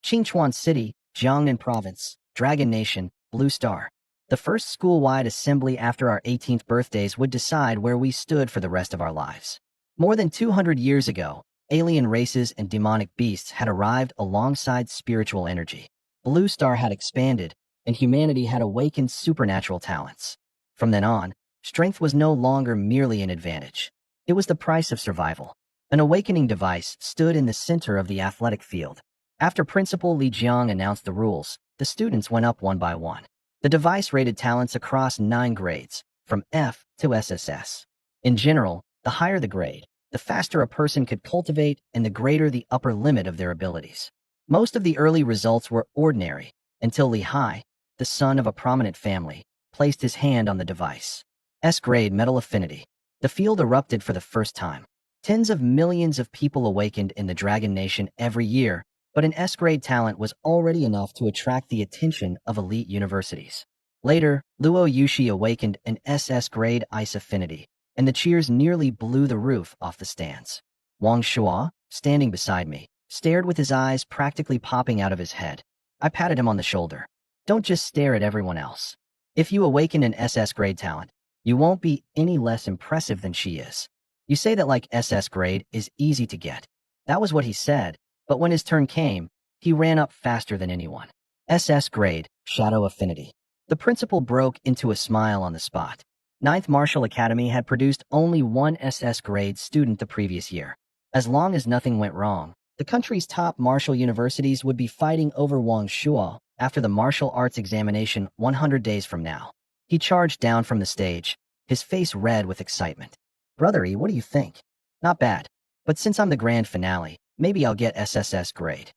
Qingchuan City, Jiangnan Province, Dragon Nation, Blue Star. The first school-wide assembly after our 18th birthdays would decide where we stood for the rest of our lives. More than 200 years ago, alien races and demonic beasts had arrived alongside spiritual energy. Blue Star had expanded, and humanity had awakened supernatural talents. From then on, strength was no longer merely an advantage. It was the price of survival. An awakening device stood in the center of the athletic field. After Principal Li Jiang announced the rules, the students went up one by one. The device rated talents across 9 grades, from F to SSS. In general, the higher the grade, the faster a person could cultivate and the greater the upper limit of their abilities. Most of the early results were ordinary, until Li Hai, the son of a prominent family, placed his hand on the device. S-grade metal affinity. The field erupted for the first time. Tens of millions of people awakened in the Dragon Nation every year, but an S-grade talent was already enough to attract the attention of elite universities. Later, Luo Yushi awakened an SS-grade ice affinity, and the cheers nearly blew the roof off the stands. Wang Shua, standing beside me, stared with his eyes practically popping out of his head. I patted him on the shoulder. Don't just stare at everyone else. If you awaken an SS-grade talent, you won't be any less impressive than she is. You say that like SS grade is easy to get. That was what he said, but when his turn came, he ran up faster than anyone. SS grade, Shadow Affinity. The principal broke into a smile on the spot. Ninth Martial Academy had produced only one SS grade student the previous year. As long as nothing went wrong, the country's top martial universities would be fighting over Wang Shua after the martial arts examination 100 days from now. He charged down from the stage, his face red with excitement. Brother E, what do you think? Not bad, but since I'm the grand finale, maybe I'll get SSS grade.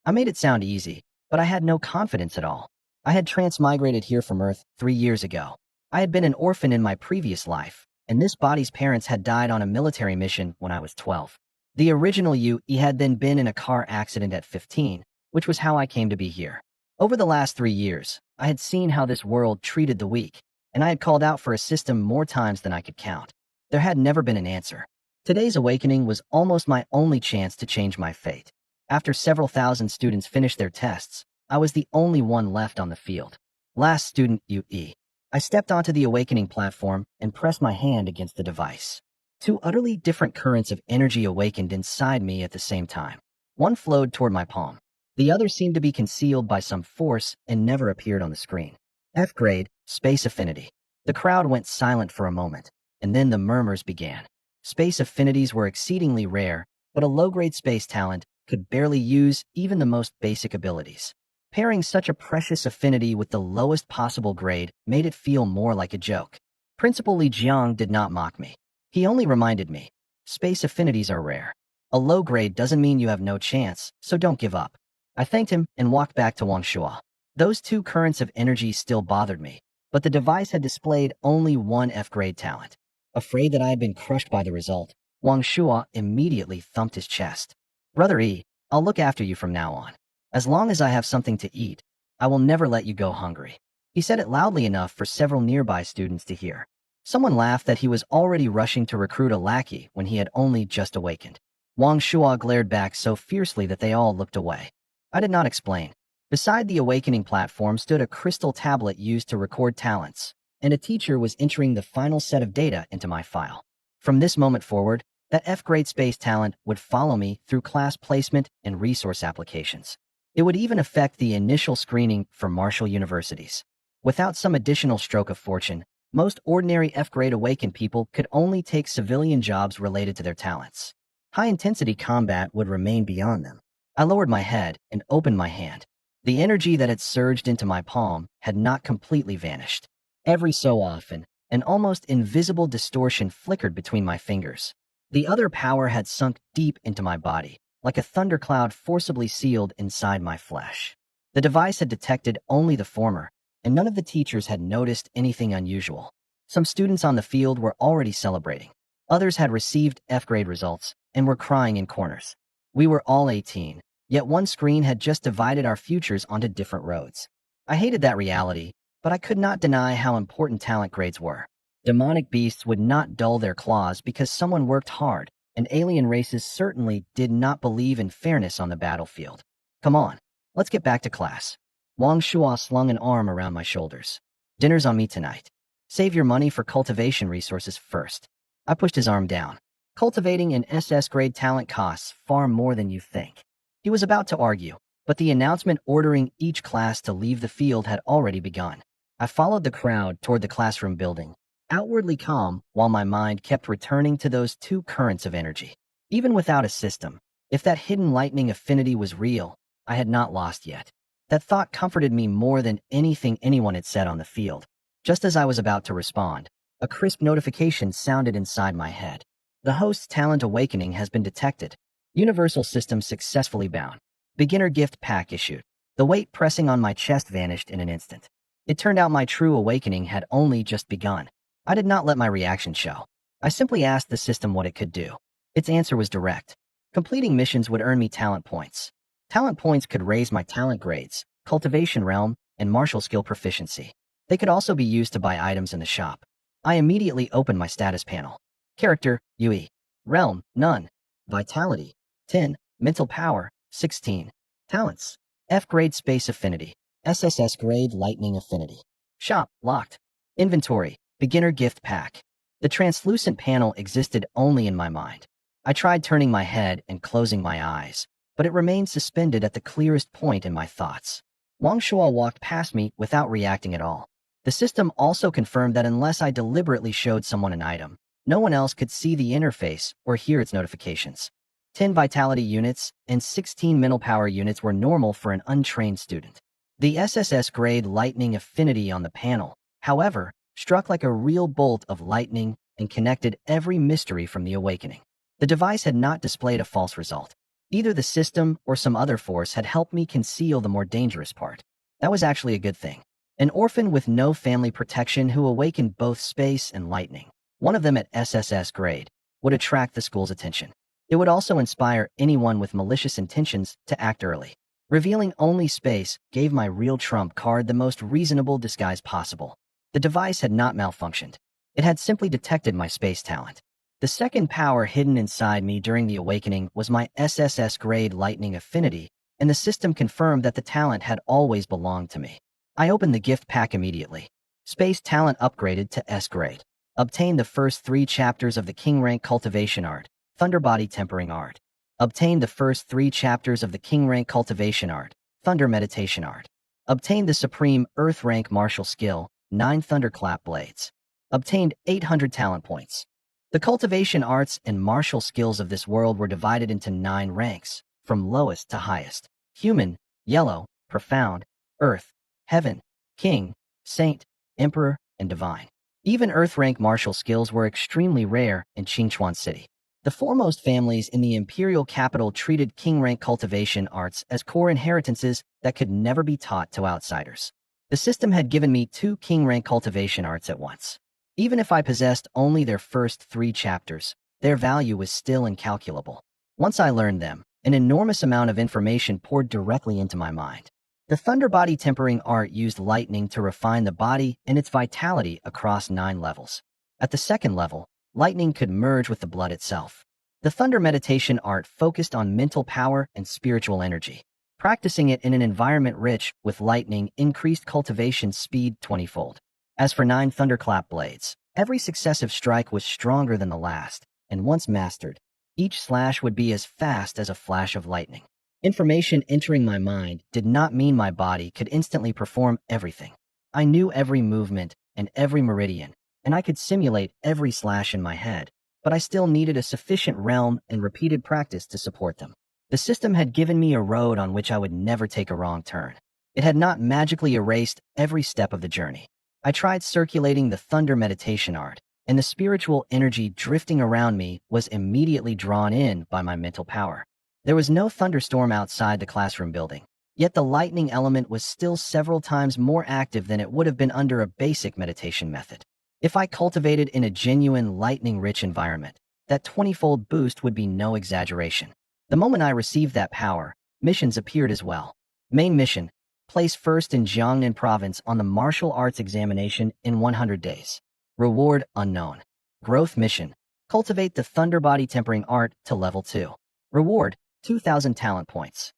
I made it sound easy, but I had no confidence at all. I had transmigrated here from Earth 3 years ago. I had been an orphan in my previous life, and this body's parents had died on a military mission when I was 12. The original he had then been in a car accident at 15, which was how I came to be here. Over the last 3 years, I had seen how this world treated the weak, and I had called out for a system more times than I could count. There had never been an answer. Today's awakening was almost my only chance to change my fate. After several thousand students finished their tests, I was the only one left on the field. Last student UE. I stepped onto the awakening platform and pressed my hand against the device. 2 utterly different currents of energy awakened inside me at the same time. One flowed toward my palm. The other seemed to be concealed by some force and never appeared on the screen. F-grade, Space Affinity. The crowd went silent for a moment, and then the murmurs began. Space affinities were exceedingly rare, but a low-grade space talent could barely use even the most basic abilities. Pairing such a precious affinity with the lowest possible grade made it feel more like a joke. Principal Li Jiang did not mock me. He only reminded me, space affinities are rare. A low grade doesn't mean you have no chance, so don't give up. I thanked him and walked back to Wang Shua. Those 2 currents of energy still bothered me, but the device had displayed only one F-grade talent. Afraid that I had been crushed by the result, Wang Shua immediately thumped his chest. Brother E, I'll look after you from now on. As long as I have something to eat, I will never let you go hungry. He said it loudly enough for several nearby students to hear. Someone laughed that he was already rushing to recruit a lackey when he had only just awakened. Wang Shua glared back so fiercely that they all looked away. I did not explain. Beside the awakening platform stood a crystal tablet used to record talents, and a teacher was entering the final set of data into my file. From this moment forward, that F-grade space talent would follow me through class placement and resource applications. It would even affect the initial screening for martial universities. Without some additional stroke of fortune, most ordinary F-grade awakened people could only take civilian jobs related to their talents. High-intensity combat would remain beyond them. I lowered my head and opened my hand. The energy that had surged into my palm had not completely vanished. Every so often, an almost invisible distortion flickered between my fingers. The other power had sunk deep into my body, like a thundercloud forcibly sealed inside my flesh. The device had detected only the former, and none of the teachers had noticed anything unusual. Some students on the field were already celebrating. Others had received F-grade results and were crying in corners. We were all 18, yet one screen had just divided our futures onto different roads. I hated that reality, but I could not deny how important talent grades were. Demonic beasts would not dull their claws because someone worked hard, and alien races certainly did not believe in fairness on the battlefield. Come on, Let's get back to class. Wang Shuo slung an arm around my shoulders. Dinner's on me tonight. Save your money for cultivation resources first. I pushed his arm down. Cultivating an SS grade talent costs far more than you think. He was about to argue, but the announcement ordering each class to leave the field had already begun. I followed the crowd toward the classroom building, outwardly calm while my mind kept returning to those two currents of energy. Even without a system, if that hidden lightning affinity was real, I had not lost yet. That thought comforted me more than anything anyone had said on the field. Just as I was about to respond, a crisp notification sounded inside my head. The host's talent awakening has been detected. Universal system successfully bound. Beginner gift pack issued. The weight pressing on my chest vanished in an instant. It turned out my true awakening had only just begun. I did not let my reaction show. I simply asked the system what it could do. Its answer was direct. Completing missions would earn me talent points. Talent points could raise my talent grades, cultivation realm, and martial skill proficiency. They could also be used to buy items in the shop. I immediately opened my status panel. Character, Yui. Realm, none. Vitality, 10. Mental power, 16. Talents, F grade space affinity. SSS grade lightning affinity. Shop, locked. Inventory, beginner gift pack. The translucent panel existed only in my mind. I tried turning my head and closing my eyes, but it remained suspended at the clearest point in my thoughts. Wang Shuo walked past me without reacting at all. The system also confirmed that unless I deliberately showed someone an item, no one else could see the interface or hear its notifications. 10 vitality units and 16 mental power units were normal for an untrained student. The SSS grade lightning affinity on the panel, however, struck like a real bolt of lightning and connected every mystery from the awakening. The device had not displayed a false result. Either the system or some other force had helped me conceal the more dangerous part. That was actually a good thing. An orphan with no family protection who awakened both space and lightning, one of them at SSS grade, would attract the school's attention. It would also inspire anyone with malicious intentions to act early. Revealing only space gave my real trump card the most reasonable disguise possible. The device had not malfunctioned. It had simply detected my space talent. The second power hidden inside me during the awakening was my SSS grade lightning affinity, and the system confirmed that the talent had always belonged to me. I opened the gift pack immediately. Space talent upgraded to S grade. Obtained the first 3 chapters of the King rank cultivation art, Thunder Body tempering art. Obtained the first 3 chapters of the King rank cultivation art, Thunder meditation art. Obtained the supreme Earth rank martial skill, 9 thunderclap blades. Obtained 800 talent points. The cultivation arts and martial skills of this world were divided into 9 ranks, from lowest to highest. Human, yellow, profound, earth, heaven, king, saint, emperor, and divine. Even earth rank martial skills were extremely rare in Qingchuan City. The foremost families in the imperial capital treated king rank cultivation arts as core inheritances that could never be taught to outsiders. The system had given me 2 king rank cultivation arts at once. Even if I possessed only their first 3 chapters, their value was still incalculable. Once I learned them, an enormous amount of information poured directly into my mind. The Thunder Body tempering art used lightning to refine the body and its vitality across 9 levels. At the second level, lightning could merge with the blood itself. The Thunder meditation art focused on mental power and spiritual energy. Practicing it in an environment rich with lightning increased cultivation speed 20-fold. As for 9 thunderclap blades, every successive strike was stronger than the last, and once mastered, each slash would be as fast as a flash of lightning. Information entering my mind did not mean my body could instantly perform everything. I knew every movement and every meridian, and I could simulate every slash in my head, but I still needed a sufficient realm and repeated practice to support them. The system had given me a road on which I would never take a wrong turn. It had not magically erased every step of the journey. I tried circulating the Thunder meditation art, and the spiritual energy drifting around me was immediately drawn in by my mental power. There was no thunderstorm outside the classroom building, yet the lightning element was still several times more active than it would have been under a basic meditation method. If I cultivated in a genuine lightning-rich environment, that 20-fold boost would be no exaggeration. The moment I received that power, missions appeared as well. Main mission: place first in Jiangnan province on the martial arts examination in 100 days. Reward unknown. Growth mission: cultivate the Thunder Body tempering art to level 2. Reward: 2,000 talent points.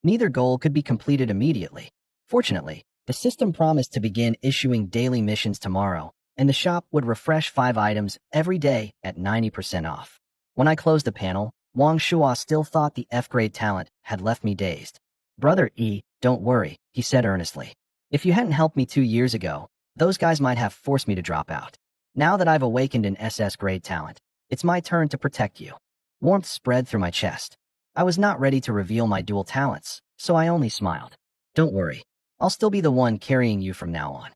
Neither goal could be completed immediately. Fortunately, the system promised to begin issuing daily missions tomorrow, and the shop would refresh 5 items every day at 90% off. When I closed the panel, Wang Shua still thought the F-grade talent had left me dazed. Brother E, don't worry, he said earnestly. If you hadn't helped me 2 years ago, those guys might have forced me to drop out. Now that I've awakened an SS grade talent, it's my turn to protect you. Warmth spread through my chest. I was not ready to reveal my dual talents, so I only smiled. Don't worry, I'll still be the one carrying you from now on.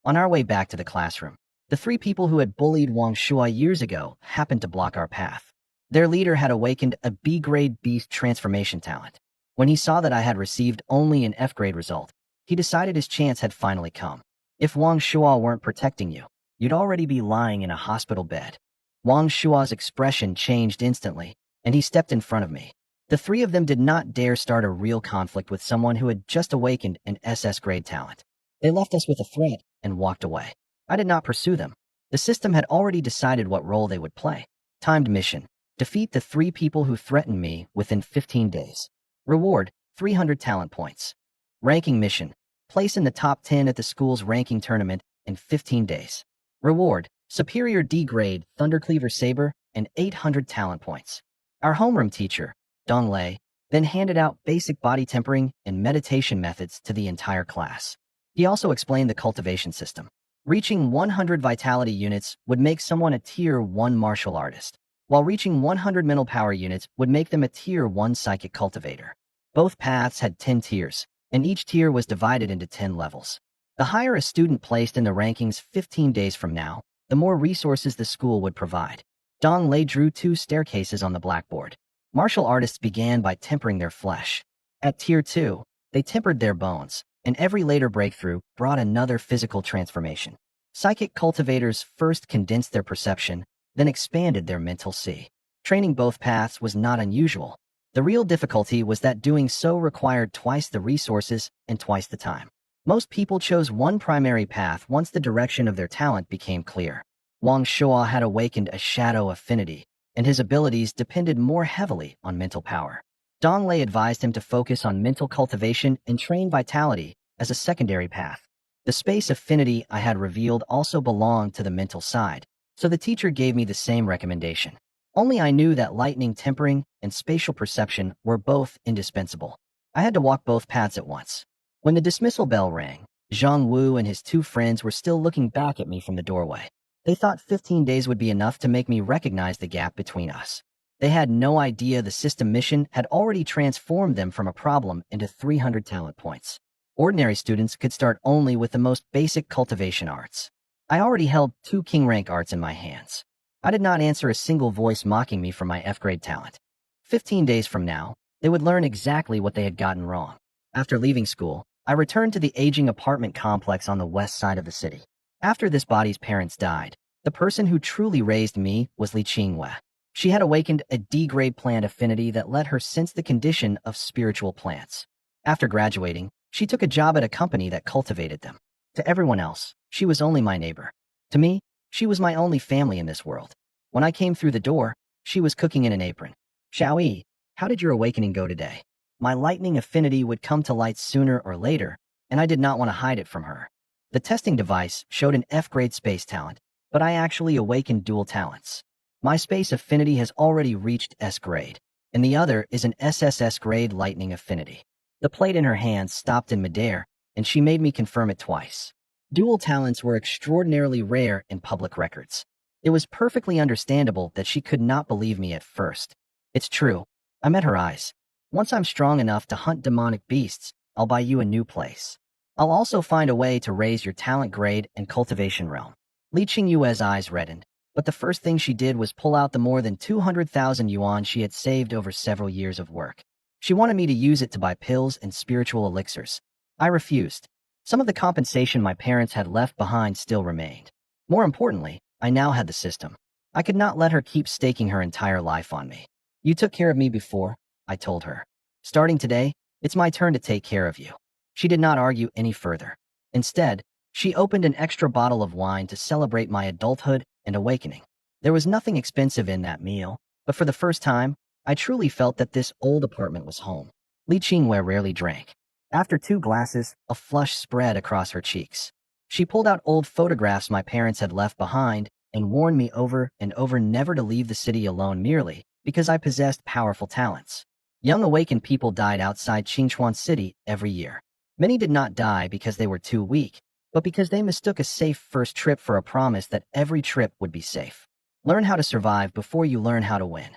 On our way back to the classroom, the 3 people who had bullied Wang Shua years ago happened to block our path. Their leader had awakened a B-grade beast transformation talent. When he saw that I had received only an F-grade result, he decided his chance had finally come. If Wang Shua weren't protecting you, you'd already be lying in a hospital bed. Wang Shua's expression changed instantly, and he stepped in front of me. The 3 of them did not dare start a real conflict with someone who had just awakened an SS grade talent. They left us with a threat and walked away. I did not pursue them. The system had already decided what role they would play. Timed mission: defeat the 3 people who threatened me within 15 days. Reward: 300 talent points. Ranking mission: place in the top 10 at the school's ranking tournament in 15 days. Reward: superior D grade Thundercleaver Saber and 800 talent points. Our homeroom teacher, Dong Lei, then handed out basic body tempering and meditation methods to the entire class. He also explained the cultivation system. Reaching 100 vitality units would make someone a Tier 1 martial artist, while reaching 100 mental power units would make them a Tier 1 psychic cultivator. Both paths had 10 tiers, and each tier was divided into 10 levels. The higher a student placed in the rankings 15 days from now, the more resources the school would provide. Dong Lei drew 2 staircases on the blackboard. Martial artists began by tempering their flesh. At Tier 2, they tempered their bones, and every later breakthrough brought another physical transformation. Psychic cultivators first condensed their perception, then expanded their mental sea. Training both paths was not unusual. The real difficulty was that doing so required twice the resources and twice the time. Most people chose one primary path once the direction of their talent became clear. Wang Shua had awakened a shadow affinity, and his abilities depended more heavily on mental power. Dong Lei advised him to focus on mental cultivation and train vitality as a secondary path. The space affinity I had revealed also belonged to the mental side, so the teacher gave me the same recommendation. Only I knew that lightning tempering and spatial perception were both indispensable. I had to walk both paths at once. When the dismissal bell rang, Zhang Wu and his 2 friends were still looking back at me from the doorway. They thought 15 days would be enough to make me recognize the gap between us. They had no idea the system mission had already transformed them from a problem into 300 talent points. Ordinary students could start only with the most basic cultivation arts. I already held 2 king rank arts in my hands. I did not answer a single voice mocking me for my F-grade talent. 15 days from now, they would learn exactly what they had gotten wrong. After leaving school, I returned to the aging apartment complex on the west side of the city. After this body's parents died, the person who truly raised me was Li Qingwei. She had awakened a D-grade plant affinity that let her sense the condition of spiritual plants. After graduating, she took a job at a company that cultivated them. To everyone else, she was only my neighbor. To me, she was my only family in this world. When I came through the door, she was cooking in an apron. Xiaoyi, how did your awakening go today? My lightning affinity would come to light sooner or later, and I did not want to hide it from her. The testing device showed an F-grade space talent, but I actually awakened dual talents. My space affinity has already reached S-grade, and the other is an SSS grade lightning affinity. The plate in her hand stopped in midair, and she made me confirm it twice. Dual talents were extraordinarily rare in public records. It was perfectly understandable that she could not believe me at first. It's true, I met her eyes. Once I'm strong enough to hunt demonic beasts, I'll buy you a new place. I'll also find a way to raise your talent grade and cultivation realm. Li Qingyue's eyes reddened, but the first thing she did was pull out the more than 200,000 yuan she had saved over several years of work. She wanted me to use it to buy pills and spiritual elixirs. I refused. Some of the compensation my parents had left behind still remained. More importantly, I now had the system. I could not let her keep staking her entire life on me. You took care of me before, I told her. Starting today, it's my turn to take care of you. She did not argue any further. Instead, she opened an extra bottle of wine to celebrate my adulthood and awakening. There was nothing expensive in that meal, but for the first time, I truly felt that this old apartment was home. Li Qingwei rarely drank. After 2 glasses, a flush spread across her cheeks. She pulled out old photographs my parents had left behind and warned me over and over never to leave the city alone merely because I possessed powerful talents. Young awakened people died outside Qingchuan City every year. Many did not die because they were too weak, but because they mistook a safe first trip for a promise that every trip would be safe. Learn how to survive before you learn how to win.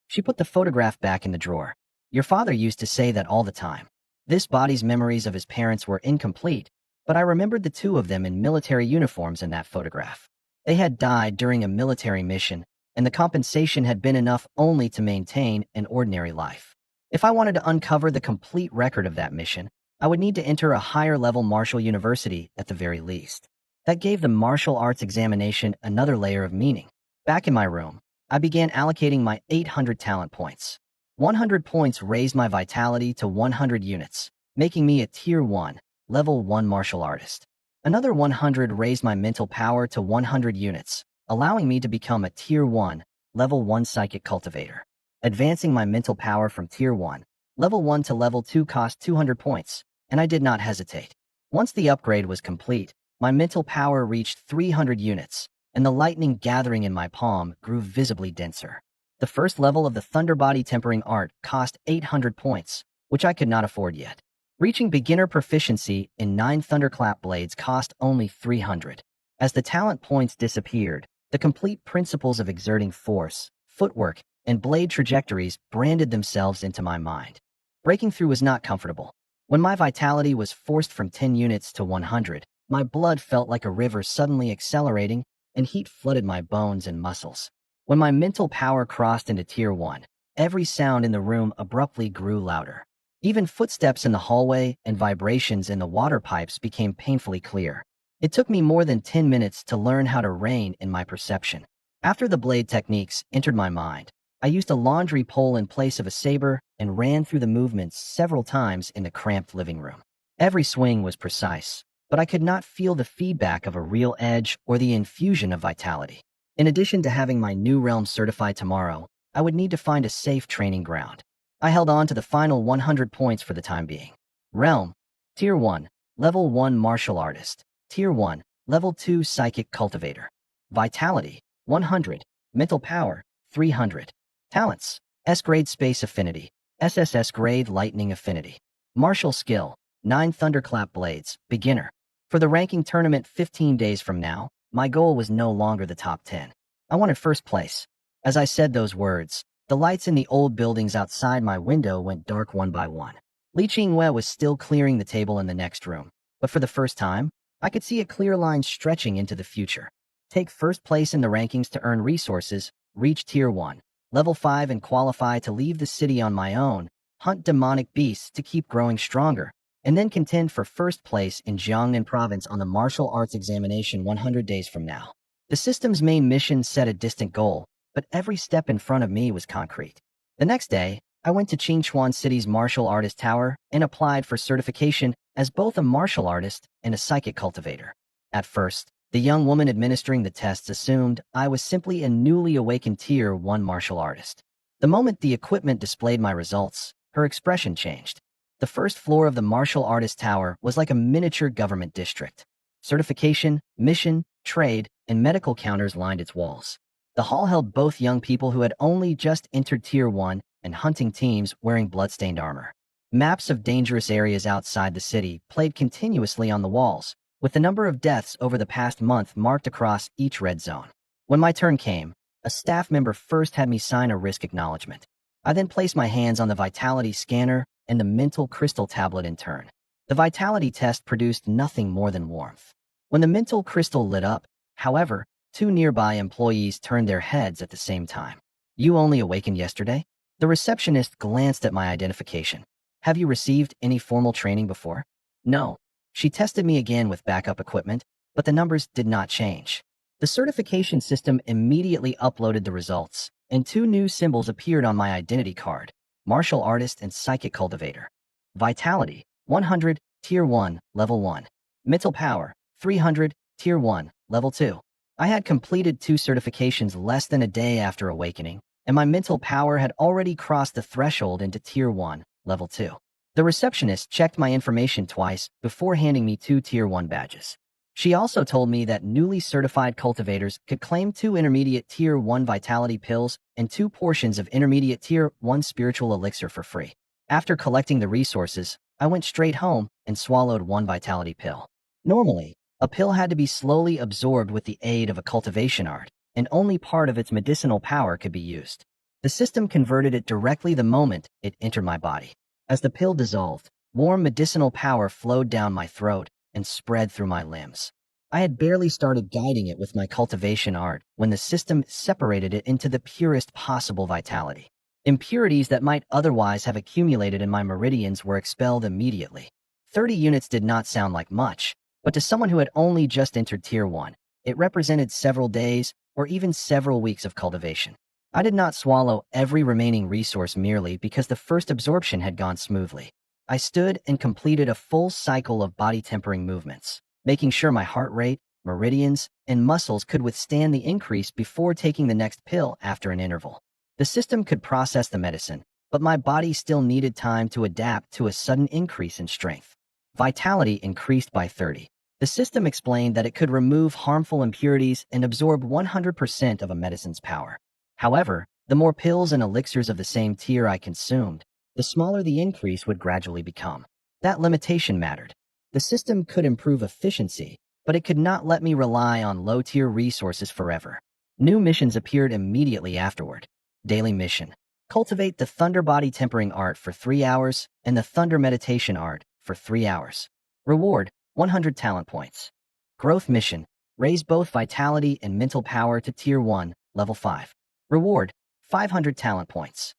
She put the photograph back in the drawer. Your father used to say that all the time. This body's memories of his parents were incomplete, but I remembered the two of them in military uniforms in that photograph. They had died during a military mission, and the compensation had been enough only to maintain an ordinary life. If I wanted to uncover the complete record of that mission, I would need to enter a higher-level martial university at the very least. That gave the martial arts examination another layer of meaning. Back in my room, I began allocating my 800 talent points. 100 points raised my vitality to 100 units, making me a Tier 1, Level 1 martial artist. Another 100 raised my mental power to 100 units, allowing me to become a Tier 1, Level 1 psychic cultivator. Advancing my mental power from Tier 1, Level 1 to Level 2 cost 200 points, and I did not hesitate. Once the upgrade was complete, my mental power reached 300 units, and the lightning gathering in my palm grew visibly denser. The first level of the Thunderbody Tempering Art cost 800 points, which I could not afford yet. Reaching beginner proficiency in 9 Thunderclap blades cost only 300. As the talent points disappeared, the complete principles of exerting force, footwork, and blade trajectories branded themselves into my mind. Breaking through was not comfortable. When my vitality was forced from 10 units to 100, my blood felt like a river suddenly accelerating, and heat flooded my bones and muscles. When my mental power crossed into Tier 1, every sound in the room abruptly grew louder. Even footsteps in the hallway and vibrations in the water pipes became painfully clear. It took me more than 10 minutes to learn how to rein in my perception. After the blade techniques entered my mind, I used a laundry pole in place of a saber and ran through the movements several times in the cramped living room. Every swing was precise, but I could not feel the feedback of a real edge or the infusion of vitality. In addition to having my new realm certified tomorrow, I would need to find a safe training ground. I held on to the final 100 points for the time being. Realm, Tier 1, Level 1 Martial Artist. Tier 1, Level 2 Psychic Cultivator. Vitality, 100. Mental Power, 300. Talents, S-Grade Space Affinity, SSS Grade Lightning Affinity. Martial Skill, 9 Thunderclap Blades, Beginner. For the ranking tournament 15 days from now, my goal was no longer the top 10. I wanted first place. As I said those words, the lights in the old buildings outside my window went dark one by one. Li Qingwei was still clearing the table in the next room, but for the first time, I could see a clear line stretching into the future. Take first place in the rankings to earn resources, reach Tier 1, Level 5 and qualify to leave the city on my own, hunt demonic beasts to keep growing stronger, and then contend for first place in Jiangnan Province on the martial arts examination 100 days from now. The system's main mission set a distant goal, but every step in front of me was concrete. The next day, I went to Qingchuan City's Martial Artist Tower and applied for certification as both a martial artist and a psychic cultivator. At first, the young woman administering the tests assumed I was simply a newly awakened Tier 1 martial artist. The moment the equipment displayed my results, her expression changed. The first floor of the Martial Artist Tower was like a miniature government district. Certification, mission, trade, and medical counters lined its walls. The hall held both young people who had only just entered Tier 1 and hunting teams wearing bloodstained armor. Maps of dangerous areas outside the city played continuously on the walls, with the number of deaths over the past month marked across each red zone. When my turn came, a staff member first had me sign a risk acknowledgement. I then placed my hands on the vitality scanner and the mental crystal tablet in turn. The vitality test produced nothing more than warmth. When the mental crystal lit up, however, 2 nearby employees turned their heads at the same time. You only awakened yesterday? The receptionist glanced at my identification. Have you received any formal training before? No. She tested me again with backup equipment, but the numbers did not change. The certification system immediately uploaded the results, and 2 new symbols appeared on my identity card: Martial Artist and Psychic Cultivator. Vitality, 100, Tier 1, Level 1. Mental Power, 300, Tier 1, Level 2. I had completed 2 certifications less than a day after awakening, and my mental power had already crossed the threshold into Tier 1, Level 2. The receptionist checked my information twice before handing me 2 Tier 1 badges. She also told me that newly certified cultivators could claim 2 intermediate Tier 1 vitality pills and 2 portions of intermediate Tier 1 spiritual elixir for free. After collecting the resources, I went straight home and swallowed 1 vitality pill. Normally, a pill had to be slowly absorbed with the aid of a cultivation art, and only part of its medicinal power could be used. The system converted it directly the moment it entered my body. As the pill dissolved, warm medicinal power flowed down my throat and spread through my limbs. I had barely started guiding it with my cultivation art when the system separated it into the purest possible vitality. Impurities that might otherwise have accumulated in my meridians were expelled immediately. 30 units did not sound like much, but to someone who had only just entered Tier 1, it represented several days or even several weeks of cultivation. I did not swallow every remaining resource merely because the first absorption had gone smoothly. I stood and completed a full cycle of body tempering movements, making sure my heart rate, meridians, and muscles could withstand the increase before taking the next pill after an interval. The system could process the medicine, but my body still needed time to adapt to a sudden increase in strength. Vitality increased by 30. The system explained that it could remove harmful impurities and absorb 100% of a medicine's power. However, the more pills and elixirs of the same tier I consumed, the smaller the increase would gradually become. That limitation mattered. The system could improve efficiency, but it could not let me rely on low-tier resources forever. New missions appeared immediately afterward. Daily mission: cultivate the Thunder Body Tempering Art for 3 hours and the Thunder Meditation Art for 3 hours. Reward: 100 talent points. Growth mission: raise both vitality and mental power to Tier 1, Level 5. Reward: 500 talent points.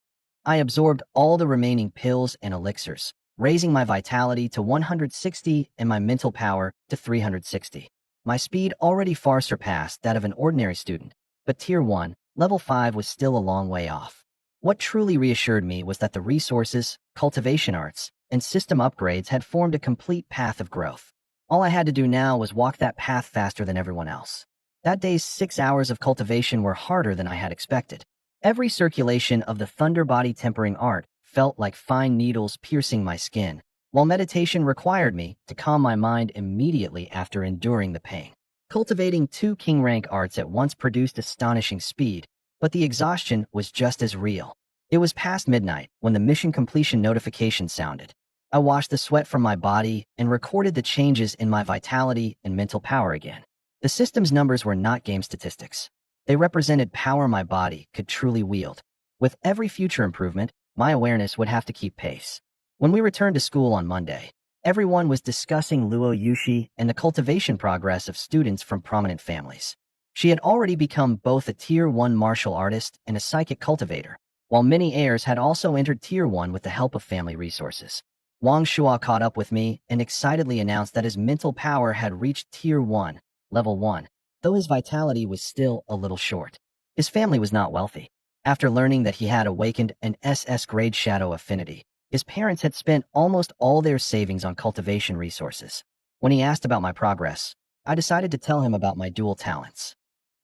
I absorbed all the remaining pills and elixirs, raising my vitality to 160 and my mental power to 360. My speed already far surpassed that of an ordinary student, but Tier 1, Level 5 was still a long way off. What truly reassured me was that the resources, cultivation arts, and system upgrades had formed a complete path of growth. All I had to do now was walk that path faster than everyone else. That day's 6 hours of cultivation were harder than I had expected. Every circulation of the Thunder Body Tempering Art felt like fine needles piercing my skin, while meditation required me to calm my mind immediately after enduring the pain. Cultivating 2 king rank arts at once produced astonishing speed, but the exhaustion was just as real. It was past midnight when the mission completion notification sounded. I washed the sweat from my body and recorded the changes in my vitality and mental power again. The system's numbers were not game statistics. They represented power my body could truly wield. With every future improvement, my awareness would have to keep pace. When we returned to school on Monday, everyone was discussing Luo Yushi and the cultivation progress of students from prominent families. She had already become both a Tier 1 martial artist and a psychic cultivator, while many heirs had also entered Tier 1 with the help of family resources. Wang Shua caught up with me and excitedly announced that his mental power had reached Tier 1, Level 1, though his vitality was still a little short. His family was not wealthy. After learning that he had awakened an SS grade shadow affinity, his parents had spent almost all their savings on cultivation resources. When he asked about my progress, I decided to tell him about my dual talents.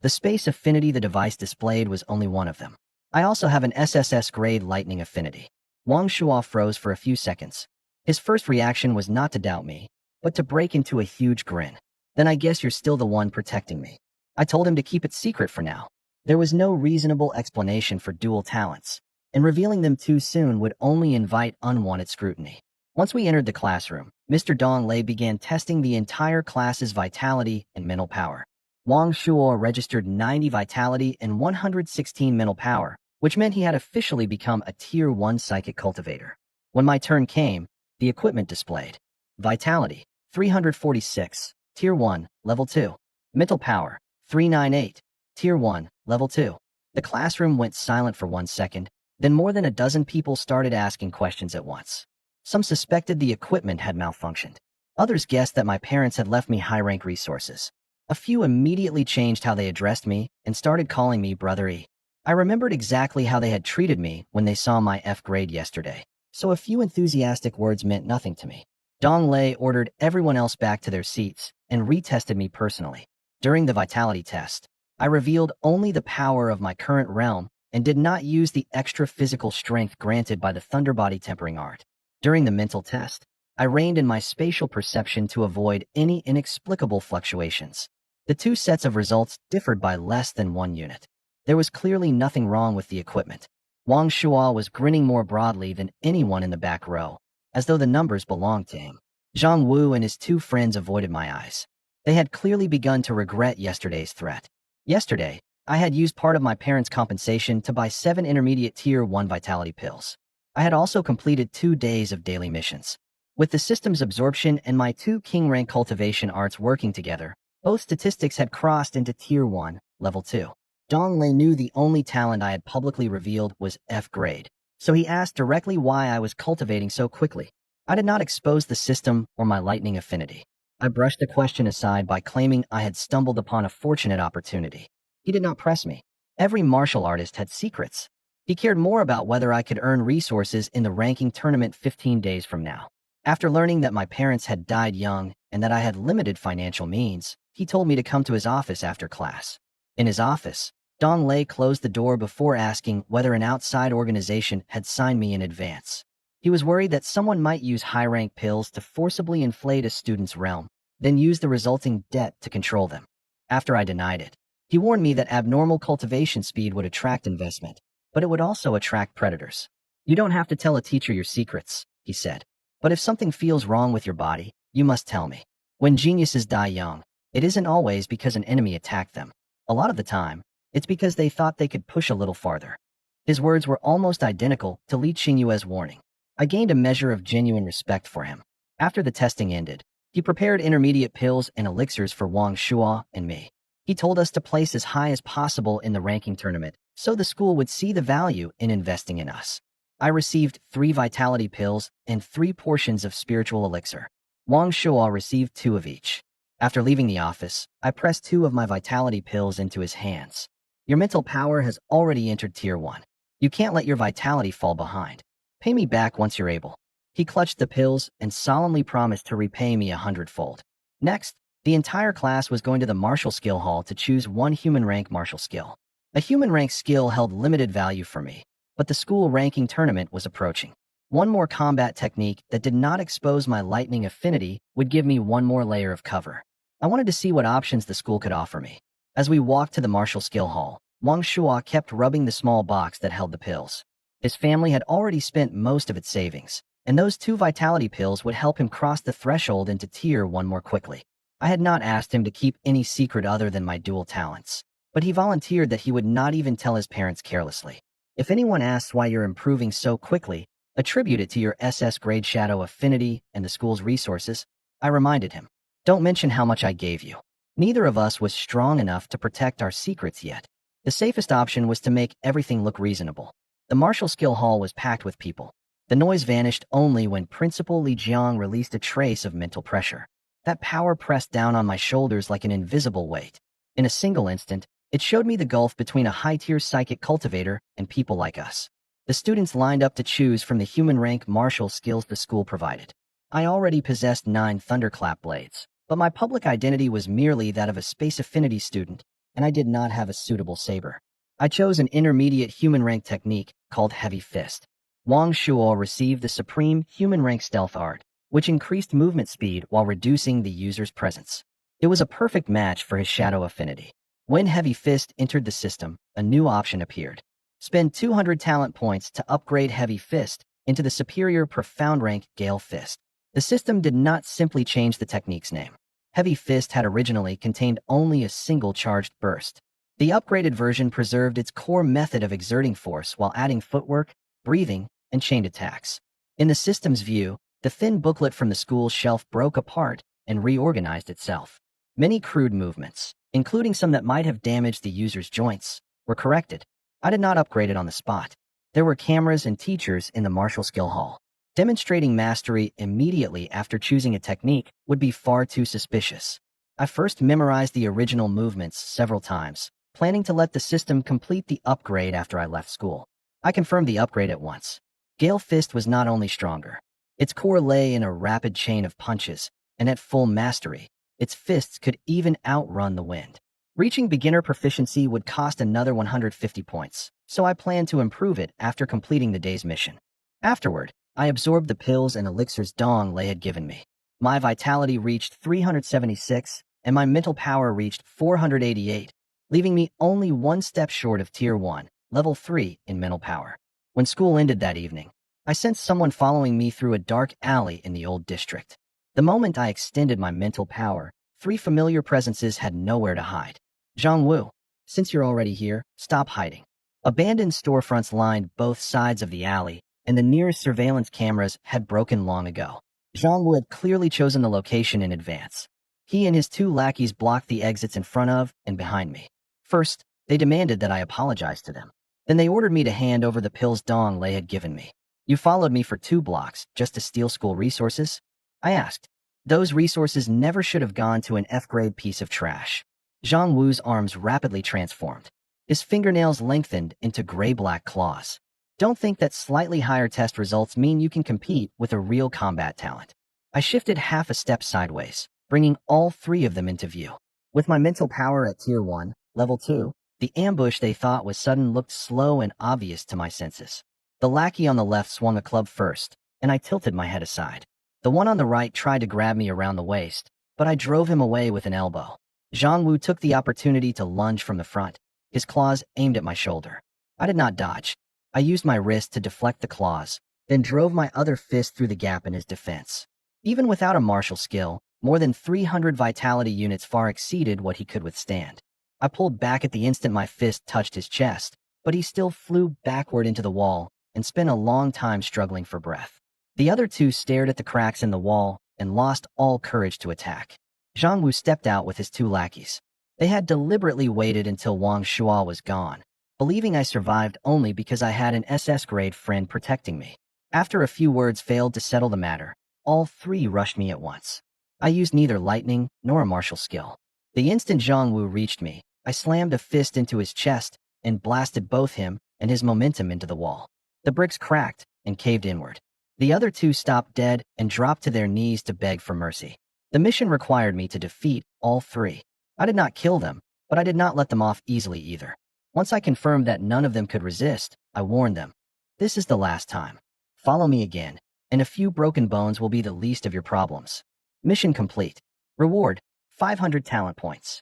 The space affinity the device displayed was only one of them. I also have an SSS grade lightning affinity. Wang Shua froze for a few seconds. His first reaction was not to doubt me, but to break into a huge grin. Then I guess you're still the one protecting me. I told him to keep it secret for now. There was no reasonable explanation for dual talents, and revealing them too soon would only invite unwanted scrutiny. Once we entered the classroom, Mr. Dong Lei began testing the entire class's vitality and mental power. Wang Shuo registered 90 vitality and 116 mental power, which meant he had officially become a Tier 1 psychic cultivator. When my turn came, the equipment displayed: vitality, 346, Tier 1, Level 2. Mental power, 398, Tier 1, Level 2. The classroom went silent for 1 second, then more than a dozen people started asking questions at once. Some suspected the equipment had malfunctioned. Others guessed that my parents had left me high-rank resources. A few immediately changed how they addressed me and started calling me Brother E. I remembered exactly how they had treated me when they saw my F grade yesterday, so a few enthusiastic words meant nothing to me. Dong Lei ordered everyone else back to their seats and retested me personally. During the vitality test, I revealed only the power of my current realm and did not use the extra physical strength granted by the Thunder Body Tempering Art. During the mental test, I reined in my spatial perception to avoid any inexplicable fluctuations. The two sets of results differed by less than 1 unit. There was clearly nothing wrong with the equipment. Wang Shuo was grinning more broadly than anyone in the back row, as though the numbers belonged to him. Zhang Wu and his two friends avoided my eyes. They had clearly begun to regret yesterday's threat. Yesterday, I had used part of my parents' compensation to buy 7 intermediate Tier 1 vitality pills. I had also completed 2 days of daily missions. With the system's absorption and my 2 king rank cultivation arts working together, both statistics had crossed into Tier 1, Level 2. Dong Lei knew the only talent I had publicly revealed was F grade, so he asked directly why I was cultivating so quickly. I did not expose the system or my lightning affinity. I brushed the question aside by claiming I had stumbled upon a fortunate opportunity. He did not press me. Every martial artist had secrets. He cared more about whether I could earn resources in the ranking tournament 15 days from now. After learning that my parents had died young and that I had limited financial means, he told me to come to his office after class. In his office, Dong Lei closed the door before asking whether an outside organization had signed me in advance. He was worried that someone might use high-rank pills to forcibly inflate a student's realm, then use the resulting debt to control them. After I denied it, he warned me that abnormal cultivation speed would attract investment, but it would also attract predators. You don't have to tell a teacher your secrets, he said. But if something feels wrong with your body, you must tell me. When geniuses die young, it isn't always because an enemy attacked them. A lot of the time, it's because they thought they could push a little farther. His words were almost identical to Li Qingyue's warning. I gained a measure of genuine respect for him. After the testing ended, he prepared intermediate pills and elixirs for Wang Shuo and me. He told us to place as high as possible in the ranking tournament, so the school would see the value in investing in us. I received 3 vitality pills and 3 portions of spiritual elixir. Wang Shuo received 2 of each. After leaving the office, I pressed 2 of my vitality pills into his hands. Your mental power has already entered Tier 1. You can't let your vitality fall behind. Pay me back once you're able. He clutched the pills and solemnly promised to repay me 100-fold. Next, the entire class was going to the martial skill hall to choose 1 human rank martial skill. A human rank skill held limited value for me, but the school ranking tournament was approaching. 1 more combat technique that did not expose my lightning affinity would give me 1 more layer of cover. I wanted to see what options the school could offer me. As we walked to the martial skill hall, Wang Shuo kept rubbing the small box that held the pills. His family had already spent most of its savings, and those 2 vitality pills would help him cross the threshold into Tier 1 more quickly. I had not asked him to keep any secret other than my dual talents, but he volunteered that he would not even tell his parents carelessly. If anyone asks why you're improving so quickly, attribute it to your SS grade shadow affinity and the school's resources, I reminded him. Don't mention how much I gave you. Neither of us was strong enough to protect our secrets yet. The safest option was to make everything look reasonable. The martial skill hall was packed with people. The noise vanished only when Principal Li Jiang released a trace of mental pressure. That power pressed down on my shoulders like an invisible weight. In a single instant, it showed me the gulf between a high-tier psychic cultivator and people like us. The students lined up to choose from the human rank martial skills the school provided. I already possessed 9 thunderclap blades, but my public identity was merely that of a space affinity student, and I did not have a suitable saber. I chose an intermediate human rank technique called Heavy Fist. Wang Shuo received the supreme human rank stealth art, which increased movement speed while reducing the user's presence. It was a perfect match for his shadow affinity. When Heavy Fist entered the system, a new option appeared. Spend 200 talent points to upgrade Heavy Fist into the superior Profound rank Gale Fist. The system did not simply change the technique's name. Heavy Fist had originally contained only a single charged burst. The upgraded version preserved its core method of exerting force while adding footwork, breathing, and chained attacks. In the system's view, the thin booklet from the school's shelf broke apart and reorganized itself. Many crude movements, including some that might have damaged the user's joints, were corrected. I did not upgrade it on the spot. There were cameras and teachers in the martial skill hall. Demonstrating mastery immediately after choosing a technique would be far too suspicious. I first memorized the original movements several times, planning to let the system complete the upgrade after I left school. I confirmed the upgrade at once. Gale Fist was not only stronger. Its core lay in a rapid chain of punches, and at full mastery, its fists could even outrun the wind. Reaching beginner proficiency would cost another 150 points, so I planned to improve it after completing the day's mission. Afterward, I absorbed the pills and elixirs Dong Lei had given me. My vitality reached 376, and my mental power reached 488, leaving me only one step short of Tier 1, Level 3 in mental power. When school ended that evening, I sensed someone following me through a dark alley in the old district. The moment I extended my mental power, three familiar presences had nowhere to hide. Zhang Wu, since you're already here, stop hiding. Abandoned storefronts lined both sides of the alley, and the nearest surveillance cameras had broken long ago. Zhang Wu had clearly chosen the location in advance. He and his two lackeys blocked the exits in front of and behind me. First, they demanded that I apologize to them. Then they ordered me to hand over the pills Dong Lei had given me. You followed me for 2 blocks just to steal school resources? I asked. Those resources never should have gone to an F-grade piece of trash. Zhang Wu's arms rapidly transformed. His fingernails lengthened into gray-black claws. Don't think that slightly higher test results mean you can compete with a real combat talent. I shifted half a step sideways, bringing all 3 of them into view. With my mental power at Tier 1, Level 2, the ambush they thought was sudden looked slow and obvious to my senses. The lackey on the left swung a club first, and I tilted my head aside. The one on the right tried to grab me around the waist, but I drove him away with an elbow. Zhang Wu took the opportunity to lunge from the front, his claws aimed at my shoulder. I did not dodge. I used my wrist to deflect the claws, then drove my other fist through the gap in his defense. Even without a martial skill, more than 300 vitality units far exceeded what he could withstand. I pulled back at the instant my fist touched his chest, but he still flew backward into the wall and spent a long time struggling for breath. The other 2 stared at the cracks in the wall and lost all courage to attack. Zhang Wu stepped out with his 2 lackeys. They had deliberately waited until Wang Shuo was gone, believing I survived only because I had an SS-grade friend protecting me. After a few words failed to settle the matter, all 3 rushed me at once. I used neither lightning nor a martial skill. The instant Zhang Wu reached me, I slammed a fist into his chest and blasted both him and his momentum into the wall. The bricks cracked and caved inward. The other 2 stopped dead and dropped to their knees to beg for mercy. The mission required me to defeat all 3. I did not kill them, but I did not let them off easily either. Once I confirmed that none of them could resist, I warned them. This is the last time. Follow me again, and a few broken bones will be the least of your problems. Mission complete. Reward, 500 talent points.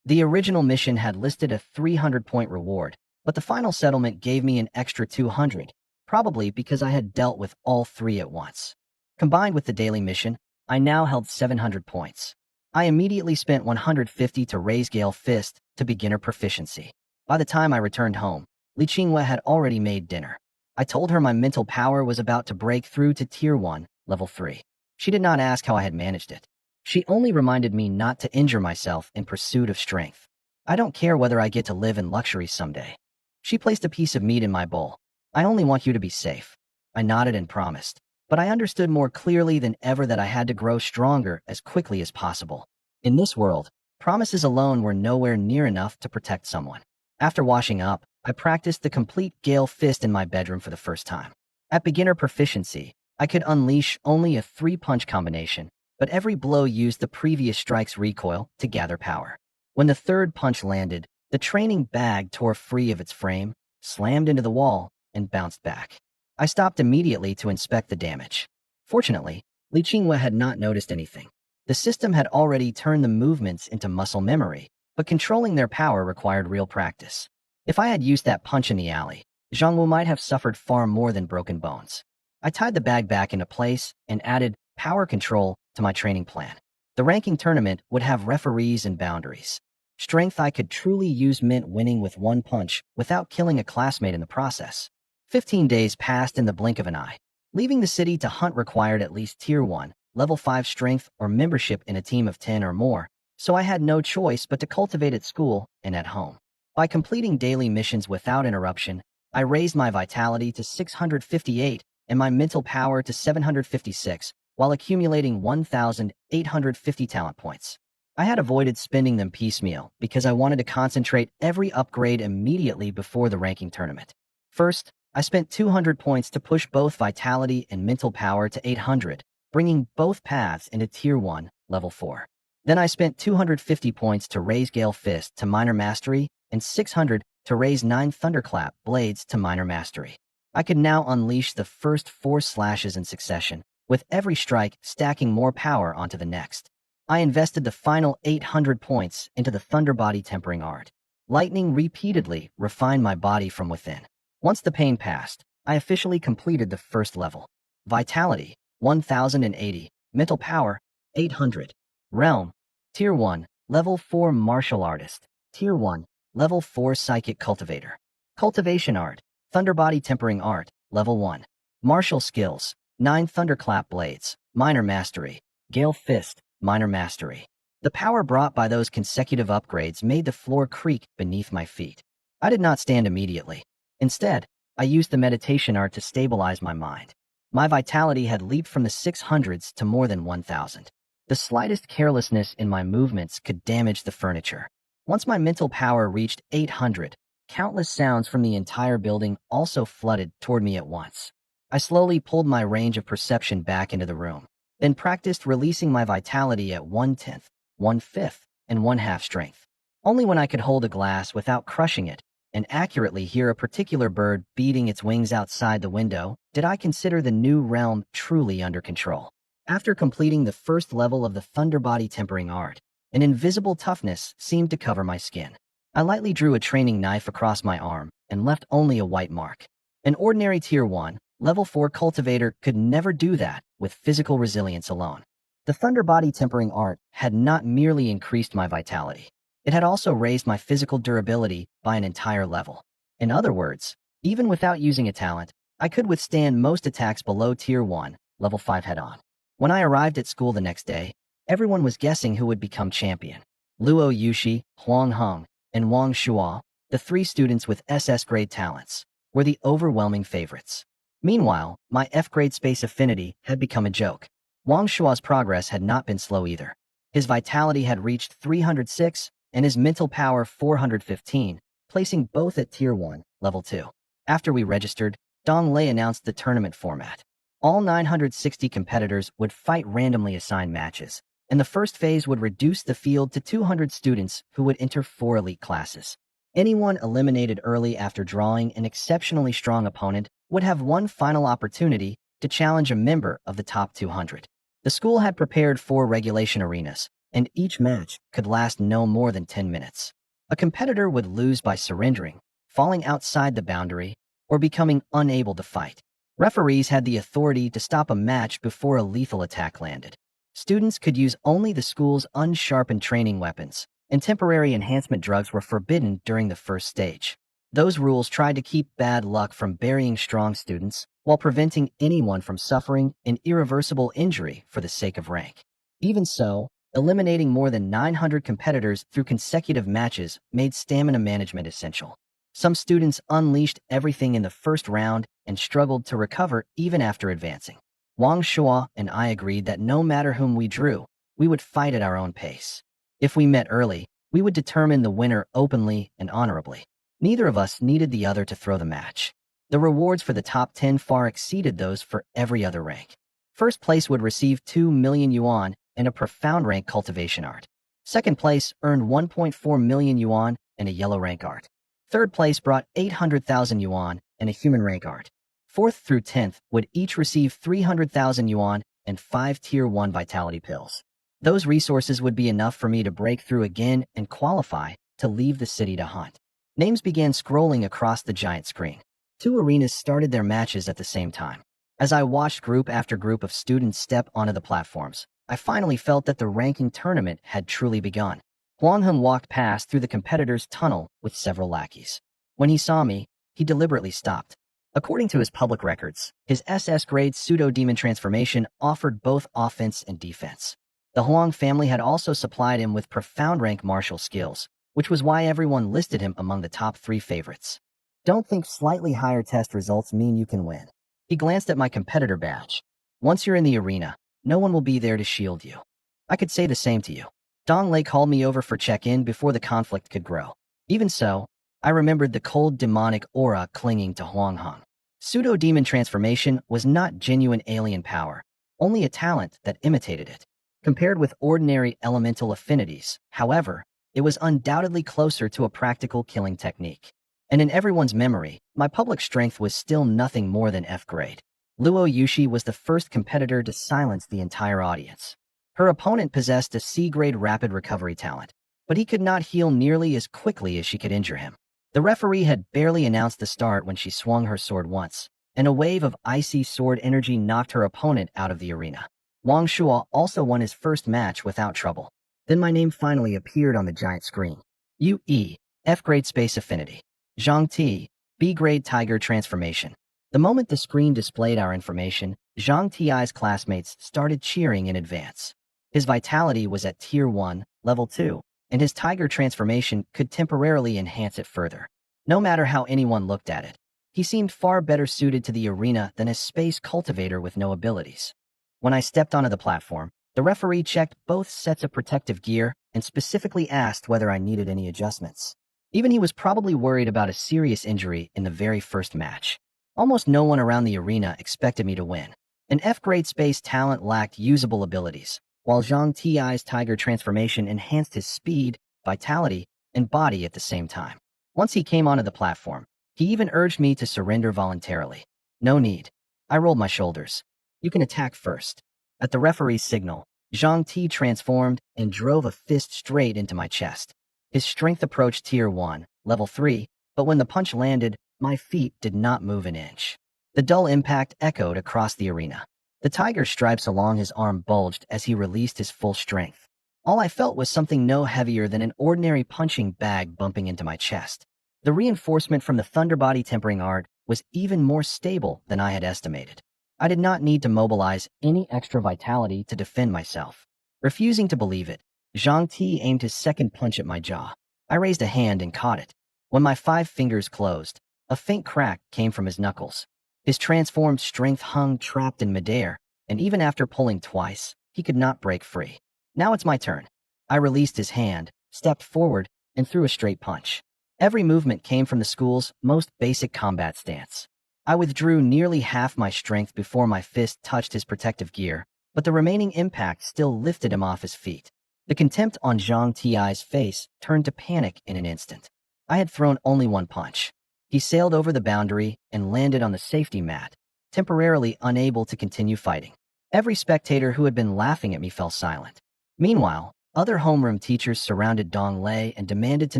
The original mission had listed a 300-point reward, but the final settlement gave me an extra 200, probably because I had dealt with all 3 at once. Combined with the daily mission, I now held 700 points. I immediately spent 150 to raise Gale Fist to beginner proficiency. By the time I returned home, Li Qinghua had already made dinner. I told her my mental power was about to break through to Tier 1, Level 3. She did not ask how I had managed it. She only reminded me not to injure myself in pursuit of strength. I don't care whether I get to live in luxury someday. She placed a piece of meat in my bowl. I only want you to be safe. I nodded and promised, but I understood more clearly than ever that I had to grow stronger as quickly as possible. In this world, promises alone were nowhere near enough to protect someone. After washing up, I practiced the complete Gale Fist in my bedroom for the first time. At beginner proficiency, I could unleash only a 3-punch combination, but every blow used the previous strike's recoil to gather power. When the 3rd punch landed, the training bag tore free of its frame, slammed into the wall, and bounced back. I stopped immediately to inspect the damage. Fortunately, Li Qinghua had not noticed anything. The system had already turned the movements into muscle memory, but controlling their power required real practice. If I had used that punch in the alley, Zhang Wu might have suffered far more than broken bones. I tied the bag back into place and added power control to my training plan. The ranking tournament would have referees and boundaries. Strength I could truly use meant winning with 1 punch without killing a classmate in the process. 15 days passed in the blink of an eye. Leaving the city to hunt required at least Tier 1, Level 5 strength or membership in a team of 10 or more, so I had no choice but to cultivate at school and at home. By completing daily missions without interruption, I raised my vitality to 658 and my mental power to 756, while accumulating 1,850 talent points. I had avoided spending them piecemeal because I wanted to concentrate every upgrade immediately before the ranking tournament. First, I spent 200 points to push both vitality and mental power to 800, bringing both paths into Tier 1, Level 4. Then I spent 250 points to raise Gale Fist to Minor Mastery and 600 to raise 9 Thunderclap Blades to Minor Mastery. I could now unleash the first 4 slashes in succession, with every strike stacking more power onto the next. I invested the final 800 points into the thunder body tempering art. Lightning repeatedly refined my body from within. Once the pain passed, I officially completed the first level. Vitality, 1080. Mental power, 800. Realm, Tier 1, Level 4 Martial Artist. Tier 1, Level 4 Psychic Cultivator. Cultivation Art, Thunder Body Tempering Art, Level 1. Martial Skills, 9 Thunderclap Blades, Minor Mastery. Gale Fist, Minor Mastery. The power brought by those consecutive upgrades made the floor creak beneath my feet. I did not stand immediately. Instead, I used the meditation art to stabilize my mind. My vitality had leaped from the 600s to more than 1,000. The slightest carelessness in my movements could damage the furniture. Once my mental power reached 800, countless sounds from the entire building also flooded toward me at once. I slowly pulled my range of perception back into the room, then practiced releasing my vitality at 1/10, 1/5, and 1/2 strength. Only when I could hold a glass without crushing it and accurately hear a particular bird beating its wings outside the window did I consider the new realm truly under control. After completing the first level of the Thunder Body Tempering Art, an invisible toughness seemed to cover my skin. I lightly drew a training knife across my arm and left only a white mark. An ordinary Tier 1, Level 4 cultivator could never do that with physical resilience alone. The Thunder Body Tempering Art had not merely increased my vitality. It had also raised my physical durability by an entire level. In other words, even without using a talent, I could withstand most attacks below Tier 1, Level 5 head-on. When I arrived at school the next day, everyone was guessing who would become champion. Luo Yushi, Huang Heng, and Wang Shuo, the 3 students with SS grade talents, were the overwhelming favorites. Meanwhile, my F-grade space affinity had become a joke. Wang Shuo's progress had not been slow either. His vitality had reached 306, and his mental power 415, placing both at Tier 1, Level 2. After we registered, Dong Lei announced the tournament format. All 960 competitors would fight randomly assigned matches, and the first phase would reduce the field to 200 students who would enter 4 elite classes. Anyone eliminated early after drawing an exceptionally strong opponent would have one final opportunity to challenge a member of the top 200. The school had prepared 4 regulation arenas, and each match could last no more than 10 minutes. A competitor would lose by surrendering, falling outside the boundary, or becoming unable to fight. Referees had the authority to stop a match before a lethal attack landed. Students could use only the school's unsharpened training weapons, and temporary enhancement drugs were forbidden during the first stage. Those rules tried to keep bad luck from burying strong students while preventing anyone from suffering an irreversible injury for the sake of rank. Even so, eliminating more than 900 competitors through consecutive matches made stamina management essential. Some students unleashed everything in the first round and struggled to recover even after advancing. Wang Shuo and I agreed that no matter whom we drew, we would fight at our own pace. If we met early, we would determine the winner openly and honorably. Neither of us needed the other to throw the match. The rewards for the top 10 far exceeded those for every other rank. First place would receive 2 million yuan and a profound rank cultivation art. Second place earned 1.4 million yuan and a yellow rank art. Third place brought 800,000 yuan and a human rank art. 4th through 10th would each receive 300,000 yuan and 5 Tier 1 vitality pills. Those resources would be enough for me to break through again and qualify to leave the city to hunt. Names began scrolling across the giant screen. 2 arenas started their matches at the same time. As I watched group after group of students step onto the platforms, I finally felt that the ranking tournament had truly begun. Huang Heng walked past through the competitor's tunnel with several lackeys. When he saw me, he deliberately stopped. According to his public records, his SS grade pseudo-demon transformation offered both offense and defense. The Huang family had also supplied him with profound rank martial skills, which was why everyone listed him among the top 3 favorites. Don't think slightly higher test results mean you can win. He glanced at my competitor badge. Once you're in the arena, no one will be there to shield you. I could say the same to you. Dong Lei called me over for check-in before the conflict could grow. Even so, I remembered the cold demonic aura clinging to Huang Heng. Pseudo-demon transformation was not genuine alien power, only a talent that imitated it. Compared with ordinary elemental affinities, however, it was undoubtedly closer to a practical killing technique. And in everyone's memory, my public strength was still nothing more than F grade. Luo Yushi was the first competitor to silence the entire audience. Her opponent possessed a C-grade rapid recovery talent, but he could not heal nearly as quickly as she could injure him. The referee had barely announced the start when she swung her sword once, and a wave of icy sword energy knocked her opponent out of the arena. Wang Shuo also won his first match without trouble. Then my name finally appeared on the giant screen. UE, F-grade space affinity. Zhang Ti, B-grade tiger transformation. The moment the screen displayed our information, Zhang Ti's classmates started cheering in advance. His vitality was at Tier 1, Level 2, and his tiger transformation could temporarily enhance it further. No matter how anyone looked at it, he seemed far better suited to the arena than a space cultivator with no abilities. When I stepped onto the platform, the referee checked both sets of protective gear and specifically asked whether I needed any adjustments. Even he was probably worried about a serious injury in the very first match. Almost no one around the arena expected me to win. An F-grade space talent lacked usable abilities, while Zhang Ti's tiger transformation enhanced his speed, vitality, and body at the same time. Once he came onto the platform, he even urged me to surrender voluntarily. No need. I rolled my shoulders. You can attack first. At the referee's signal, Zhang Ti transformed and drove a fist straight into my chest. His strength approached Tier 1, Level 3, but when the punch landed, my feet did not move an inch. The dull impact echoed across the arena. The tiger stripes along his arm bulged as he released his full strength. All I felt was something no heavier than an ordinary punching bag bumping into my chest. The reinforcement from the Thunderbody tempering art was even more stable than I had estimated. I did not need to mobilize any extra vitality to defend myself. Refusing to believe it, Zhang Ti aimed his second punch at my jaw. I raised a hand and caught it. When my 5 fingers closed, a faint crack came from his knuckles. His transformed strength hung trapped in midair, and even after pulling twice, he could not break free. Now it's my turn. I released his hand, stepped forward, and threw a straight punch. Every movement came from the school's most basic combat stance. I withdrew nearly half my strength before my fist touched his protective gear, but the remaining impact still lifted him off his feet. The contempt on Zhang Ti's face turned to panic in an instant. I had thrown only one punch. He sailed over the boundary and landed on the safety mat, temporarily unable to continue fighting. Every spectator who had been laughing at me fell silent. Meanwhile, other homeroom teachers surrounded Dong Lei and demanded to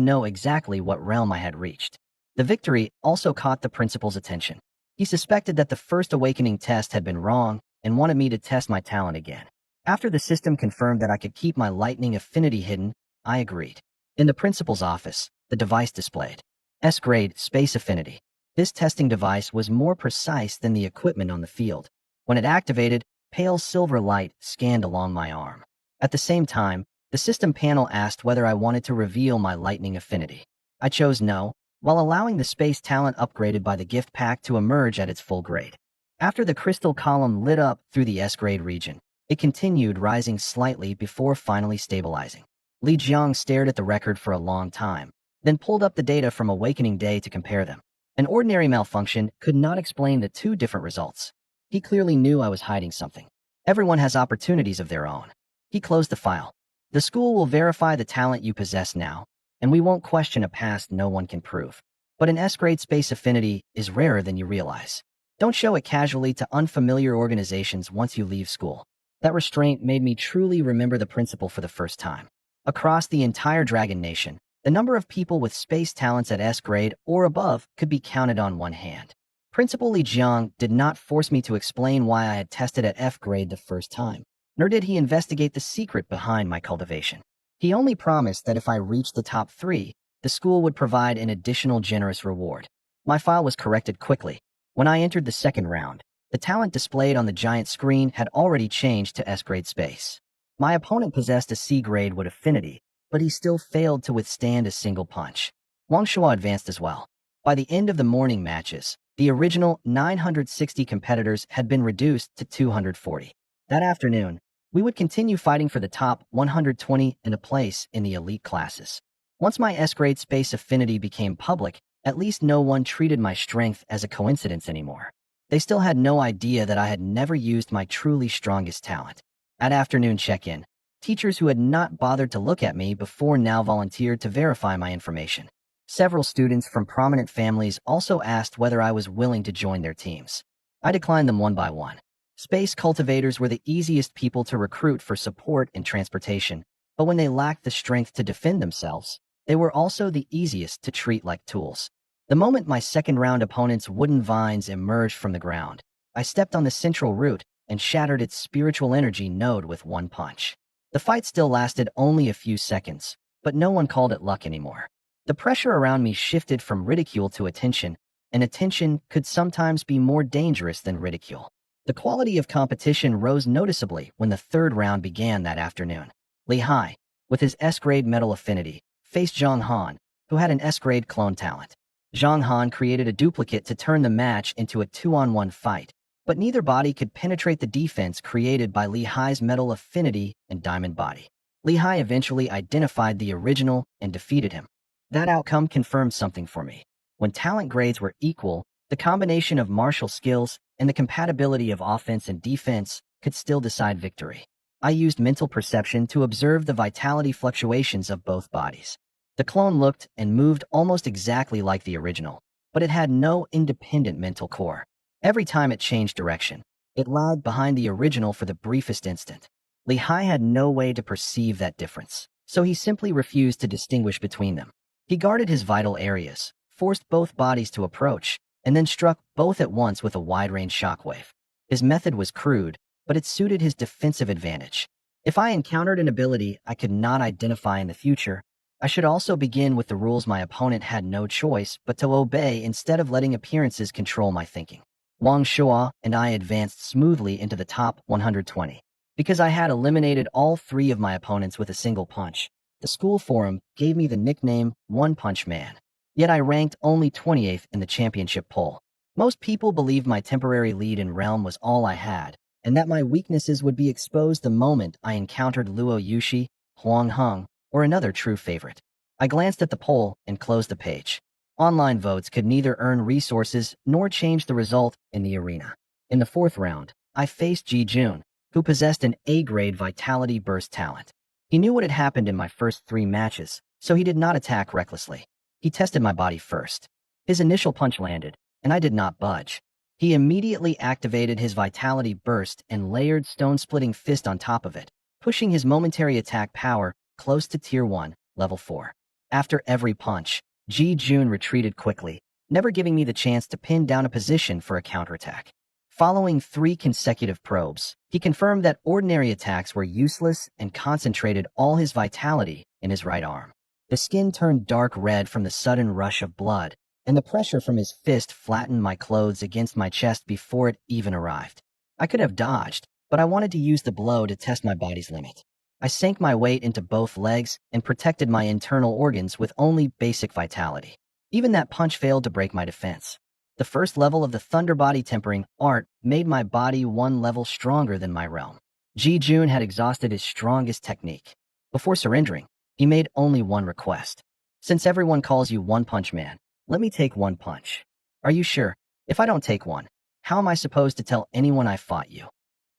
know exactly what realm I had reached. The victory also caught the principal's attention. He suspected that the first awakening test had been wrong and wanted me to test my talent again. After the system confirmed that I could keep my lightning affinity hidden, I agreed. In the principal's office, the device displayed S-grade space affinity. This testing device was more precise than the equipment on the field. When it activated, pale silver light scanned along my arm. At the same time, the system panel asked whether I wanted to reveal my lightning affinity. I chose no, while allowing the space talent upgraded by the gift pack to emerge at its full grade. After the crystal column lit up through the S-grade region, it continued rising slightly before finally stabilizing. Li Jiang stared at the record for a long time, then pulled up the data from Awakening Day to compare them. An ordinary malfunction could not explain the 2 different results. He clearly knew I was hiding something. Everyone has opportunities of their own. He closed the file. The school will verify the talent you possess now, and we won't question a past no one can prove. But an S-grade space affinity is rarer than you realize. Don't show it casually to unfamiliar organizations once you leave school. That restraint made me truly remember the principle for the first time. Across the entire Dragon Nation, the number of people with space talents at S-grade or above could be counted on one hand. Principal Li Jiang did not force me to explain why I had tested at F-grade the first time, nor did he investigate the secret behind my cultivation. He only promised that if I reached the top 3, the school would provide an additional generous reward. My file was corrected quickly. When I entered the second round, the talent displayed on the giant screen had already changed to S-grade space. My opponent possessed a C-grade with affinity, but he still failed to withstand a single punch. Wang Shuo advanced as well. By the end of the morning matches, the original 960 competitors had been reduced to 240. That afternoon, we would continue fighting for the top 120 and a place in the elite classes. Once my S-grade space affinity became public, at least no one treated my strength as a coincidence anymore. They still had no idea that I had never used my truly strongest talent. At afternoon check-in, teachers who had not bothered to look at me before now volunteered to verify my information. Several students from prominent families also asked whether I was willing to join their teams. I declined them one by one. Space cultivators were the easiest people to recruit for support and transportation, but when they lacked the strength to defend themselves, they were also the easiest to treat like tools. The moment my second-round opponent's wooden vines emerged from the ground, I stepped on the central root and shattered its spiritual energy node with one punch. The fight still lasted only a few seconds, but no one called it luck anymore. The pressure around me shifted from ridicule to attention, and attention could sometimes be more dangerous than ridicule. The quality of competition rose noticeably when the third round began that afternoon. Li Hai, with his S-grade metal affinity, faced Zhang Han, who had an S-grade clone talent. Zhang Han created a duplicate to turn the match into a 2-on-1 fight, but neither body could penetrate the defense created by Li Hai's metal affinity and diamond body. Li Hai eventually identified the original and defeated him. That outcome confirmed something for me. When talent grades were equal, the combination of martial skills and the compatibility of offense and defense could still decide victory. I used mental perception to observe the vitality fluctuations of both bodies. The clone looked and moved almost exactly like the original, but it had no independent mental core. Every time it changed direction, it lagged behind the original for the briefest instant. Li Hai had no way to perceive that difference, so he simply refused to distinguish between them. He guarded his vital areas, forced both bodies to approach, and then struck both at once with a wide-range shockwave. His method was crude, but it suited his defensive advantage. If I encountered an ability I could not identify in the future, I should also begin with the rules my opponent had no choice but to obey instead of letting appearances control my thinking. Wang Shua and I advanced smoothly into the top 120. Because I had eliminated all three of my opponents with a single punch, the school forum gave me the nickname One Punch Man. Yet I ranked only 28th in the championship poll. Most people believed my temporary lead in Realm was all I had, and that my weaknesses would be exposed the moment I encountered Luo Yushi, Huang Heng, or another true favorite. I glanced at the poll and closed the page. Online votes could neither earn resources nor change the result in the arena. In the fourth round, I faced Ji Jun, who possessed an A-grade Vitality Burst talent. He knew what had happened in my first 3 matches, so he did not attack recklessly. He tested my body first. His initial punch landed, and I did not budge. He immediately activated his Vitality Burst and layered Stone-Splitting Fist on top of it, pushing his momentary attack power close to Tier 1, Level 4. After every punch, Ji Jun retreated quickly, never giving me the chance to pin down a position for a counterattack. Following 3 consecutive probes, he confirmed that ordinary attacks were useless and concentrated all his vitality in his right arm. The skin turned dark red from the sudden rush of blood, and the pressure from his fist flattened my clothes against my chest before it even arrived. I could have dodged, but I wanted to use the blow to test my body's limit. I sank my weight into both legs and protected my internal organs with only basic vitality. Even that punch failed to break my defense. The first level of the Thunder Body Tempering art made my body 1 level stronger than my realm. Ji Jun had exhausted his strongest technique. Before surrendering, he made only one request. Since everyone calls you One Punch Man, let me take 1 punch. Are you sure? If I don't take one, how am I supposed to tell anyone I fought you?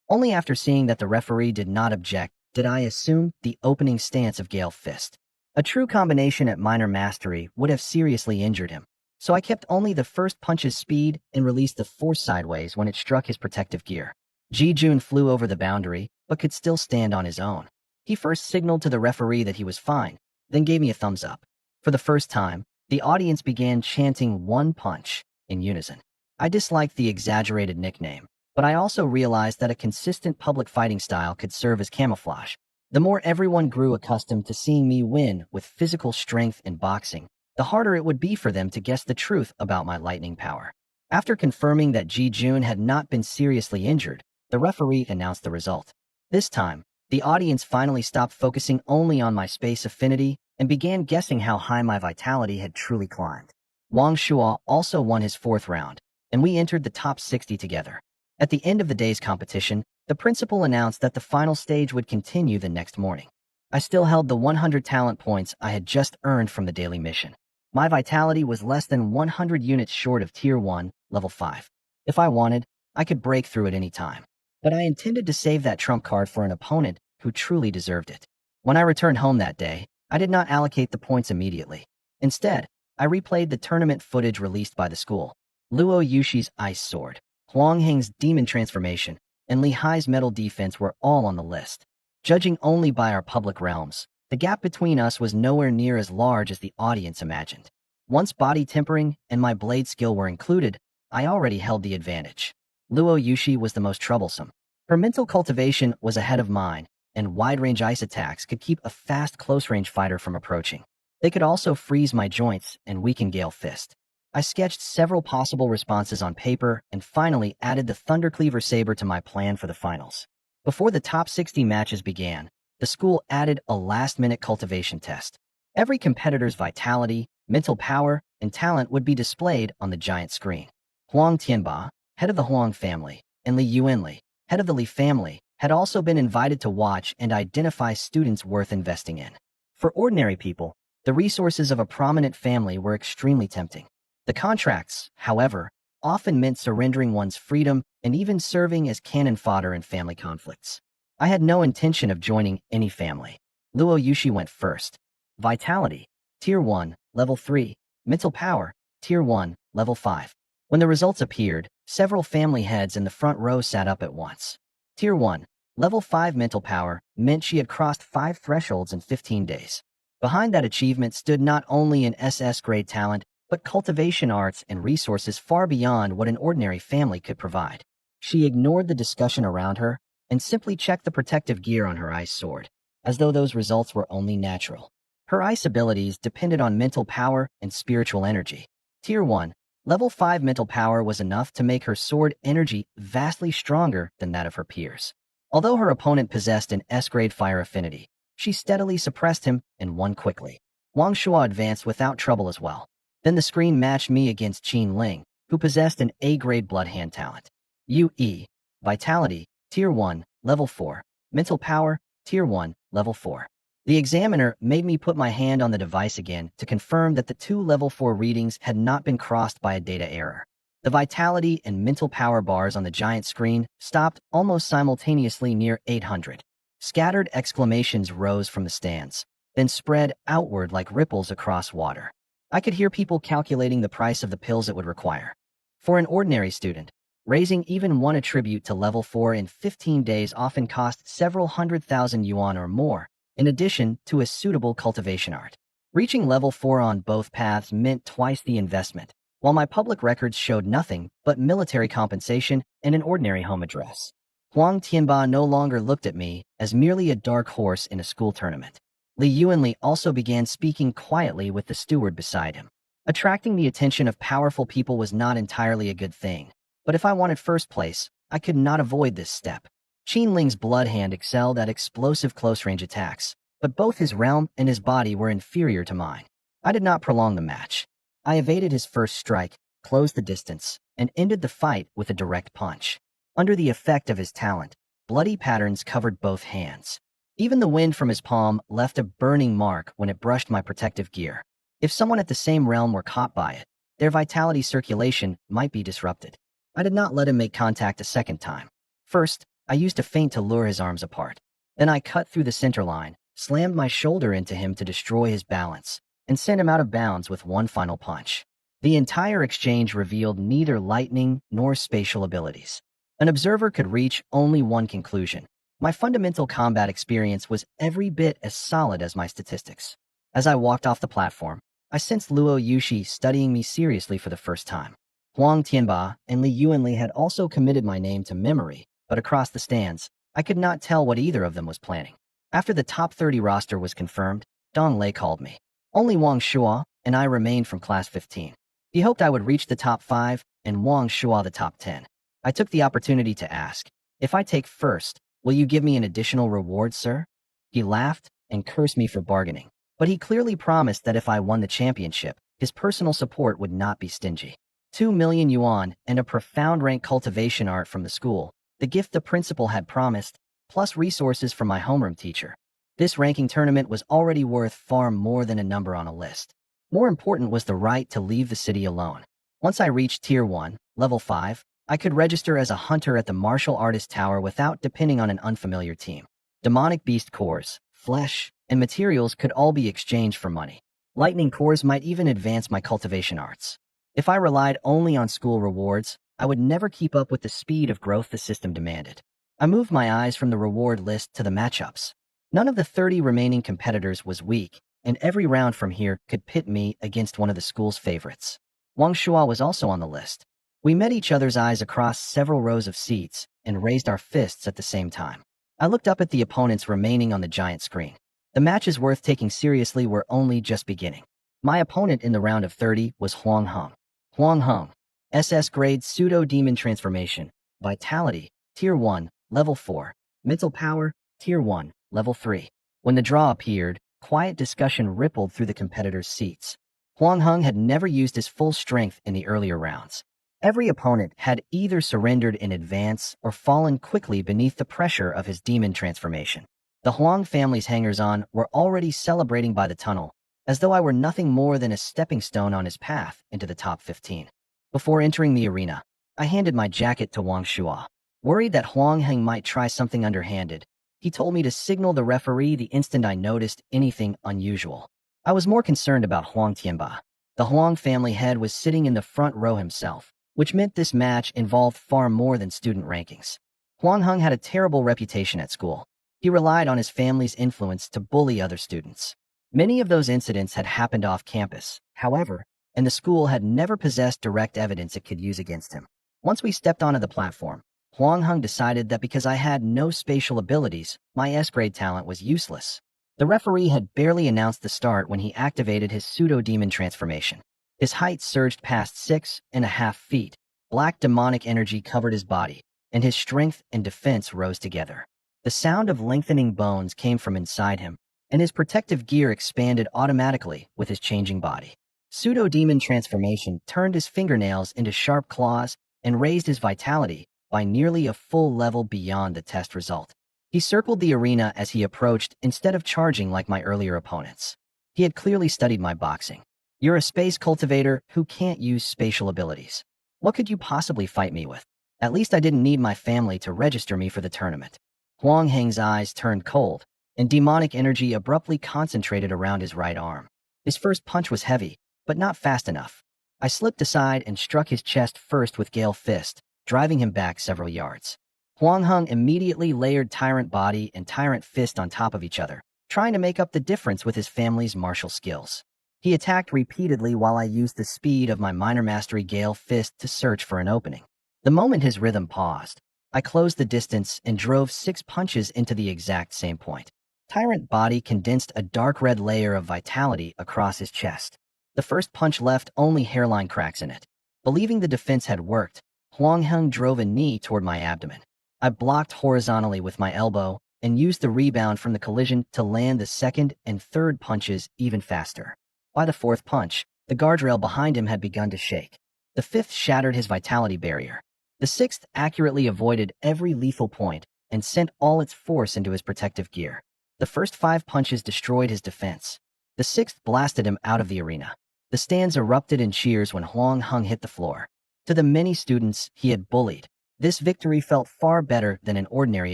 Only after seeing that the referee did not object did I assume the opening stance of Gale Fist. A true combination at minor mastery would have seriously injured him, so I kept only the first punch's speed and released the force sideways when it struck his protective gear. Ji Jun flew over the boundary, but could still stand on his own. He first signaled to the referee that he was fine, then gave me a thumbs up. For the first time, the audience began chanting One Punch in unison. I disliked the exaggerated nickname, but I also realized that a consistent public fighting style could serve as camouflage. The more everyone grew accustomed to seeing me win with physical strength in boxing, the harder it would be for them to guess the truth about my lightning power. After confirming that Ji Jun had not been seriously injured, the referee announced the result. This time, the audience finally stopped focusing only on my space affinity and began guessing how high my vitality had truly climbed. Wang Shua also won his 4th round, and we entered the top 60 together. At the end of the day's competition, the principal announced that the final stage would continue the next morning. I still held the 100 talent points I had just earned from the daily mission. My vitality was less than 100 units short of Tier 1, Level 5. If I wanted, I could break through at any time. But I intended to save that trump card for an opponent who truly deserved it. When I returned home that day, I did not allocate the points immediately. Instead, I replayed the tournament footage released by the school. Luo Yushi's ice sword, Huang Heng's demon transformation, and Li Hai's metal defense were all on the list. Judging only by our public realms, the gap between us was nowhere near as large as the audience imagined. Once body tempering and my blade skill were included, I already held the advantage. Luo Yushi was the most troublesome. Her mental cultivation was ahead of mine, and wide-range ice attacks could keep a fast close-range fighter from approaching. They could also freeze my joints and weaken Gale Fist. I sketched several possible responses on paper and finally added the Thundercleaver Saber to my plan for the finals. Before the top 60 matches began, the school added a last-minute cultivation test. Every competitor's vitality, mental power, and talent would be displayed on the giant screen. Huang Tianba, head of the Huang family, and Li Yuanli, head of the Li family, had also been invited to watch and identify students worth investing in. For ordinary people, the resources of a prominent family were extremely tempting. The contracts, however, often meant surrendering one's freedom and even serving as cannon fodder in family conflicts. I had no intention of joining any family. Luo Yushi went first. Vitality, Tier 1, Level 3. Mental Power, Tier 1, Level 5. When the results appeared, several family heads in the front row sat up at once. Tier 1, Level 5 mental power meant she had crossed 5 thresholds in 15 days. Behind that achievement stood not only an SS grade talent, but cultivation arts and resources far beyond what an ordinary family could provide. She ignored the discussion around her and simply checked the protective gear on her ice sword, as though those results were only natural. Her ice abilities depended on mental power and spiritual energy. Tier 1, Level 5 mental power was enough to make her sword energy vastly stronger than that of her peers. Although her opponent possessed an S-grade fire affinity, she steadily suppressed him and won quickly. Wang Shuo advanced without trouble as well. Then the screen matched me against Qin Ling, who possessed an A-grade blood hand talent. UE, Vitality, Tier 1, Level 4. Mental Power, Tier 1, Level 4. The examiner made me put my hand on the device again to confirm that the 2 Level 4 readings had not been crossed by a data error. The vitality and mental power bars on the giant screen stopped almost simultaneously near 800. Scattered exclamations rose from the stands, then spread outward like ripples across water. I could hear people calculating the price of the pills it would require. For an ordinary student, raising even one attribute to level 4 in 15 days often cost several 100,000 yuan or more, in addition to a suitable cultivation art. Reaching level 4 on both paths meant twice the investment, while my public records showed nothing but military compensation and an ordinary home address. Huang Tianba no longer looked at me as merely a dark horse in a school tournament. Li Yuanli also began speaking quietly with the steward beside him. Attracting the attention of powerful people was not entirely a good thing, but if I wanted first place, I could not avoid this step. Qin Ling's blood hand excelled at explosive close-range attacks, but both his realm and his body were inferior to mine. I did not prolong the match. I evaded his first strike, closed the distance, and ended the fight with a direct punch. Under the effect of his talent, bloody patterns covered both hands. Even the wind from his palm left a burning mark when it brushed my protective gear. If someone at the same realm were caught by it, their vitality circulation might be disrupted. I did not let him make contact a second time. First, I used a feint to lure his arms apart. Then I cut through the center line, slammed my shoulder into him to destroy his balance, and sent him out of bounds with one final punch. The entire exchange revealed neither lightning nor spatial abilities. An observer could reach only one conclusion. My fundamental combat experience was every bit as solid as my statistics. As I walked off the platform, I sensed Luo Yushi studying me seriously for the first time. Huang Tianba and Li Yuanli had also committed my name to memory, but across the stands, I could not tell what either of them was planning. After the top 30 roster was confirmed, Dong Lei called me. Only Wang Shuo and I remained from class 15. He hoped I would reach the top 5 and Wang Shuo the top 10. I took the opportunity to ask, "If I take first, will you give me an additional reward, sir?" He laughed and cursed me for bargaining, but he clearly promised that if I won the championship, his personal support would not be stingy. 2 million yuan and a profound rank cultivation art from the school, the gift the principal had promised, plus resources from my homeroom teacher. This ranking tournament was already worth far more than a number on a list. More important was the right to leave the city alone. Once I reached Tier 1, Level 5, I could register as a hunter at the martial artist tower without depending on an unfamiliar team. Demonic beast cores, flesh, and materials could all be exchanged for money. Lightning cores might even advance my cultivation arts. If I relied only on school rewards, I would never keep up with the speed of growth the system demanded. I moved my eyes from the reward list to the matchups. None of the 30 remaining competitors was weak, and every round from here could pit me against one of the school's favorites. Wang Shua was also on the list. We met each other's eyes across several rows of seats and raised our fists at the same time. I looked up at the opponents remaining on the giant screen. The matches worth taking seriously were only just beginning. My opponent in the round of 30 was Huang Heng. Huang Heng, SS grade pseudo-demon transformation, vitality, tier 1, level 4, mental power, tier 1, level 3. When the draw appeared, quiet discussion rippled through the competitors' seats. Huang Heng had never used his full strength in the earlier rounds. Every opponent had either surrendered in advance or fallen quickly beneath the pressure of his demon transformation. The Huang family's hangers-on were already celebrating by the tunnel, as though I were nothing more than a stepping stone on his path into the top 15. Before entering the arena, I handed my jacket to Wang Shua. Worried that Huang Heng might try something underhanded, he told me to signal the referee the instant I noticed anything unusual. I was more concerned about Huang Tianba. The Huang family head was sitting in the front row himself, which meant this match involved far more than student rankings. Huang Heng had a terrible reputation at school. He relied on his family's influence to bully other students. Many of those incidents had happened off campus, however, and the school had never possessed direct evidence it could use against him. Once we stepped onto the platform, Huang Heng decided that because I had no spatial abilities, my S-grade talent was useless. The referee had barely announced the start when he activated his pseudo-demon transformation. His height surged past 6.5 feet, black demonic energy covered his body, and his strength and defense rose together. The sound of lengthening bones came from inside him, and his protective gear expanded automatically with his changing body. Pseudo-demon transformation turned his fingernails into sharp claws and raised his vitality by nearly a full level beyond the test result. He circled the arena as he approached instead of charging like my earlier opponents. He had clearly studied my boxing. You're a space cultivator who can't use spatial abilities. What could you possibly fight me with? At least I didn't need my family to register me for the tournament. Huang Heng's eyes turned cold, and demonic energy abruptly concentrated around his right arm. His first punch was heavy, but not fast enough. I slipped aside and struck his chest first with Gale Fist, driving him back several yards. Huang Heng immediately layered Tyrant Body and Tyrant Fist on top of each other, trying to make up the difference with his family's martial skills. He attacked repeatedly while I used the speed of my minor mastery Gale Fist to search for an opening. The moment his rhythm paused, I closed the distance and drove 6 punches into the exact same point. Tyrant Body condensed a dark red layer of vitality across his chest. The first punch left only hairline cracks in it. Believing the defense had worked, Huang Heng drove a knee toward my abdomen. I blocked horizontally with my elbow and used the rebound from the collision to land the second and third punches even faster. By the fourth punch, the guardrail behind him had begun to shake. The fifth shattered his vitality barrier. The sixth accurately avoided every lethal point and sent all its force into his protective gear. The first 5 punches destroyed his defense. The sixth blasted him out of the arena. The stands erupted in cheers when Huang Heng hit the floor. To the many students he had bullied, this victory felt far better than an ordinary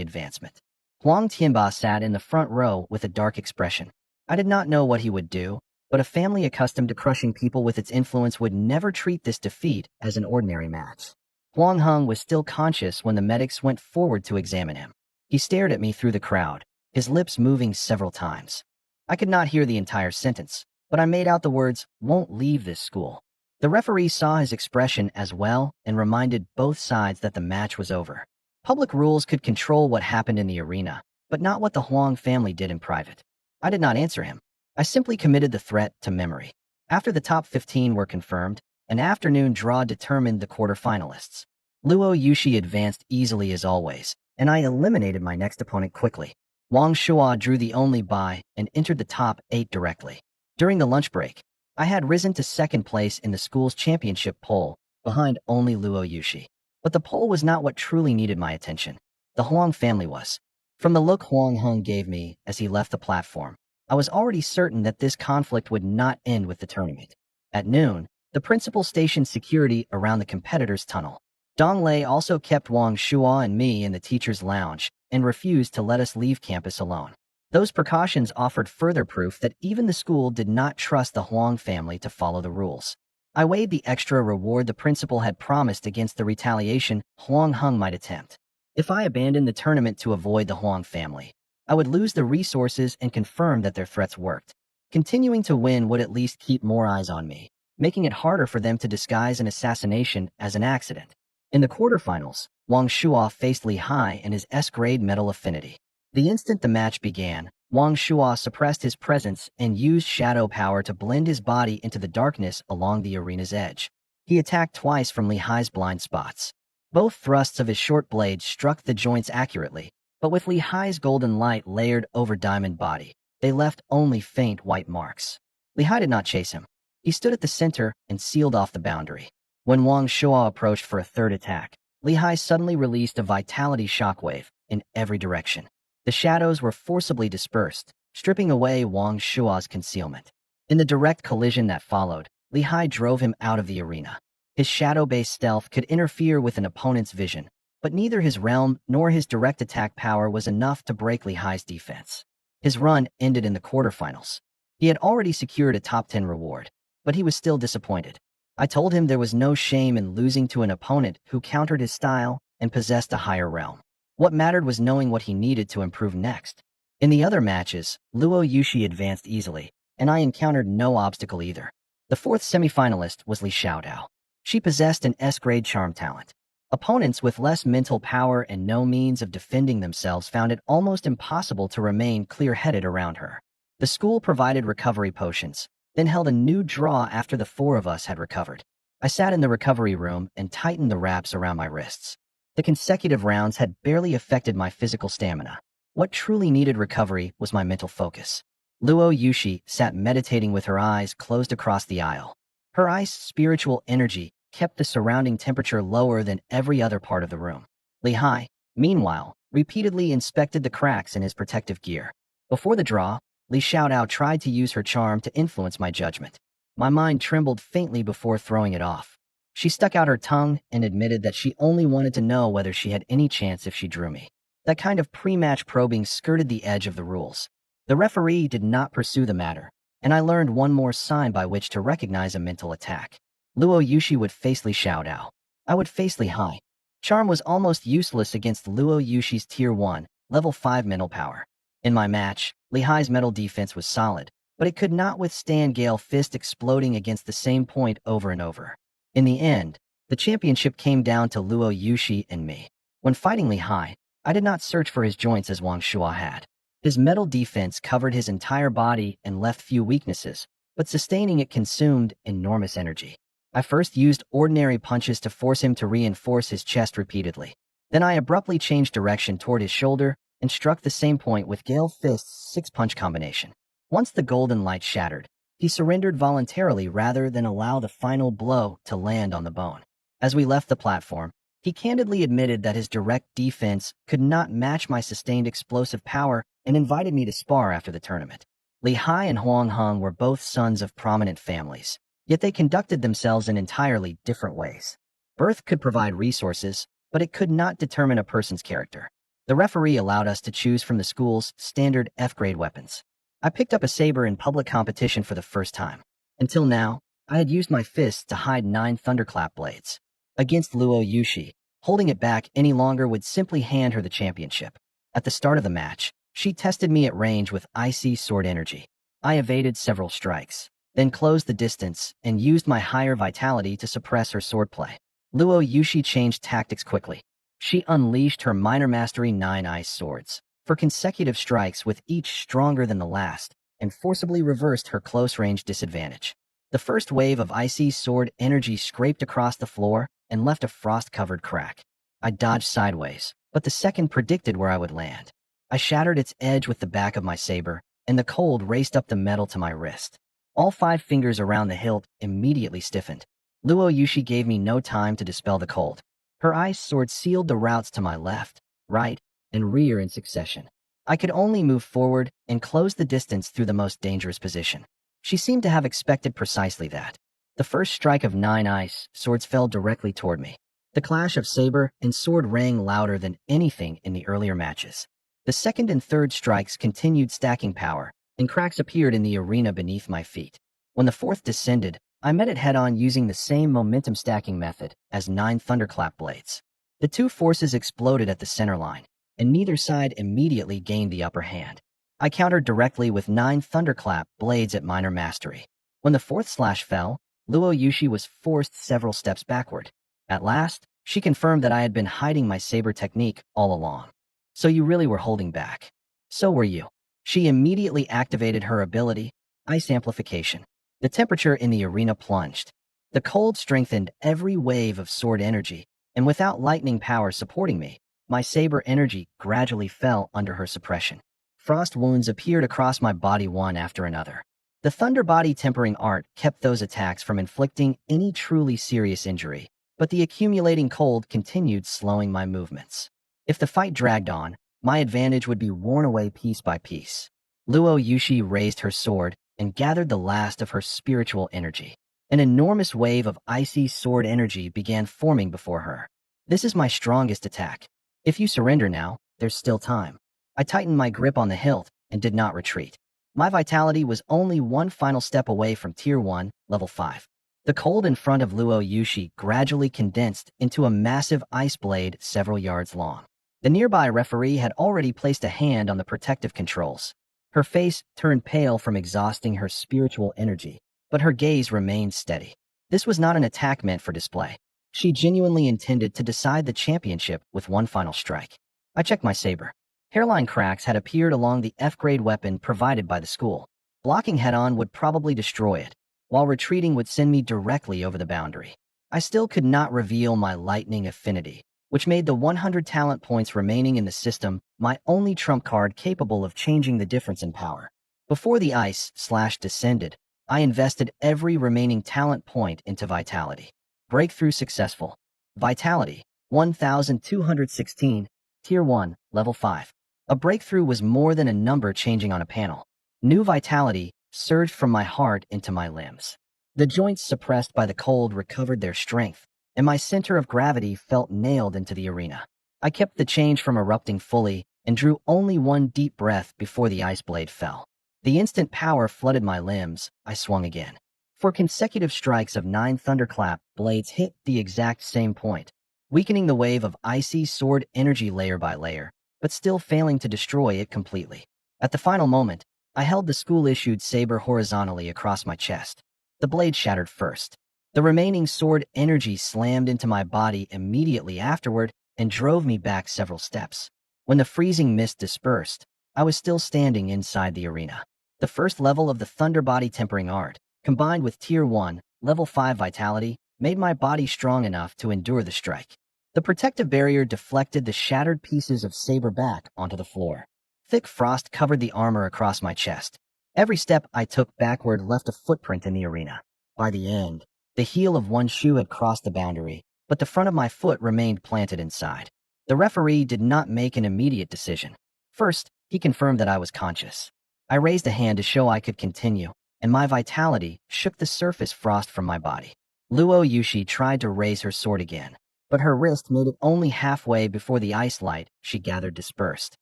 advancement. Huang Tianba sat in the front row with a dark expression. I did not know what he would do, but a family accustomed to crushing people with its influence would never treat this defeat as an ordinary match. Huang Heng was still conscious when the medics went forward to examine him. He stared at me through the crowd, his lips moving several times. I could not hear the entire sentence, but I made out the words, "won't leave this school." The referee saw his expression as well and reminded both sides that the match was over. Public rules could control what happened in the arena, but not what the Huang family did in private. I did not answer him. I simply committed the threat to memory. After the top 15 were confirmed, an afternoon draw determined the quarterfinalists. Luo Yushi advanced easily as always, and I eliminated my next opponent quickly. Wang Shua drew the only bye and entered the top 8 directly. During the lunch break, I had risen to second place in the school's championship poll, behind only Luo Yushi. But the poll was not what truly needed my attention. The Huang family was. From the look Huang Heng gave me as he left the platform, I was already certain that this conflict would not end with the tournament. At noon, the principal stationed security around the competitors' tunnel. Dong Lei also kept Wang Shua and me in the teacher's lounge and refused to let us leave campus alone. Those precautions offered further proof that even the school did not trust the Huang family to follow the rules. I weighed the extra reward the principal had promised against the retaliation Huang Hung might attempt. If I abandoned the tournament to avoid the Huang family, I would lose the resources and confirm that their threats worked. Continuing to win would at least keep more eyes on me, making it harder for them to disguise an assassination as an accident. In the quarterfinals, Wang Shuo faced Li Hai and his S-grade metal affinity. The instant the match began, Wang Shuo suppressed his presence and used shadow power to blend his body into the darkness along the arena's edge. He attacked twice from Li Hai's blind spots. Both thrusts of his short blade struck the joints accurately, but with Li Hai's golden light layered over diamond body, they left only faint white marks. Li Hai did not chase him. He stood at the center and sealed off the boundary. When Wang Shuo approached for a third attack, Li Hai suddenly released a vitality shockwave in every direction. The shadows were forcibly dispersed, stripping away Wang Shuo's concealment. In the direct collision that followed, Li Hai drove him out of the arena. His shadow-based stealth could interfere with an opponent's vision, but neither his realm nor his direct attack power was enough to break Li Hai's defense. His run ended in the quarterfinals. He had already secured a top 10 reward, but he was still disappointed. I told him there was no shame in losing to an opponent who countered his style and possessed a higher realm. What mattered was knowing what he needed to improve next. In the other matches, Luo Yushi advanced easily, and I encountered no obstacle either. The fourth semifinalist was Li Xiaodao. She possessed an S-grade charm talent. Opponents with less mental power and no means of defending themselves found it almost impossible to remain clear-headed around her. The school provided recovery potions, then held a new draw after the four of us had recovered. I sat in the recovery room and tightened the wraps around my wrists. The consecutive rounds had barely affected my physical stamina. What truly needed recovery was my mental focus. Luo Yushi sat meditating with her eyes closed across the aisle. Her ice spiritual energy kept the surrounding temperature lower than every other part of the room. Li Hai, meanwhile, repeatedly inspected the cracks in his protective gear. Before the draw, Li Xiaodao tried to use her charm to influence my judgment. My mind trembled faintly before throwing it off. She stuck out her tongue and admitted that she only wanted to know whether she had any chance if she drew me. That kind of pre-match probing skirted the edge of the rules. The referee did not pursue the matter, and I learned one more sign by which to recognize a mental attack. Luo Yushi would face Li Xiaodao. I would face Li Hai. Charm was almost useless against Luo Yushi's Tier 1, Level 5 mental power. In my match, Li Hai's metal defense was solid, but it could not withstand Gale Fist exploding against the same point over and over. In the end, the championship came down to Luo Yushi and me. When fighting Li Hai, I did not search for his joints as Wang Shuo had. His metal defense covered his entire body and left few weaknesses, but sustaining it consumed enormous energy. I first used ordinary punches to force him to reinforce his chest repeatedly. Then I abruptly changed direction toward his shoulder and struck the same point with Gale Fist's 6-punch combination. Once the golden light shattered, he surrendered voluntarily rather than allow the final blow to land on the bone. As we left the platform, he candidly admitted that his direct defense could not match my sustained explosive power and invited me to spar after the tournament. Li Hai and Huang Hung were both sons of prominent families, yet they conducted themselves in entirely different ways. Birth could provide resources, but it could not determine a person's character. The referee allowed us to choose from the school's standard F-grade weapons. I picked up a saber in public competition for the first time. Until now, I had used my fists to hide 9 thunderclap blades. Against Luo Yushi, holding it back any longer would simply hand her the championship. At the start of the match, she tested me at range with icy sword energy. I evaded several strikes, then closed the distance and used my higher vitality to suppress her swordplay. Luo Yushi changed tactics quickly. She unleashed her minor mastery 9 ice swords for consecutive strikes with each stronger than the last, and forcibly reversed her close-range disadvantage. The first wave of icy sword energy scraped across the floor and left a frost-covered crack. I dodged sideways, but the second predicted where I would land. I shattered its edge with the back of my saber, and the cold raced up the metal to my wrist. All 5 fingers around the hilt immediately stiffened. Luo Yushi gave me no time to dispel the cold. Her ice sword sealed the routes to my left, right, and rear in succession. I could only move forward and close the distance through the most dangerous position. She seemed to have expected precisely that. The first strike of 9 ice swords fell directly toward me. The clash of saber and sword rang louder than anything in the earlier matches. The second and third strikes continued stacking power, and cracks appeared in the arena beneath my feet. When the fourth descended, I met it head-on using the same momentum stacking method as 9 thunderclap blades. The two forces exploded at the center line, and neither side immediately gained the upper hand. I countered directly with 9 thunderclap blades at minor mastery. When the fourth slash fell, Luo Yushi was forced several steps backward. At last, she confirmed that I had been hiding my saber technique all along. So you really were holding back. So were you. She immediately activated her ability, Ice Amplification. The temperature in the arena plunged. The cold strengthened every wave of sword energy, and without lightning power supporting me, my saber energy gradually fell under her suppression. Frost wounds appeared across my body one after another. The Thunder Body Tempering Art kept those attacks from inflicting any truly serious injury, but the accumulating cold continued slowing my movements. If the fight dragged on, my advantage would be worn away piece by piece. Luo Yushi raised her sword and gathered the last of her spiritual energy. An enormous wave of icy sword energy began forming before her. This is my strongest attack. If you surrender now, there's still time. I tightened my grip on the hilt and did not retreat. My vitality was only one final step away from Tier 1, Level 5. The cold in front of Luo Yushi gradually condensed into a massive ice blade several yards long. The nearby referee had already placed a hand on the protective controls. Her face turned pale from exhausting her spiritual energy, but her gaze remained steady. This was not an attack meant for display. She genuinely intended to decide the championship with one final strike. I checked my saber. Hairline cracks had appeared along the F-grade weapon provided by the school. Blocking head-on would probably destroy it, while retreating would send me directly over the boundary. I still could not reveal my lightning affinity, which made the 100 talent points remaining in the system my only trump card capable of changing the difference in power. Before the ice slash descended, I invested every remaining talent point into vitality. Breakthrough successful. Vitality, 1216, Tier 1, Level 5. A breakthrough was more than a number changing on a panel. New vitality surged from my heart into my limbs. The joints suppressed by the cold recovered their strength, and my center of gravity felt nailed into the arena. I kept the change from erupting fully and drew only one deep breath before the ice blade fell. The instant power flooded my limbs. I swung again. 4 consecutive strikes of 9 thunderclap blades hit the exact same point, weakening the wave of icy sword energy layer by layer, but still failing to destroy it completely. At the final moment, I held the school-issued saber horizontally across my chest. The blade shattered first. The remaining sword energy slammed into my body immediately afterward and drove me back several steps. When the freezing mist dispersed, I was still standing inside the arena. The first level of the Thunder Body Tempering Art, combined with Tier 1, Level 5 Vitality, made my body strong enough to endure the strike. The protective barrier deflected the shattered pieces of saber back onto the floor. Thick frost covered the armor across my chest. Every step I took backward left a footprint in the arena. By the end, the heel of one shoe had crossed the boundary, but the front of my foot remained planted inside. The referee did not make an immediate decision. First, he confirmed that I was conscious. I raised a hand to show I could continue, and my vitality shook the surface frost from my body. Luo Yushi tried to raise her sword again, but her wrist made it only halfway before the ice light she gathered dispersed.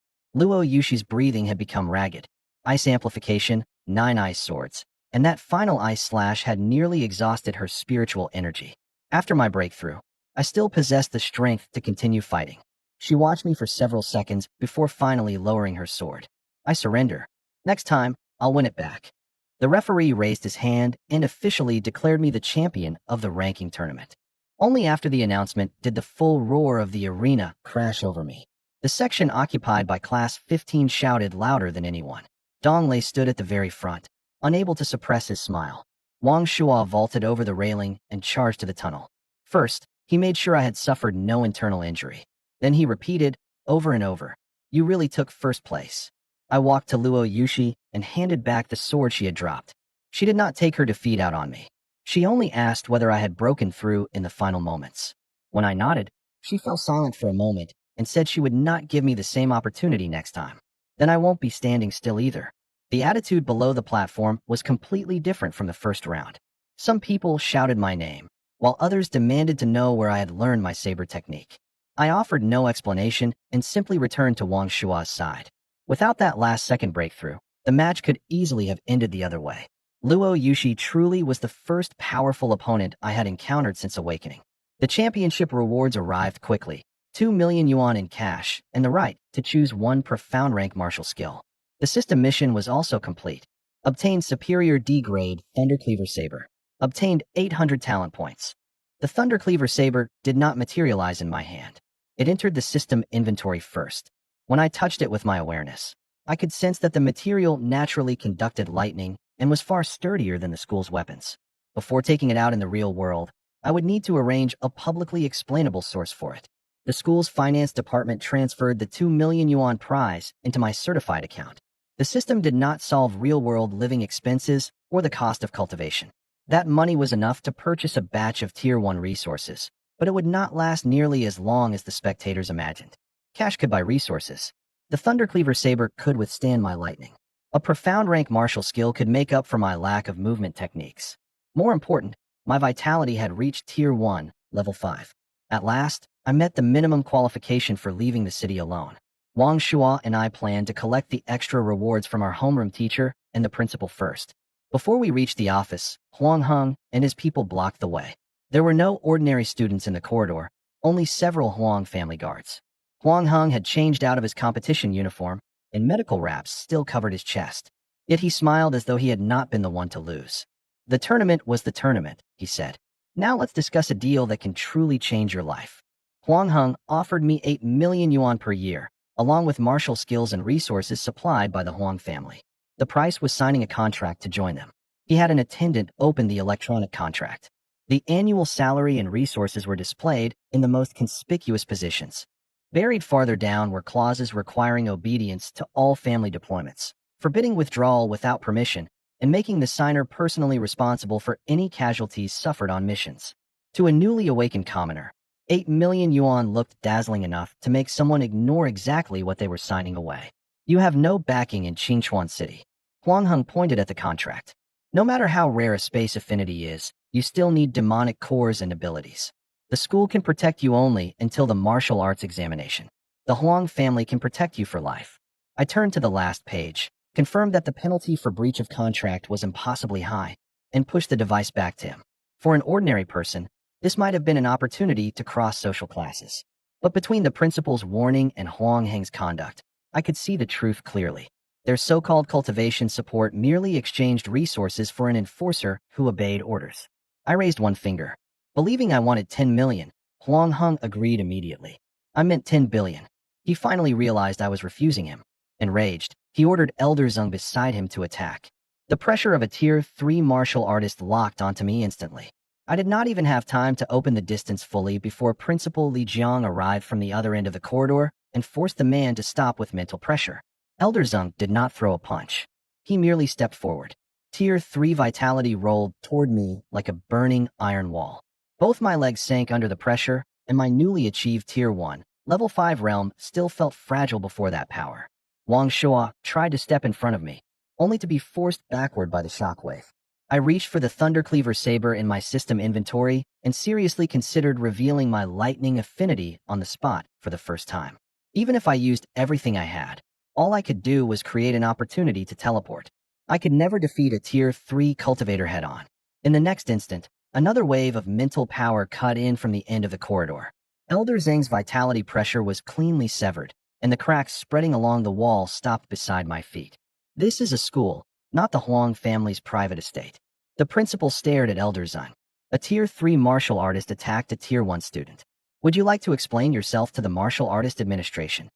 Luo Yushi's breathing had become ragged. Ice Amplification, 9 ice swords, and that final ice slash had nearly exhausted her spiritual energy. After my breakthrough, I still possessed the strength to continue fighting. She watched me for several seconds before finally lowering her sword. I surrender. Next time, I'll win it back. The referee raised his hand and officially declared me the champion of the ranking tournament. Only after the announcement did the full roar of the arena crash over me. The section occupied by Class 15 shouted louder than anyone. Dong Lei stood at the very front, unable to suppress his smile. Wang Shua vaulted over the railing and charged to the tunnel. First, he made sure I had suffered no internal injury. Then he repeated, over and over, "You really took first place." I walked to Luo Yushi and handed back the sword she had dropped. She did not take her defeat out on me. She only asked whether I had broken through in the final moments. When I nodded, she fell silent for a moment and said she would not give me the same opportunity next time. Then I won't be standing still either. The attitude below the platform was completely different from the first round. Some people shouted my name, while others demanded to know where I had learned my saber technique. I offered no explanation and simply returned to Wang Shua's side. Without that last-second breakthrough, the match could easily have ended the other way. Luo Yushi truly was the first powerful opponent I had encountered since awakening. The championship rewards arrived quickly, 2 million yuan in cash, and the right to choose one profound rank martial skill. The system mission was also complete. Obtained Superior D-Grade Thundercleaver Saber. Obtained 800 talent points. The Thundercleaver Saber did not materialize in my hand. It entered the system inventory first. When I touched it with my awareness, I could sense that the material naturally conducted lightning and was far sturdier than the school's weapons. Before taking it out in the real world, I would need to arrange a publicly explainable source for it. The school's finance department transferred the 2 million yuan prize into my certified account. The system did not solve real-world living expenses or the cost of cultivation. That money was enough to purchase a batch of Tier 1 resources, but it would not last nearly as long as the spectators imagined. Cash could buy resources. The Thundercleaver Saber could withstand my lightning. A profound rank martial skill could make up for my lack of movement techniques. More important, my vitality had reached Tier 1, Level 5. At last, I met the minimum qualification for leaving the city alone. Wang Shua and I planned to collect the extra rewards from our homeroom teacher and the principal first. Before we reached the office, Huang Heng and his people blocked the way. There were no ordinary students in the corridor, only several Huang family guards. Huang Heng had changed out of his competition uniform, and medical wraps still covered his chest. Yet he smiled as though he had not been the one to lose. The tournament was the tournament, he said. Now let's discuss a deal that can truly change your life. Huang Heng offered me 8 million yuan per year, along with martial skills and resources supplied by the Huang family. The price was signing a contract to join them. He had an attendant open the electronic contract. The annual salary and resources were displayed in the most conspicuous positions. Buried farther down were clauses requiring obedience to all family deployments, forbidding withdrawal without permission, and making the signer personally responsible for any casualties suffered on missions. To a newly awakened commoner, 8 million yuan looked dazzling enough to make someone ignore exactly what they were signing away. You have no backing in Qingchuan City. Huang Heng pointed at the contract. No matter how rare a space affinity is, you still need demonic cores and abilities. The school can protect you only until the martial arts examination. The Huang family can protect you for life. I turned to the last page, confirmed that the penalty for breach of contract was impossibly high, and pushed the device back to him. For an ordinary person, this might have been an opportunity to cross social classes. But between the principal's warning and Huang Heng's conduct, I could see the truth clearly. Their so-called cultivation support merely exchanged resources for an enforcer who obeyed orders. I raised one finger. Believing I wanted 10 million, Huang Heng agreed immediately. I meant 10 billion. He finally realized I was refusing him. Enraged, he ordered Elder Zeng beside him to attack. The pressure of a Tier 3 martial artist locked onto me instantly. I did not even have time to open the distance fully before Principal Li Jiang arrived from the other end of the corridor and forced the man to stop with mental pressure. Elder Zeng did not throw a punch. He merely stepped forward. Tier 3 vitality rolled toward me like a burning iron wall. Both my legs sank under the pressure, and my newly achieved Tier 1, Level 5 realm still felt fragile before that power. Wang Shua tried to step in front of me, only to be forced backward by the shockwave. I reached for the Thundercleaver Saber in my system inventory and seriously considered revealing my lightning affinity on the spot for the first time. Even if I used everything I had, all I could do was create an opportunity to teleport. I could never defeat a Tier 3 cultivator head-on. In the next instant, another wave of mental power cut in from the end of the corridor. Elder Zheng's vitality pressure was cleanly severed, and the cracks spreading along the wall stopped beside my feet. This is a school, not the Huang family's private estate. The principal stared at Elder Zheng. A Tier 3 martial artist attacked a Tier 1 student. Would you like to explain yourself to the Martial Artist Administration?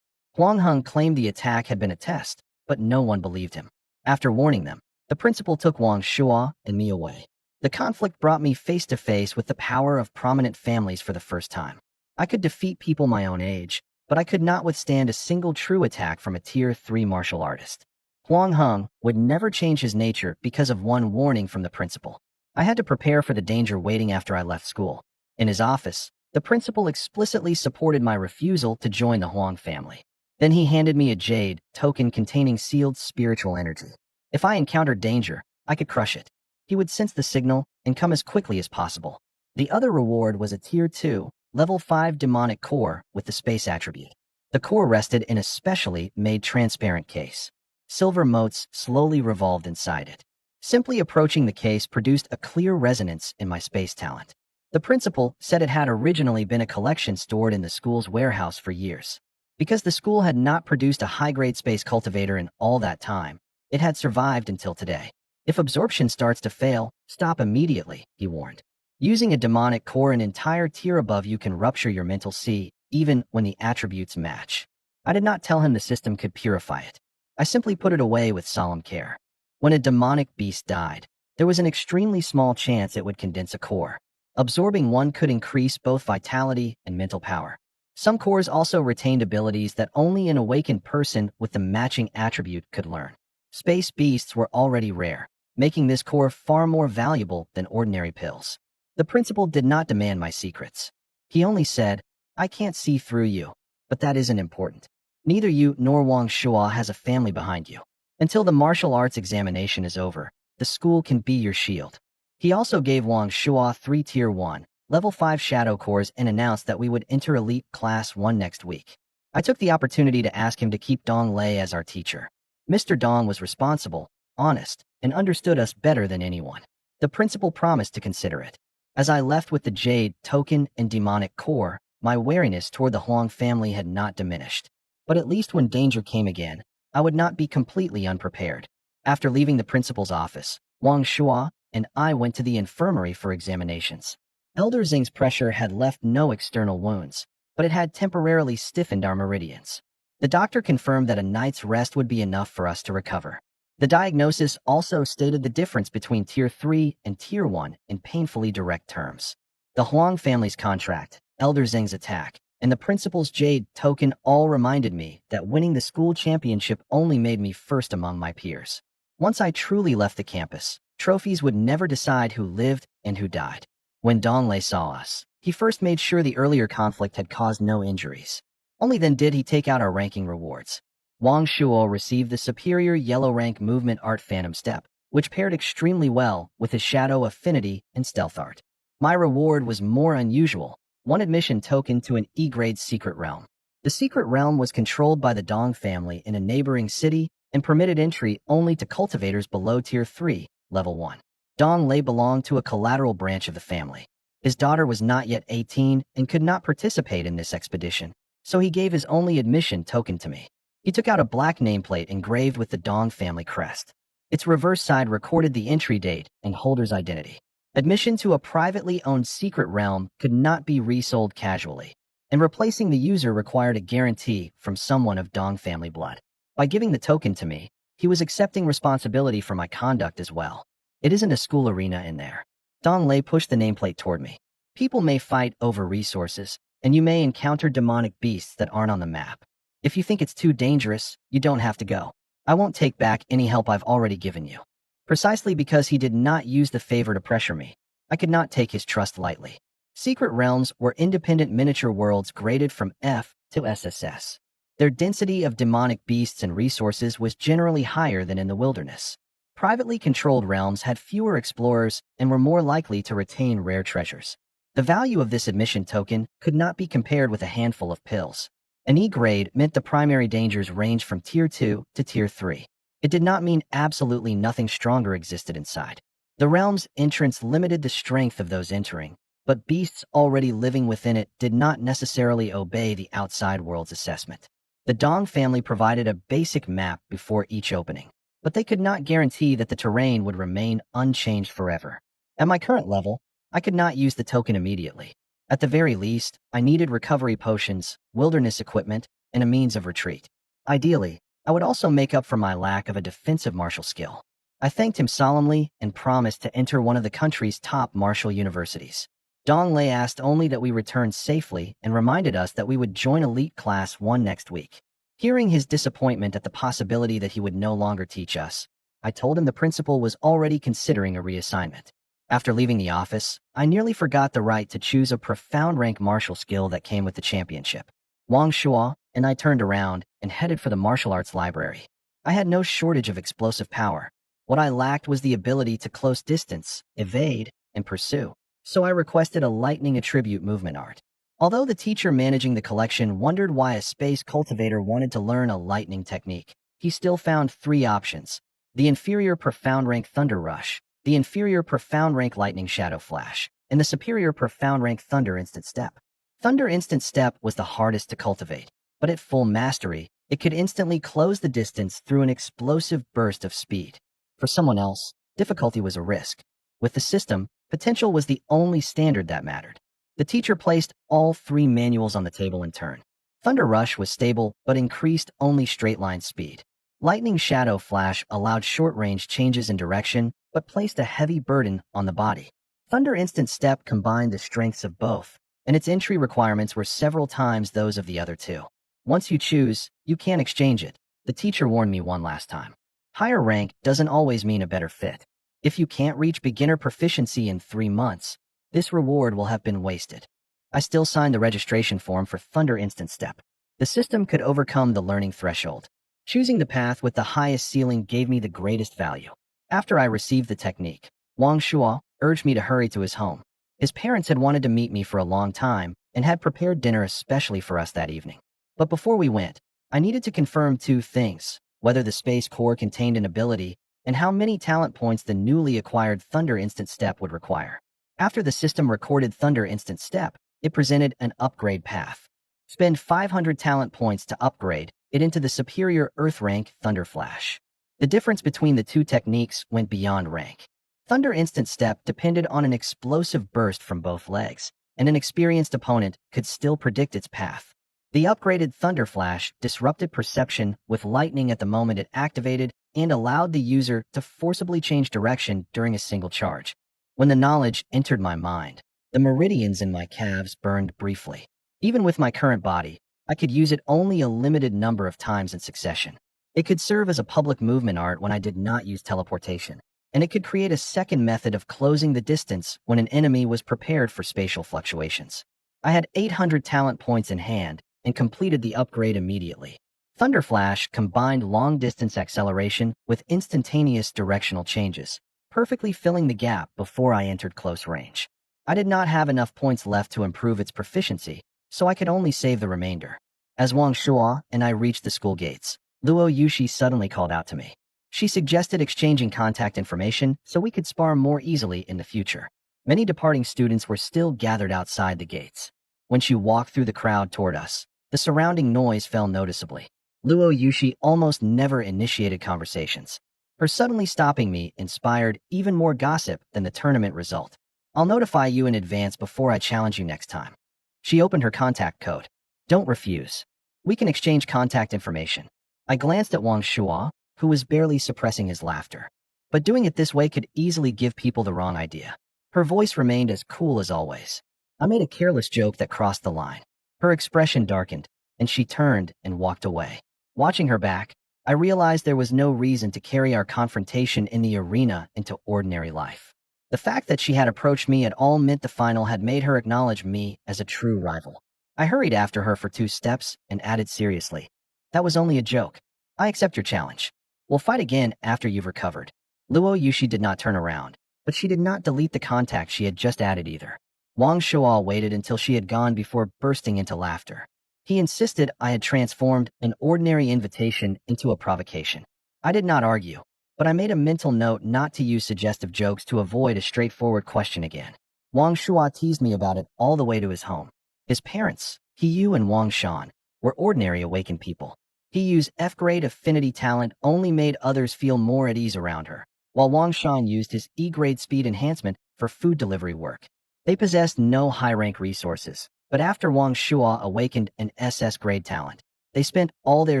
Huang Heng claimed the attack had been a test, but no one believed him. After warning them, the principal took Wang Shua and me away. The conflict brought me face to face with the power of prominent families for the first time. I could defeat people my own age, but I could not withstand a single true attack from a Tier 3 martial artist. Huang Heng would never change his nature because of one warning from the principal. I had to prepare for the danger waiting after I left school. In his office, the principal explicitly supported my refusal to join the Huang family. Then he handed me a jade token containing sealed spiritual energy. If I encountered danger, I could crush it. He would sense the signal and come as quickly as possible. The other reward was a Tier 2, Level 5 demonic core with the space attribute. The core rested in a specially made transparent case. Silver motes slowly revolved inside it. Simply approaching the case produced a clear resonance in my space talent. The principal said it had originally been a collection stored in the school's warehouse for years. Because the school had not produced a high-grade space cultivator in all that time, it had survived until today. If absorption starts to fail, stop immediately, he warned. Using a demonic core an entire tier above you can rupture your mental sea, even when the attributes match. I did not tell him the system could purify it. I simply put it away with solemn care. When a demonic beast died, there was an extremely small chance it would condense a core. Absorbing one could increase both vitality and mental power. Some cores also retained abilities that only an awakened person with the matching attribute could learn. Space beasts were already rare, making this core far more valuable than ordinary pills. The principal did not demand my secrets. He only said, "I can't see through you, but that isn't important. Neither you nor Wang Shua has a family behind you. Until the martial arts examination is over, the school can be your shield." He also gave Wang Shua 3 Tier 1, Level 5 Shadow Cores and announced that we would enter Elite Class 1 next week. I took the opportunity to ask him to keep Dong Lei as our teacher. Mr. Dong was responsible, honest, and understood us better than anyone. The principal promised to consider it. As I left with the Jade, Token, and Demonic Core, my wariness toward the Huang family had not diminished. But at least when danger came again, I would not be completely unprepared. After leaving the principal's office, Wang Shua and I went to the infirmary for examinations. Elder Xing's pressure had left no external wounds, but it had temporarily stiffened our meridians. The doctor confirmed that a night's rest would be enough for us to recover. The diagnosis also stated the difference between Tier 3 and Tier 1 in painfully direct terms. The Huang family's contract, Elder Xing's attack, and the principal's Jade Token all reminded me that winning the school championship only made me first among my peers. Once I truly left the campus, trophies would never decide who lived and who died. When Dong Lei saw us, he first made sure the earlier conflict had caused no injuries. Only then did he take out our ranking rewards. Wang Shuo received the superior yellow rank movement art Phantom Step, which paired extremely well with his shadow affinity and stealth art. My reward was more unusual, 1 admission token to an E-grade secret realm. The secret realm was controlled by the Dong family in a neighboring city and permitted entry only to cultivators below Tier 3, Level 1. Dong Lei belonged to a collateral branch of the family. His daughter was not yet 18 and could not participate in this expedition, so he gave his only admission token to me. He took out a black nameplate engraved with the Dong family crest. Its reverse side recorded the entry date and holder's identity. Admission to a privately owned secret realm could not be resold casually, and replacing the user required a guarantee from someone of Dong family blood. By giving the token to me, he was accepting responsibility for my conduct as well. It isn't a school arena in there. Dong Lei pushed the nameplate toward me. People may fight over resources, and you may encounter demonic beasts that aren't on the map. If you think it's too dangerous, you don't have to go. I won't take back any help I've already given you. Precisely because he did not use the favor to pressure me, I could not take his trust lightly. Secret realms were independent miniature worlds graded from F to SSS. Their density of demonic beasts and resources was generally higher than in the wilderness. Privately controlled realms had fewer explorers and were more likely to retain rare treasures. The value of this admission token could not be compared with a handful of pills. An E-grade meant the primary dangers ranged from Tier 2 to Tier 3. It did not mean absolutely nothing stronger existed inside. The realm's entrance limited the strength of those entering, but beasts already living within it did not necessarily obey the outside world's assessment. The Dong family provided a basic map before each opening, but they could not guarantee that the terrain would remain unchanged forever. At my current level, I could not use the token immediately. At the very least, I needed recovery potions, wilderness equipment, and a means of retreat. Ideally, I would also make up for my lack of a defensive martial skill. I thanked him solemnly and promised to enter one of the country's top martial universities. Dong Lei asked only that we return safely and reminded us that we would join Elite Class 1 next week. Hearing his disappointment at the possibility that he would no longer teach us, I told him the principal was already considering a reassignment. After leaving the office, I nearly forgot the right to choose a profound rank martial skill that came with the championship. Wang Shua and I turned around and headed for the martial arts library. I had no shortage of explosive power. What I lacked was the ability to close distance, evade, and pursue. So I requested a lightning attribute movement art. Although the teacher managing the collection wondered why a space cultivator wanted to learn a lightning technique, he still found three options: the inferior profound rank Thunder Rush, the inferior profound rank Lightning Shadow Flash, and the superior profound rank Thunder Instant Step. Thunder Instant Step was the hardest to cultivate, but at full mastery, it could instantly close the distance through an explosive burst of speed. For someone else, difficulty was a risk. With the system, potential was the only standard that mattered. The teacher placed all three manuals on the table in turn. Thunder Rush was stable but increased only straight-line speed. Lightning Shadow Flash allowed short-range changes in direction but placed a heavy burden on the body. Thunder Instant Step combined the strengths of both, and its entry requirements were several times those of the other two. Once you choose, you can't exchange it. The teacher warned me one last time. Higher rank doesn't always mean a better fit. If you can't reach beginner proficiency in 3 months, this reward will have been wasted. I still signed the registration form for Thunder Instant Step. The system could overcome the learning threshold. Choosing the path with the highest ceiling gave me the greatest value. After I received the technique, Wang Shuo urged me to hurry to his home. His parents had wanted to meet me for a long time and had prepared dinner especially for us that evening. But before we went, I needed to confirm two things: whether the space core contained an ability and how many talent points the newly acquired Thunder Instant Step would require. After the system recorded Thunder Instant Step, it presented an upgrade path. Spend 500 talent points to upgrade it into the superior Earth rank Thunder Flash. The difference between the two techniques went beyond rank. Thunder Instant Step depended on an explosive burst from both legs, and an experienced opponent could still predict its path. The upgraded Thunder Flash disrupted perception with lightning at the moment it activated and allowed the user to forcibly change direction during a single charge. When the knowledge entered my mind, the meridians in my calves burned briefly. Even with my current body, I could use it only a limited number of times in succession. It could serve as a public movement art when I did not use teleportation, and it could create a second method of closing the distance when an enemy was prepared for spatial fluctuations. I had 800 talent points in hand and completed the upgrade immediately. Thunder Flash combined long-distance acceleration with instantaneous directional changes, perfectly filling the gap before I entered close range. I did not have enough points left to improve its proficiency, so I could only save the remainder. As Wang Shuo and I reached the school gates, Luo Yushi suddenly called out to me. She suggested exchanging contact information so we could spar more easily in the future. Many departing students were still gathered outside the gates. When she walked through the crowd toward us, the surrounding noise fell noticeably. Luo Yushi almost never initiated conversations. Her suddenly stopping me inspired even more gossip than the tournament result. I'll notify you in advance before I challenge you next time. She opened her contact code. Don't refuse. We can exchange contact information. I glanced at Wang Shuo, who was barely suppressing his laughter. But doing it this way could easily give people the wrong idea. Her voice remained as cool as always. I made a careless joke that crossed the line. Her expression darkened, and she turned and walked away. Watching her back, I realized there was no reason to carry our confrontation in the arena into ordinary life. The fact that she had approached me at all meant the final had made her acknowledge me as a true rival. I hurried after her for 2 steps and added seriously, "That was only a joke. I accept your challenge. We'll fight again after you've recovered." Luo Yushi did not turn around, but she did not delete the contact she had just added either. Wang Shuo waited until she had gone before bursting into laughter. He insisted I had transformed an ordinary invitation into a provocation. I did not argue, but I made a mental note not to use suggestive jokes to avoid a straightforward question again. Wang Shuo teased me about it all the way to his home. His parents, He and Wang Shan, were ordinary awakened people. He F-grade affinity talent only made others feel more at ease around her, while Wang Shan used his E-grade speed enhancement for food delivery work. They possessed no high-rank resources, but after Wang Shuo awakened an SS grade talent, they spent all their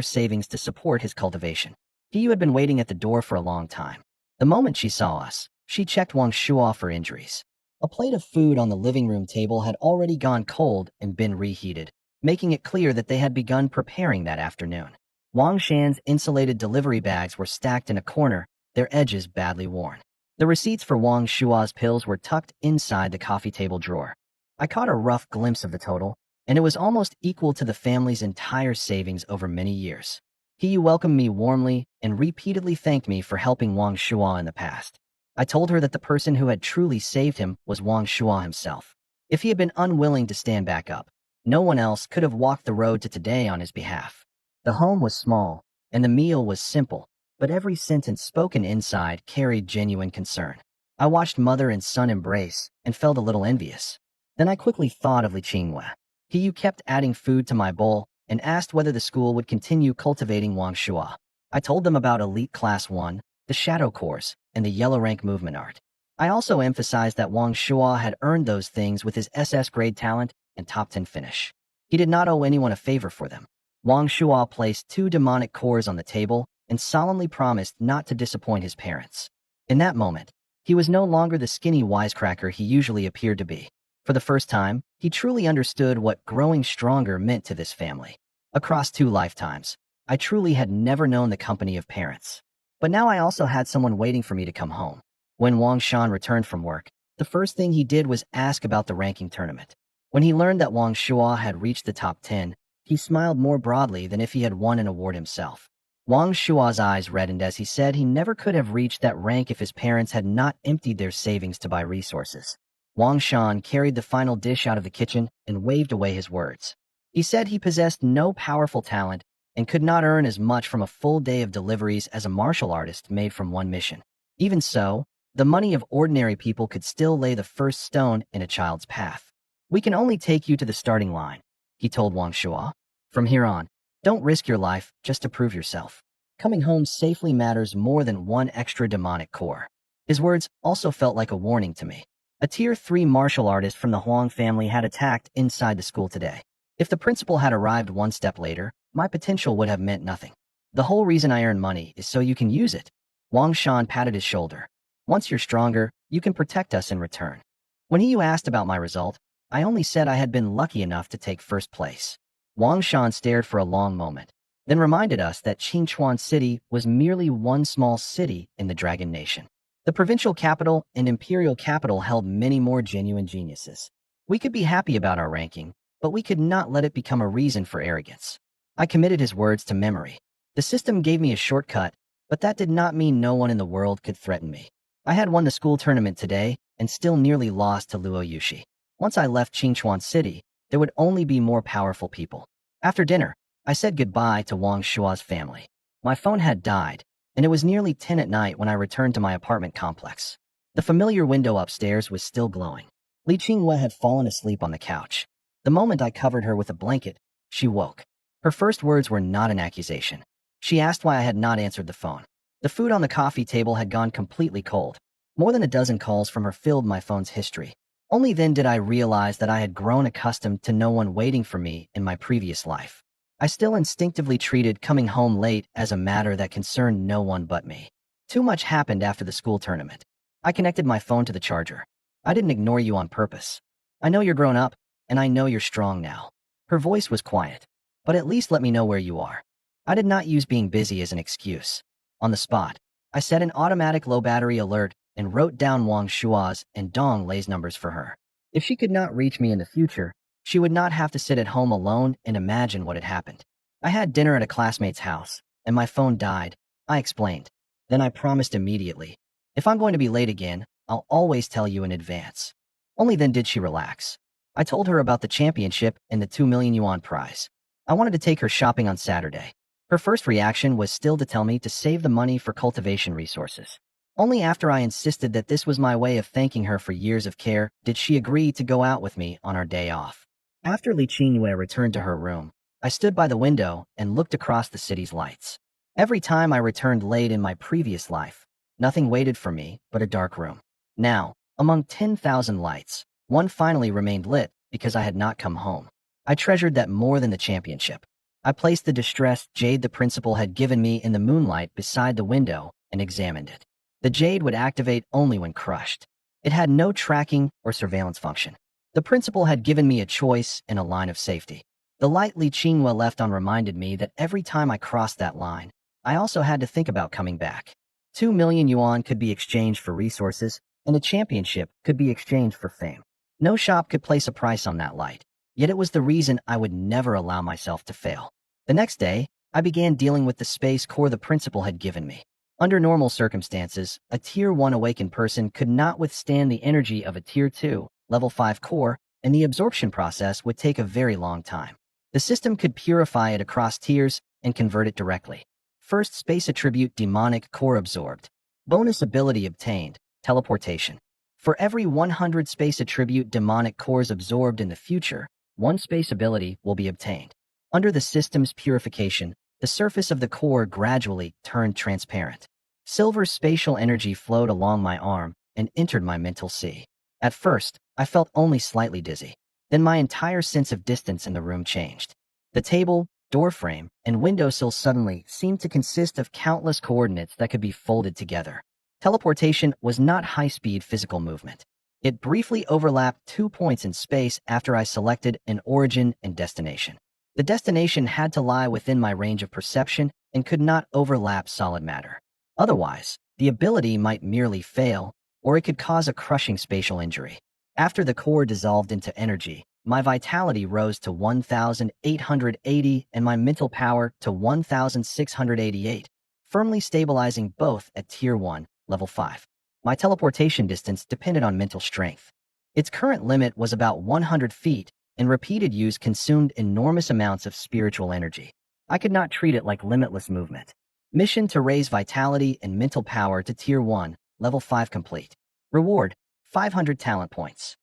savings to support his cultivation. He had been waiting at the door for a long time. The moment she saw us, she checked Wang Shuo for injuries. A plate of food on the living room table had already gone cold and been reheated, making it clear that they had begun preparing that afternoon. Wang Shan's insulated delivery bags were stacked in a corner, their edges badly worn. The receipts for Wang Shuo's pills were tucked inside the coffee table drawer. I caught a rough glimpse of the total, and it was almost equal to the family's entire savings over many years. He welcomed me warmly and repeatedly thanked me for helping Wang Shuo in the past. I told her that the person who had truly saved him was Wang Shuo himself. If he had been unwilling to stand back up, No one else could have walked the road to today on his behalf. The home was small, and the meal was simple, but every sentence spoken inside carried genuine concern. I watched mother and son embrace and felt a little envious. Then I quickly thought of Li Qingwei. He who kept adding food to my bowl and asked whether the school would continue cultivating Wang Shua. I told them about Elite Class 1, the Shadow Course, and the Yellow Rank movement art. I also emphasized that Wang Shua had earned those things with his SS grade talent and top 10 finish. He did not owe anyone a favor for them. Wang Shua placed 2 demonic cores on the table and solemnly promised not to disappoint his parents. In that moment, he was no longer the skinny wisecracker he usually appeared to be. For the first time, he truly understood what growing stronger meant to this family. Across 2 lifetimes, I truly had never known the company of parents. But now I also had someone waiting for me to come home. When Wang Shan returned from work, the first thing he did was ask about the ranking tournament. When he learned that Wang Shua had reached the top 10, he smiled more broadly than if he had won an award himself. Wang Shua's eyes reddened as he said he never could have reached that rank if his parents had not emptied their savings to buy resources. Wang Shan carried the final dish out of the kitchen and waved away his words. He said he possessed no powerful talent and could not earn as much from a full day of deliveries as a martial artist made from one mission. Even so, the money of ordinary people could still lay the first stone in a child's path. We can only take you to the starting line, he told Wang Shua. From here on, don't risk your life just to prove yourself. Coming home safely matters more than 1 extra demonic core. His words also felt like a warning to me. A Tier 3 martial artist from the Huang family had attacked inside the school today. If the principal had arrived 1 step later, my potential would have meant nothing. The whole reason I earn money is so you can use it. Wang Shan patted his shoulder. Once you're stronger, you can protect us in return. When he asked about my result, I only said I had been lucky enough to take first place. Wang Shan stared for a long moment, then reminded us that Qingchuan City was merely one small city in the Dragon Nation. The provincial capital and imperial capital held many more genuine geniuses. We could be happy about our ranking, but we could not let it become a reason for arrogance. I committed his words to memory. The system gave me a shortcut, but that did not mean no one in the world could threaten me. I had won the school tournament today and still nearly lost to Luo Yushi. Once I left Qingchuan City, there would only be more powerful people. After dinner, I said goodbye to Wang Shua's family. My phone had died, and it was nearly 10 at night when I returned to my apartment complex. The familiar window upstairs was still glowing. Li Qingwei had fallen asleep on the couch. The moment I covered her with a blanket, she woke. Her first words were not an accusation. She asked why I had not answered the phone. The food on the coffee table had gone completely cold. More than a dozen calls from her filled my phone's history. Only then did I realize that I had grown accustomed to no one waiting for me in my previous life. I still instinctively treated coming home late as a matter that concerned no one but me. Too much happened after the school tournament. I connected my phone to the charger. I didn't ignore you on purpose. I know you're grown up, and I know you're strong now. Her voice was quiet, but at least let me know where you are. I did not use being busy as an excuse. On the spot, I set an automatic low battery alert and wrote down Wang Shua's and Dong Lei's numbers for her. If she could not reach me in the future, she would not have to sit at home alone and imagine what had happened. I had dinner at a classmate's house, and my phone died, I explained. Then I promised immediately, if I'm going to be late again, I'll always tell you in advance. Only then did she relax. I told her about the championship and the 2 million yuan prize. I wanted to take her shopping on Saturday. Her first reaction was still to tell me to save the money for cultivation resources. Only after I insisted that this was my way of thanking her for years of care did she agree to go out with me on our day off. After Li Qingwei returned to her room, I stood by the window and looked across the city's lights. Every time I returned late in my previous life, nothing waited for me but a dark room. Now, among 10,000 lights, one finally remained lit because I had not come home. I treasured that more than the championship. I placed the distressed jade the principal had given me in the moonlight beside the window and examined it. The jade would activate only when crushed. It had no tracking or surveillance function. The principal had given me a choice and a line of safety. The light Li Qingwei left on reminded me that every time I crossed that line, I also had to think about coming back. 2 million yuan could be exchanged for resources, and a championship could be exchanged for fame. No shop could place a price on that light, yet it was the reason I would never allow myself to fail. The next day, I began dealing with the space core the principal had given me. Under normal circumstances, a Tier 1 awakened person could not withstand the energy of a Tier 2, Level 5 core, and the absorption process would take a very long time. The system could purify it across tiers and convert it directly. First space attribute demonic core absorbed. Bonus ability obtained, teleportation. For every 100 space attribute demonic cores absorbed in the future, one space ability will be obtained. Under the system's purification, the surface of the core gradually turned transparent. Silver spatial energy flowed along my arm and entered my mental sea. At first, I felt only slightly dizzy. Then my entire sense of distance in the room changed. The table, doorframe, and windowsill suddenly seemed to consist of countless coordinates that could be folded together. Teleportation was not high-speed physical movement. It briefly overlapped 2 points in space after I selected an origin and destination. The destination had to lie within my range of perception and could not overlap solid matter. Otherwise, the ability might merely fail, or it could cause a crushing spatial injury. After the core dissolved into energy, my vitality rose to 1,880 and my mental power to 1,688, firmly stabilizing both at Tier 1, Level 5. My teleportation distance depended on mental strength. Its current limit was about 100 feet, and repeated use consumed enormous amounts of spiritual energy. I could not treat it like limitless movement. Mission to raise vitality and mental power to Tier 1, Level 5 complete. Reward, 500 talent points.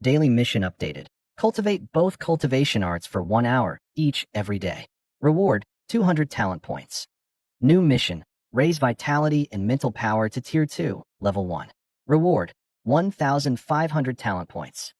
Daily mission updated. Cultivate both cultivation arts for 1 hour, each every day. Reward, 200 talent points. New mission, raise vitality and mental power to Tier 2, Level 1. Reward, 1,500 talent points.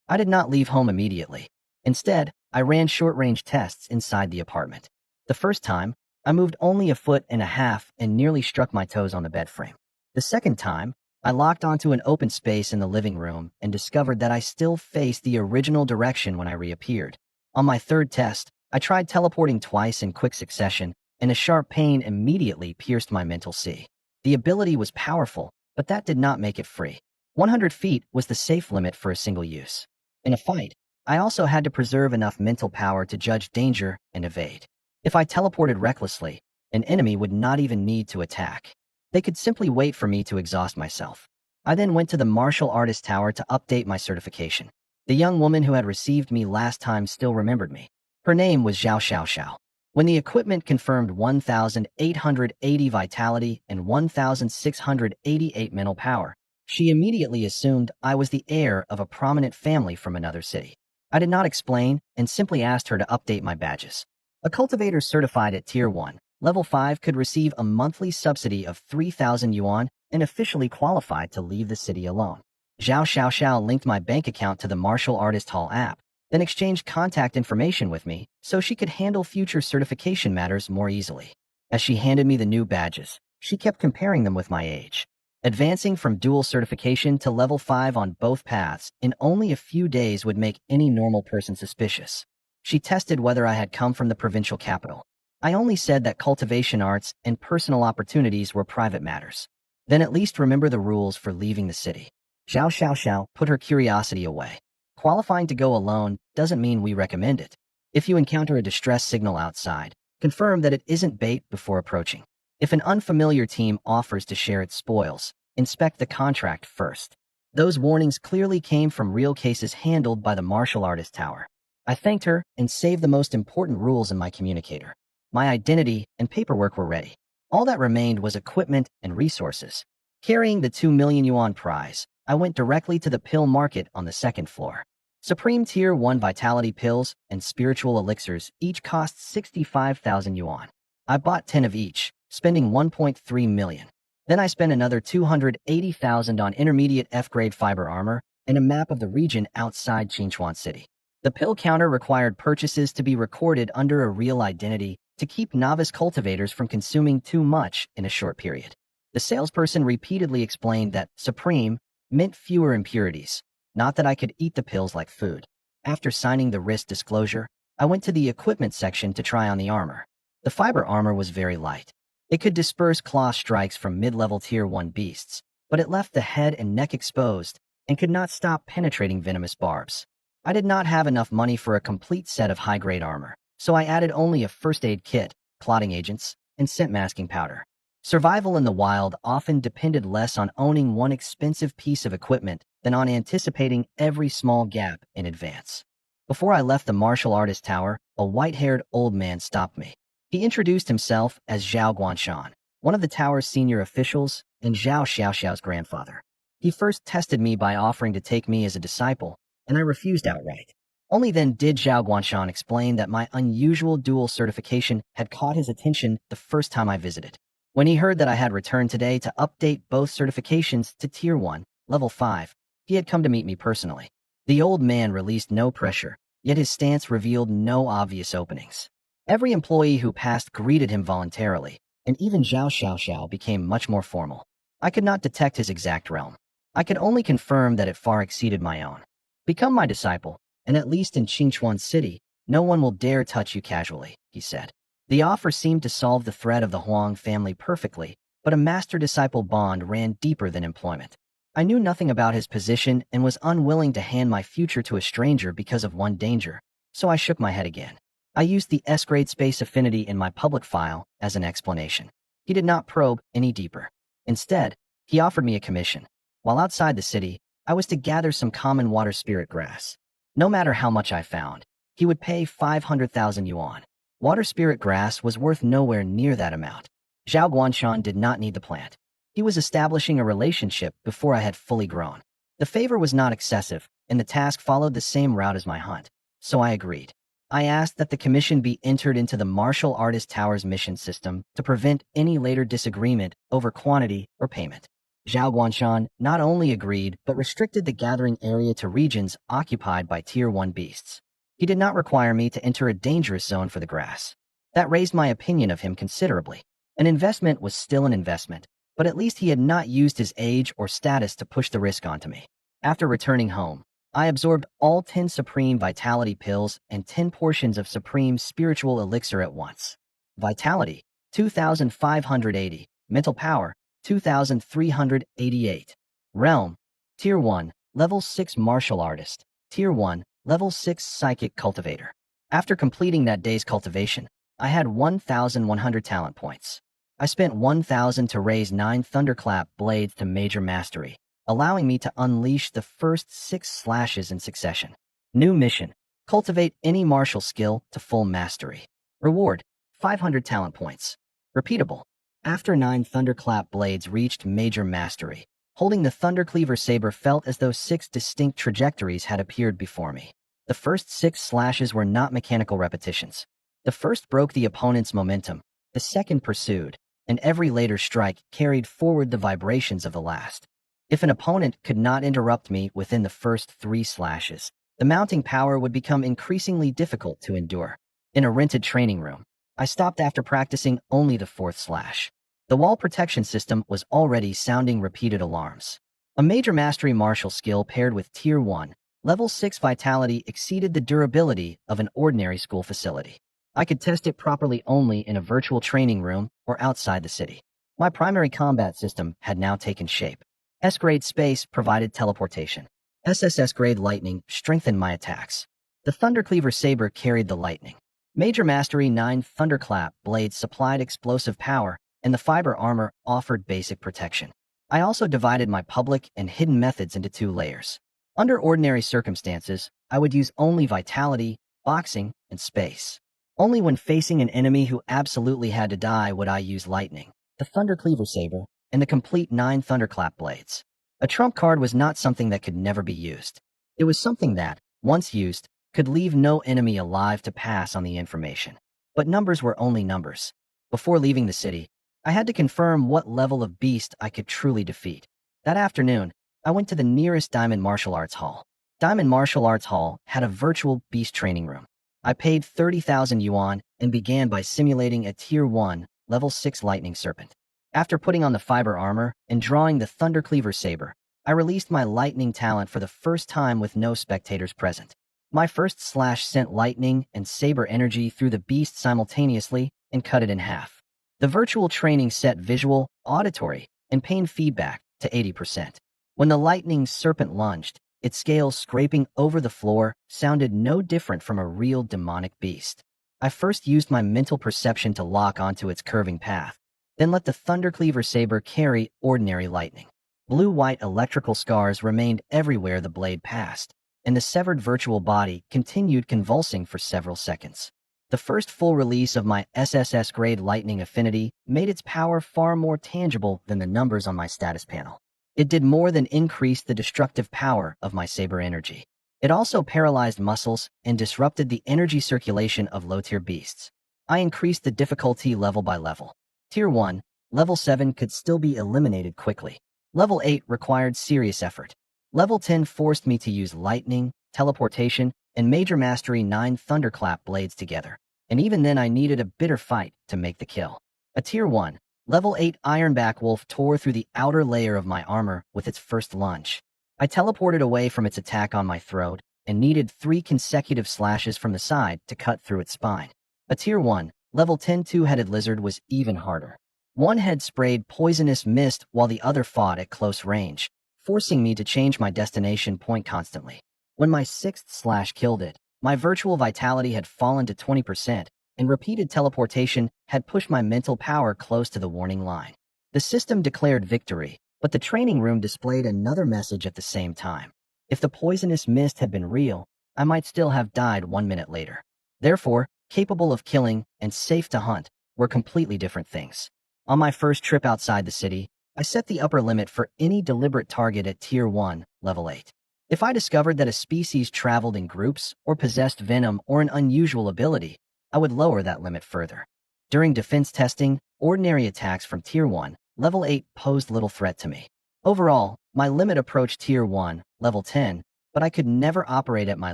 I did not leave home immediately. Instead, I ran short-range tests inside the apartment. The first time, I moved only a foot and a half and nearly struck my toes on the bed frame. The second time, I locked onto an open space in the living room and discovered that I still faced the original direction when I reappeared. On my third test, I tried teleporting twice in quick succession, and a sharp pain immediately pierced my mental sea. The ability was powerful, but that did not make it free. 100 feet was the safe limit for a single use. In a fight, I also had to preserve enough mental power to judge danger and evade. If I teleported recklessly, an enemy would not even need to attack. They could simply wait for me to exhaust myself. I then went to the martial artist tower to update my certification. The young woman who had received me last time still remembered me. Her name was Zhao Xiao Xiao. When the equipment confirmed 1,880 vitality and 1,688 mental power, she immediately assumed I was the heir of a prominent family from another city. I did not explain and simply asked her to update my badges. A cultivator certified at Tier 1, Level 5 could receive a monthly subsidy of 3,000 yuan and officially qualified to leave the city alone. Zhao Xiaoxiao linked my bank account to the Martial Artist Hall app, then exchanged contact information with me so she could handle future certification matters more easily. As she handed me the new badges, she kept comparing them with my age. Advancing from dual certification to Level 5 on both paths in only a few days would make any normal person suspicious. She tested whether I had come from the provincial capital. I only said that cultivation arts and personal opportunities were private matters. Then at least remember the rules for leaving the city. Zhao Xiaoxiao put her curiosity away. Qualifying to go alone doesn't mean we recommend it. If you encounter a distress signal outside, confirm that it isn't bait before approaching. If an unfamiliar team offers to share its spoils, inspect the contract first. Those warnings clearly came from real cases handled by the martial artist tower. I thanked her and saved the most important rules in my communicator. My identity and paperwork were ready. All that remained was equipment and resources. Carrying the 2 million yuan prize, I went directly to the pill market on the second floor. Supreme Tier 1 Vitality pills and spiritual elixirs each cost 65,000 yuan. I bought 10 of each, spending 1.3 million. Then I spent another 280,000 on intermediate F-grade fiber armor and a map of the region outside Qinchuan City. The pill counter required purchases to be recorded under a real identity to keep novice cultivators from consuming too much in a short period. The salesperson repeatedly explained that Supreme meant fewer impurities, not that I could eat the pills like food. After signing the risk disclosure, I went to the equipment section to try on the armor. The fiber armor was very light. It could disperse claw strikes from mid-level Tier 1 beasts, but it left the head and neck exposed and could not stop penetrating venomous barbs. I did not have enough money for a complete set of high-grade armor, so I added only a first aid kit, clotting agents, and scent masking powder. Survival in the wild often depended less on owning one expensive piece of equipment than on anticipating every small gap in advance. Before I left the martial artist tower, a white-haired old man stopped me. He introduced himself as Zhao Guanshan, one of the tower's senior officials and Zhao Xiaoxiao's grandfather. He first tested me by offering to take me as a disciple, and I refused outright. Only then did Zhao Guanshan explain that my unusual dual certification had caught his attention the first time I visited. When he heard that I had returned today to update both certifications to Tier 1, Level 5, he had come to meet me personally. The old man released no pressure, yet his stance revealed no obvious openings. Every employee who passed greeted him voluntarily, and even Zhao Xiaoxiao became much more formal. I could not detect his exact realm. I could only confirm that it far exceeded my own. Become my disciple, and at least in Qingchuan City, no one will dare touch you casually, he said. The offer seemed to solve the threat of the Huang family perfectly, but a master-disciple bond ran deeper than employment. I knew nothing about his position and was unwilling to hand my future to a stranger because of one danger, so I shook my head again. I used the S-grade space affinity in my public file as an explanation. He did not probe any deeper. Instead, he offered me a commission. While outside the city, I was to gather some common water spirit grass. No matter how much I found, he would pay 500,000 yuan. Water spirit grass was worth nowhere near that amount. Zhao Guanshan did not need the plant. He was establishing a relationship before I had fully grown. The favor was not excessive, and the task followed the same route as my hunt, so I agreed. I asked that the commission be entered into the Martial Artist Tower's mission system to prevent any later disagreement over quantity or payment. Zhao Guanshan not only agreed but restricted the gathering area to regions occupied by Tier 1 beasts. He did not require me to enter a dangerous zone for the grass. That raised my opinion of him considerably. An investment was still an investment, but at least he had not used his age or status to push the risk onto me. After returning home, I absorbed all 10 Supreme Vitality pills and 10 portions of Supreme Spiritual Elixir at once. Vitality, 2,580. Mental Power, 2,388. Realm, Tier 1, Level 6 Martial Artist, Tier 1, Level 6 Psychic Cultivator. After completing that day's cultivation, I had 1,100 talent points. I spent 1,000 to raise 9 Thunderclap blades to Major Mastery, allowing me to unleash the first 6 slashes in succession. New mission: cultivate any martial skill to full mastery. Reward: 500 talent points. Repeatable. After 9 Thunderclap blades reached Major Mastery, holding the Thundercleaver saber felt as though 6 distinct trajectories had appeared before me. The first 6 slashes were not mechanical repetitions. The first broke the opponent's momentum, the second pursued, and every later strike carried forward the vibrations of the last. If an opponent could not interrupt me within the first 3 slashes, the mounting power would become increasingly difficult to endure. In a rented training room, I stopped after practicing only the 4th slash. The wall protection system was already sounding repeated alarms. A Major Mastery martial skill paired with Tier 1, Level 6 Vitality exceeded the durability of an ordinary school facility. I could test it properly only in a virtual training room or outside the city. My primary combat system had now taken shape. S-grade space provided teleportation. SSS grade lightning strengthened my attacks. The Thundercleaver saber carried the lightning. Major Mastery 9 Thunderclap blades supplied explosive power, and the fiber armor offered basic protection. I also divided my public and hidden methods into 2 layers. Under ordinary circumstances, I would use only Vitality, Boxing, and Space. Only when facing an enemy who absolutely had to die would I use Lightning, the Thundercleaver saber, and the complete 9 Thunderclap blades. A trump card was not something that could never be used. It was something that, once used, could leave no enemy alive to pass on the information. But numbers were only numbers. Before leaving the city, I had to confirm what level of beast I could truly defeat. That afternoon, I went to the nearest Diamond Martial Arts Hall. Diamond Martial Arts Hall had a virtual beast training room. I paid 30,000 yuan and began by simulating a Tier 1, Level 6 Lightning Serpent. After putting on the fiber armor and drawing the Thundercleaver saber, I released my lightning talent for the first time with no spectators present. My first slash sent lightning and saber energy through the beast simultaneously and cut it in half. The virtual training set visual, auditory, and pain feedback to 80%. When the lightning serpent lunged, its scales scraping over the floor sounded no different from a real demonic beast. I first used my mental perception to lock onto its curving path, then let the Thundercleaver saber carry ordinary lightning. Blue-white electrical scars remained everywhere the blade passed, and the severed virtual body continued convulsing for several seconds. The first full release of my SSS-grade lightning affinity made its power far more tangible than the numbers on my status panel. It did more than increase the destructive power of my saber energy. It also paralyzed muscles and disrupted the energy circulation of low-tier beasts. I increased the difficulty level by level. Tier 1, Level 7 could still be eliminated quickly. Level 8 required serious effort. Level 10 forced me to use lightning, teleportation, and major mastery 9 thunderclap blades together. And even then I needed a bitter fight to make the kill. A Tier 1, Level 8 Ironback Wolf tore through the outer layer of my armor with its first lunge. I teleported away from its attack on my throat and needed 3 consecutive slashes from the side to cut through its spine. A Tier 1, Level 10 Two-Headed Lizard was even harder. One head sprayed poisonous mist while the other fought at close range, forcing me to change my destination point constantly. When my 6th slash killed it, my virtual vitality had fallen to 20%, and repeated teleportation had pushed my mental power close to the warning line. The system declared victory, but the training room displayed another message at the same time. If the poisonous mist had been real, I might still have died 1 minute later. Therefore, capable of killing and safe to hunt were completely different things. On my first trip outside the city, I set the upper limit for any deliberate target at Tier 1, Level 8. If I discovered that a species traveled in groups or possessed venom or an unusual ability, I would lower that limit further. During defense testing, ordinary attacks from Tier 1, Level 8 posed little threat to me. Overall, my limit approached Tier 1, Level 10, but I could never operate at my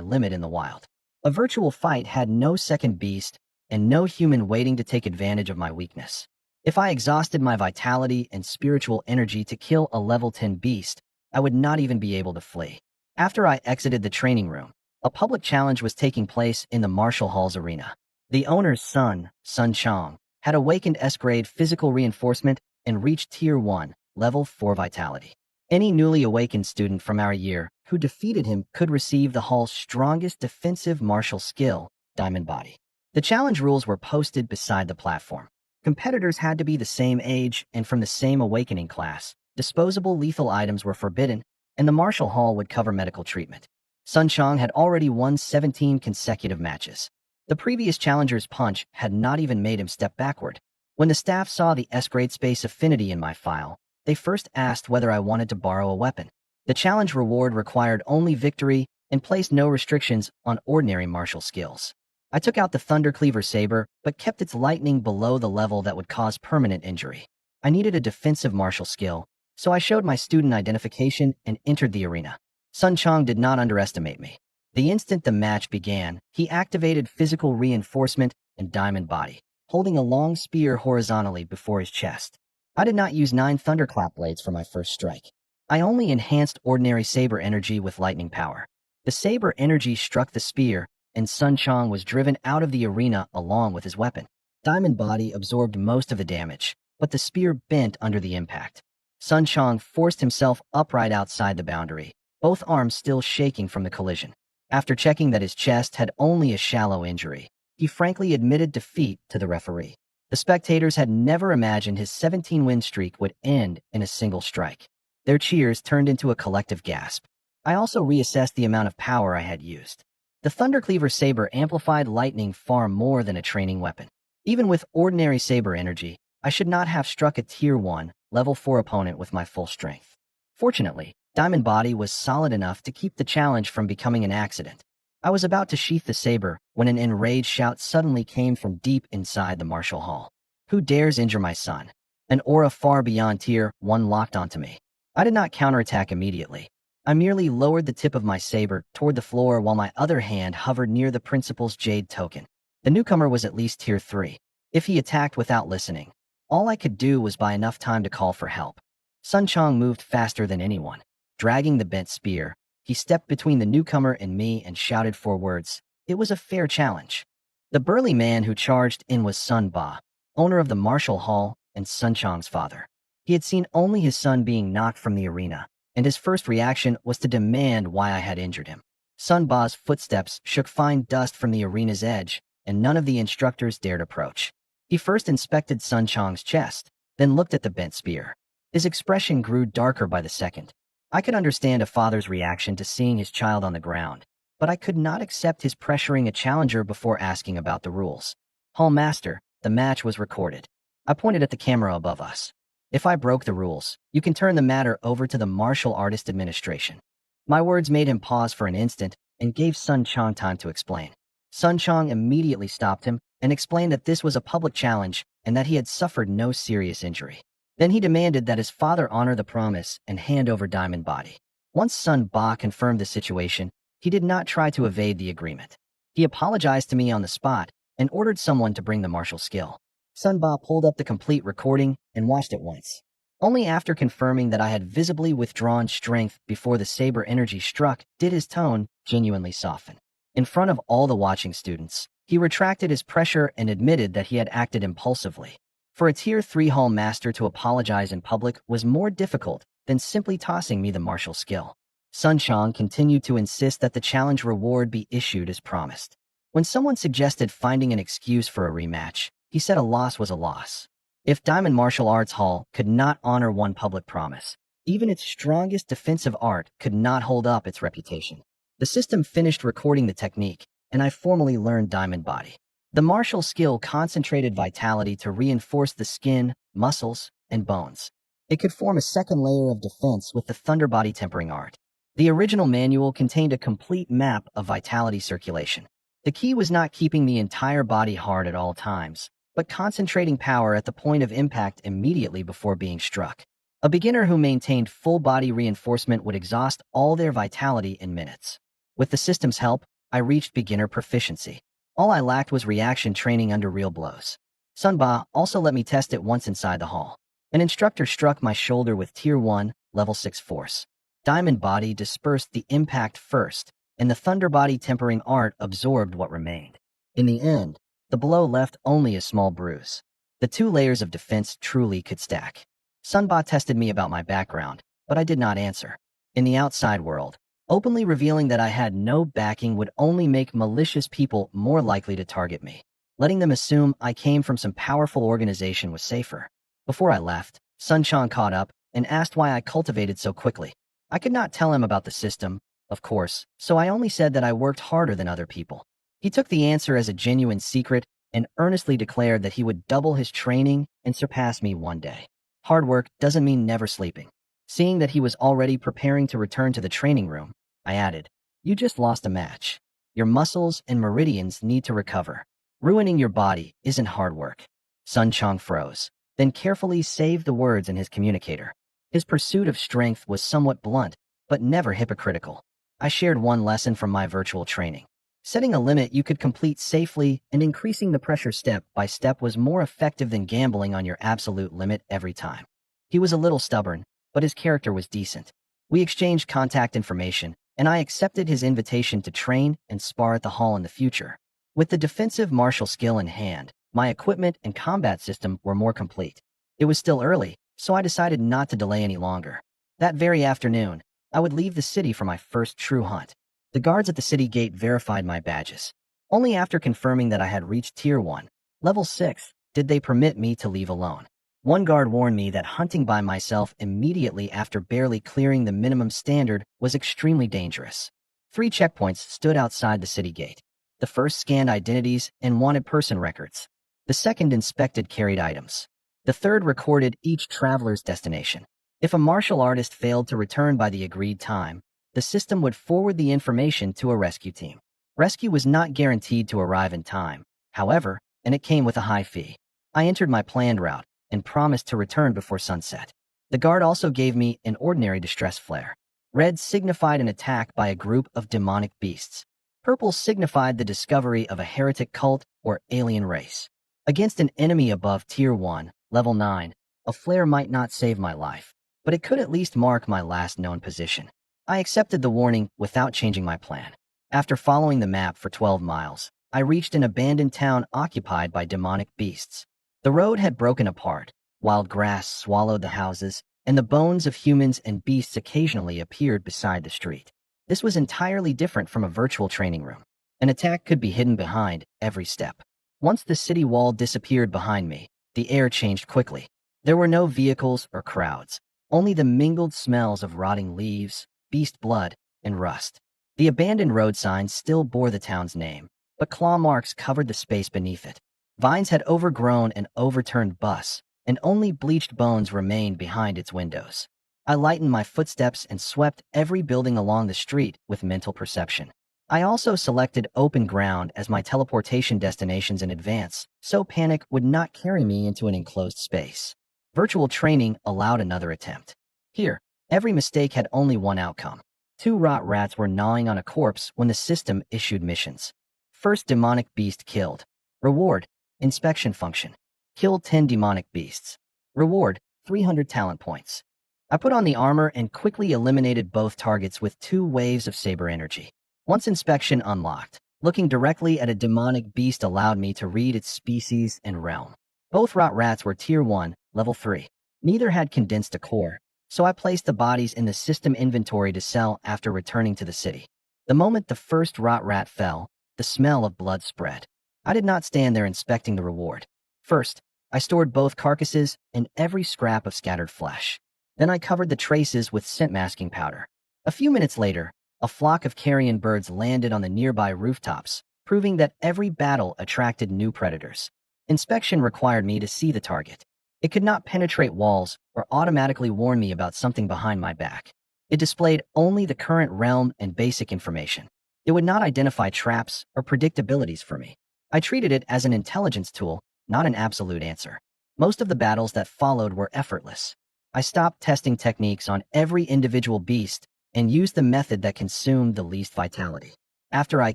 limit in the wild. A virtual fight had no second beast and no human waiting to take advantage of my weakness. If I exhausted my vitality and spiritual energy to kill a Level 10 beast, I would not even be able to flee. After I exited the training room, a public challenge was taking place in the Martial Hall's arena. The owner's son, Sun Chong, had awakened S-grade physical reinforcement and reached Tier 1, Level 4 vitality. Any newly awakened student from our year who defeated him could receive the hall's strongest defensive martial skill, Diamond Body. The challenge rules were posted beside the platform. Competitors had to be the same age and from the same awakening class. Disposable lethal items were forbidden, and the martial hall would cover medical treatment. Sun Chong had already won 17 consecutive matches. The previous challenger's punch had not even made him step backward. When the staff saw the S-grade space affinity in my file, they first asked whether I wanted to borrow a weapon. The challenge reward required only victory and placed no restrictions on ordinary martial skills. I took out the Thundercleaver saber, but kept its lightning below the level that would cause permanent injury. I needed a defensive martial skill, so I showed my student identification and entered the arena. Sun Chong did not underestimate me. The instant the match began, he activated physical reinforcement and Diamond Body, holding a long spear horizontally before his chest. I did not use 9 thunderclap blades for my first strike. I only enhanced ordinary saber energy with lightning power. The saber energy struck the spear, and Sun Chong was driven out of the arena along with his weapon. Diamond Body absorbed most of the damage, but the spear bent under the impact. Sun Chong forced himself upright outside the boundary, both arms still shaking from the collision. After checking that his chest had only a shallow injury, he frankly admitted defeat to the referee. The spectators had never imagined his 17-win streak would end in a single strike. Their cheers turned into a collective gasp. I also reassessed the amount of power I had used. The Thundercleaver saber amplified lightning far more than a training weapon. Even with ordinary saber energy, I should not have struck a Tier 1, Level 4 opponent with my full strength. Fortunately, Diamond Body was solid enough to keep the challenge from becoming an accident. I was about to sheath the saber when an enraged shout suddenly came from deep inside the martial hall. "Who dares injure my son?" An aura far beyond Tier 1 locked onto me. I did not counterattack immediately. I merely lowered the tip of my saber toward the floor while my other hand hovered near the principal's jade token. The newcomer was at least Tier 3. If he attacked without listening, all I could do was buy enough time to call for help. Sun Chong moved faster than anyone. Dragging the bent spear, he stepped between the newcomer and me and shouted 4 words. It was a fair challenge. The burly man who charged in was Sun Ba, owner of the martial hall and Sun Chong's father. He had seen only his son being knocked from the arena, and his first reaction was to demand why I had injured him. Sun Ba's footsteps shook fine dust from the arena's edge, and none of the instructors dared approach. He first inspected Sun Chong's chest, then looked at the bent spear. His expression grew darker by the second. I could understand a father's reaction to seeing his child on the ground, but I could not accept his pressuring a challenger before asking about the rules. Hall Master, the match was recorded. I pointed at the camera above us. If I broke the rules, you can turn the matter over to the Martial Artist Administration. My words made him pause for an instant and gave Sun Chong time to explain. Sun Chong immediately stopped him and explained that this was a public challenge and that he had suffered no serious injury. Then he demanded that his father honor the promise and hand over Diamond Body. Once Sun Ba confirmed the situation, he did not try to evade the agreement. He apologized to me on the spot and ordered someone to bring the martial skill. Sun Ba pulled up the complete recording and watched it once. Only after confirming that I had visibly withdrawn strength before the saber energy struck did his tone genuinely soften. In front of all the watching students, he retracted his pressure and admitted that he had acted impulsively. For a Tier 3 Hall Master to apologize in public was more difficult than simply tossing me the martial skill. Sun Chong continued to insist that the challenge reward be issued as promised. When someone suggested finding an excuse for a rematch, he said a loss was a loss. If Diamond Martial Arts Hall could not honor one public promise, even its strongest defensive art could not hold up its reputation. The system finished recording the technique, and I formally learned Diamond Body. The martial skill concentrated vitality to reinforce the skin, muscles, and bones. It could form a second layer of defense with the Thunder Body tempering art. The original manual contained a complete map of vitality circulation. The key was not keeping the entire body hard at all times, but concentrating power at the point of impact immediately before being struck. A beginner who maintained full body reinforcement would exhaust all their vitality in minutes. With the system's help, I reached beginner proficiency. All I lacked was reaction training under real blows. Sun Ba also let me test it once inside the hall. An instructor struck my shoulder with Tier 1, Level 6 force. Diamond Body dispersed the impact first, and the Thunder Body tempering art absorbed what remained. In the end, the blow left only a small bruise. The 2 layers of defense truly could stack. Sun Ba tested me about my background, but I did not answer. In the outside world, openly revealing that I had no backing would only make malicious people more likely to target me. Letting them assume I came from some powerful organization was safer. Before I left, Sun Chong caught up and asked why I cultivated so quickly. I could not tell him about the system, of course, so I only said that I worked harder than other people. He took the answer as a genuine secret and earnestly declared that he would double his training and surpass me one day. Hard work doesn't mean never sleeping. Seeing that he was already preparing to return to the training room, I added, "You just lost a match. Your muscles and meridians need to recover. Ruining your body isn't hard work." Sun Chong froze, then carefully saved the words in his communicator. His pursuit of strength was somewhat blunt, but never hypocritical. I shared one lesson from my virtual training. Setting a limit you could complete safely and increasing the pressure step by step was more effective than gambling on your absolute limit every time. He was a little stubborn, but his character was decent. We exchanged contact information, and I accepted his invitation to train and spar at the hall in the future. With the defensive martial skill in hand, my equipment and combat system were more complete. It was still early, so I decided not to delay any longer. That very afternoon, I would leave the city for my first true hunt. The guards at the city gate verified my badges. Only after confirming that I had reached Tier 1, Level 6, did they permit me to leave alone. One guard warned me that hunting by myself immediately after barely clearing the minimum standard was extremely dangerous. 3 checkpoints stood outside the city gate. The first scanned identities and wanted person records. The second inspected carried items. The third recorded each traveler's destination. If a martial artist failed to return by the agreed time, the system would forward the information to a rescue team. Rescue was not guaranteed to arrive in time, however, and it came with a high fee. I entered my planned route and promised to return before sunset. The guard also gave me an ordinary distress flare. Red signified an attack by a group of demonic beasts. Purple signified the discovery of a heretic cult or alien race. Against an enemy above Tier 1, Level 9, a flare might not save my life, but it could at least mark my last known position. I accepted the warning without changing my plan. After following the map for 12 miles, I reached an abandoned town occupied by demonic beasts. The road had broken apart, wild grass swallowed the houses, and the bones of humans and beasts occasionally appeared beside the street. This was entirely different from a virtual training room. An attack could be hidden behind every step. Once the city wall disappeared behind me, the air changed quickly. There were no vehicles or crowds, only the mingled smells of rotting leaves, beast blood, and rust. The abandoned road sign still bore the town's name, but claw marks covered the space beneath it. Vines had overgrown an overturned bus, and only bleached bones remained behind its windows. I lightened my footsteps and swept every building along the street with mental perception. I also selected open ground as my teleportation destinations in advance, so panic would not carry me into an enclosed space. Virtual training allowed another attempt. Here, every mistake had only one outcome. Two rot rats were gnawing on a corpse when the system issued missions. First demonic beast killed. Reward, inspection function. Kill 10 demonic beasts. Reward, 300 talent points. I put on the armor and quickly eliminated both targets with 2 waves of saber energy. Once inspection unlocked, looking directly at a demonic beast allowed me to read its species and realm. Both rot rats were Tier 1, Level 3. Neither had condensed a core, so I placed the bodies in the system inventory to sell after returning to the city. The moment the first rot rat fell, the smell of blood spread. I did not stand there inspecting the reward. First, I stored both carcasses and every scrap of scattered flesh. Then I covered the traces with scent masking powder. A few minutes later, a flock of carrion birds landed on the nearby rooftops, proving that every battle attracted new predators. Inspection required me to see the target. It could not penetrate walls or automatically warn me about something behind my back. It displayed only the current realm and basic information. It would not identify traps or predictabilities for me. I treated it as an intelligence tool, not an absolute answer. Most of the battles that followed were effortless. I stopped testing techniques on every individual beast and used the method that consumed the least vitality. After I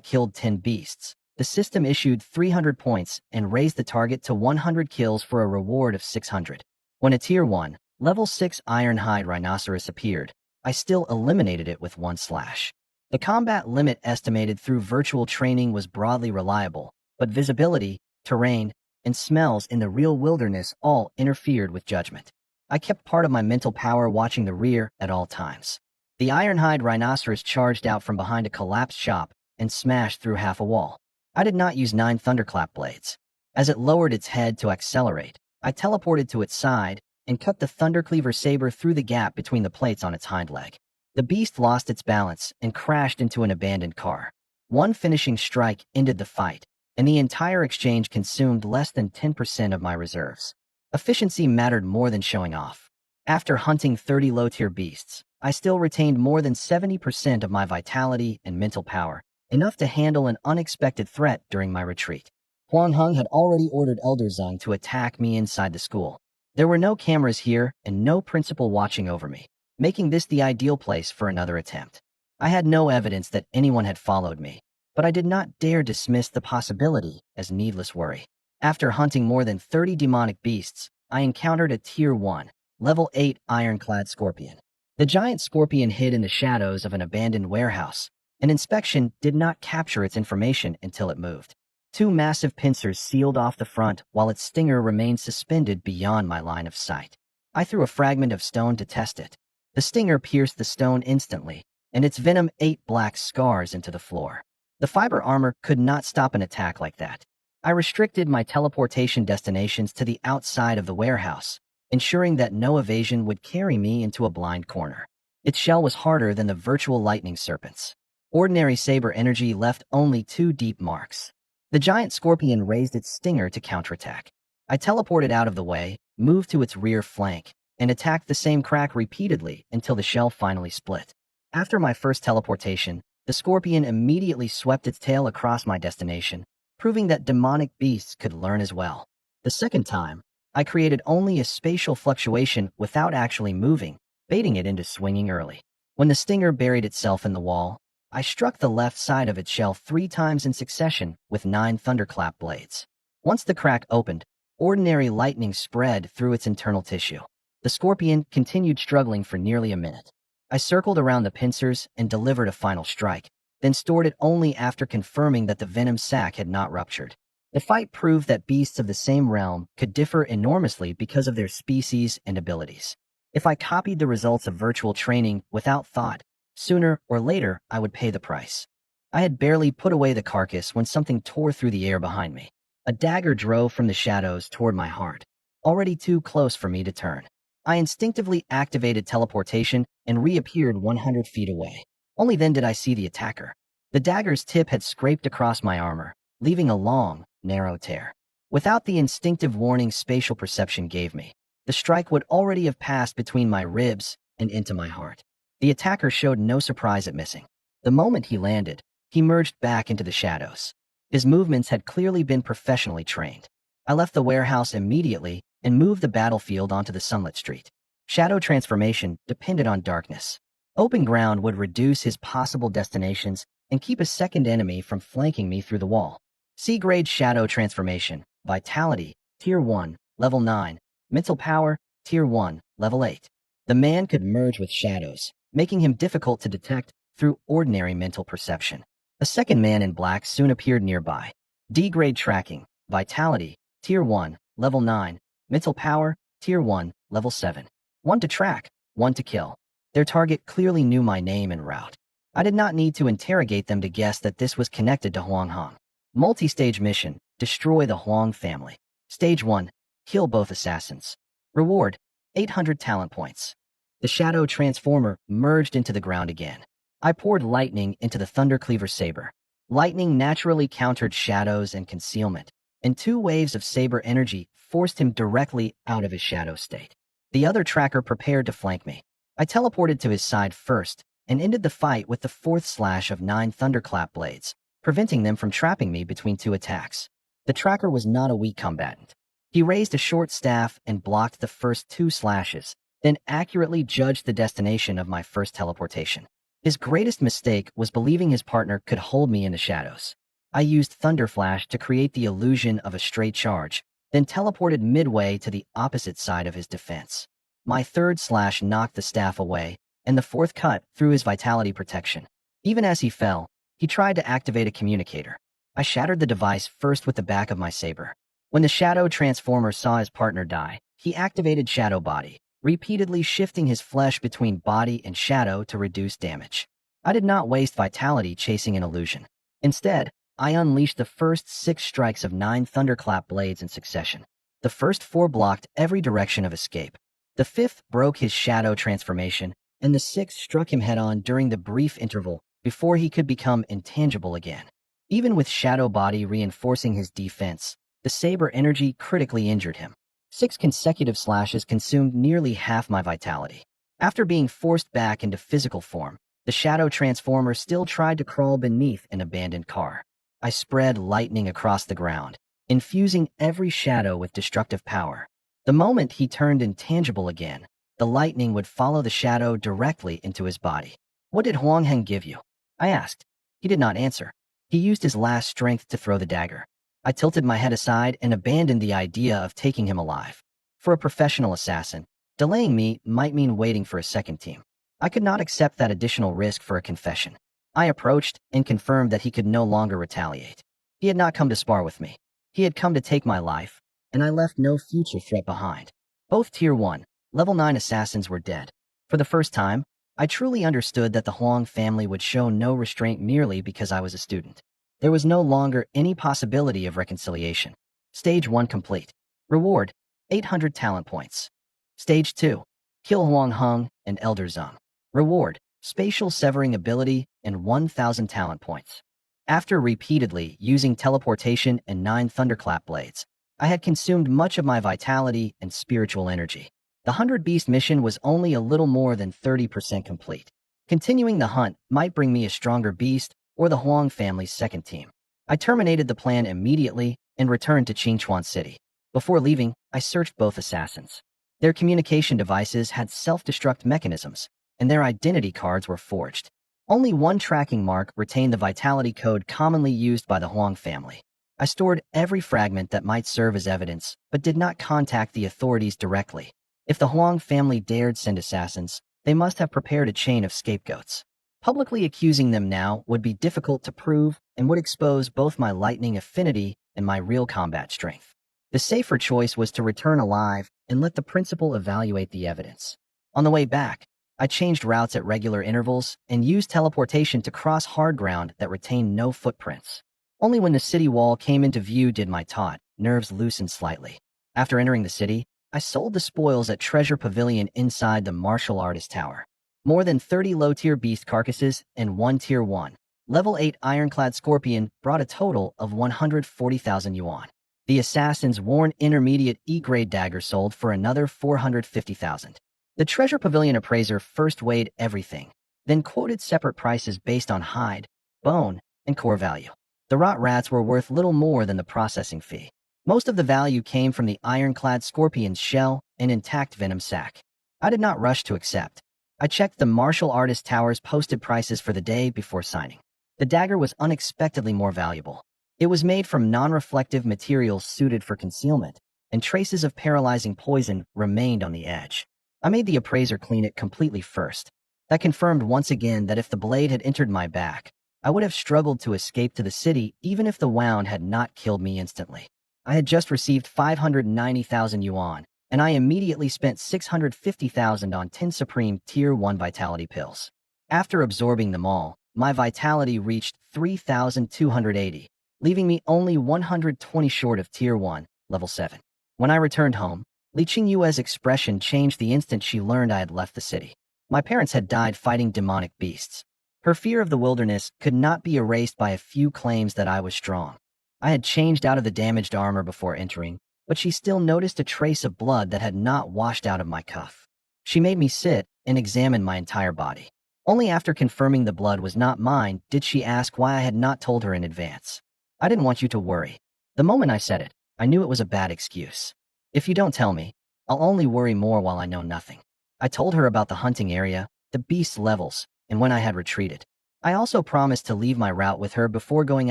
killed 10 beasts, the system issued 300 points and raised the target to 100 kills for a reward of 600. When a Tier 1, Level 6 Ironhide Rhinoceros appeared, I still eliminated it with 1 slash. The combat limit estimated through virtual training was broadly reliable, but visibility, terrain, and smells in the real wilderness all interfered with judgment. I kept part of my mental power watching the rear at all times. The Ironhide Rhinoceros charged out from behind a collapsed shop and smashed through half a wall. I did not use 9 thunderclap blades. As it lowered its head to accelerate, I teleported to its side and cut the Thundercleaver saber through the gap between the plates on its hind leg. The beast lost its balance and crashed into an abandoned car. One finishing strike ended the fight, and the entire exchange consumed less than 10% of my reserves. Efficiency mattered more than showing off. After hunting 30 low-tier beasts, I still retained more than 70% of my vitality and mental power, enough to handle an unexpected threat during my retreat. Huang Heng had already ordered Elder Zheng to attack me inside the school. There were no cameras here and no principal watching over me, making this the ideal place for another attempt. I had no evidence that anyone had followed me, but I did not dare dismiss the possibility as needless worry. After hunting more than 30 demonic beasts, I encountered a Tier 1, Level 8 ironclad scorpion. The giant scorpion hid in the shadows of an abandoned warehouse, and inspection did not capture its information until it moved. 2 massive pincers sealed off the front while its stinger remained suspended beyond my line of sight. I threw a fragment of stone to test it. The stinger pierced the stone instantly, and its venom ate black scars into the floor. The fiber armor could not stop an attack like that. I restricted my teleportation destinations to the outside of the warehouse, ensuring that no evasion would carry me into a blind corner. Its shell was harder than the virtual lightning serpents. Ordinary saber energy left only 2 deep marks. The giant scorpion raised its stinger to counterattack. I teleported out of the way, moved to its rear flank, and attacked the same crack repeatedly until the shell finally split. After my first teleportation, the scorpion immediately swept its tail across my destination, proving that demonic beasts could learn as well. The second time, I created only a spatial fluctuation without actually moving, baiting it into swinging early. When the stinger buried itself in the wall, I struck the left side of its shell 3 times in succession with 9 thunderclap blades. Once the crack opened, ordinary lightning spread through its internal tissue. The scorpion continued struggling for nearly a minute. I circled around the pincers and delivered a final strike, then stored it only after confirming that the venom sac had not ruptured. The fight proved that beasts of the same realm could differ enormously because of their species and abilities. If I copied the results of virtual training without thought, sooner or later I would pay the price. I had barely put away the carcass when something tore through the air behind me. A dagger drove from the shadows toward my heart. already too close for me to turn. I instinctively activated teleportation and reappeared 100 feet away. Only then did I see the attacker. The dagger's tip had scraped across my armor, leaving a long, narrow tear. Without the instinctive warning spatial perception gave me, the strike would already have passed between my ribs and into my heart. The attacker showed no surprise at missing. The moment he landed, he merged back into the shadows. His movements had clearly been professionally trained. I left the warehouse immediately and moved the battlefield onto the sunlit street. Shadow transformation depended on darkness. Open ground would reduce his possible destinations and keep a second enemy from flanking me through the wall. C-grade shadow transformation, vitality, tier 1, level 9, mental power, tier 1, level 8. The man could merge with shadows, making him difficult to detect through ordinary mental perception. A second man in black soon appeared nearby. D-grade tracking, vitality, tier 1, level 9, mental power, tier 1, level 7. One to track, one to kill. Their target clearly knew my name and route. I did not need to interrogate them to guess that this was connected to Huang Hong. Multi-stage mission, destroy the Huang family. Stage 1, kill both assassins. Reward, 800 talent points. The shadow transformer merged into the ground again. I poured lightning into the Thundercleaver saber. Lightning naturally countered shadows and concealment, and 2 waves of saber energy forced him directly out of his shadow state. The other tracker prepared to flank me. I teleported to his side first and ended the fight with the 4th slash of 9 thunderclap blades, preventing them from trapping me between 2 attacks. The tracker was not a weak combatant. He raised a short staff and blocked the first 2 slashes, then accurately judged the destination of my first teleportation. His greatest mistake was believing his partner could hold me in the shadows. I used Thunder Flash to create the illusion of a straight charge, then teleported midway to the opposite side of his defense. My 3rd slash knocked the staff away, and the 4th cut through his vitality protection. Even as he fell, he tried to activate a communicator. I shattered the device first with the back of my saber. When the Shadow Transformer saw his partner die, he activated Shadow Body, repeatedly shifting his flesh between body and shadow to reduce damage. I did not waste vitality chasing an illusion. Instead, I unleashed the first 6 strikes of 9 thunderclap blades in succession. The first 4 blocked every direction of escape. The 5th broke his shadow transformation, and the 6th struck him head-on during the brief interval before he could become intangible again. Even with Shadow Body reinforcing his defense, the saber energy critically injured him. 6 consecutive slashes consumed nearly half my vitality. After being forced back into physical form, the Shadow Transformer still tried to crawl beneath an abandoned car. I spread lightning across the ground, infusing every shadow with destructive power. The moment he turned intangible again, the lightning would follow the shadow directly into his body. "What did Huang Heng give you?" I asked. He did not answer. He used his last strength to throw the dagger. I tilted my head aside and abandoned the idea of taking him alive. For a professional assassin, delaying me might mean waiting for a second team. I could not accept that additional risk for a confession. I approached and confirmed that he could no longer retaliate. He had not come to spar with me. He had come to take my life, and I left no future threat behind. Both Tier 1, Level 9 assassins were dead. For the first time, I truly understood that the Huang family would show no restraint merely because I was a student. There was no longer any possibility of reconciliation. Stage 1 complete. Reward, 800 talent points. Stage 2, kill Huang Heng and Elder Zheng. Reward, spatial severing ability and 1,000 talent points. After repeatedly using teleportation and 9 thunderclap blades, I had consumed much of my vitality and spiritual energy. The 100 Beast mission was only a little more than 30% complete. Continuing the hunt might bring me a stronger beast or the Huang family's second team. I terminated the plan immediately and returned to Qingchuan City. Before leaving, I searched both assassins. Their communication devices had self-destruct mechanisms, and their identity cards were forged. Only one tracking mark retained the vitality code commonly used by the Huang family. I stored every fragment that might serve as evidence, but did not contact the authorities directly. If the Huang family dared send assassins, they must have prepared a chain of scapegoats. Publicly accusing them now would be difficult to prove and would expose both my lightning affinity and my real combat strength. The safer choice was to return alive and let the principal evaluate the evidence. On the way back, I changed routes at regular intervals and used teleportation to cross hard ground that retained no footprints. Only when the city wall came into view did my taut nerves loosen slightly. After entering the city, I sold the spoils at Treasure Pavilion inside the martial artist tower. More than 30 low-tier beast carcasses and one tier 1. Level 8 ironclad scorpion brought a total of 140,000 yuan. The assassin's worn intermediate E-grade dagger sold for another 450,000. The Treasure Pavilion appraiser first weighed everything, then quoted separate prices based on hide, bone, and core value. The rot rats were worth little more than the processing fee. Most of the value came from the ironclad scorpion's shell and intact venom sac. I did not rush to accept. I checked the martial artist tower's posted prices for the day before signing. The dagger was unexpectedly more valuable. It was made from non-reflective materials suited for concealment, and traces of paralyzing poison remained on the edge. I made the appraiser clean it completely first. That confirmed once again that if the blade had entered my back, I would have struggled to escape to the city even if the wound had not killed me instantly. I had just received 590,000 yuan, and I immediately spent 650,000 on 10 Supreme Tier 1 Vitality pills. After absorbing them all, my vitality reached 3,280, leaving me only 120 short of Tier 1, Level 7. When I returned home, Li Qingyue's expression changed the instant she learned I had left the city. My parents had died fighting demonic beasts. Her fear of the wilderness could not be erased by a few claims that I was strong. I had changed out of the damaged armor before entering, but she still noticed a trace of blood that had not washed out of my cuff. She made me sit and examine my entire body. Only after confirming the blood was not mine did she ask why I had not told her in advance. I didn't want you to worry. The moment I said it, I knew it was a bad excuse. If you don't tell me, I'll only worry more while I know nothing. I told her about the hunting area, the beast levels, and when I had retreated. I also promised to leave my route with her before going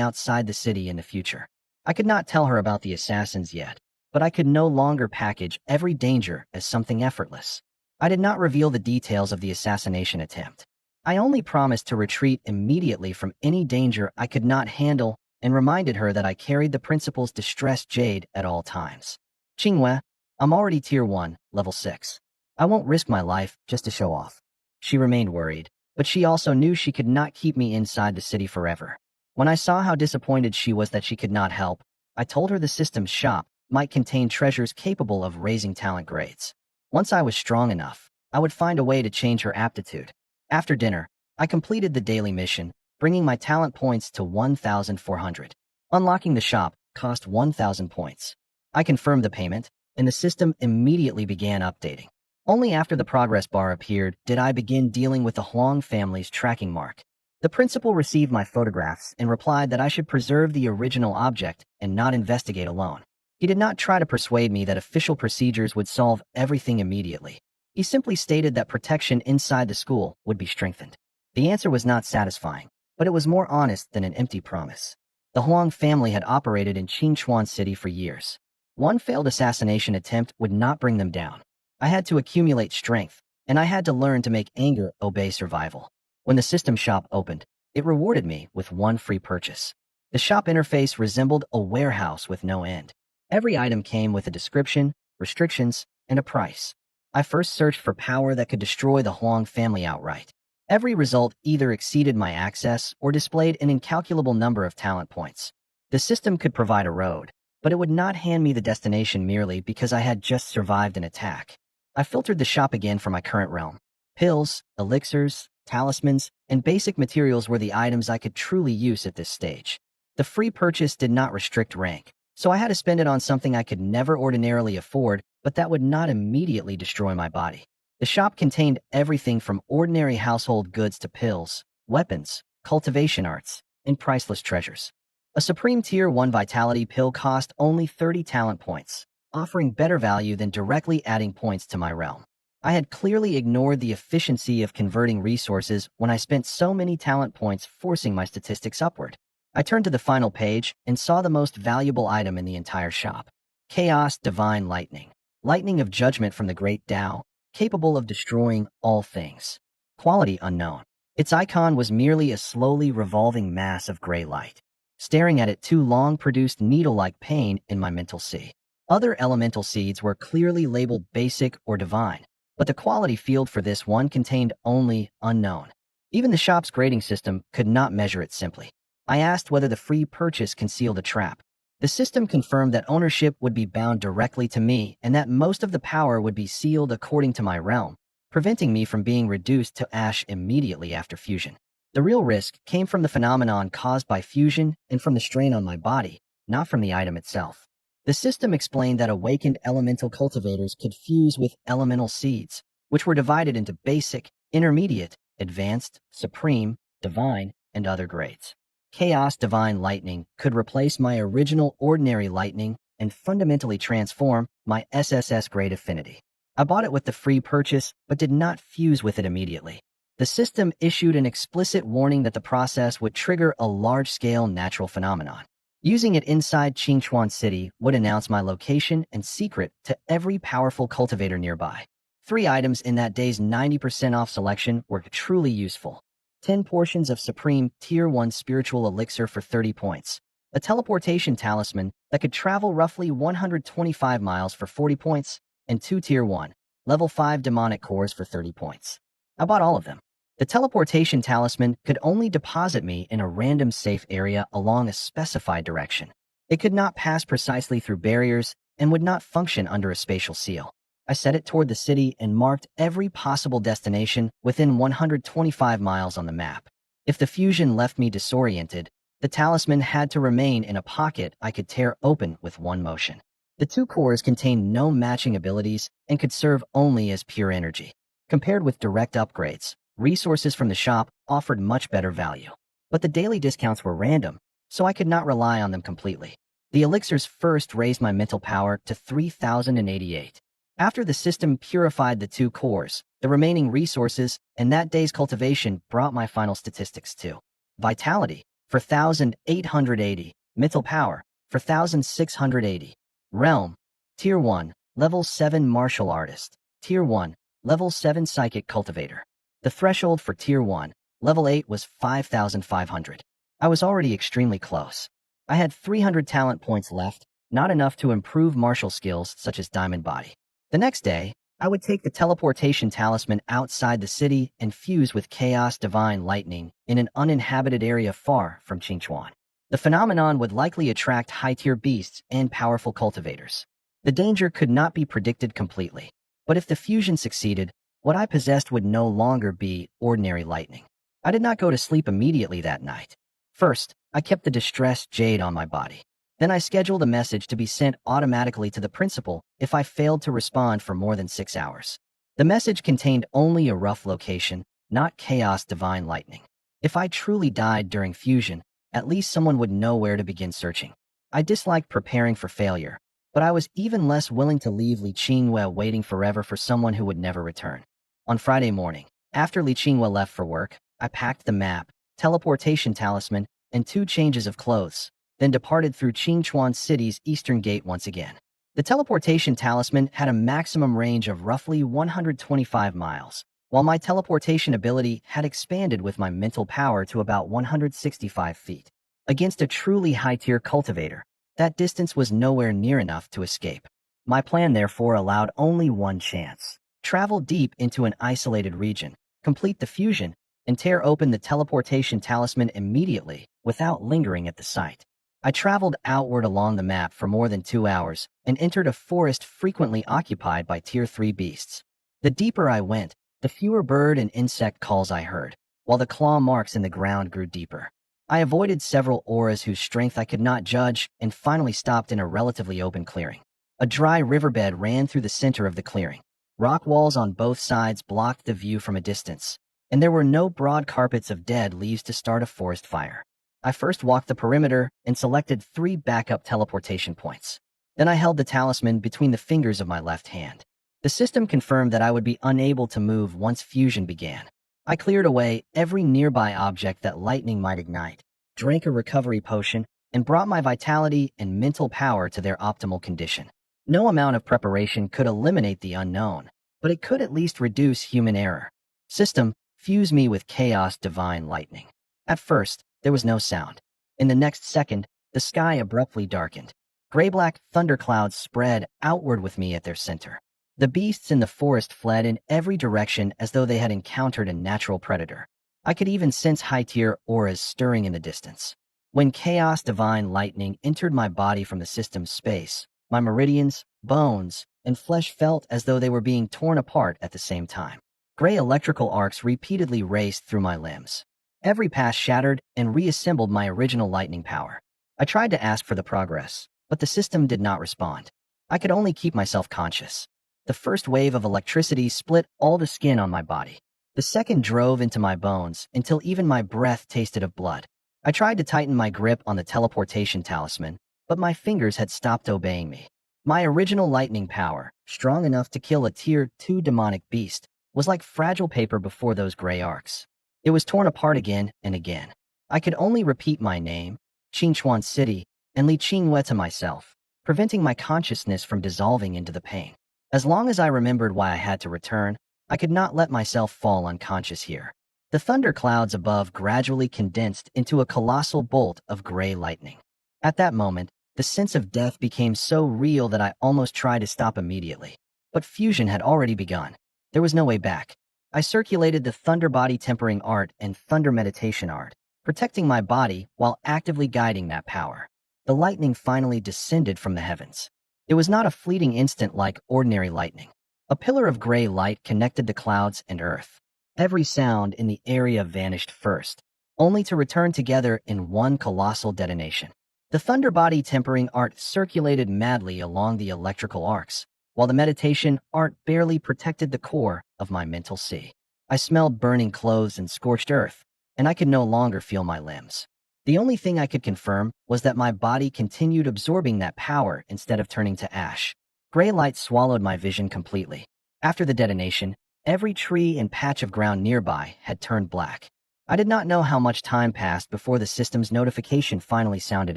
outside the city in the future. I could not tell her about the assassins yet, but I could no longer package every danger as something effortless. I did not reveal the details of the assassination attempt. I only promised to retreat immediately from any danger I could not handle and reminded her that I carried the principal's distressed jade at all times. Qingyue, I'm already Tier 1, Level 6. I won't risk my life just to show off. She remained worried, but she also knew she could not keep me inside the city forever. When I saw how disappointed she was that she could not help, I told her the system's shop might contain treasures capable of raising talent grades. Once I was strong enough, I would find a way to change her aptitude. After dinner, I completed the daily mission, bringing my talent points to 1,400. Unlocking the shop cost 1,000 points. I confirmed the payment, and the system immediately began updating. Only after the progress bar appeared did I begin dealing with the Huang family's tracking mark. The principal received my photographs and replied that I should preserve the original object and not investigate alone. He did not try to persuade me that official procedures would solve everything immediately. He simply stated that protection inside the school would be strengthened. The answer was not satisfying, but it was more honest than an empty promise. The Huang family had operated in Qingchuan City for years. One failed assassination attempt would not bring them down. I had to accumulate strength, and I had to learn to make anger obey survival. When the system shop opened, it rewarded me with one free purchase. The shop interface resembled a warehouse with no end. Every item came with a description, restrictions, and a price. I first searched for power that could destroy the Huang family outright. Every result either exceeded my access or displayed an incalculable number of talent points. The system could provide a road, but it would not hand me the destination merely because I had just survived an attack. I filtered the shop again for my current realm. Pills, elixirs, talismans, and basic materials were the items I could truly use at this stage. The free purchase did not restrict rank, so I had to spend it on something I could never ordinarily afford, but that would not immediately destroy my body. The shop contained everything from ordinary household goods to pills, weapons, cultivation arts, and priceless treasures. A Supreme Tier 1 Vitality pill cost only 30 talent points, offering better value than directly adding points to my realm. I had clearly ignored the efficiency of converting resources when I spent so many talent points forcing my statistics upward. I turned to the final page and saw the most valuable item in the entire shop. Chaos Divine Lightning. Lightning of Judgment from the Great Tao, capable of destroying all things. Quality unknown. Its icon was merely a slowly revolving mass of gray light. Staring at it too long produced needle-like pain in my mental sea. Other elemental seeds were clearly labeled basic or divine, but the quality field for this one contained only unknown. Even the shop's grading system could not measure it simply. I asked whether the free purchase concealed a trap. The system confirmed that ownership would be bound directly to me and that most of the power would be sealed according to my realm, preventing me from being reduced to ash immediately after fusion. The real risk came from the phenomenon caused by fusion and from the strain on my body, not from the item itself. The system explained that awakened elemental cultivators could fuse with elemental seeds, which were divided into basic, intermediate, advanced, supreme, divine, and other grades. Chaos Divine Lightning could replace my original ordinary lightning and fundamentally transform my SSS grade affinity. I bought it with the free purchase, but did not fuse with it immediately. The system issued an explicit warning that the process would trigger a large-scale natural phenomenon. Using it inside Qingchuan City would announce my location and secret to every powerful cultivator nearby. 3 items in that day's 90% off selection were truly useful. 10 portions of Supreme Tier 1 Spiritual Elixir for 30 points. A teleportation talisman that could travel roughly 125 miles for 40 points, and 2 Tier 1, Level 5 Demonic Cores for 30 points. I bought all of them. The teleportation talisman could only deposit me in a random safe area along a specified direction. It could not pass precisely through barriers and would not function under a spatial seal. I set it toward the city and marked every possible destination within 125 miles on the map. If the fusion left me disoriented, the talisman had to remain in a pocket I could tear open with one motion. The 2 cores contained no matching abilities and could serve only as pure energy. Compared with direct upgrades, resources from the shop offered much better value. But the daily discounts were random, so I could not rely on them completely. The elixirs first raised my mental power to 3,088. After the system purified the 2 cores, the remaining resources and that day's cultivation brought my final statistics to Vitality, 4,880, Mental Power, 4,680. Realm, Tier 1, Level 7 Martial Artist, Tier 1, Level 7 Psychic Cultivator. The threshold for Tier 1, Level 8 was 5,500. I was already extremely close. I had 300 talent points left, not enough to improve martial skills such as Diamond Body. The next day, I would take the teleportation talisman outside the city and fuse with Chaos Divine Lightning in an uninhabited area far from Qingchuan. The phenomenon would likely attract high-tier beasts and powerful cultivators. The danger could not be predicted completely, but if the fusion succeeded, what I possessed would no longer be ordinary lightning. I did not go to sleep immediately that night. First, I kept the distressed jade on my body. Then I scheduled a message to be sent automatically to the principal if I failed to respond for more than 6 hours. The message contained only a rough location, not Chaos Divine Lightning. If I truly died during fusion, at least someone would know where to begin searching. I disliked preparing for failure, but I was even less willing to leave Li Qingwei waiting forever for someone who would never return. On Friday morning, after Li Qingwei left for work, I packed the map, teleportation talisman, and 2 changes of clothes, then departed through Qingchuan City's eastern gate once again. The teleportation talisman had a maximum range of roughly 125 miles, while my teleportation ability had expanded with my mental power to about 165 feet. Against a truly high-tier cultivator, that distance was nowhere near enough to escape. My plan therefore allowed only one chance. Travel deep into an isolated region, complete the fusion, and tear open the teleportation talisman immediately without lingering at the site. I traveled outward along the map for more than 2 hours and entered a forest frequently occupied by Tier 3 beasts. The deeper I went, the fewer bird and insect calls I heard, while the claw marks in the ground grew deeper. I avoided several auras whose strength I could not judge and finally stopped in a relatively open clearing. A dry riverbed ran through the center of the clearing. Rock walls on both sides blocked the view from a distance, and there were no broad carpets of dead leaves to start a forest fire. I first walked the perimeter and selected 3 backup teleportation points. Then I held the talisman between the fingers of my left hand. The system confirmed that I would be unable to move once fusion began. I cleared away every nearby object that lightning might ignite, drank a recovery potion, and brought my vitality and mental power to their optimal condition. No amount of preparation could eliminate the unknown, but it could at least reduce human error. System, fuse me with Chaos Divine Lightning. At first, there was no sound. In the next second, the sky abruptly darkened. Gray-black thunderclouds spread outward with me at their center. The beasts in the forest fled in every direction as though they had encountered a natural predator. I could even sense high-tier auras stirring in the distance. When chaos divine lightning entered my body from the system's space, my meridians, bones, and flesh felt as though they were being torn apart at the same time. Gray electrical arcs repeatedly raced through my limbs. Every pass shattered and reassembled my original lightning power. I tried to ask for the progress, but the system did not respond. I could only keep myself conscious. The first wave of electricity split all the skin on my body. The second drove into my bones until even my breath tasted of blood. I tried to tighten my grip on the teleportation talisman, but my fingers had stopped obeying me. My original lightning power, strong enough to kill a Tier 2 demonic beast, was like fragile paper before those gray arcs. It was torn apart again and again. I could only repeat my name, Qingchuan City, and Li Qinghue to myself, preventing my consciousness from dissolving into the pain. As long as I remembered why I had to return, I could not let myself fall unconscious here. The thunderclouds above gradually condensed into a colossal bolt of gray lightning. At that moment, the sense of death became so real that I almost tried to stop immediately. But fusion had already begun. There was no way back. I circulated the thunder body tempering art and thunder meditation art, protecting my body while actively guiding that power. The lightning finally descended from the heavens. It was not a fleeting instant like ordinary lightning. A pillar of gray light connected the clouds and earth. Every sound in the area vanished first, only to return together in one colossal detonation. The thunder body tempering art circulated madly along the electrical arcs, while the meditation art barely protected the core of my mental sea. I smelled burning clothes and scorched earth, and I could no longer feel my limbs. The only thing I could confirm was that my body continued absorbing that power instead of turning to ash. Gray light swallowed my vision completely. After the detonation, every tree and patch of ground nearby had turned black. I did not know how much time passed before the system's notification finally sounded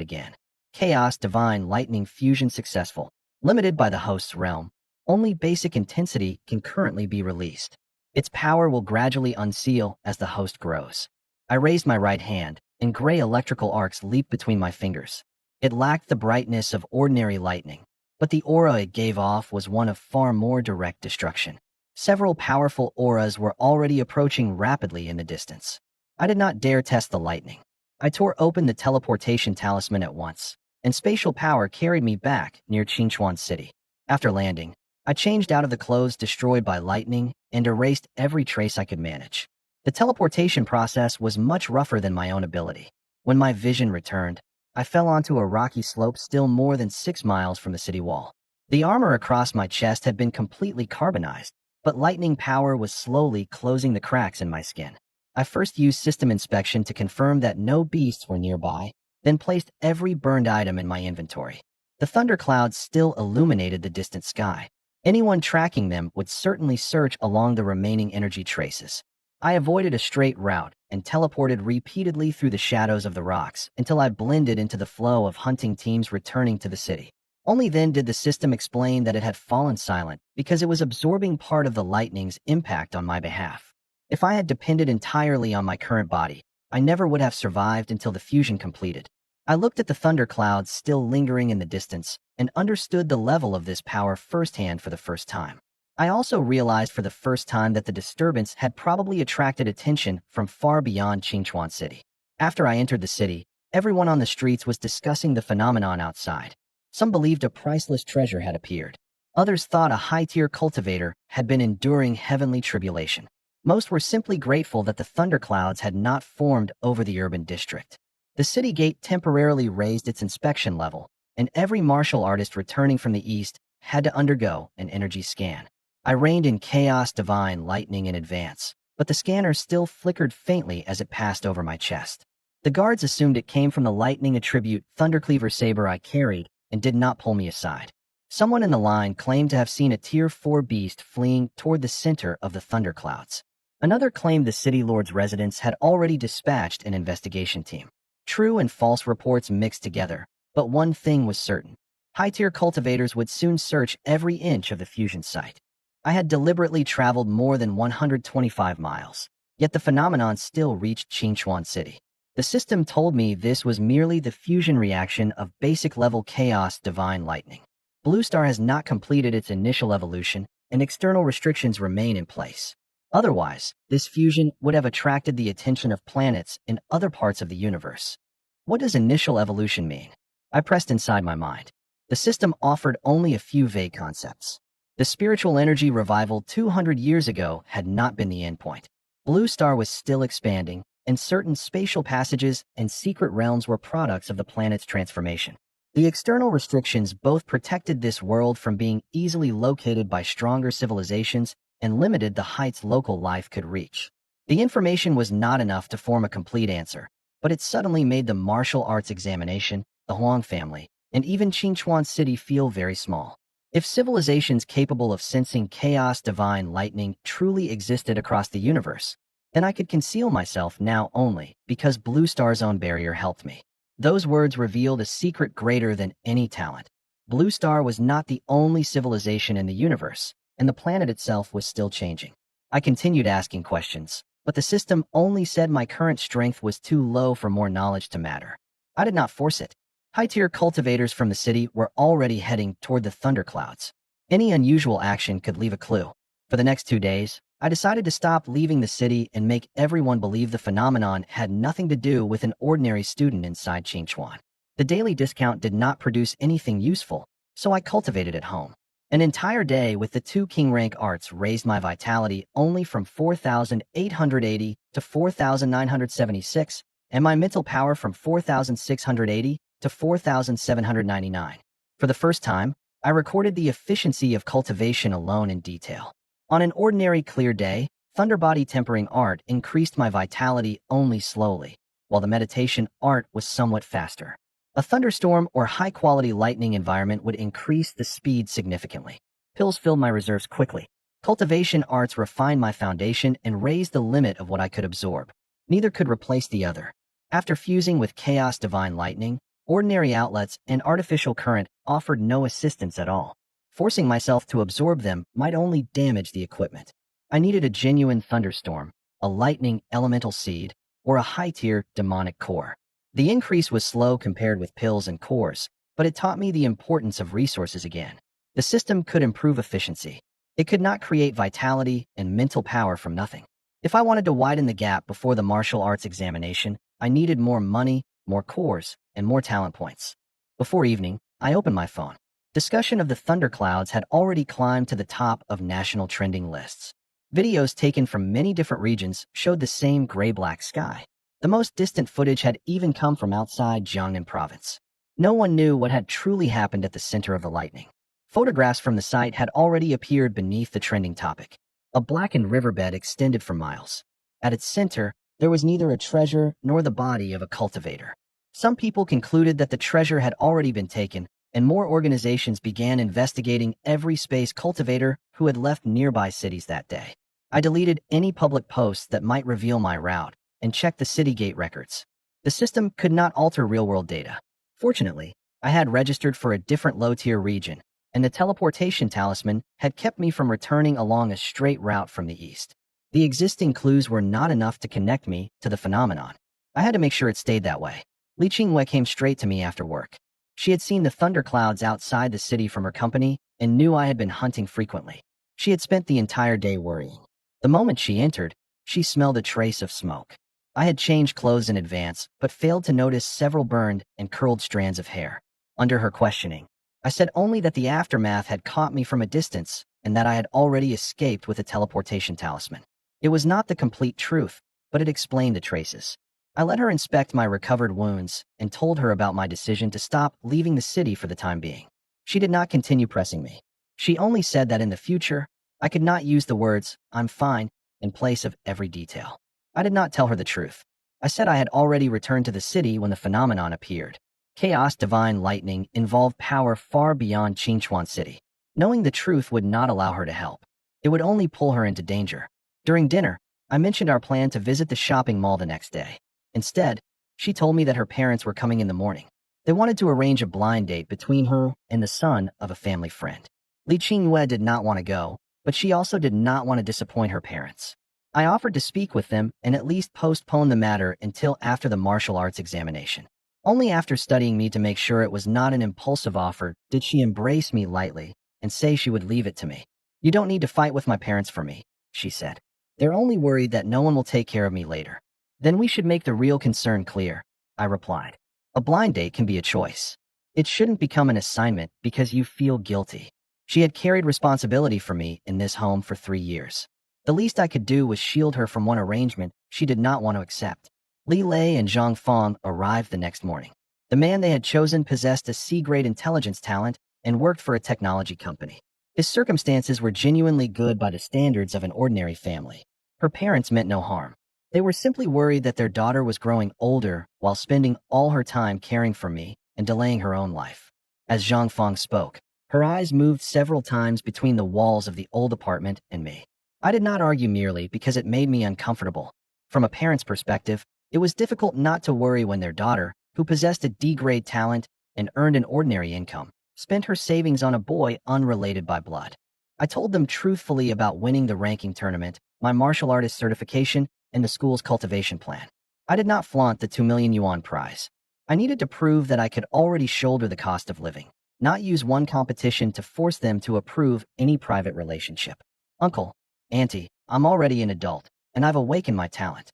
again. Chaos Divine Lightning Fusion successful. Limited by the host's realm, only basic intensity can currently be released. Its power will gradually unseal as the host grows. I raised my right hand, and gray electrical arcs leaped between my fingers. It lacked the brightness of ordinary lightning, but the aura it gave off was one of far more direct destruction. Several powerful auras were already approaching rapidly in the distance. I did not dare test the lightning. I tore open the teleportation talisman at once, and spatial power carried me back near Qingchuan City. After landing, I changed out of the clothes destroyed by lightning and erased every trace I could manage. The teleportation process was much rougher than my own ability. When my vision returned, I fell onto a rocky slope still more than 6 miles from the city wall. The armor across my chest had been completely carbonized, but lightning power was slowly closing the cracks in my skin. I first used system inspection to confirm that no beasts were nearby, then placed every burned item in my inventory. The thunderclouds still illuminated the distant sky. Anyone tracking them would certainly search along the remaining energy traces. I avoided a straight route and teleported repeatedly through the shadows of the rocks until I blended into the flow of hunting teams returning to the city. Only then did the system explain that it had fallen silent because it was absorbing part of the lightning's impact on my behalf. If I had depended entirely on my current body, I never would have survived until the fusion completed. I looked at the thunderclouds still lingering in the distance and understood the level of this power firsthand for the first time. I also realized for the first time that the disturbance had probably attracted attention from far beyond Qingchuan City. After I entered the city, everyone on the streets was discussing the phenomenon outside. Some believed a priceless treasure had appeared. Others thought a high-tier cultivator had been enduring heavenly tribulation. Most were simply grateful that the thunderclouds had not formed over the urban district. The city gate temporarily raised its inspection level, and every martial artist returning from the east had to undergo an energy scan. I reined in chaos divine lightning in advance, but the scanner still flickered faintly as it passed over my chest. The guards assumed it came from the lightning attribute Thundercleaver saber I carried and did not pull me aside. Someone in the line claimed to have seen a Tier 4 beast fleeing toward the center of the thunderclouds. Another claimed the city lord's residence had already dispatched an investigation team. True and false reports mixed together, but one thing was certain. High-tier cultivators would soon search every inch of the fusion site. I had deliberately traveled more than 125 miles, yet the phenomenon still reached Qingchuan City. The system told me this was merely the fusion reaction of basic-level chaos divine lightning. Blue Star has not completed its initial evolution, and external restrictions remain in place. Otherwise, this fusion would have attracted the attention of planets in other parts of the universe. What does initial evolution mean? I pressed inside my mind. The system offered only a few vague concepts. The spiritual energy revival 200 years ago had not been the endpoint. Blue Star was still expanding, and certain spatial passages and secret realms were products of the planet's transformation. The external restrictions both protected this world from being easily located by stronger civilizations and limited the heights local life could reach. The information was not enough to form a complete answer, but it suddenly made the martial arts examination, the Huang family, and even Qingchuan City feel very small. If civilizations capable of sensing chaos divine lightning truly existed across the universe, then I could conceal myself now only because Blue Star's own barrier helped me. Those words revealed a secret greater than any talent. Blue Star was not the only civilization in the universe, and the planet itself was still changing. I continued asking questions, but the system only said my current strength was too low for more knowledge to matter. I did not force it. High-tier cultivators from the city were already heading toward the thunderclouds. Any unusual action could leave a clue. For the next 2 days, I decided to stop leaving the city and make everyone believe the phenomenon had nothing to do with an ordinary student inside Qingchuan. The daily discount did not produce anything useful, so I cultivated at home. An entire day with the 2 king rank arts raised my vitality only from 4,880 to 4,976, and my mental power from 4,680 to 4,799. For the first time, I recorded the efficiency of cultivation alone in detail. On an ordinary clear day, Thunderbody tempering art increased my vitality only slowly, while the meditation art was somewhat faster. A thunderstorm or high-quality lightning environment would increase the speed significantly. Pills filled my reserves quickly. Cultivation arts refined my foundation and raised the limit of what I could absorb. Neither could replace the other. After fusing with chaos divine lightning, ordinary outlets and artificial current offered no assistance at all. Forcing myself to absorb them might only damage the equipment. I needed a genuine thunderstorm, a lightning elemental seed, or a high-tier demonic core. The increase was slow compared with pills and cores, but it taught me the importance of resources again. The system could improve efficiency. It could not create vitality and mental power from nothing. If I wanted to widen the gap before the martial arts examination, I needed more money, more cores, and more talent points. Before evening, I opened my phone. Discussion of the thunderclouds had already climbed to the top of national trending lists. Videos taken from many different regions showed the same gray-black sky. The most distant footage had even come from outside Jiangnan province. No one knew what had truly happened at the center of the lightning. Photographs from the site had already appeared beneath the trending topic. A blackened riverbed extended for miles. At its center, there was neither a treasure nor the body of a cultivator. Some people concluded that the treasure had already been taken, and more organizations began investigating every space cultivator who had left nearby cities that day. I deleted any public posts that might reveal my route and checked the city gate records. The system could not alter real-world data. Fortunately, I had registered for a different low-tier region, and the teleportation talisman had kept me from returning along a straight route from the east. The existing clues were not enough to connect me to the phenomenon. I had to make sure it stayed that way. Li Qingwei came straight to me after work. She had seen the thunderclouds outside the city from her company and knew I had been hunting frequently. She had spent the entire day worrying. The moment she entered, she smelled a trace of smoke. I had changed clothes in advance, but failed to notice several burned and curled strands of hair. Under her questioning, I said only that the aftermath had caught me from a distance and that I had already escaped with a teleportation talisman. It was not the complete truth, but it explained the traces. I let her inspect my recovered wounds and told her about my decision to stop leaving the city for the time being. She did not continue pressing me. She only said that in the future, I could not use the words, "I'm fine," in place of every detail. I did not tell her the truth. I said I had already returned to the city when the phenomenon appeared. Chaos divine lightning involved power far beyond Qingchuan City. Knowing the truth would not allow her to help. It would only pull her into danger. During dinner, I mentioned our plan to visit the shopping mall the next day. Instead, she told me that her parents were coming in the morning. They wanted to arrange a blind date between her and the son of a family friend. Li Qingwei did not want to go, but she also did not want to disappoint her parents. I offered to speak with them and at least postpone the matter until after the martial arts examination. Only after studying me to make sure it was not an impulsive offer did she embrace me lightly and say she would leave it to me. "You don't need to fight with my parents for me," she said. "They're only worried that no one will take care of me later." "Then we should make the real concern clear," I replied. A blind date can be a choice. It shouldn't become an assignment because you feel guilty. She had carried responsibility for me in this home for 3 years. The least I could do was shield her from one arrangement she did not want to accept. Li Lei and Zhang Feng arrived the next morning. The man they had chosen possessed a C-grade intelligence talent and worked for a technology company. His circumstances were genuinely good by the standards of an ordinary family. Her parents meant no harm. They were simply worried that their daughter was growing older while spending all her time caring for me and delaying her own life. As Zhang Feng spoke, her eyes moved several times between the walls of the old apartment and me. I did not argue merely because it made me uncomfortable. From a parent's perspective, it was difficult not to worry when their daughter, who possessed a D-grade talent and earned an ordinary income, spent her savings on a boy unrelated by blood. I told them truthfully about winning the ranking tournament, my martial artist certification, and the school's cultivation plan. I did not flaunt the 2 million yuan prize. I needed to prove that I could already shoulder the cost of living, not use one competition to force them to approve any private relationship. Uncle, Auntie, I'm already an adult, and I've awakened my talent.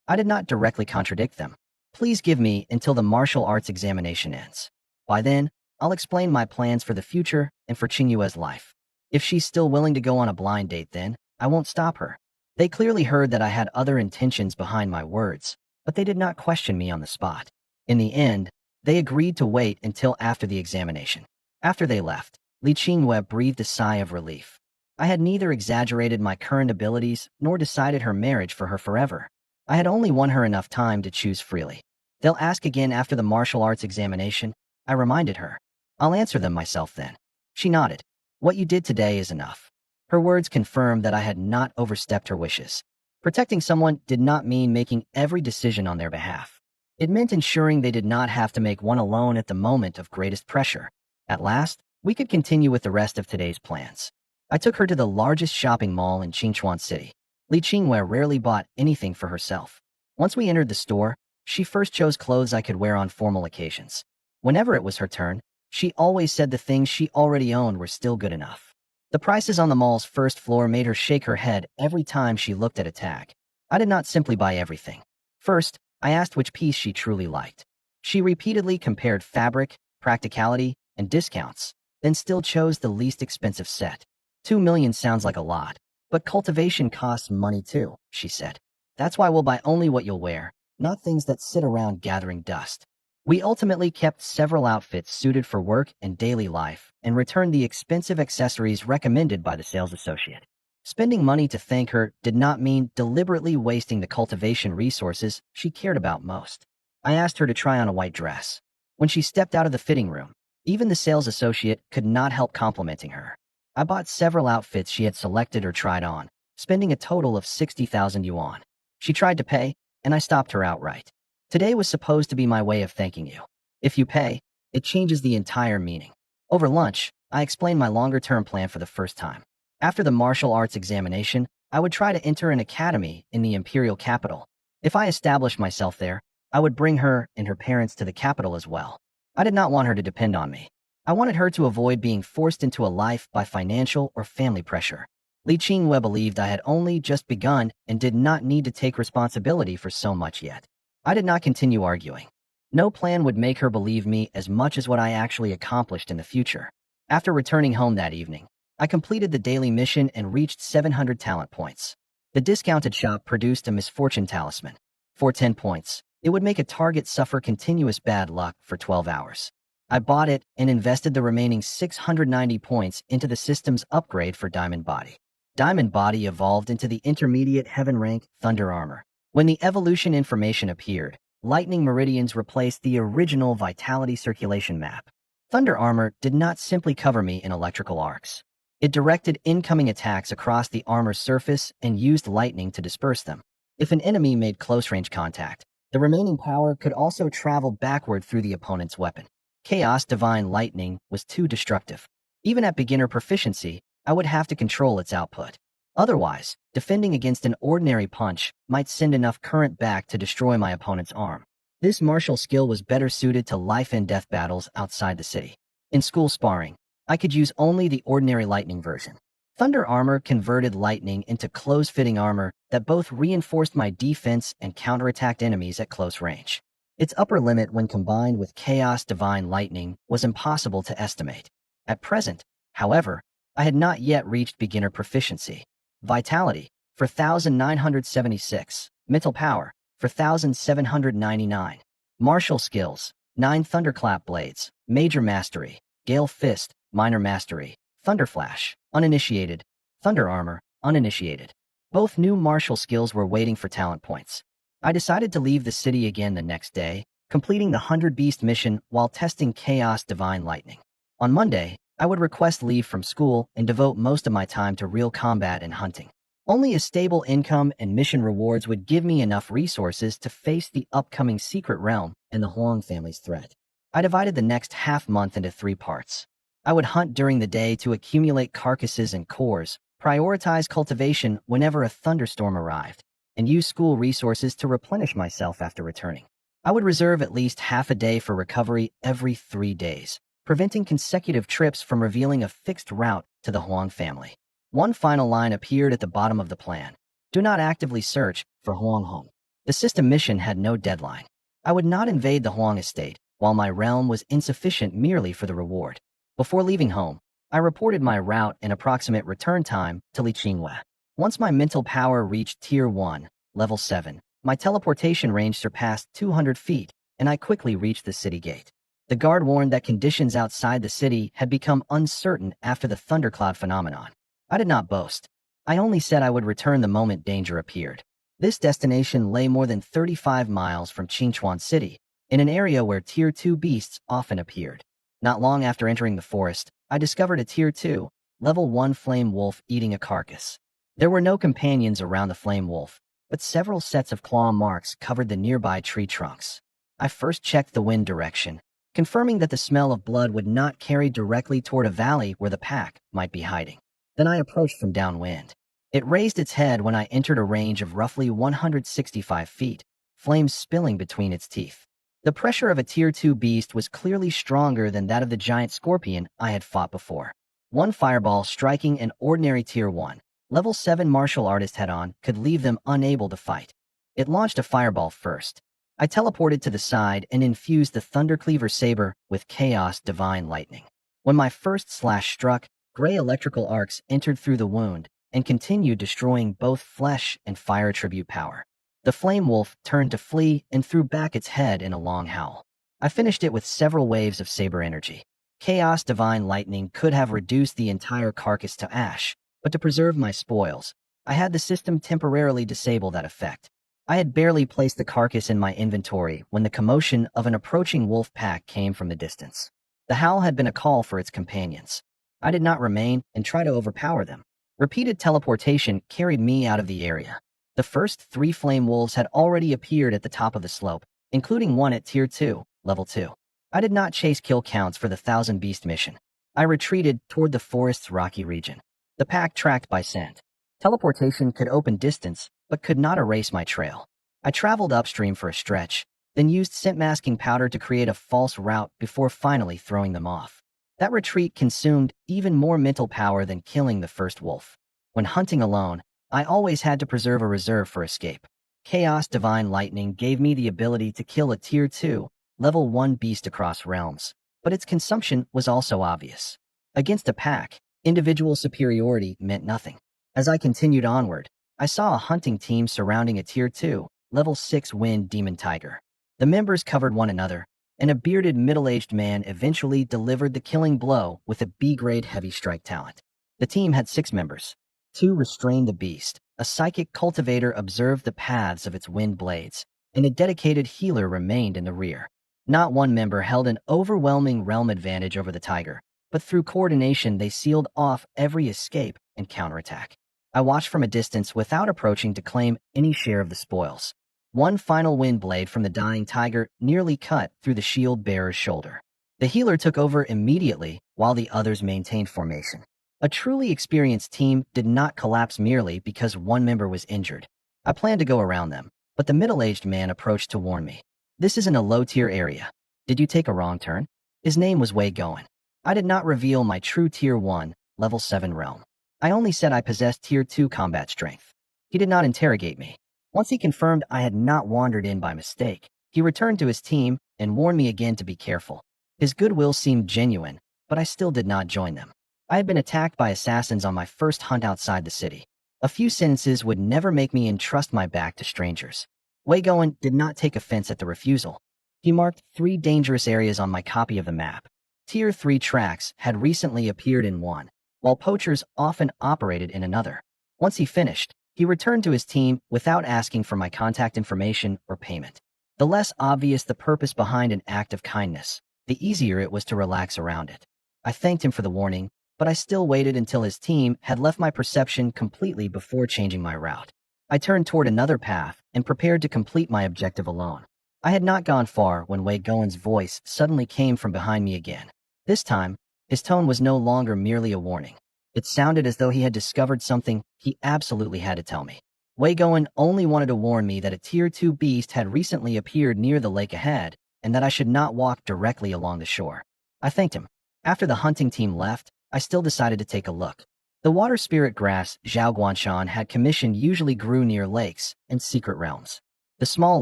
I did not directly contradict them. Please give me until the martial arts examination ends. By then, I'll explain my plans for the future and for Qingyue's life. If she's still willing to go on a blind date then, I won't stop her. They clearly heard that I had other intentions behind my words, but they did not question me on the spot. In the end, they agreed to wait until after the examination. After they left, Li Qingyue breathed a sigh of relief. I had neither exaggerated my current abilities nor decided her marriage for her forever. I had only won her enough time to choose freely. They'll ask again after the martial arts examination, I reminded her. I'll answer them myself then. She nodded. What you did today is enough. Her words confirmed that I had not overstepped her wishes. Protecting someone did not mean making every decision on their behalf. It meant ensuring they did not have to make one alone at the moment of greatest pressure. At last, we could continue with the rest of today's plans. I took her to the largest shopping mall in Qingchuan City. Li Qingyue rarely bought anything for herself. Once we entered the store, she first chose clothes I could wear on formal occasions. Whenever it was her turn, she always said the things she already owned were still good enough. The prices on the mall's first floor made her shake her head every time she looked at a tag. I did not simply buy everything. First, I asked which piece she truly liked. She repeatedly compared fabric, practicality, and discounts, then still chose the least expensive set. 2 million sounds like a lot, but cultivation costs money too, she said. That's why we'll buy only what you'll wear, not things that sit around gathering dust. We ultimately kept several outfits suited for work and daily life and returned the expensive accessories recommended by the sales associate. Spending money to thank her did not mean deliberately wasting the cultivation resources she cared about most. I asked her to try on a white dress. When she stepped out of the fitting room, even the sales associate could not help complimenting her. I bought several outfits she had selected or tried on, spending a total of 60,000 yuan. She tried to pay, and I stopped her outright. Today was supposed to be my way of thanking you. If you pay, it changes the entire meaning. Over lunch, I explained my longer-term plan for the first time. After the martial arts examination, I would try to enter an academy in the imperial capital. If I established myself there, I would bring her and her parents to the capital as well. I did not want her to depend on me. I wanted her to avoid being forced into a life by financial or family pressure. Li Qingyue believed I had only just begun and did not need to take responsibility for so much yet. I did not continue arguing. No plan would make her believe me as much as what I actually accomplished in the future. After returning home that evening, I completed the daily mission and reached 700 talent points. The discounted shop produced a misfortune talisman. For 10 points, it would make a target suffer continuous bad luck for 12 hours. I bought it and invested the remaining 690 points into the system's upgrade for Diamond Body. Diamond Body evolved into the intermediate heaven rank Thunder Armor. When the evolution information appeared, lightning meridians replaced the original Vitality Circulation map. Thunder Armor did not simply cover me in electrical arcs. It directed incoming attacks across the armor's surface and used lightning to disperse them. If an enemy made close-range contact, the remaining power could also travel backward through the opponent's weapon. Chaos Divine Lightning was too destructive. Even at beginner proficiency, I would have to control its output. Otherwise, defending against an ordinary punch might send enough current back to destroy my opponent's arm. This martial skill was better suited to life-and-death battles outside the city. In school sparring, I could use only the ordinary lightning version. Thunder Armor converted lightning into close-fitting armor that both reinforced my defense and counterattacked enemies at close range. Its upper limit when combined with chaos divine lightning was impossible to estimate. At present, however, I had not yet reached beginner proficiency. Vitality, 4,976. Mental power, 4,799. Martial skills, 9 Thunderclap Blades, Major Mastery, Gale Fist, Minor Mastery, Thunderflash, Uninitiated, Thunder Armor, Uninitiated. Both new martial skills were waiting for talent points. I decided to leave the city again the next day, completing the 100 Beast mission while testing Chaos Divine Lightning. On Monday, I would request leave from school and devote most of my time to real combat and hunting. Only a stable income and mission rewards would give me enough resources to face the upcoming Secret Realm and the Huang family's threat. I divided the next half-month into 3 parts. I would hunt during the day to accumulate carcasses and cores, prioritize cultivation whenever a thunderstorm arrived, and use school resources to replenish myself after returning. I would reserve at least half a day for recovery every 3 days, preventing consecutive trips from revealing a fixed route to the Huang family. One final line appeared at the bottom of the plan. Do not actively search for Huang Hong. The system mission had no deadline. I would not invade the Huang estate, while my realm was insufficient merely for the reward. Before leaving home, I reported my route and approximate return time to Li Qinghua. Once my mental power reached Tier 1, Level 7, my teleportation range surpassed 200 feet, and I quickly reached the city gate. The guard warned that conditions outside the city had become uncertain after the thundercloud phenomenon. I did not boast. I only said I would return the moment danger appeared. This destination lay more than 35 miles from Qingchuan City, in an area where Tier 2 beasts often appeared. Not long after entering the forest, I discovered a Tier 2, Level 1 flame wolf eating a carcass. There were no companions around the flame wolf, but several sets of claw marks covered the nearby tree trunks. I first checked the wind direction, confirming that the smell of blood would not carry directly toward a valley where the pack might be hiding. Then I approached from downwind. It raised its head when I entered a range of roughly 165 feet, flames spilling between its teeth. The pressure of a Tier 2 beast was clearly stronger than that of the giant scorpion I had fought before. One fireball striking an ordinary Tier 1, Level 7 martial artist head-on could leave them unable to fight. It launched a fireball first. I teleported to the side and infused the Thundercleaver saber with Chaos Divine Lightning. When my first slash struck, gray electrical arcs entered through the wound and continued destroying both flesh and fire attribute power. The flame wolf turned to flee and threw back its head in a long howl. I finished it with several waves of saber energy. Chaos Divine Lightning could have reduced the entire carcass to ash, but to preserve my spoils, I had the system temporarily disable that effect. I had barely placed the carcass in my inventory when the commotion of an approaching wolf pack came from the distance. The howl had been a call for its companions. I did not remain and try to overpower them. Repeated teleportation carried me out of the area. The first 3 flame wolves had already appeared at the top of the slope, including one at Tier 2, Level 2. I did not chase kill counts for the 1,000 Beast mission. I retreated toward the forest's rocky region. The pack tracked by scent. Teleportation could open distance, but could not erase my trail. I traveled upstream for a stretch, then used scent masking powder to create a false route before finally throwing them off. That retreat consumed even more mental power than killing the first wolf. When hunting alone, I always had to preserve a reserve for escape. Chaos Divine Lightning gave me the ability to kill a Tier 2, Level 1 beast across realms, but its consumption was also obvious. Against a pack, individual superiority meant nothing. As I continued onward, I saw a hunting team surrounding a Tier 2, Level 6 wind demon tiger. The members covered one another, and a bearded middle-aged man eventually delivered the killing blow with a B-grade heavy strike talent. The team had 6 members. 2 restrained the beast, a psychic cultivator observed the paths of its wind blades, and a dedicated healer remained in the rear. Not one member held an overwhelming realm advantage over the tiger, but through coordination they sealed off every escape and counterattack. I watched from a distance without approaching to claim any share of the spoils. One final wind blade from the dying tiger nearly cut through the shield bearer's shoulder. The healer took over immediately while the others maintained formation. A truly experienced team did not collapse merely because one member was injured. I planned to go around them, but the middle-aged man approached to warn me. This isn't a low-tier area. Did you take a wrong turn? His name was Wei Goen. I did not reveal my true Tier 1, Level 7 realm. I only said I possessed Tier 2 combat strength. He did not interrogate me. Once he confirmed I had not wandered in by mistake, He returned to his team and warned me again to be careful. His goodwill seemed genuine, but I still did not join them. I had been attacked by assassins on my first hunt outside the city. A few sentences would never make me entrust my back to strangers. Wei Goen did not take offense at the refusal. He marked 3 dangerous areas on my copy of the map. Tier 3 tracks had recently appeared in one, while poachers often operated in another. Once he finished, he returned to his team without asking for my contact information or payment. The less obvious the purpose behind an act of kindness, the easier it was to relax around it. I thanked him for the warning, but I still waited until his team had left my perception completely before changing my route. I turned toward another path and prepared to complete my objective alone. I had not gone far when Wei Goen's voice suddenly came from behind me again. This time, his tone was no longer merely a warning. It sounded as though he had discovered something he absolutely had to tell me. Wei Goen only wanted to warn me that a Tier 2 beast had recently appeared near the lake ahead, and that I should not walk directly along the shore. I thanked him. After the hunting team left, I still decided to take a look. The water spirit grass Zhao Guanshan had commissioned usually grew near lakes and secret realms. The small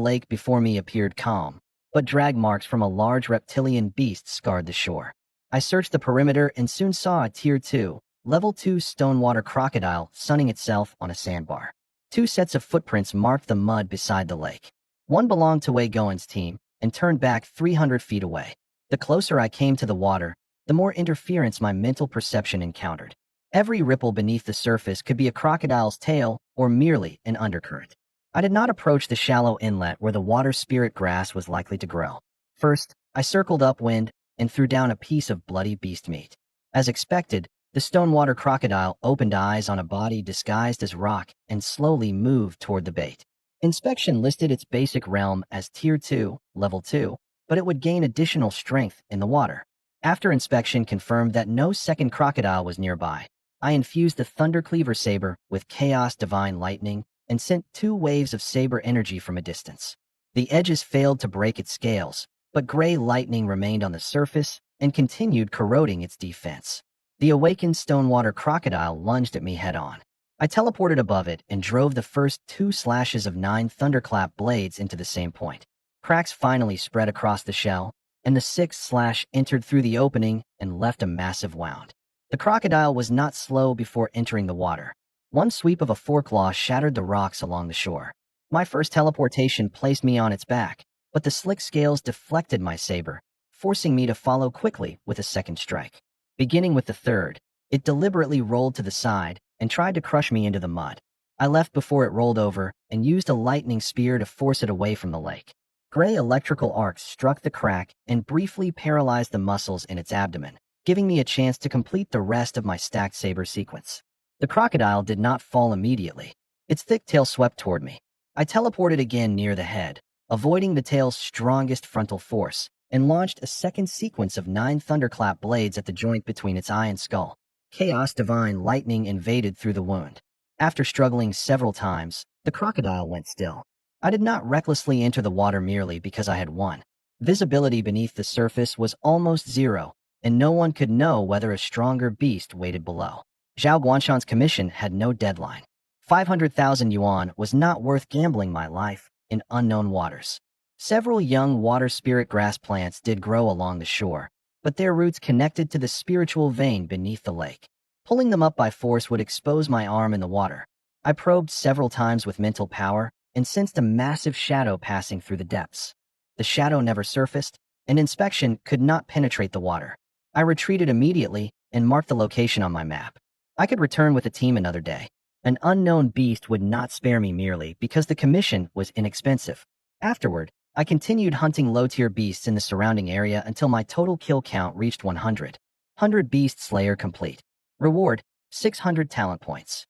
lake before me appeared calm, but drag marks from a large reptilian beast scarred the shore. I searched the perimeter and soon saw a Tier 2, Level 2 stonewater crocodile sunning itself on a sandbar. 2 sets of footprints marked the mud beside the lake. One belonged to Wei Goen's team and turned back 300 feet away. The closer I came to the water, the more interference my mental perception encountered. Every ripple beneath the surface could be a crocodile's tail or merely an undercurrent. I did not approach the shallow inlet where the water spirit grass was likely to grow. First, I circled upwind and threw down a piece of bloody beast meat. As expected, the stonewater crocodile opened eyes on a body disguised as rock and slowly moved toward the bait. Inspection listed its basic realm as Tier 2, Level 2, but it would gain additional strength in the water. After inspection confirmed that no second crocodile was nearby, I infused the Thundercleaver saber with Chaos Divine Lightning and sent 2 waves of saber energy from a distance. The edges failed to break its scales, but gray lightning remained on the surface and continued corroding its defense. The awakened stonewater crocodile lunged at me head-on. I teleported above it and drove the first 2 slashes of 9 thunderclap blades into the same point. Cracks finally spread across the shell, and the 6th slash entered through the opening and left a massive wound. The crocodile was not slow before entering the water. One sweep of a foreclaw shattered the rocks along the shore. My first teleportation placed me on its back, but the slick scales deflected my saber, forcing me to follow quickly with a second strike. Beginning with the third, it deliberately rolled to the side and tried to crush me into the mud. I left before it rolled over and used a lightning spear to force it away from the lake. Gray electrical arcs struck the crack and briefly paralyzed the muscles in its abdomen, giving me a chance to complete the rest of my stacked saber sequence. The crocodile did not fall immediately. Its thick tail swept toward me. I teleported again near the head, avoiding the tail's strongest frontal force, and launched a second sequence of 9 thunderclap blades at the joint between its eye and skull. Chaos Divine Lightning invaded through the wound. After struggling several times, the crocodile went still. I did not recklessly enter the water merely because I had won. Visibility beneath the surface was almost zero, and no one could know whether a stronger beast waited below. Zhao Guanshan's commission had no deadline. 500,000 yuan was not worth gambling my life in unknown waters. Several young water spirit grass plants did grow along the shore, but their roots connected to the spiritual vein beneath the lake. Pulling them up by force would expose my arm in the water. I probed several times with mental power and sensed a massive shadow passing through the depths. The shadow never surfaced, and inspection could not penetrate the water. I retreated immediately and marked the location on my map. I could return with the team another day. An unknown beast would not spare me merely because the commission was inexpensive. Afterward, I continued hunting low-tier beasts in the surrounding area until my total kill count reached 100. 100 Beast Slayer complete. Reward, 600 talent points.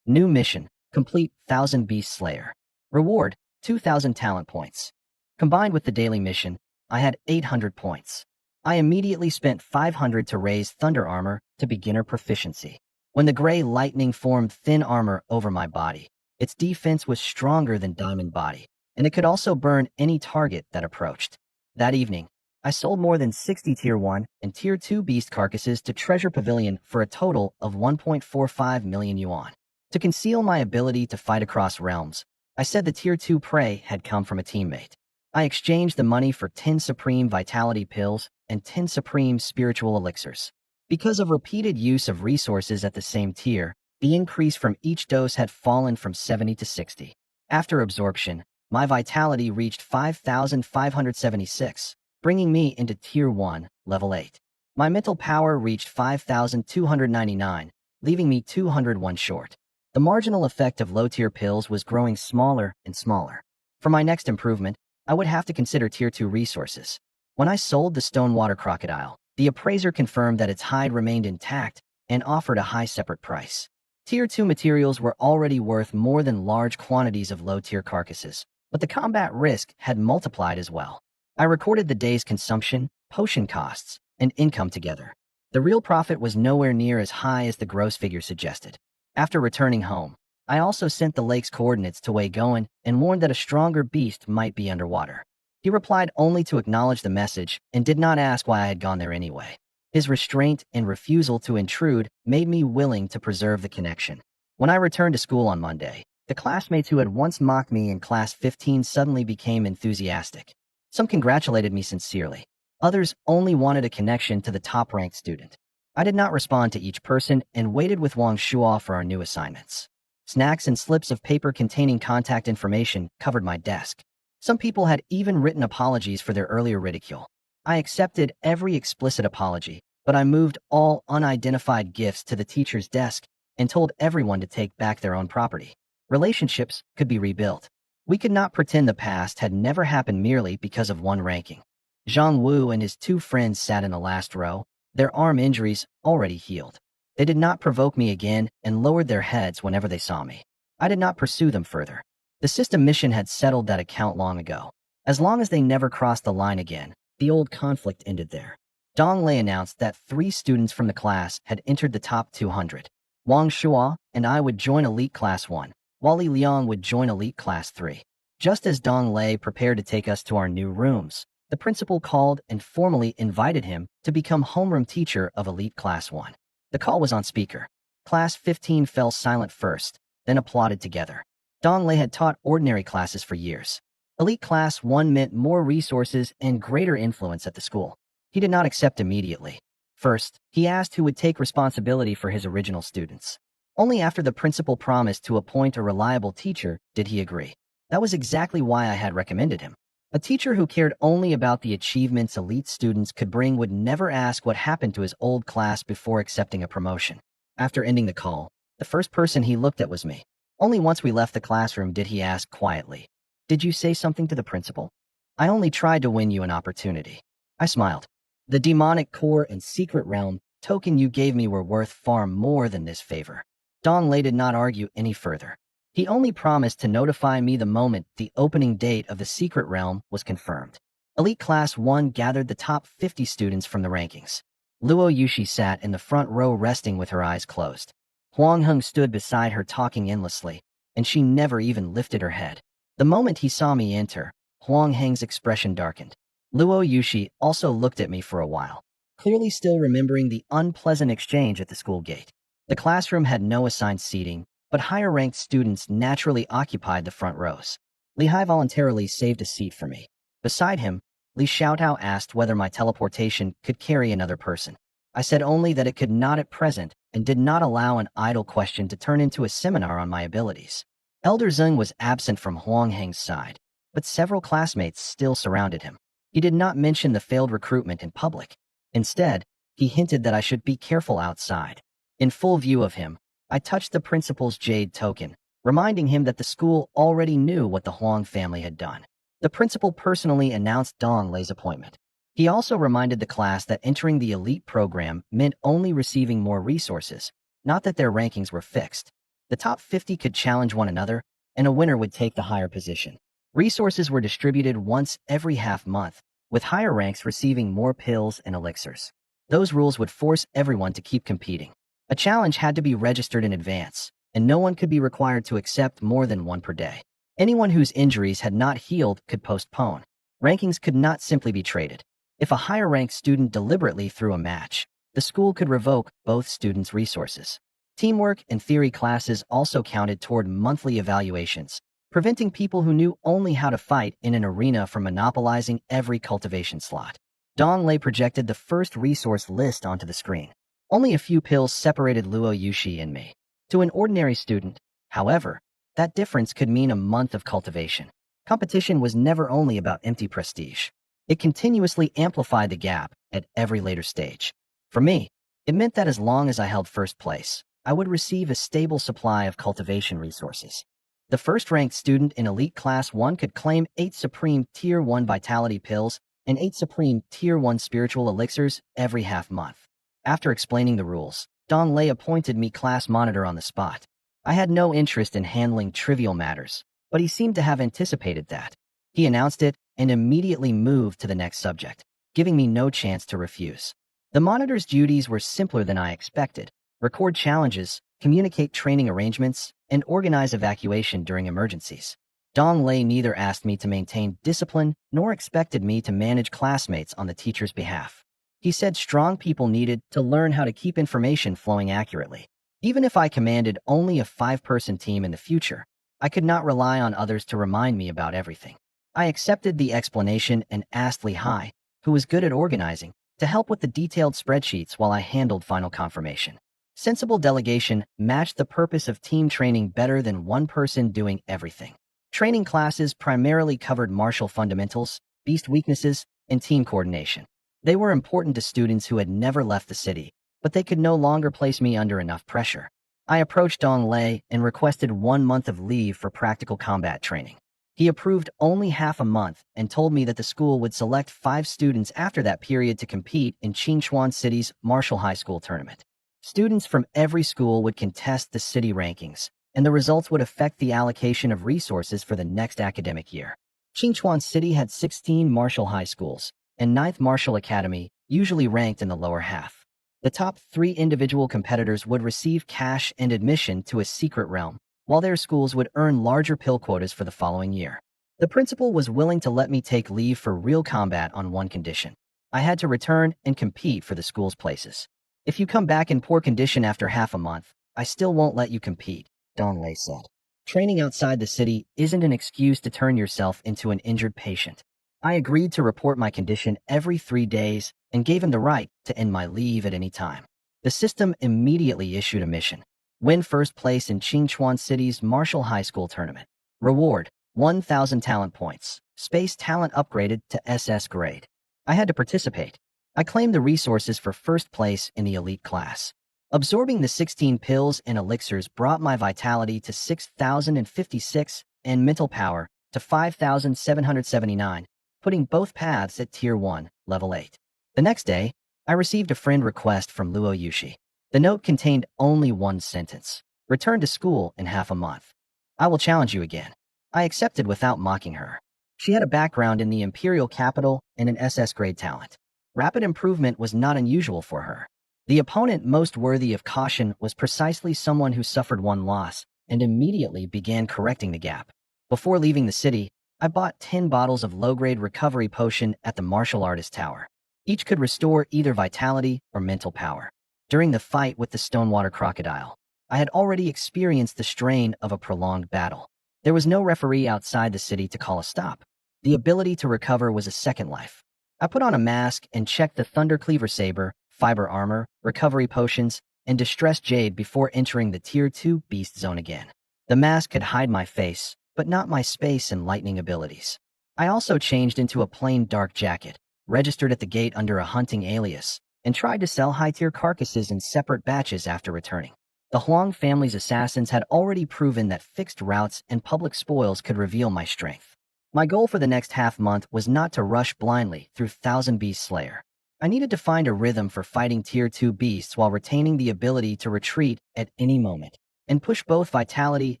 New mission, complete 1000 Beast Slayer. Reward, 2000 talent points. Combined with the daily mission, I had 800 points. I immediately spent 500 to raise Thunder Armor to beginner proficiency. When the gray lightning formed thin armor over my body, its defense was stronger than Diamond Body, and it could also burn any target that approached. That evening, I sold more than 60 Tier 1 and Tier 2 beast carcasses to Treasure Pavilion for a total of 1.45 million yuan. To conceal my ability to fight across realms, I said the Tier 2 prey had come from a teammate. I exchanged the money for 10 Supreme Vitality pills and 10 Supreme Spiritual elixirs. Because of repeated use of resources at the same tier, the increase from each dose had fallen from 70 to 60. After absorption, my vitality reached 5,576, bringing me into Tier 1, Level 8. My mental power reached 5,299, leaving me 201 short. The marginal effect of low-tier pills was growing smaller and smaller. For my next improvement, I would have to consider Tier 2 resources. When I sold the Stonewater crocodile, the appraiser confirmed that its hide remained intact and offered a high separate price. Tier 2 materials were already worth more than large quantities of low-tier carcasses, but the combat risk had multiplied as well. I recorded the day's consumption, potion costs, and income together. The real profit was nowhere near as high as the gross figure suggested. After returning home, I also sent the lake's coordinates to Wei Goen and warned that a stronger beast might be underwater. He replied only to acknowledge the message and did not ask why I had gone there anyway. His restraint and refusal to intrude made me willing to preserve the connection. When I returned to school on Monday, the classmates who had once mocked me in class 15 suddenly became enthusiastic. Some congratulated me sincerely. Others only wanted a connection to the top-ranked student. I did not respond to each person and waited with Wang Shuo for our new assignments. Snacks and slips of paper containing contact information covered my desk. Some people had even written apologies for their earlier ridicule. I accepted every explicit apology, but I moved all unidentified gifts to the teacher's desk and told everyone to take back their own property. Relationships could be rebuilt. We could not pretend the past had never happened merely because of one ranking. Zhang Wu and his two friends sat in the last row, their arm injuries already healed. They did not provoke me again and lowered their heads whenever they saw me. I did not pursue them further. The system mission had settled that account long ago. As long as they never crossed the line again, the old conflict ended there. Dong Lei announced that 3 students from the class had entered the top 200. Wang Shuo and I would join Elite Class 1, while Li Liang would join Elite Class 3. Just as Dong Lei prepared to take us to our new rooms, the principal called and formally invited him to become homeroom teacher of Elite Class 1. The call was on speaker. Class 15 fell silent first, then applauded together. Dong Lei had taught ordinary classes for years. Elite Class 1 meant more resources and greater influence at the school. He did not accept immediately. First, he asked who would take responsibility for his original students. Only after the principal promised to appoint a reliable teacher did he agree. That was exactly why I had recommended him. A teacher who cared only about the achievements elite students could bring would never ask what happened to his old class before accepting a promotion. After ending the call, the first person he looked at was me. Only once we left the classroom did he ask quietly, "Did you say something to the principal?" "I only tried to win you an opportunity." I smiled. "The demonic core and secret realm token you gave me were worth far more than this favor." Dong Lei did not argue any further. He only promised to notify me the moment the opening date of the secret realm was confirmed. Elite Class 1 gathered the top 50 students from the rankings. Luo Yushi sat in the front row resting with her eyes closed. Huang Heng stood beside her talking endlessly, and she never even lifted her head. The moment he saw me enter, Huang Heng's expression darkened. Luo Yushi also looked at me for a while, clearly still remembering the unpleasant exchange at the school gate. The classroom had no assigned seating, but higher-ranked students naturally occupied the front rows. Li Hai voluntarily saved a seat for me. Beside him, Li Xiaotao asked whether my teleportation could carry another person. I said only that it could not at present and did not allow an idle question to turn into a seminar on my abilities. Elder Zeng was absent from Huang Heng's side, but several classmates still surrounded him. He did not mention the failed recruitment in public. Instead, he hinted that I should be careful outside. In full view of him, I touched the principal's jade token, reminding him that the school already knew what the Huang family had done. The principal personally announced Dong Lei's appointment. He also reminded the class that entering the elite program meant only receiving more resources, not that their rankings were fixed. The top 50 could challenge one another, and a winner would take the higher position. Resources were distributed once every half month, with higher ranks receiving more pills and elixirs. Those rules would force everyone to keep competing. A challenge had to be registered in advance, and no one could be required to accept more than one per day. Anyone whose injuries had not healed could postpone. Rankings could not simply be traded. If a higher-ranked student deliberately threw a match, the school could revoke both students' resources. Teamwork and theory classes also counted toward monthly evaluations, preventing people who knew only how to fight in an arena from monopolizing every cultivation slot. Dong Lei projected the first resource list onto the screen. Only a few pills separated Luo Yushi and me. To an ordinary student, however, that difference could mean a month of cultivation. Competition was never only about empty prestige. It continuously amplified the gap at every later stage. For me, it meant that as long as I held first place, I would receive a stable supply of cultivation resources. The first-ranked student in Elite Class 1 could claim 8 Supreme Tier 1 Vitality Pills and 8 Supreme Tier 1 Spiritual Elixirs every half month. After explaining the rules, Dong Lei appointed me class monitor on the spot. I had no interest in handling trivial matters, but he seemed to have anticipated that. He announced it and immediately moved to the next subject, giving me no chance to refuse. The monitor's duties were simpler than I expected: record challenges, communicate training arrangements, and organize evacuation during emergencies. Dong Lei neither asked me to maintain discipline nor expected me to manage classmates on the teacher's behalf. He said strong people needed to learn how to keep information flowing accurately. Even if I commanded only a 5-person team in the future, I could not rely on others to remind me about everything. I accepted the explanation and asked Li Hai, who was good at organizing, to help with the detailed spreadsheets while I handled final confirmation. Sensible delegation matched the purpose of team training better than one person doing everything. Training classes primarily covered martial fundamentals, beast weaknesses, and team coordination. They were important to students who had never left the city, but they could no longer place me under enough pressure. I approached Dong Lei and requested 1 month of leave for practical combat training. He approved only half a month and told me that the school would select 5 students after that period to compete in Qingchuan City's Martial High School tournament. Students from every school would contest the city rankings, and the results would affect the allocation of resources for the next academic year. Qingchuan City had 16 martial high schools, and 9th Martial Academy, usually ranked in the lower half. The top 3 individual competitors would receive cash and admission to a secret realm, while their schools would earn larger pill quotas for the following year. The principal was willing to let me take leave for real combat on one condition: I had to return and compete for the school's places. If you come back in poor condition after half a month, I still won't let you compete, Dong Lei said. Training outside the city isn't an excuse to turn yourself into an injured patient. I agreed to report my condition every 3 days and gave him the right to end my leave at any time. The system immediately issued a mission: win first place in Qingchuan City's Martial High School tournament. Reward: 1,000 talent points. Space talent upgraded to SS grade. I had to participate. I claimed the resources for first place in the elite class. Absorbing the 16 pills and elixirs brought my vitality to 6,056 and mental power to 5,779, putting both paths at Tier 1, Level 8. The next day, I received a friend request from Luo Yushi. The note contained only one sentence: return to school in half a month. I will challenge you again. I accepted without mocking her. She had a background in the Imperial Capital and an SS grade talent. Rapid improvement was not unusual for her. The opponent most worthy of caution was precisely someone who suffered one loss and immediately began correcting the gap. Before leaving the city, I bought 10 bottles of low-grade recovery potion at the martial artist tower. Each could restore either vitality or mental power. During the fight with the Stonewater Crocodile, I had already experienced the strain of a prolonged battle. There was no referee outside the city to call a stop. The ability to recover was a second life. I put on a mask and checked the Thunder Cleaver Saber, Fiber Armor, Recovery Potions, and Distressed Jade before entering the Tier 2 Beast Zone again. The mask could hide my face, but not my space and lightning abilities. I also changed into a plain dark jacket, registered at the gate under a hunting alias, and tried to sell high-tier carcasses in separate batches after returning. The Huang family's assassins had already proven that fixed routes and public spoils could reveal my strength. My goal for the next half-month was not to rush blindly through Thousand Beast Slayer. I needed to find a rhythm for fighting Tier 2 beasts while retaining the ability to retreat at any moment, and push both vitality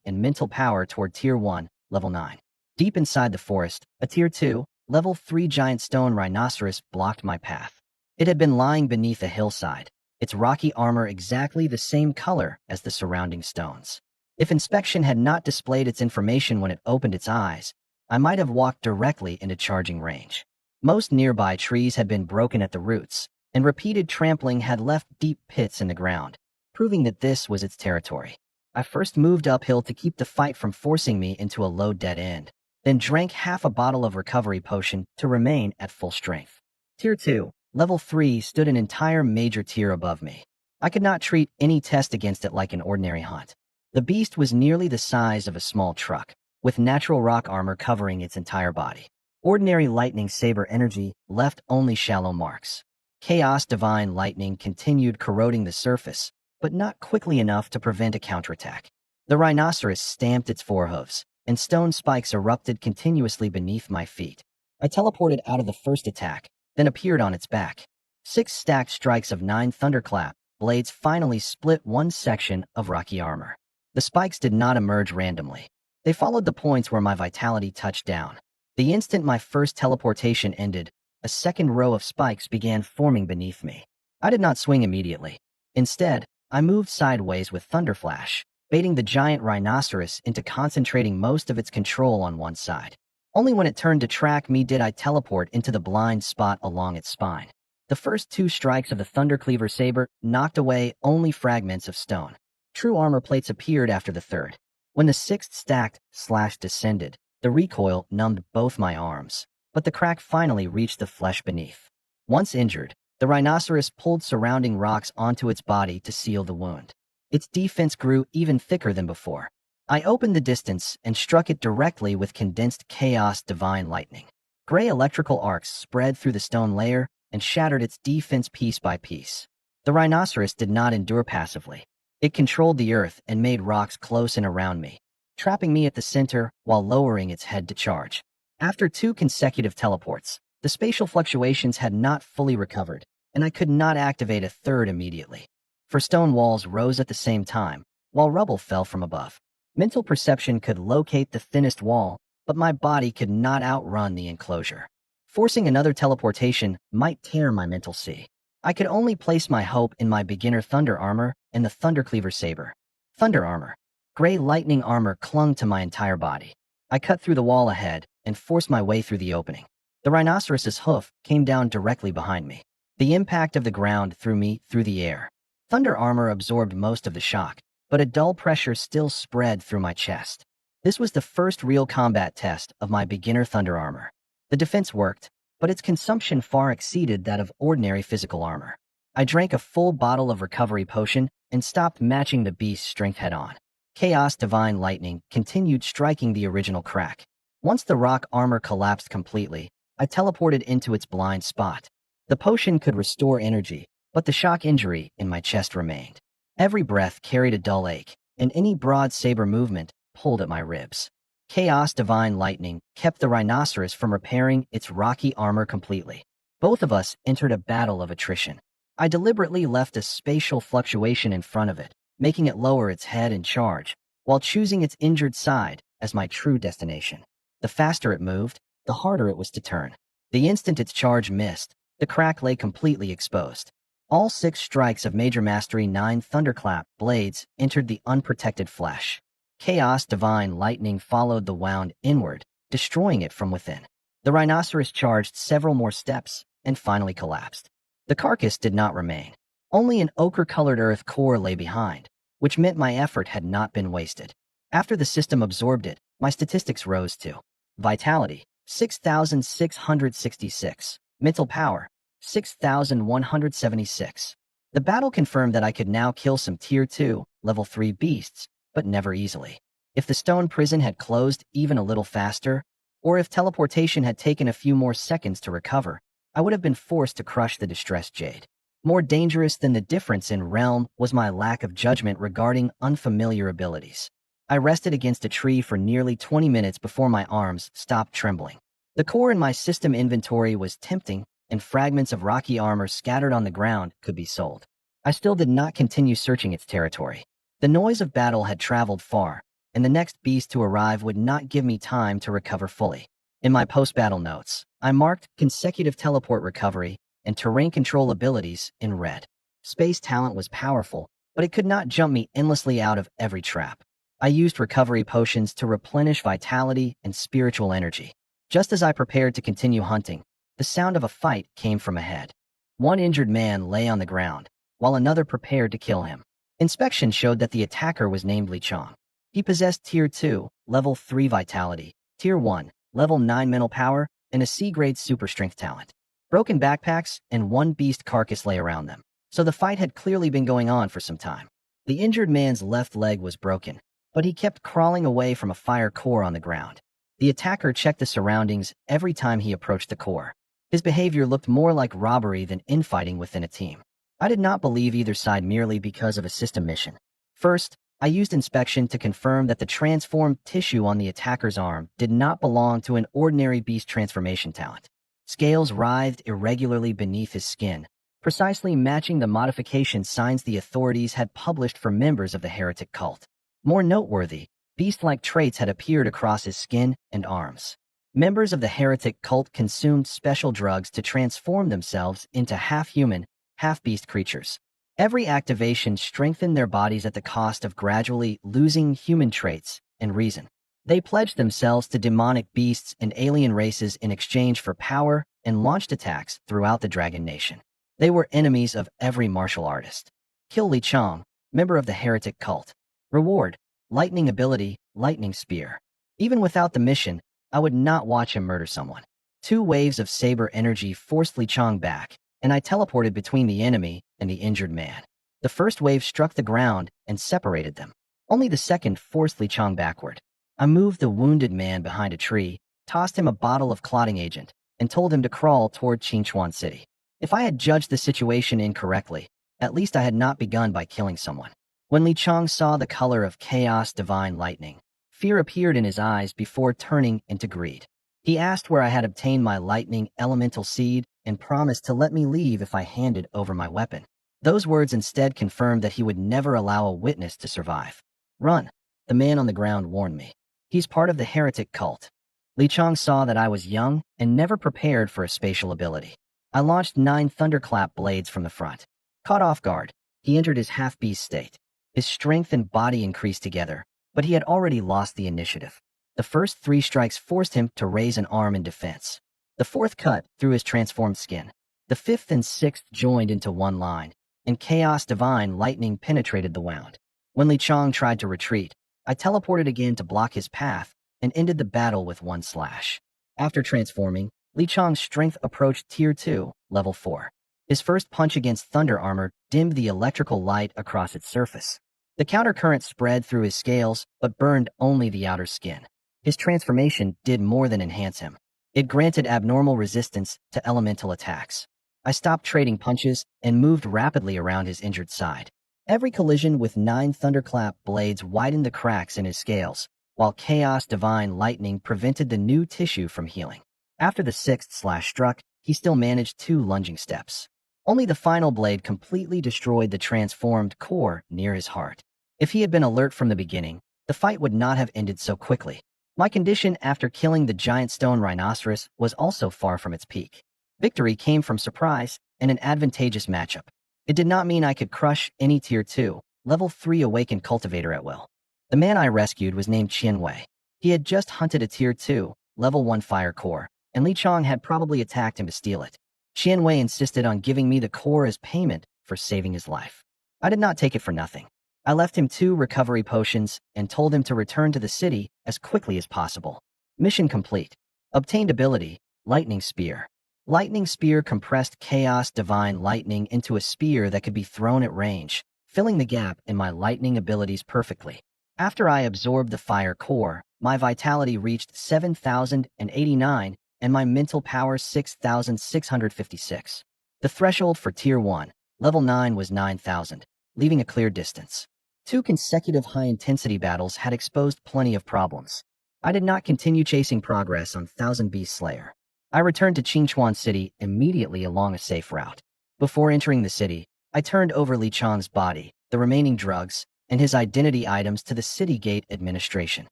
and mental power toward Tier 1, Level 9. Deep inside the forest, a Tier 2, Level 3 giant stone rhinoceros blocked my path. It had been lying beneath a hillside, its rocky armor exactly the same color as the surrounding stones. If inspection had not displayed its information when it opened its eyes, I might have walked directly into charging range. Most nearby trees had been broken at the roots, and repeated trampling had left deep pits in the ground, proving that this was its territory. I first moved uphill to keep the fight from forcing me into a low dead end, then drank half a bottle of recovery potion to remain at full strength. Tier 2, Level 3 stood an entire major tier above me. I could not treat any test against it like an ordinary hunt. The beast was nearly the size of a small truck, with natural rock armor covering its entire body. Ordinary lightning saber energy left only shallow marks. Chaos divine lightning continued corroding the surface, but not quickly enough to prevent a counterattack. The rhinoceros stamped its forehooves, and stone spikes erupted continuously beneath my feet. I teleported out of the first attack, then appeared on its back. 6 stacked strikes of 9 thunderclap blades finally split one section of rocky armor. The spikes did not emerge randomly. They followed the points where my vitality touched down. The instant my first teleportation ended, a second row of spikes began forming beneath me. I did not swing immediately. Instead, I moved sideways with Thunderflash, baiting the giant rhinoceros into concentrating most of its control on one side. Only when it turned to track me did I teleport into the blind spot along its spine. The first 2 strikes of the Thundercleaver saber knocked away only fragments of stone. True armor plates appeared after the third. When the 6th stacked slash descended, the recoil numbed both my arms, but the crack finally reached the flesh beneath. Once injured, the rhinoceros pulled surrounding rocks onto its body to seal the wound. Its defense grew even thicker than before. I opened the distance and struck it directly with condensed chaos divine lightning. Gray electrical arcs spread through the stone layer and shattered its defense piece by piece. The rhinoceros did not endure passively. It controlled the earth and made rocks close and around me, trapping me at the center while lowering its head to charge. After 2 consecutive teleports, the spatial fluctuations had not fully recovered, and I could not activate a third immediately. For stone walls rose at the same time, while rubble fell from above. Mental perception could locate the thinnest wall, but my body could not outrun the enclosure. Forcing another teleportation might tear my mental sea. I could only place my hope in my beginner thunder armor and the Thundercleaver saber. Thunder armor. Gray lightning armor clung to my entire body. I cut through the wall ahead and forced my way through the opening. The rhinoceros's hoof came down directly behind me. The impact of the ground threw me through the air. Thunder armor absorbed most of the shock, but a dull pressure still spread through my chest. This was the first real combat test of my beginner thunder armor. The defense worked, but its consumption far exceeded that of ordinary physical armor. I drank a full bottle of recovery potion and stopped matching the beast's strength head-on. Chaos divine lightning continued striking the original crack. Once the rock armor collapsed completely, I teleported into its blind spot. The potion could restore energy, but the shock injury in my chest remained. Every breath carried a dull ache, and any broad saber movement pulled at my ribs. Chaos divine lightning kept the rhinoceros from repairing its rocky armor completely. Both of us entered a battle of attrition. I deliberately left a spatial fluctuation in front of it, making it lower its head and charge, while choosing its injured side as my true destination. The faster it moved, the harder it was to turn. The instant its charge missed, the crack lay completely exposed. All 6 strikes of Major Mastery 9 Thunderclap blades entered the unprotected flesh. Chaos divine lightning followed the wound inward, destroying it from within. The rhinoceros charged several more steps and finally collapsed. The carcass did not remain. Only an ochre-colored earth core lay behind, which meant my effort had not been wasted. After the system absorbed it, my statistics rose to vitality, 6,666, mental power, 6,176. The battle confirmed that I could now kill some Tier 2, Level 3 beasts, but never easily. If the stone prison had closed even a little faster, or if teleportation had taken a few more seconds to recover, I would have been forced to crush the distressed jade. More dangerous than the difference in realm was my lack of judgment regarding unfamiliar abilities. I rested against a tree for nearly 20 minutes before my arms stopped trembling. The core in my system inventory was tempting, and fragments of rocky armor scattered on the ground could be sold. I still did not continue searching its territory. The noise of battle had traveled far, and the next beast to arrive would not give me time to recover fully. In my post-battle notes, I marked consecutive teleport recovery and terrain control abilities in red. Space talent was powerful, but it could not jump me endlessly out of every trap. I used recovery potions to replenish vitality and spiritual energy. Just as I prepared to continue hunting, the sound of a fight came from ahead. One injured man lay on the ground, while another prepared to kill him. Inspection showed that the attacker was named Li Chong. He possessed Tier 2, Level 3 Vitality, Tier 1, Level 9 Mental Power, and a C-grade Super Strength talent. Broken backpacks and one beast carcass lay around them, so the fight had clearly been going on for some time. The injured man's left leg was broken, but he kept crawling away from a fire core on the ground. The attacker checked the surroundings every time he approached the core. His behavior looked more like robbery than infighting within a team. I did not believe either side merely because of a system mission. First, I used inspection to confirm that the transformed tissue on the attacker's arm did not belong to an ordinary beast transformation talent. Scales writhed irregularly beneath his skin, precisely matching the modification signs the authorities had published for members of the heretic cult. More noteworthy, beast-like traits had appeared across his skin and arms. Members of the heretic cult consumed special drugs to transform themselves into half-human, half-beast creatures. Every activation strengthened their bodies at the cost of gradually losing human traits and reason. They pledged themselves to demonic beasts and alien races in exchange for power and launched attacks throughout the Dragon Nation. They were enemies of every martial artist. Kill Li Chong, member of the heretic cult. Reward: lightning ability, lightning spear. Even without the mission, I would not watch him murder someone. 2 waves of saber energy forced Li Chong back, and I teleported between the enemy and the injured man. The first wave struck the ground and separated them. Only the second forced Li Chong backward. I moved the wounded man behind a tree, tossed him a bottle of clotting agent, and told him to crawl toward Qingchuan City. If I had judged the situation incorrectly, at least I had not begun by killing someone. When Li Chong saw the color of chaos divine lightning, fear appeared in his eyes before turning into greed. He asked where I had obtained my lightning elemental seed and promised to let me leave if I handed over my weapon. Those words instead confirmed that he would never allow a witness to survive. Run, the man on the ground warned me. He's part of the heretic cult. Li Chong saw that I was young and never prepared for a spatial ability. I launched 9 thunderclap blades from the front. Caught off guard, he entered his half-beast state. His strength and body increased together, but he had already lost the initiative. The first 3 strikes forced him to raise an arm in defense. The 4th cut through his transformed skin. The 5th and 6th joined into one line, and chaos divine lightning penetrated the wound. When Li Chong tried to retreat, I teleported again to block his path and ended the battle with 1 slash. After transforming, Li Chong's strength approached Tier 2, Level 4. His first punch against thunder armor dimmed the electrical light across its surface. The countercurrent spread through his scales, but burned only the outer skin. His transformation did more than enhance him. It granted abnormal resistance to elemental attacks. I stopped trading punches and moved rapidly around his injured side. Every collision with 9 thunderclap blades widened the cracks in his scales, while chaos divine lightning prevented the new tissue from healing. After the 6th slash struck, he still managed 2 lunging steps. Only the final blade completely destroyed the transformed core near his heart. If he had been alert from the beginning, the fight would not have ended so quickly. My condition after killing the giant stone rhinoceros was also far from its peak. Victory came from surprise and an advantageous matchup. It did not mean I could crush any Tier 2, Level 3 awakened cultivator at will. The man I rescued was named Qianwei. He had just hunted a Tier 2, Level 1 fire core, and Li Chong had probably attacked him to steal it. Qianwei insisted on giving me the core as payment for saving his life. I did not take it for nothing. I left him 2 recovery potions and told him to return to the city as quickly as possible. Mission complete. Obtained ability, Lightning Spear. Lightning Spear compressed chaos divine lightning into a spear that could be thrown at range, filling the gap in my lightning abilities perfectly. After I absorbed the fire core, my vitality reached 7,089 and my mental power 6,656. The threshold for Tier 1, Level 9 was 9,000, leaving a clear distance. 2 consecutive high-intensity battles had exposed plenty of problems. I did not continue chasing progress on Thousand Beast Slayer. I returned to Qingchuan City immediately along a safe route. Before entering the city, I turned over Li Chong's body, the remaining drugs, and his identity items to the City Gate administration.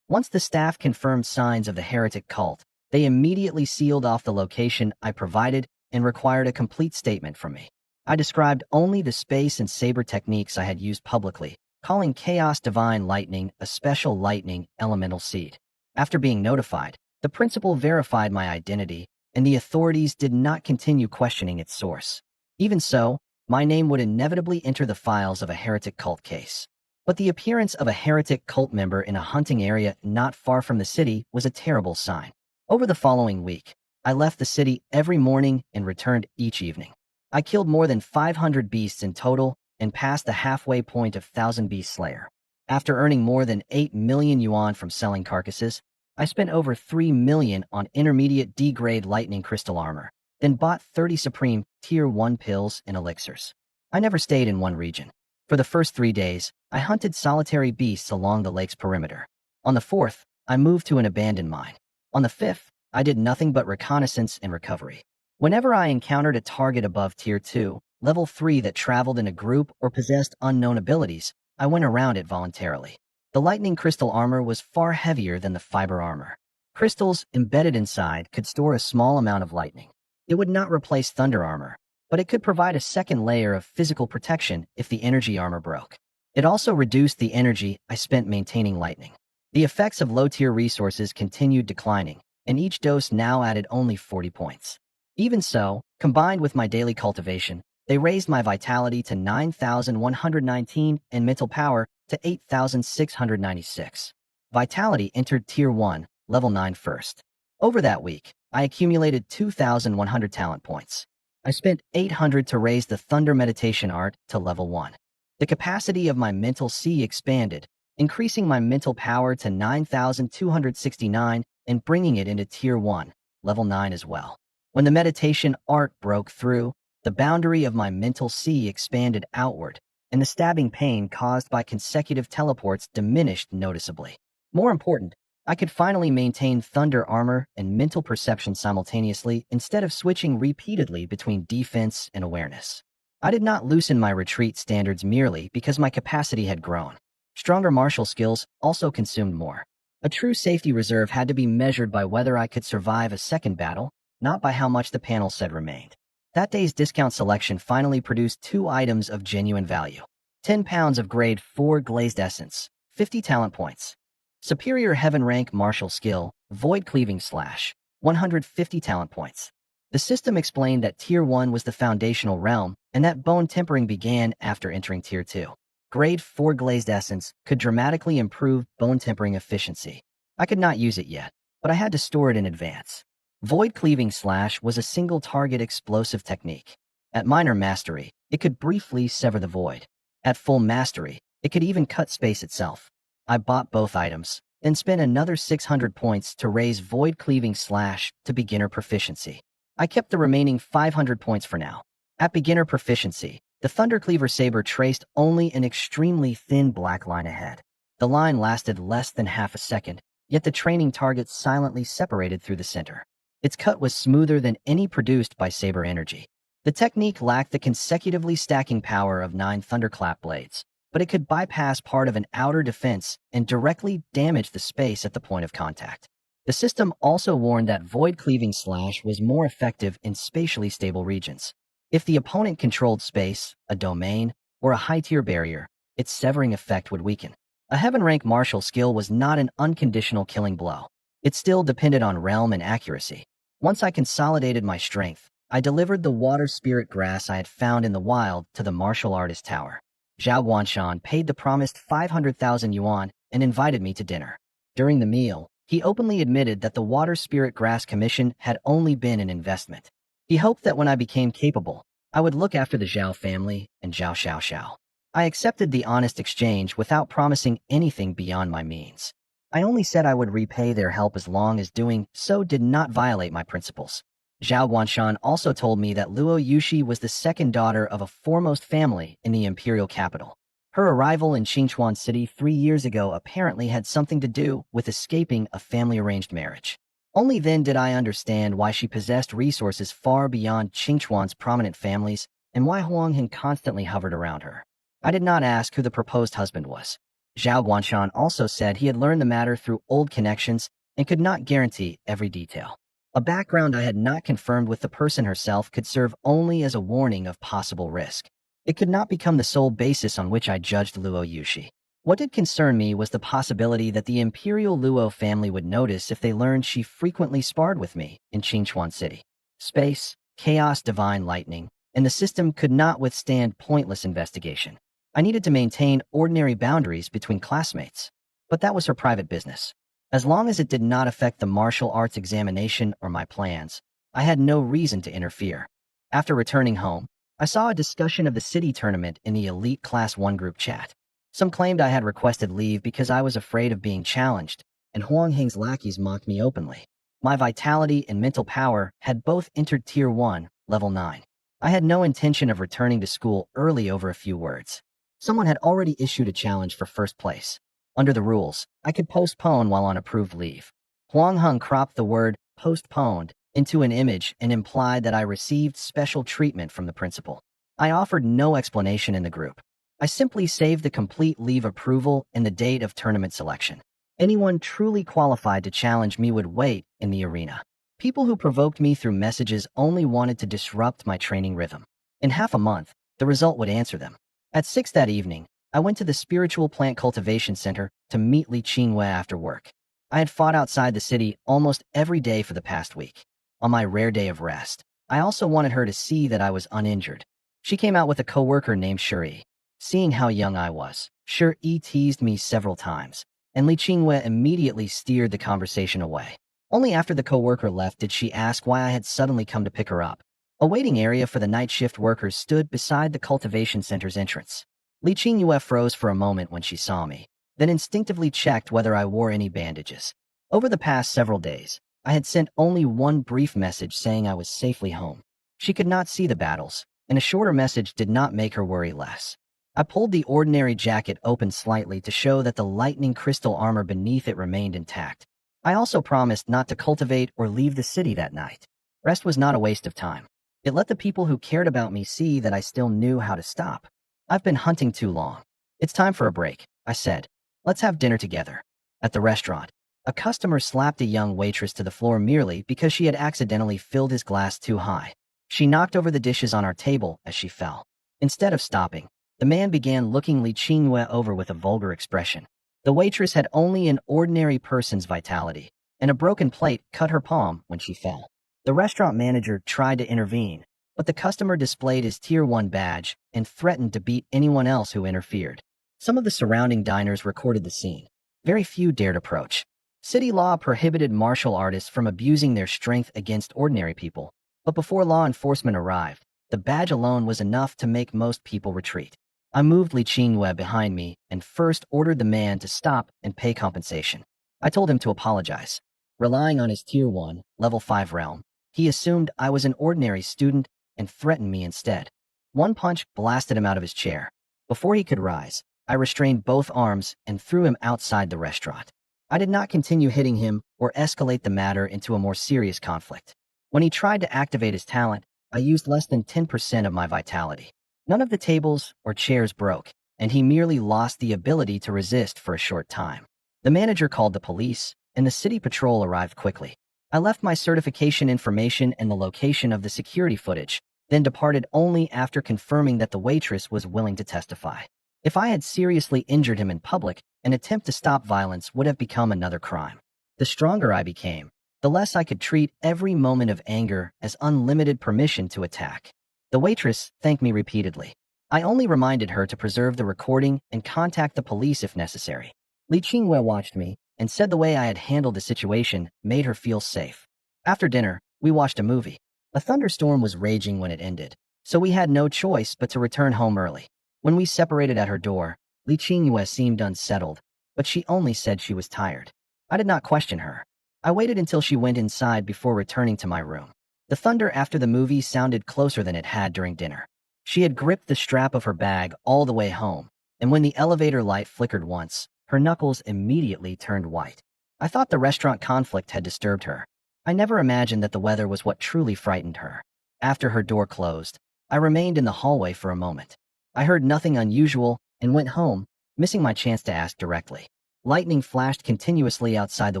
Once the staff confirmed signs of the heretic cult, they immediately sealed off the location I provided and required a complete statement from me. I described only the space and saber techniques I had used publicly, calling Chaos Divine Lightning a special lightning elemental seed. After being notified, the principal verified my identity, and the authorities did not continue questioning its source. Even so, my name would inevitably enter the files of a heretic cult case. But the appearance of a heretic cult member in a hunting area not far from the city was a terrible sign. Over the following week, I left the city every morning and returned each evening. I killed more than 500 beasts in total and passed the halfway point of 1,000 Beast Slayer. After earning more than 8 million yuan from selling carcasses, I spent over 3 million on intermediate D-grade lightning crystal armor, then bought 30 supreme tier 1 pills and elixirs. I never stayed in one region. For the first 3 days, I hunted solitary beasts along the lake's perimeter. On the 4th, I moved to an abandoned mine. On the 5th, I did nothing but reconnaissance and recovery. Whenever I encountered a target above tier 2, level 3 that traveled in a group or possessed unknown abilities, I went around it voluntarily. The lightning crystal armor was far heavier than the fiber armor. Crystals embedded inside could store a small amount of lightning. It would not replace thunder armor, but it could provide a second layer of physical protection if the energy armor broke. It also reduced the energy I spent maintaining lightning. The effects of low-tier resources continued declining, and each dose now added only 40 points. Even so, combined with my daily cultivation, they raised my vitality to 9,119 and mental power to 8,696. Vitality entered Tier 1, Level 9 first. Over that week, I accumulated 2,100 talent points. I spent 800 to raise the Thunder Meditation Art to Level 1. The capacity of my mental sea expanded, increasing my mental power to 9,269 and bringing it into Tier 1, Level 9 as well. When the meditation art broke through, the boundary of my mental sea expanded outward, and the stabbing pain caused by consecutive teleports diminished noticeably. More important, I could finally maintain thunder armor and mental perception simultaneously instead of switching repeatedly between defense and awareness. I did not loosen my retreat standards merely because my capacity had grown. Stronger martial skills also consumed more. A true safety reserve had to be measured by whether I could survive a second battle, not by how much the panel said remained. That day's discount selection finally produced 2 items of genuine value. 10 pounds of grade 4 glazed essence, 50 talent points. Superior heaven rank martial skill, void cleaving slash, 150 talent points. The system explained that Tier 1 was the foundational realm and that bone tempering began after entering Tier 2. Grade 4 glazed essence could dramatically improve bone tempering efficiency. I could not use it yet, but I had to store it in advance. Void cleaving slash was a single target explosive technique. At minor mastery, it could briefly sever the void. At full mastery, it could even cut space itself. I bought both items, then spent another 600 points to raise void cleaving slash to beginner proficiency. I kept the remaining 500 points for now. At beginner proficiency, the Thundercleaver saber traced only an extremely thin black line ahead. The line lasted less than half a second, yet the training targets silently separated through the center. Its cut was smoother than any produced by saber energy. The technique lacked the consecutively stacking power of 9 thunderclap blades, but it could bypass part of an outer defense and directly damage the space at the point of contact. The system also warned that void cleaving slash was more effective in spatially stable regions. If the opponent controlled space, a domain, or a high-tier barrier, its severing effect would weaken. A heaven rank martial skill was not an unconditional killing blow. It still depended on realm and accuracy. Once I consolidated my strength, I delivered the water spirit grass I had found in the wild to the martial artist tower. Zhao Guanshan paid the promised 500,000 yuan and invited me to dinner. During the meal, he openly admitted that the water spirit grass commission had only been an investment. He hoped that when I became capable, I would look after the Zhao family and Zhao Xiao. I accepted the honest exchange without promising anything beyond my means. I only said I would repay their help as long as doing so did not violate my principles. Zhao Guanshan also told me that Luo Yushi was the second daughter of a foremost family in the imperial capital. Her arrival in Qingchuan City 3 years ago apparently had something to do with escaping a family-arranged marriage. Only then did I understand why she possessed resources far beyond Qingchuan's prominent families and why Huang Han constantly hovered around her. I did not ask who the proposed husband was. Zhao Guanshan also said he had learned the matter through old connections and could not guarantee every detail. A background I had not confirmed with the person herself could serve only as a warning of possible risk. It could not become the sole basis on which I judged Luo Yushi. What did concern me was the possibility that the imperial Luo family would notice if they learned she frequently sparred with me in Qingchuan City. Space, chaos, divine lightning, and the system could not withstand pointless investigation. I needed to maintain ordinary boundaries between classmates, but that was her private business. As long as it did not affect the martial arts examination or my plans, I had no reason to interfere. After returning home, I saw a discussion of the city tournament in the elite Class 1 group chat. Some claimed I had requested leave because I was afraid of being challenged, and Huang Heng's lackeys mocked me openly. My vitality and mental power had both entered Tier 1, Level 9. I had no intention of returning to school early over a few words. Someone had already issued a challenge for first place. Under the rules, I could postpone while on approved leave. Huang Heng cropped the word postponed into an image and implied that I received special treatment from the principal. I offered no explanation in the group. I simply saved the complete leave approval and the date of tournament selection. Anyone truly qualified to challenge me would wait in the arena. People who provoked me through messages only wanted to disrupt my training rhythm. In half a month, the result would answer them. At 6 that evening, I went to the Spiritual Plant Cultivation Center to meet Li Qinghue after work. I had fought outside the city almost every day for the past week. On my rare day of rest, I also wanted her to see that I was uninjured. She came out with a coworker named Shuri. Seeing how young I was, Shuri teased me several times, and Li Qinghue immediately steered the conversation away. Only after the coworker left did she ask why I had suddenly come to pick her up. A waiting area for the night shift workers stood beside the cultivation center's entrance. Li Qinghue froze for a moment when she saw me, then instinctively checked whether I wore any bandages. Over the past several days, I had sent only one brief message saying I was safely home. She could not see the battles, and a shorter message did not make her worry less. I pulled the ordinary jacket open slightly to show that the lightning crystal armor beneath it remained intact. I also promised not to cultivate or leave the city that night. Rest was not a waste of time. It let the people who cared about me see that I still knew how to stop. I've been hunting too long. It's time for a break, I said. Let's have dinner together. At the restaurant, a customer slapped a young waitress to the floor merely because she had accidentally filled his glass too high. She knocked over the dishes on our table as she fell. Instead of stopping, the man began looking Li Qinghue over with a vulgar expression. The waitress had only an ordinary person's vitality, and a broken plate cut her palm when she fell. The restaurant manager tried to intervene, but the customer displayed his Tier 1 badge and threatened to beat anyone else who interfered. Some of the surrounding diners recorded the scene. Very few dared approach. City law prohibited martial artists from abusing their strength against ordinary people, but before law enforcement arrived, the badge alone was enough to make most people retreat. I moved Li Qinghue behind me and first ordered the man to stop and pay compensation. I told him to apologize. Relying on his Tier 1, Level 5 realm, he assumed I was an ordinary student and threatened me instead. One punch blasted him out of his chair. Before he could rise, I restrained both arms and threw him outside the restaurant. I did not continue hitting him or escalate the matter into a more serious conflict. When he tried to activate his talent, I used less than 10% of my vitality. None of the tables or chairs broke, and he merely lost the ability to resist for a short time. The manager called the police, and the city patrol arrived quickly. I left my certification information and the location of the security footage, then departed only after confirming that the waitress was willing to testify. If I had seriously injured him in public, an attempt to stop violence would have become another crime. The stronger I became, the less I could treat every moment of anger as unlimited permission to attack. The waitress thanked me repeatedly. I only reminded her to preserve the recording and contact the police if necessary. Li Qinghue watched me and said the way I had handled the situation made her feel safe. After dinner, we watched a movie. A thunderstorm was raging when it ended, so we had no choice but to return home early. When we separated at her door, Li Qinghue seemed unsettled, but she only said she was tired. I did not question her. I waited until she went inside before returning to my room. The thunder after the movie sounded closer than it had during dinner. She had gripped the strap of her bag all the way home, and when the elevator light flickered once, her knuckles immediately turned white. I thought the restaurant conflict had disturbed her. I never imagined that the weather was what truly frightened her. After her door closed, I remained in the hallway for a moment. I heard nothing unusual and went home, missing my chance to ask directly. Lightning flashed continuously outside the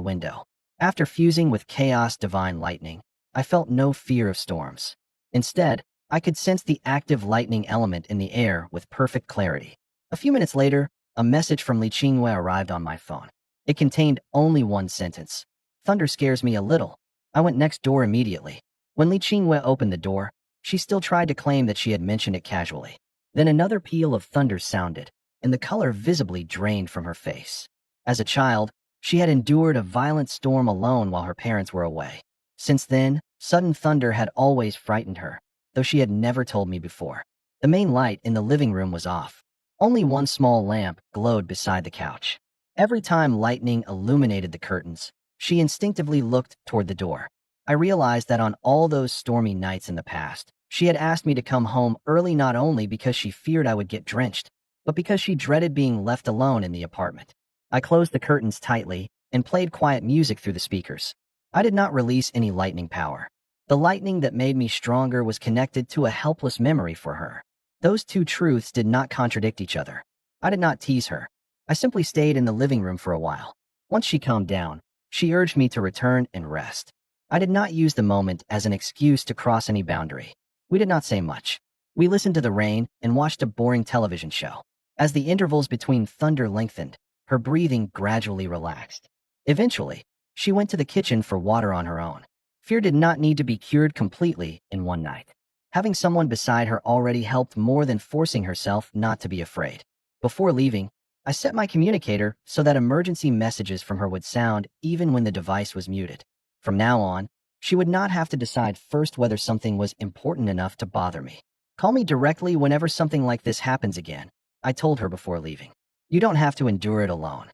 window. After fusing with chaos divine lightning, I felt no fear of storms. Instead, I could sense the active lightning element in the air with perfect clarity. A few minutes later, a message from Li Qinghue arrived on my phone. It contained only one sentence. Thunder scares me a little. I went next door immediately. When Li Qinghue opened the door, She still tried to claim that she had mentioned it casually. Then another peal of thunder sounded, and the color visibly drained from her face. As a child, she had endured a violent storm alone while her parents were away. Since then, sudden thunder had always frightened her, though she had never told me before. The main light in the living room was off. Only one small lamp glowed beside the couch. Every time lightning illuminated the curtains, she instinctively looked toward the door. I realized that on all those stormy nights in the past, she had asked me to come home early not only because she feared I would get drenched, but because she dreaded being left alone in the apartment. I closed the curtains tightly and played quiet music through the speakers. I did not release any lightning power. The lightning that made me stronger was connected to a helpless memory for her. Those two truths did not contradict each other. I did not tease her. I simply stayed in the living room for a while. Once she calmed down, she urged me to return and rest. I did not use the moment as an excuse to cross any boundary. We did not say much. We listened to the rain and watched a boring television show. As the intervals between thunder lengthened, her breathing gradually relaxed. Eventually, she went to the kitchen for water on her own. Fear did not need to be cured completely in one night. Having someone beside her already helped more than forcing herself not to be afraid. Before leaving, I set my communicator so that emergency messages from her would sound even when the device was muted. From now on, she would not have to decide first whether something was important enough to bother me. Call me directly whenever something like this happens again, I told her before leaving. You don't have to endure it alone.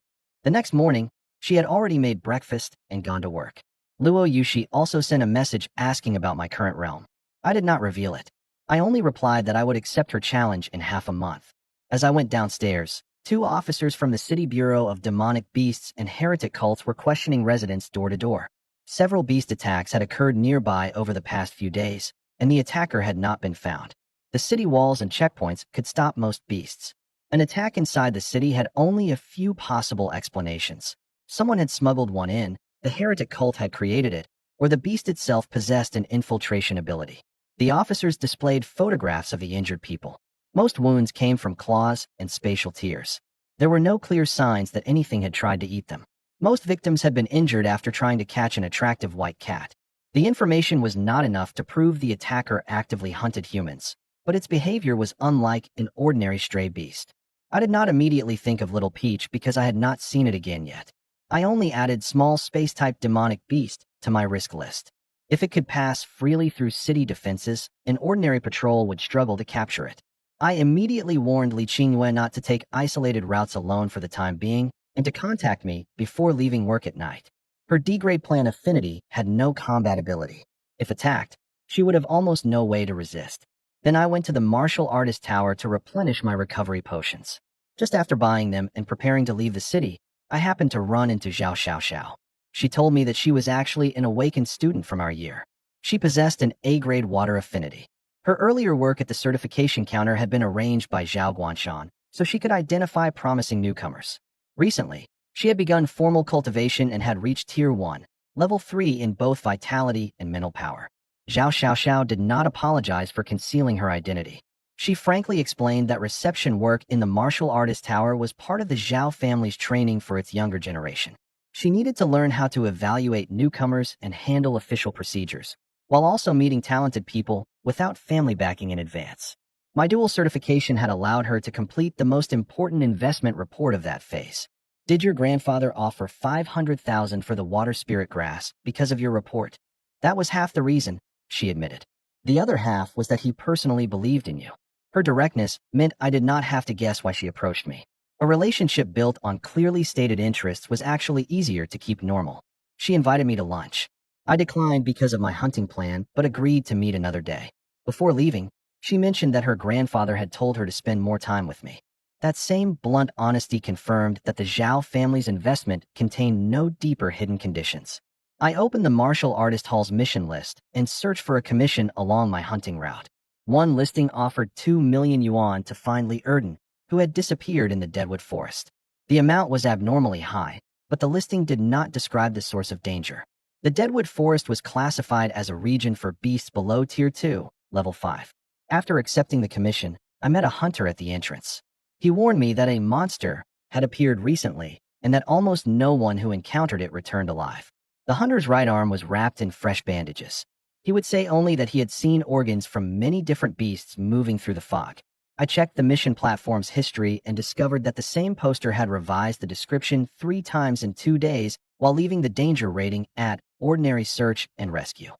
The next morning, she had already made breakfast and gone to work. Luo Yushi also sent a message asking about my current realm. I did not reveal it. I only replied that I would accept her challenge in half a month. As I went downstairs, two officers from the City Bureau of Demonic Beasts and Heretic Cults were questioning residents door to door. Several beast attacks had occurred nearby over the past few days, and the attacker had not been found. The city walls and checkpoints could stop most beasts. An attack inside the city had only a few possible explanations. Someone had smuggled one in, the heretic cult had created it, or the beast itself possessed an infiltration ability. The officers displayed photographs of the injured people. Most wounds came from claws and spatial tears. There were no clear signs that anything had tried to eat them. Most victims had been injured after trying to catch an attractive white cat. The information was not enough to prove the attacker actively hunted humans, but its behavior was unlike an ordinary stray beast. I did not immediately think of Little Peach because I had not seen it again yet. I only added small space-type demonic beast to my risk list. If it could pass freely through city defenses, an ordinary patrol would struggle to capture it. I immediately warned Li Qingyue not to take isolated routes alone for the time being and to contact me before leaving work at night. Her D-grade plan Affinity had no combat ability. If attacked, she would have almost no way to resist. Then I went to the martial artist tower to replenish my recovery potions. Just after buying them and preparing to leave the city, I happened to run into Zhao Xiaoxiao. She told me that she was actually an awakened student from our year. She possessed an A-grade water affinity. Her earlier work at the certification counter had been arranged by Zhao Guanshan, so she could identify promising newcomers. Recently, she had begun formal cultivation and had reached Tier 1, Level 3 in both vitality and mental power. Zhao Xiaoxiao did not apologize for concealing her identity. She frankly explained that reception work in the martial artist tower was part of the Zhao family's training for its younger generation. She needed to learn how to evaluate newcomers and handle official procedures, while also meeting talented people without family backing in advance. My dual certification had allowed her to complete the most important investment report of that phase. Did your grandfather offer 500,000 for the water spirit grass because of your report? That was half the reason, she admitted. The other half was that he personally believed in you. Her directness meant I did not have to guess why she approached me. A relationship built on clearly stated interests was actually easier to keep normal. She invited me to lunch. I declined because of my hunting plan, but agreed to meet another day. Before leaving, she mentioned that her grandfather had told her to spend more time with me. That same blunt honesty confirmed that the Zhao family's investment contained no deeper hidden conditions. I opened the martial artist hall's mission list and searched for a commission along my hunting route. One listing offered 2 million yuan to find Li Erden, who had disappeared in the Deadwood Forest. The amount was abnormally high, but the listing did not describe the source of danger. The Deadwood Forest was classified as a region for beasts below Tier 2, Level 5. After accepting the commission, I met a hunter at the entrance. He warned me that a monster had appeared recently and that almost no one who encountered it returned alive. The hunter's right arm was wrapped in fresh bandages. He would say only that he had seen organs from many different beasts moving through the fog. I checked the mission platform's history and discovered that the same poster had revised the description 3 times in 2 days while leaving the danger rating at ordinary search and rescue.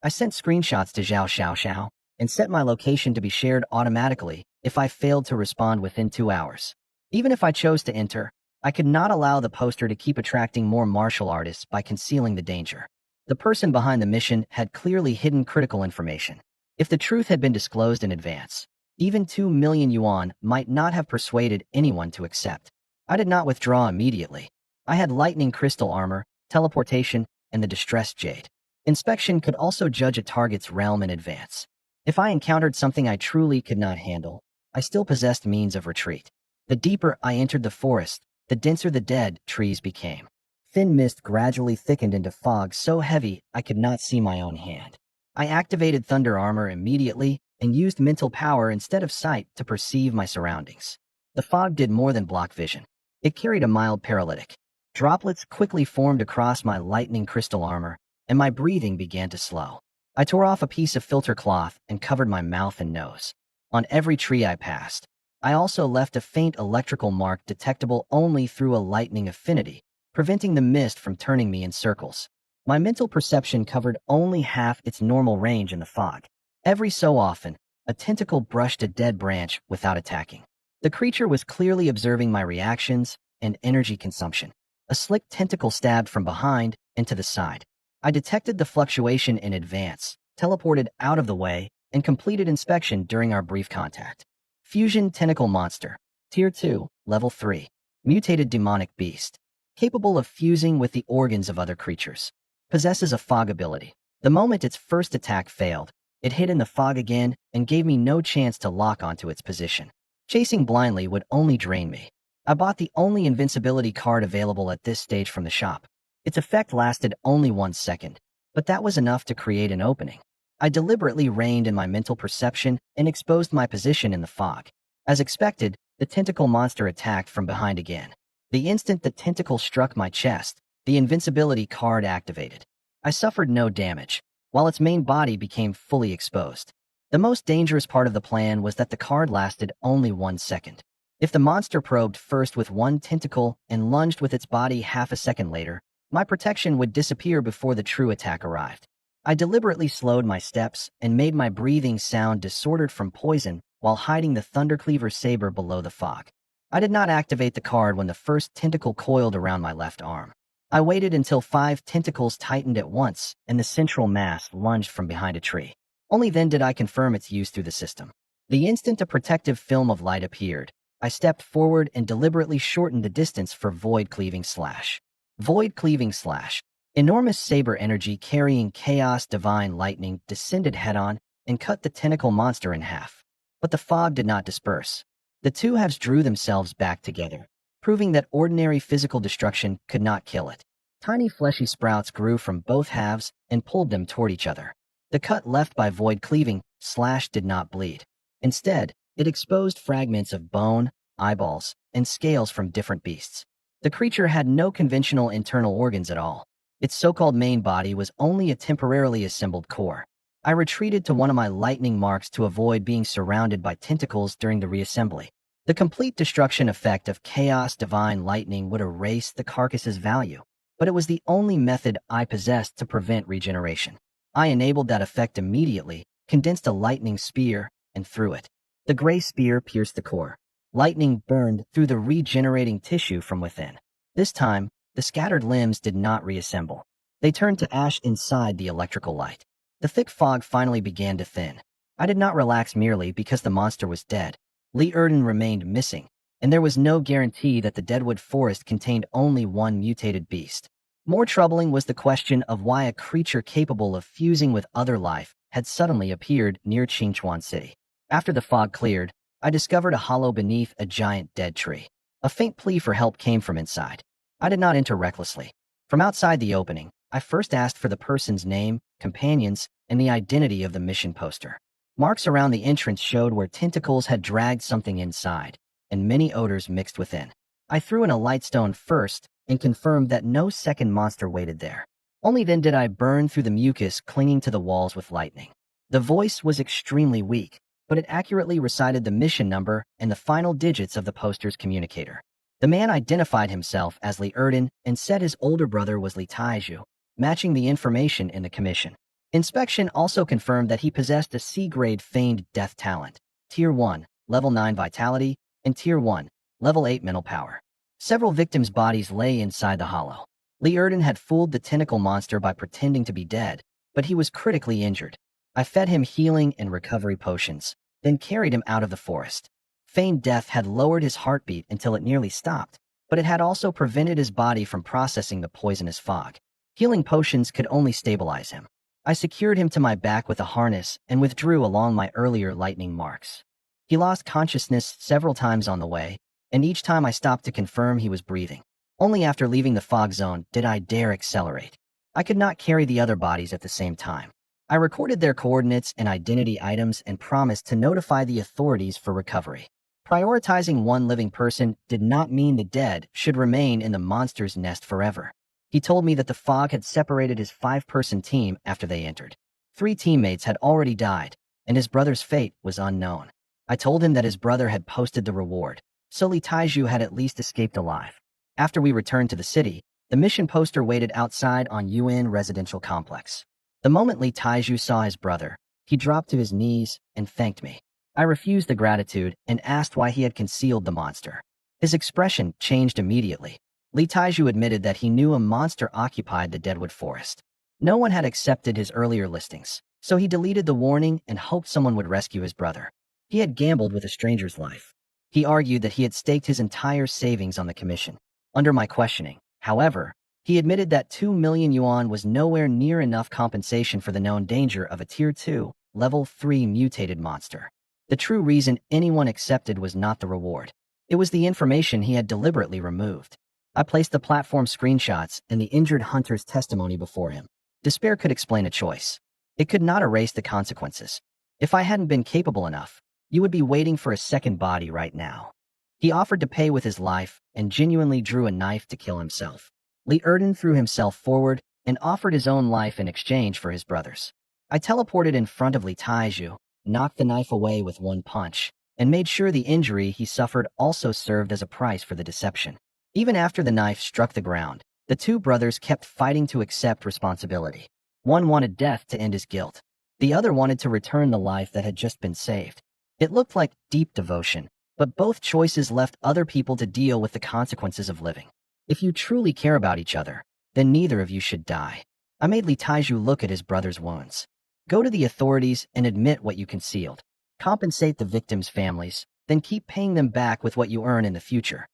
I sent screenshots to Zhao Xiao and set my location to be shared automatically if I failed to respond within 2 hours. Even if I chose to enter, I could not allow the poster to keep attracting more martial artists by concealing the danger. The person behind the mission had clearly hidden critical information. If the truth had been disclosed in advance, even 2 million yuan might not have persuaded anyone to accept. I did not withdraw immediately. I had lightning crystal armor, teleportation, and the distressed jade. Inspection could also judge a target's realm in advance. If I encountered something I truly could not handle, I still possessed means of retreat. The deeper I entered the forest, the denser the dead trees became. Thin mist gradually thickened into fog so heavy I could not see my own hand. I activated thunder armor immediately and used mental power instead of sight to perceive my surroundings. The fog did more than block vision. It carried a mild paralytic. Droplets quickly formed across my lightning crystal armor, and my breathing began to slow. I tore off a piece of filter cloth and covered my mouth and nose. On every tree I passed, I also left a faint electrical mark detectable only through a lightning affinity, preventing the mist from turning me in circles. My mental perception covered only half its normal range in the fog. Every so often, a tentacle brushed a dead branch without attacking. The creature was clearly observing my reactions and energy consumption. A slick tentacle stabbed from behind and to the side. I detected the fluctuation in advance, teleported out of the way, and completed inspection during our brief contact. Fusion Tentacle Monster, Tier 2, Level 3. Mutated Demonic Beast. Capable of fusing with the organs of other creatures. Possesses a fog ability. The moment its first attack failed, it hid in the fog again and gave me no chance to lock onto its position. Chasing blindly would only drain me. I bought the only invincibility card available at this stage from the shop. Its effect lasted only 1 second, but that was enough to create an opening. I deliberately reined in my mental perception and exposed my position in the fog. As expected, the tentacle monster attacked from behind again. The instant the tentacle struck my chest, the invincibility card activated. I suffered no damage, while its main body became fully exposed. The most dangerous part of the plan was that the card lasted only 1 second. If the monster probed first with one tentacle and lunged with its body half a second later, my protection would disappear before the true attack arrived. I deliberately slowed my steps and made my breathing sound disordered from poison while hiding the Thundercleaver saber below the fog. I did not activate the card when the first tentacle coiled around my left arm. I waited until 5 tentacles tightened at once and the central mass lunged from behind a tree. Only then did I confirm its use through the system. The instant a protective film of light appeared, I stepped forward and deliberately shortened the distance for Void Cleaving Slash. Void Cleaving Slash. Enormous saber energy carrying chaos divine lightning descended head-on and cut the tentacle monster in half. But the fog did not disperse. The two halves drew themselves back together, proving that ordinary physical destruction could not kill it. Tiny fleshy sprouts grew from both halves and pulled them toward each other. The cut left by Void Cleaving Slash did not bleed. Instead, it exposed fragments of bone, eyeballs, and scales from different beasts. The creature had no conventional internal organs at all. Its so-called main body was only a temporarily assembled core. I retreated to one of my lightning marks to avoid being surrounded by tentacles during the reassembly. The complete destruction effect of Chaos Divine Lightning would erase the carcass's value, but it was the only method I possessed to prevent regeneration. I enabled that effect immediately, condensed a lightning spear, and threw it. The gray spear pierced the core. Lightning burned through the regenerating tissue from within. This time, the scattered limbs did not reassemble. They turned to ash inside the electrical light. The thick fog finally began to thin. I did not relax merely because the monster was dead. Li Erden remained missing, and there was no guarantee that the Deadwood Forest contained only one mutated beast. More troubling was the question of why a creature capable of fusing with other life had suddenly appeared near Qingchuan City. After the fog cleared, I discovered a hollow beneath a giant dead tree. A faint plea for help came from inside. I did not enter recklessly. From outside the opening, I first asked for the person's name, companions, and the identity of the mission poster. Marks around the entrance showed where tentacles had dragged something inside, and many odors mixed within. I threw in a lightstone first and confirmed that no second monster waited there. Only then did I burn through the mucus clinging to the walls with lightning. The voice was extremely weak, but it accurately recited the mission number and the final digits of the poster's communicator. The man identified himself as Li Erden and said his older brother was Li Taiju, matching the information in the commission. Inspection also confirmed that he possessed a C-grade feigned death talent, Tier 1, Level 9 Vitality, and Tier 1, Level 8 Mental Power. Several victims' bodies lay inside the hollow. Li Erden had fooled the tentacle monster by pretending to be dead, but he was critically injured. I fed him healing and recovery potions, then carried him out of the forest. Feigned death had lowered his heartbeat until it nearly stopped, but it had also prevented his body from processing the poisonous fog. Healing potions could only stabilize him. I secured him to my back with a harness and withdrew along my earlier lightning marks. He lost consciousness several times on the way, and each time I stopped to confirm he was breathing. Only after leaving the fog zone did I dare accelerate. I could not carry the other bodies at the same time. I recorded their coordinates and identity items and promised to notify the authorities for recovery. Prioritizing one living person did not mean the dead should remain in the monster's nest forever. He told me that the fog had separated his 5-person team after they entered. 3 teammates had already died, and his brother's fate was unknown. I told him that his brother had posted the reward, so Li Taiju had at least escaped alive. After we returned to the city, the mission poster waited outside on UN residential complex. The moment Li Taiju saw his brother, he dropped to his knees and thanked me. I refused the gratitude and asked why he had concealed the monster. His expression changed immediately. Li Taiju admitted that he knew a monster occupied the Deadwood Forest. No one had accepted his earlier listings, so he deleted the warning and hoped someone would rescue his brother. He had gambled with a stranger's life. He argued that he had staked his entire savings on the commission. Under my questioning, however, he admitted that 2 million yuan was nowhere near enough compensation for the known danger of a Tier 2, Level 3 mutated monster. The true reason anyone accepted was not the reward. It was the information he had deliberately removed. I placed the platform screenshots and the injured hunter's testimony before him. Despair could explain a choice. It could not erase the consequences. If I hadn't been capable enough, you would be waiting for a second body right now. He offered to pay with his life and genuinely drew a knife to kill himself. Li Erden threw himself forward and offered his own life in exchange for his brother's. I teleported in front of Li Taiju, knocked the knife away with one punch, and made sure the injury he suffered also served as a price for the deception. Even after the knife struck the ground, the 2 brothers kept fighting to accept responsibility. One wanted death to end his guilt. The other wanted to return the life that had just been saved. It looked like deep devotion, but both choices left other people to deal with the consequences of living. If you truly care about each other, then neither of you should die. I made Li Taiju look at his brother's wounds. Go to the authorities and admit what you concealed. Compensate the victims' families, then keep paying them back with what you earn in the future.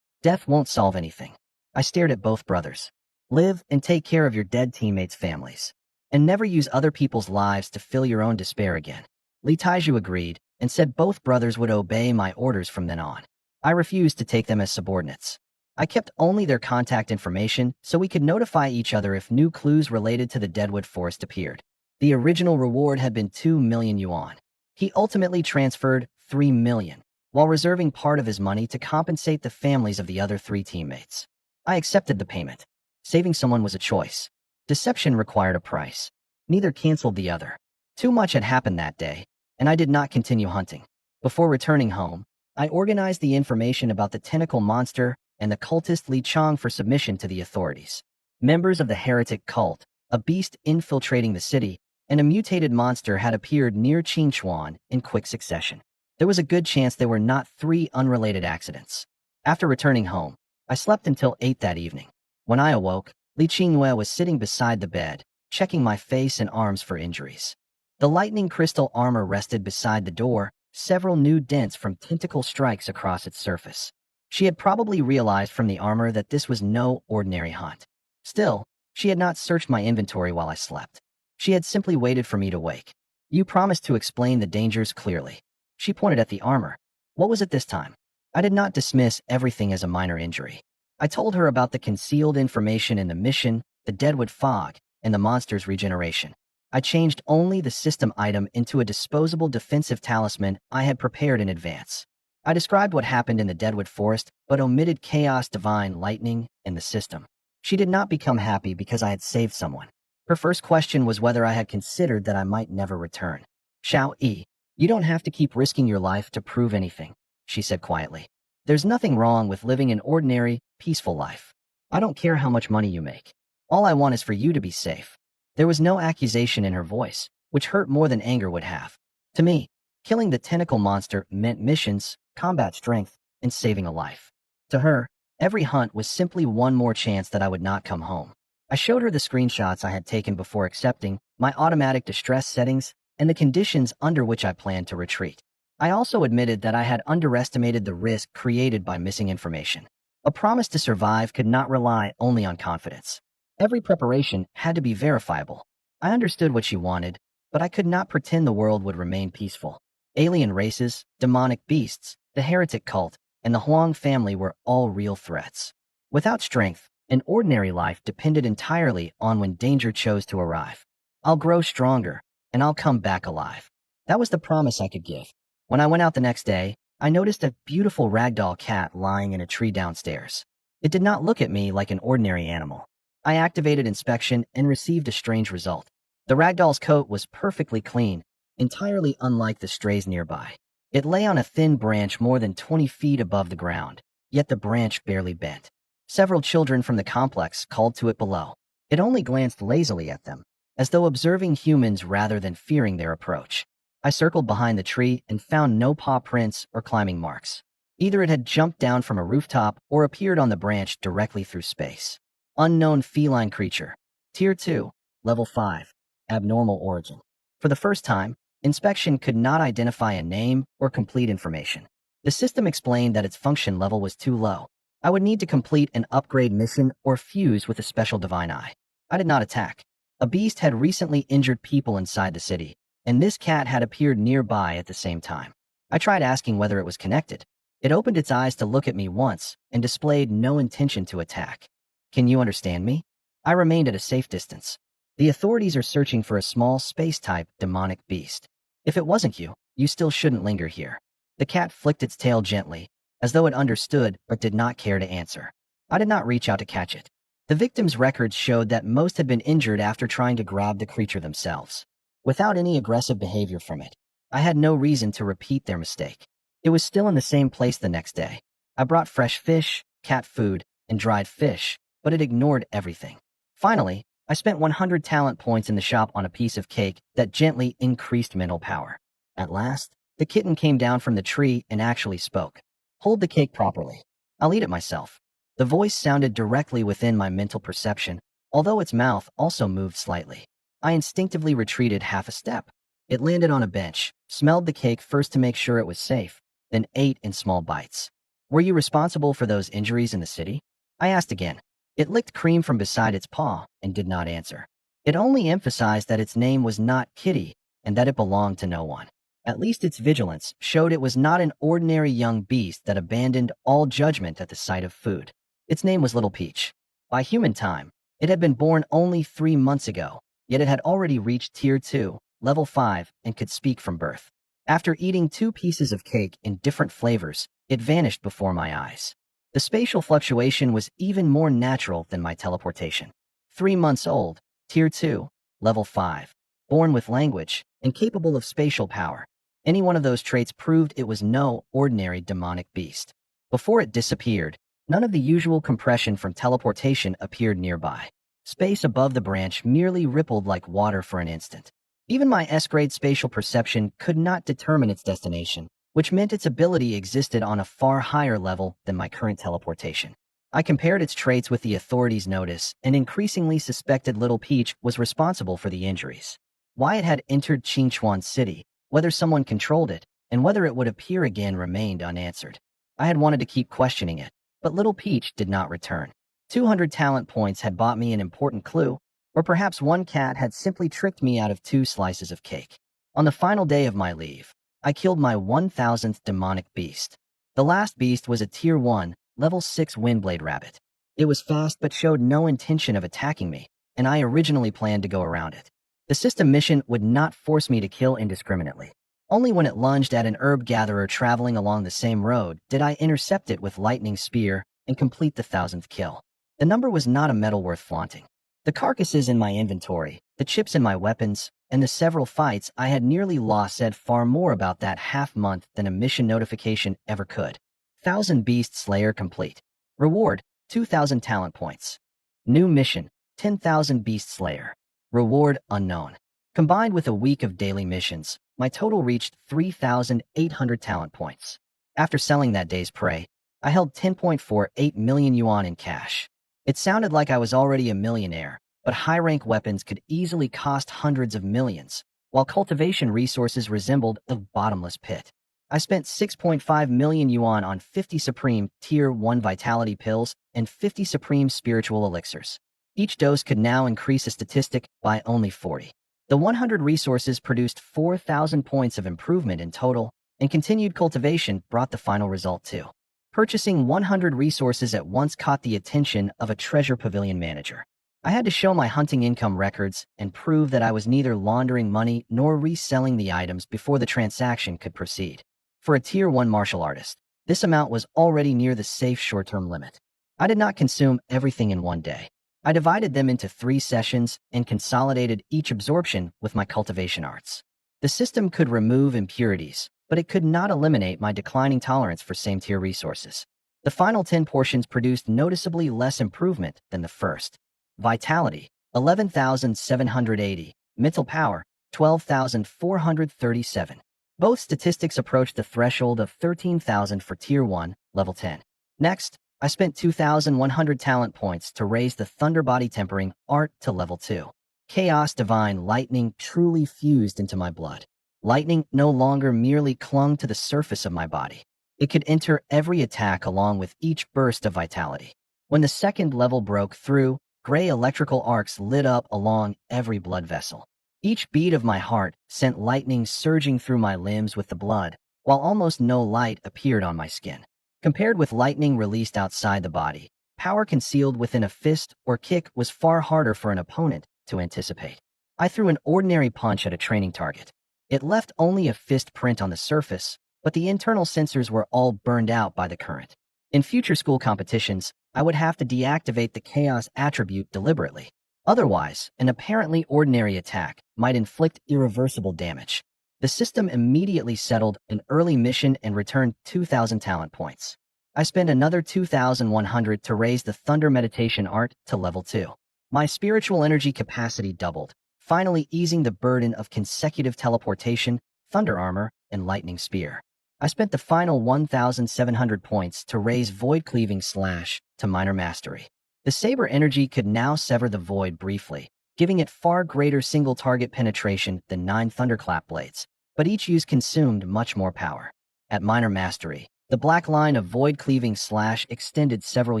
Death won't solve anything. I stared at both brothers. Live and take care of your dead teammates' families. And never use other people's lives to fill your own despair again. Li Taiju agreed and said both brothers would obey my orders from then on. I refused to take them as subordinates. I kept only their contact information so we could notify each other if new clues related to the Deadwood Forest appeared. The original reward had been 2 million yuan. He ultimately transferred 3 million, while reserving part of his money to compensate the families of the other 3 teammates. I accepted the payment. Saving someone was a choice. Deception required a price. Neither canceled the other. Too much had happened that day, and I did not continue hunting. Before returning home, I organized the information about the tentacle monster and the cultist Li Chong for submission to the authorities. Members of the heretic cult, a beast infiltrating the city, and a mutated monster had appeared near Qingchuan in quick succession. There was a good chance they were not 3 unrelated accidents. After returning home, I slept until 8 that evening. When I awoke, Li Qingyue was sitting beside the bed, checking my face and arms for injuries. The lightning crystal armor rested beside the door, several new dents from tentacle strikes across its surface. She had probably realized from the armor that this was no ordinary hunt. Still, she had not searched my inventory while I slept. She had simply waited for me to wake. You promised to explain the dangers clearly. She pointed at the armor. What was it this time? I did not dismiss everything as a minor injury. I told her about the concealed information in the mission, the Deadwood Fog, and the monster's regeneration. I changed only the system item into a disposable defensive talisman I had prepared in advance. I described what happened in the Deadwood Forest, but omitted Chaos Divine Lightning in the system. She did not become happy because I had saved someone. Her first question was whether I had considered that I might never return. Xiao Yi, you don't have to keep risking your life to prove anything, she said quietly. There's nothing wrong with living an ordinary, peaceful life. I don't care how much money you make. All I want is for you to be safe. There was no accusation in her voice, which hurt more than anger would have. To me, killing the tentacle monster meant missions, combat strength, and saving a life. To her, every hunt was simply one more chance that I would not come home. I showed her the screenshots I had taken before accepting, my automatic distress settings, and the conditions under which I planned to retreat. I also admitted that I had underestimated the risk created by missing information. A promise to survive could not rely only on confidence. Every preparation had to be verifiable. I understood what she wanted, but I could not pretend the world would remain peaceful. Alien races, demonic beasts, the heretic cult, and the Huang family were all real threats. Without strength, an ordinary life depended entirely on when danger chose to arrive. I'll grow stronger, and I'll come back alive. That was the promise I could give. When I went out the next day, I noticed a beautiful ragdoll cat lying in a tree downstairs. It did not look at me like an ordinary animal. I activated inspection and received a strange result. The ragdoll's coat was perfectly clean, entirely unlike the strays nearby. It lay on a thin branch more than 20 feet above the ground, yet the branch barely bent. Several children from the complex called to it below. It only glanced lazily at them, as though observing humans rather than fearing their approach. I circled behind the tree and found no paw prints or climbing marks. Either it had jumped down from a rooftop or appeared on the branch directly through space. Unknown feline creature. Tier 2, Level 5. Abnormal origin. For the first time, inspection could not identify a name or complete information. The system explained that its function level was too low. I would need to complete an upgrade mission or fuse with a special divine eye. I did not attack. A beast had recently injured people inside the city, and this cat had appeared nearby at the same time. I tried asking whether it was connected. It opened its eyes to look at me once and displayed no intention to attack. Can you understand me? I remained at a safe distance. The authorities are searching for a small space-type demonic beast. If it wasn't you, you still shouldn't linger here. The cat flicked its tail gently, as though it understood but did not care to answer. I did not reach out to catch it. The victims' records showed that most had been injured after trying to grab the creature themselves. Without any aggressive behavior from it, I had no reason to repeat their mistake. It was still in the same place the next day. I brought fresh fish, cat food, and dried fish, but it ignored everything. Finally, I spent 100 talent points in the shop on a piece of cake that gently increased mental power. At last, the kitten came down from the tree and actually spoke. Hold the cake properly. I'll eat it myself. The voice sounded directly within my mental perception, although its mouth also moved slightly. I instinctively retreated half a step. It landed on a bench, smelled the cake first to make sure it was safe, then ate in small bites. Were you responsible for those injuries in the city? I asked again. It licked cream from beside its paw and did not answer. It only emphasized that its name was not Kitty and that it belonged to no one. At least its vigilance showed it was not an ordinary young beast that abandoned all judgment at the sight of food. Its name was Little Peach. By human time, it had been born only 3 months ago, yet it had already reached Tier 2, Level 5, and could speak from birth. After eating 2 pieces of cake in different flavors, it vanished before my eyes. The spatial fluctuation was even more natural than my teleportation. 3 months old, Tier 2, Level 5, born with language, and capable of spatial power. Any one of those traits proved it was no ordinary demonic beast. Before it disappeared, none of the usual compression from teleportation appeared nearby. Space above the branch merely rippled like water for an instant. Even my S-grade spatial perception could not determine its destination, which meant its ability existed on a far higher level than my current teleportation. I compared its traits with the authorities' notice and increasingly suspected Little Peach was responsible for the injuries. Why it had entered Qingchuan City, whether someone controlled it, and whether it would appear again remained unanswered. I had wanted to keep questioning it, but Little Peach did not return. 200 talent points had bought me an important clue, or perhaps one cat had simply tricked me out of 2 slices of cake. On the final day of my leave, I killed my 1000th demonic beast. The last beast was a Tier 1, Level 6 Windblade rabbit. It was fast but showed no intention of attacking me, and I originally planned to go around it. The system mission would not force me to kill indiscriminately. Only when it lunged at an herb gatherer traveling along the same road did I intercept it with lightning spear and complete the 1000th kill. The number was not a medal worth flaunting. The carcasses in my inventory, the chips in my weapons, and the several fights I had nearly lost said far more about that half-month than a mission notification ever could. 1,000 Beast Slayer complete. Reward, 2,000 talent points. New mission, 10,000 Beast Slayer. Reward unknown. Combined with a week of daily missions, my total reached 3,800 talent points. After selling that day's prey, I held 10.48 million yuan in cash. It sounded like I was already a millionaire, but high-rank weapons could easily cost hundreds of millions, while cultivation resources resembled a bottomless pit. I spent 6.5 million yuan on 50 Supreme Tier 1 Vitality Pills and 50 Supreme Spiritual Elixirs. Each dose could now increase a statistic by only 40. The 100 resources produced 4,000 points of improvement in total, and continued cultivation brought the final result too. Purchasing 100 resources at once caught the attention of a treasure pavilion manager. I had to show my hunting income records and prove that I was neither laundering money nor reselling the items before the transaction could proceed. For a Tier 1 martial artist, this amount was already near the safe short-term limit. I did not consume everything in one day. I divided them into 3 sessions and consolidated each absorption with my cultivation arts. The system could remove impurities, but it could not eliminate my declining tolerance for same-tier resources. The final 10 portions produced noticeably less improvement than the first. Vitality, 11,780. Mental power, 12,437. Both statistics approached the threshold of 13,000 for Tier 1, Level 10. Next, I spent 2,100 talent points to raise the Thunder Body Tempering Art to Level 2. Chaos Divine Lightning truly fused into my blood. Lightning no longer merely clung to the surface of my body. It could enter every attack along with each burst of vitality. When the second level broke through, gray electrical arcs lit up along every blood vessel. Each beat of my heart sent lightning surging through my limbs with the blood, while almost no light appeared on my skin. Compared with lightning released outside the body, power concealed within a fist or kick was far harder for an opponent to anticipate. I threw an ordinary punch at a training target. It left only a fist print on the surface, but the internal sensors were all burned out by the current. In future school competitions, I would have to deactivate the chaos attribute deliberately. Otherwise, an apparently ordinary attack might inflict irreversible damage. The system immediately settled an early mission and returned 2,000 talent points. I spent another 2,100 to raise the Thunder Meditation Art to Level 2. My spiritual energy capacity doubled, finally easing the burden of consecutive teleportation, Thunder Armor, and Lightning Spear. I spent the final 1,700 points to raise Void Cleaving Slash to Minor Mastery. The Saber energy could now sever the void briefly, giving it far greater single-target penetration than 9 Thunderclap blades, but each use consumed much more power. At Minor Mastery, the black line of Void Cleaving Slash extended several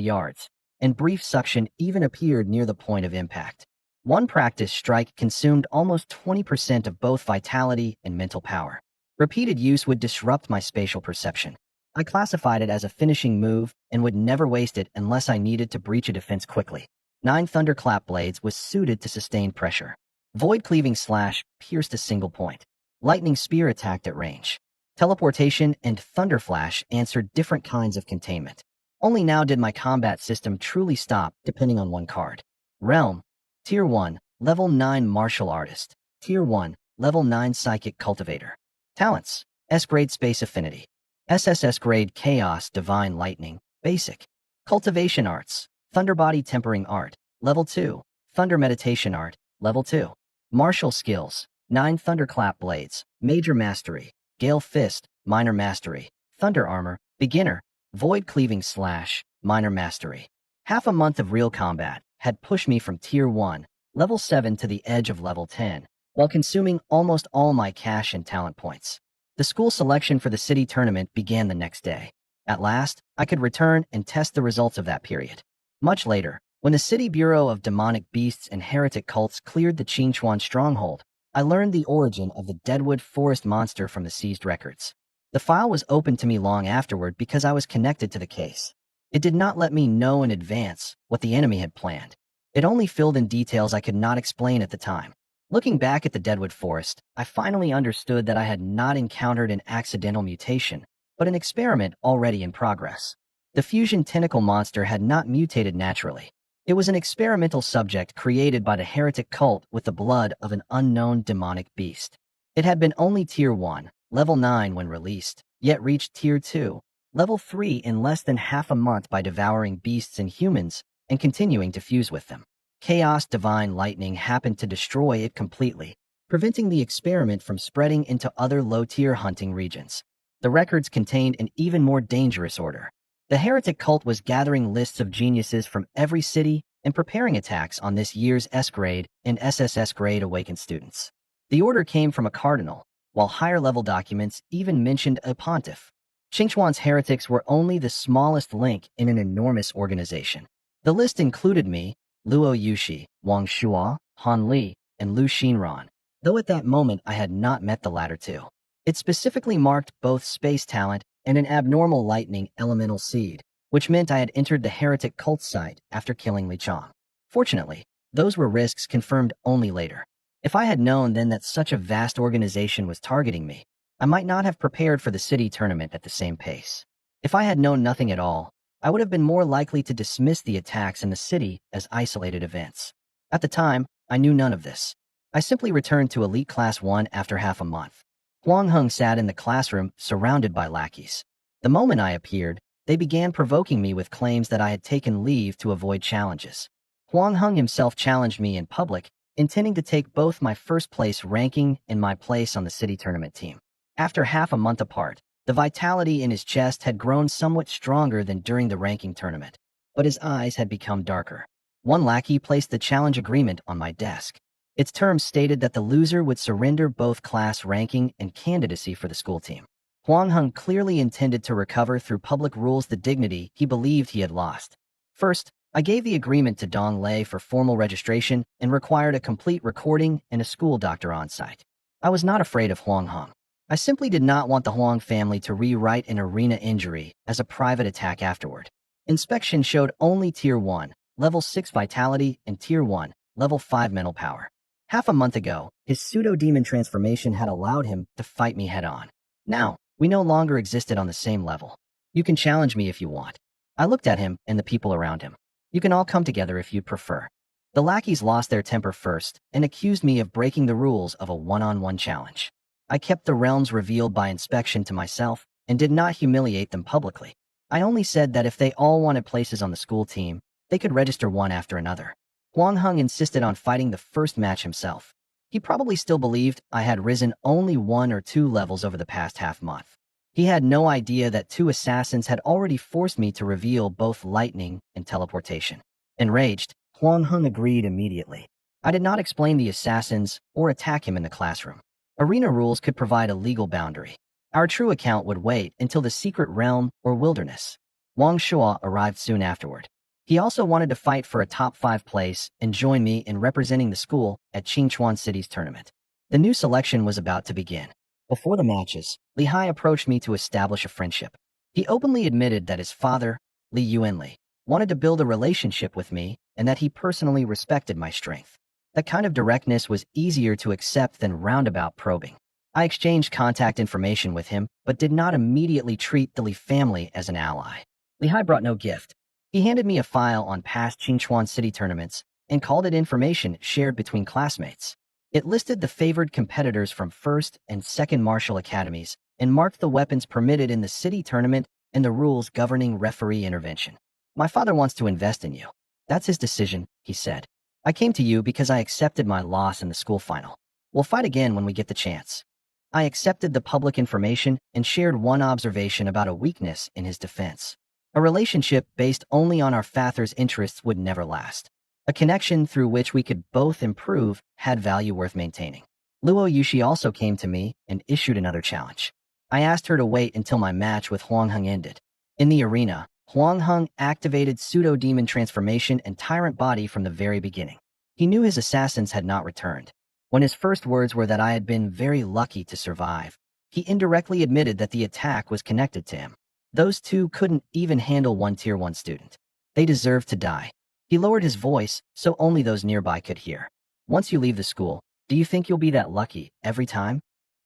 yards, and brief suction even appeared near the point of impact. One practice strike consumed almost 20% of both vitality and mental power. Repeated use would disrupt my spatial perception. I classified it as a finishing move and would never waste it unless I needed to breach a defense quickly. 9 Thunderclap blades was suited to sustain pressure. Void Cleaving Slash pierced a single point. Lightning Spear attacked at range. Teleportation and Thunder Flash answered different kinds of containment. Only now did my combat system truly stop depending on one card. Realm, Tier 1, Level 9 Martial Artist. Tier 1, Level 9 Psychic Cultivator. Talents, S-Grade Space Affinity. SSS Grade Chaos Divine Lightning, Basic. Cultivation Arts, Thunder Body Tempering Art, Level 2. Thunder Meditation Art, Level 2. Martial Skills, 9 Thunderclap Blades, Major Mastery. Gale Fist, Minor Mastery. Thunder Armor, Beginner. Void Cleaving Slash, Minor Mastery. Half a month of real combat had pushed me from Tier 1, Level 7 to the edge of Level 10, while consuming almost all my cash and talent points. The school selection for the city tournament began the next day. At last, I could return and test the results of that period. Much later, when the City Bureau of Demonic Beasts and Heretic Cults cleared the Qingchuan stronghold, I learned the origin of the Deadwood Forest monster from the seized records. The file was opened to me long afterward because I was connected to the case. It did not let me know in advance what the enemy had planned. It only filled in details I could not explain at the time. Looking back at the Deadwood Forest, I finally understood that I had not encountered an accidental mutation, but an experiment already in progress. The fusion tentacle monster had not mutated naturally. It was an experimental subject created by the heretic cult with the blood of an unknown demonic beast. It had been only Tier 1, Level 9 when released, yet reached Tier 2, Level 3 in less than half a month by devouring beasts and humans and continuing to fuse with them. Chaos Divine Lightning happened to destroy it completely, preventing the experiment from spreading into other low-tier hunting regions. The records contained an even more dangerous order. The heretic cult was gathering lists of geniuses from every city and preparing attacks on this year's S-grade and SSS grade awakened students. The order came from a cardinal, while higher-level documents even mentioned a pontiff. Qingchuan's heretics were only the smallest link in an enormous organization. The list included me, Luo Yushi, Wang Shua, Han Li, and Lu Xinran, though at that moment I had not met the latter two. It specifically marked both space talent and an abnormal lightning elemental seed, which meant I had entered the heretic cult site after killing Li Chong. Fortunately, those were risks confirmed only later. If I had known then that such a vast organization was targeting me, I might not have prepared for the city tournament at the same pace. If I had known nothing at all, I would have been more likely to dismiss the attacks in the city as isolated events. At the time, I knew none of this. I simply returned to Elite Class 1 after half a month. Huang Heng sat in the classroom, surrounded by lackeys. The moment I appeared, they began provoking me with claims that I had taken leave to avoid challenges. Huang Heng himself challenged me in public, intending to take both my first-place ranking and my place on the city tournament team. After half a month apart, the vitality in his chest had grown somewhat stronger than during the ranking tournament, but his eyes had become darker. One lackey placed the challenge agreement on my desk. Its terms stated that the loser would surrender both class ranking and candidacy for the school team. Huang Heng clearly intended to recover through public rules the dignity he believed he had lost. First, I gave the agreement to Dong Lei for formal registration and required a complete recording and a school doctor on site. I was not afraid of Huang Heng. I simply did not want the Huang family to rewrite an arena injury as a private attack afterward. Inspection showed only Tier 1, Level 6 Vitality, and Tier 1, Level 5 Mental Power. Half a month ago, his pseudo-demon transformation had allowed him to fight me head-on. Now, we no longer existed on the same level. You can challenge me if you want. I looked at him and the people around him. You can all come together if you'd prefer. The lackeys lost their temper first and accused me of breaking the rules of a one-on-one challenge. I kept the realms revealed by inspection to myself and did not humiliate them publicly. I only said that if they all wanted places on the school team, they could register one after another. Huang Heng insisted on fighting the first match himself. He probably still believed I had risen only 1 or 2 levels over the past half-month. He had no idea that 2 assassins had already forced me to reveal both lightning and teleportation. Enraged, Huang Heng agreed immediately. I did not explain the assassins or attack him in the classroom. Arena rules could provide a legal boundary. Our true account would wait until the secret realm or wilderness. Wang Shua arrived soon afterward. He also wanted to fight for a top 5 place and join me in representing the school at Qingchuan City's tournament. The new selection was about to begin. Before the matches, Li Hai approached me to establish a friendship. He openly admitted that his father, Li Yuanli, wanted to build a relationship with me and that he personally respected my strength. That kind of directness was easier to accept than roundabout probing. I exchanged contact information with him, but did not immediately treat the Li family as an ally. Li Hai brought no gift. He handed me a file on past Qingchuan City tournaments and called it information shared between classmates. It listed the favored competitors from first and second martial academies and marked the weapons permitted in the city tournament and the rules governing referee intervention. My father wants to invest in you. That's his decision, he said. I came to you because I accepted my loss in the school final. We'll fight again when we get the chance. I accepted the public information and shared one observation about a weakness in his defense. A relationship based only on our father's interests would never last. A connection through which we could both improve had value worth maintaining. Luo Yushi also came to me and issued another challenge. I asked her to wait until my match with Huang Heng ended. In the arena, Huang Heng activated pseudo-demon transformation and tyrant body from the very beginning. He knew his assassins had not returned. When his first words were that I had been very lucky to survive, he indirectly admitted that the attack was connected to him. Those two couldn't even handle one Tier 1 student. They deserved to die. He lowered his voice so only those nearby could hear. Once you leave the school, do you think you'll be that lucky every time?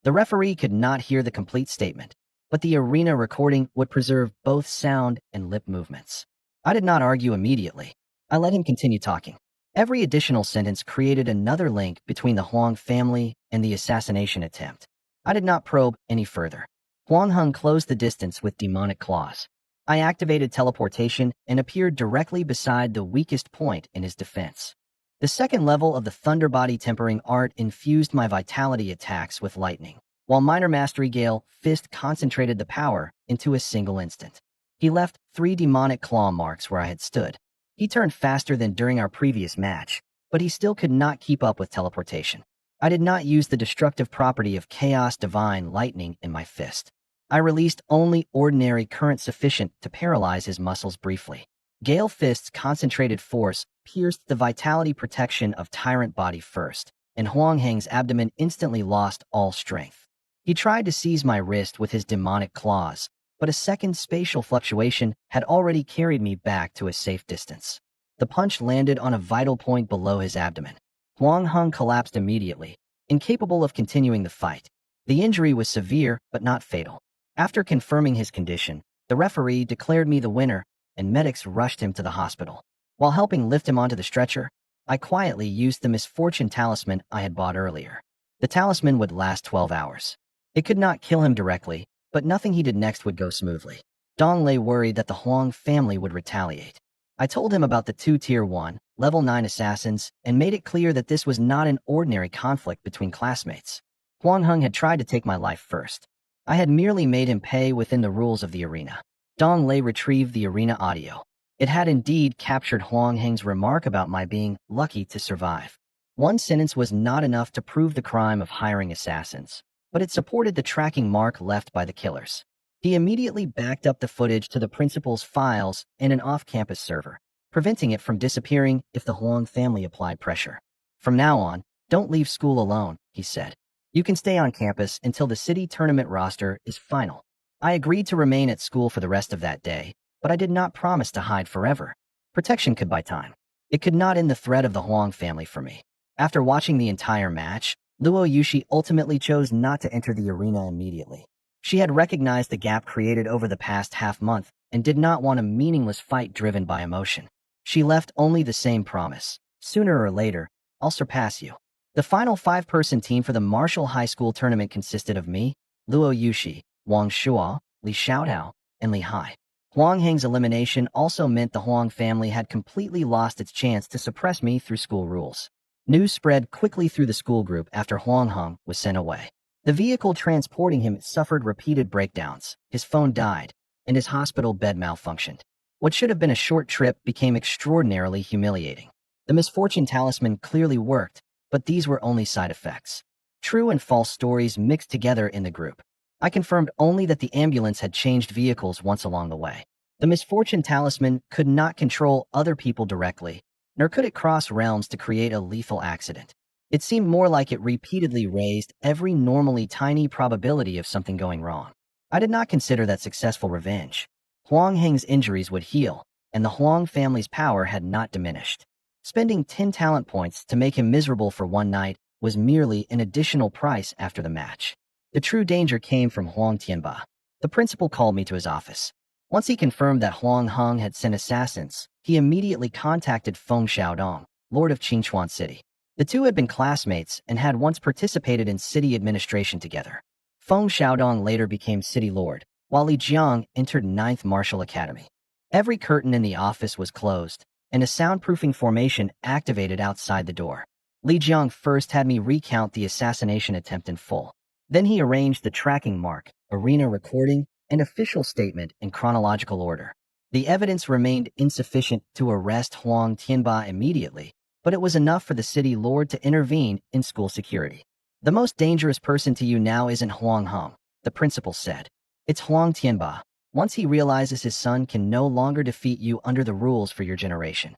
The referee could not hear the complete statement, but the arena recording would preserve both sound and lip movements. I did not argue immediately. I let him continue talking. Every additional sentence created another link between the Huang family and the assassination attempt. I did not probe any further. Huang Heng closed the distance with demonic claws. I activated teleportation and appeared directly beside the weakest point in his defense. The second level of the Thunder Body Tempering Art infused my vitality attacks with lightning, while Minor Mastery Gale Fist concentrated the power into a single instant. He left 3 demonic claw marks where I had stood. He turned faster than during our previous match, but he still could not keep up with teleportation. I did not use the destructive property of Chaos Divine Lightning in my fist. I released only ordinary current sufficient to paralyze his muscles briefly. Gale Fist's concentrated force pierced the vitality protection of Tyrant Body first, and Huang Heng's abdomen instantly lost all strength. He tried to seize my wrist with his demonic claws, but a second spatial fluctuation had already carried me back to a safe distance. The punch landed on a vital point below his abdomen. Huang Heng collapsed immediately, incapable of continuing the fight. The injury was severe but not fatal. After confirming his condition, the referee declared me the winner, and medics rushed him to the hospital. While helping lift him onto the stretcher, I quietly used the misfortune talisman I had bought earlier. The talisman would last 12 hours. It could not kill him directly, but nothing he did next would go smoothly. Dong lay worried that the Huang family would retaliate. I told him about the 2 Tier 1, Level 9 assassins, and made it clear that this was not an ordinary conflict between classmates. Huang Heng had tried to take my life first. I had merely made him pay within the rules of the arena. Dong Lei retrieved the arena audio. It had indeed captured Huang Heng's remark about my being lucky to survive. One sentence was not enough to prove the crime of hiring assassins, but it supported the tracking mark left by the killers. He immediately backed up the footage to the principal's files in an off-campus server, preventing it from disappearing if the Huang family applied pressure. From now on, don't leave school alone, he said. You can stay on campus until the city tournament roster is final. I agreed to remain at school for the rest of that day, but I did not promise to hide forever. Protection could buy time. It could not end the threat of the Huang family for me. After watching the entire match, Luo Yushi ultimately chose not to enter the arena immediately. She had recognized the gap created over the past half-month and did not want a meaningless fight driven by emotion. She left only the same promise. Sooner or later, I'll surpass you. The final 5-person team for the Martial High School tournament consisted of me, Luo Yushi, Wang Shuo, Li Xiaotao, and Li Hai. Huang Heng's elimination also meant the Huang family had completely lost its chance to suppress me through school rules. News spread quickly through the school group after Huang Heng was sent away. The vehicle transporting him suffered repeated breakdowns, his phone died, and his hospital bed malfunctioned. What should have been a short trip became extraordinarily humiliating. The misfortune talisman clearly worked, but these were only side effects. True and false stories mixed together in the group. I confirmed only that the ambulance had changed vehicles once along the way. The misfortune talisman could not control other people directly, nor could it cross realms to create a lethal accident. It seemed more like it repeatedly raised every normally tiny probability of something going wrong. I did not consider that successful revenge. Huang Heng's injuries would heal, and the Huang family's power had not diminished. Spending 10 talent points to make him miserable for one night was merely an additional price after the match. The true danger came from Huang Tianba. The principal called me to his office. Once he confirmed that Huang Heng had sent assassins, he immediately contacted Feng Xiaodong, Lord of Qingchuan City. The two had been classmates and had once participated in city administration together. Feng Xiaodong later became city lord, while Li Jiang entered 9th Martial Academy. Every curtain in the office was closed, and a soundproofing formation activated outside the door. Li Jiang first had me recount the assassination attempt in full. Then he arranged the tracking mark, arena recording, and official statement in chronological order. The evidence remained insufficient to arrest Huang Tianba immediately, but it was enough for the city lord to intervene in school security. The most dangerous person to you now isn't Huang Heng, the principal said. It's Huang Tianba. Once he realizes his son can no longer defeat you under the rules for your generation.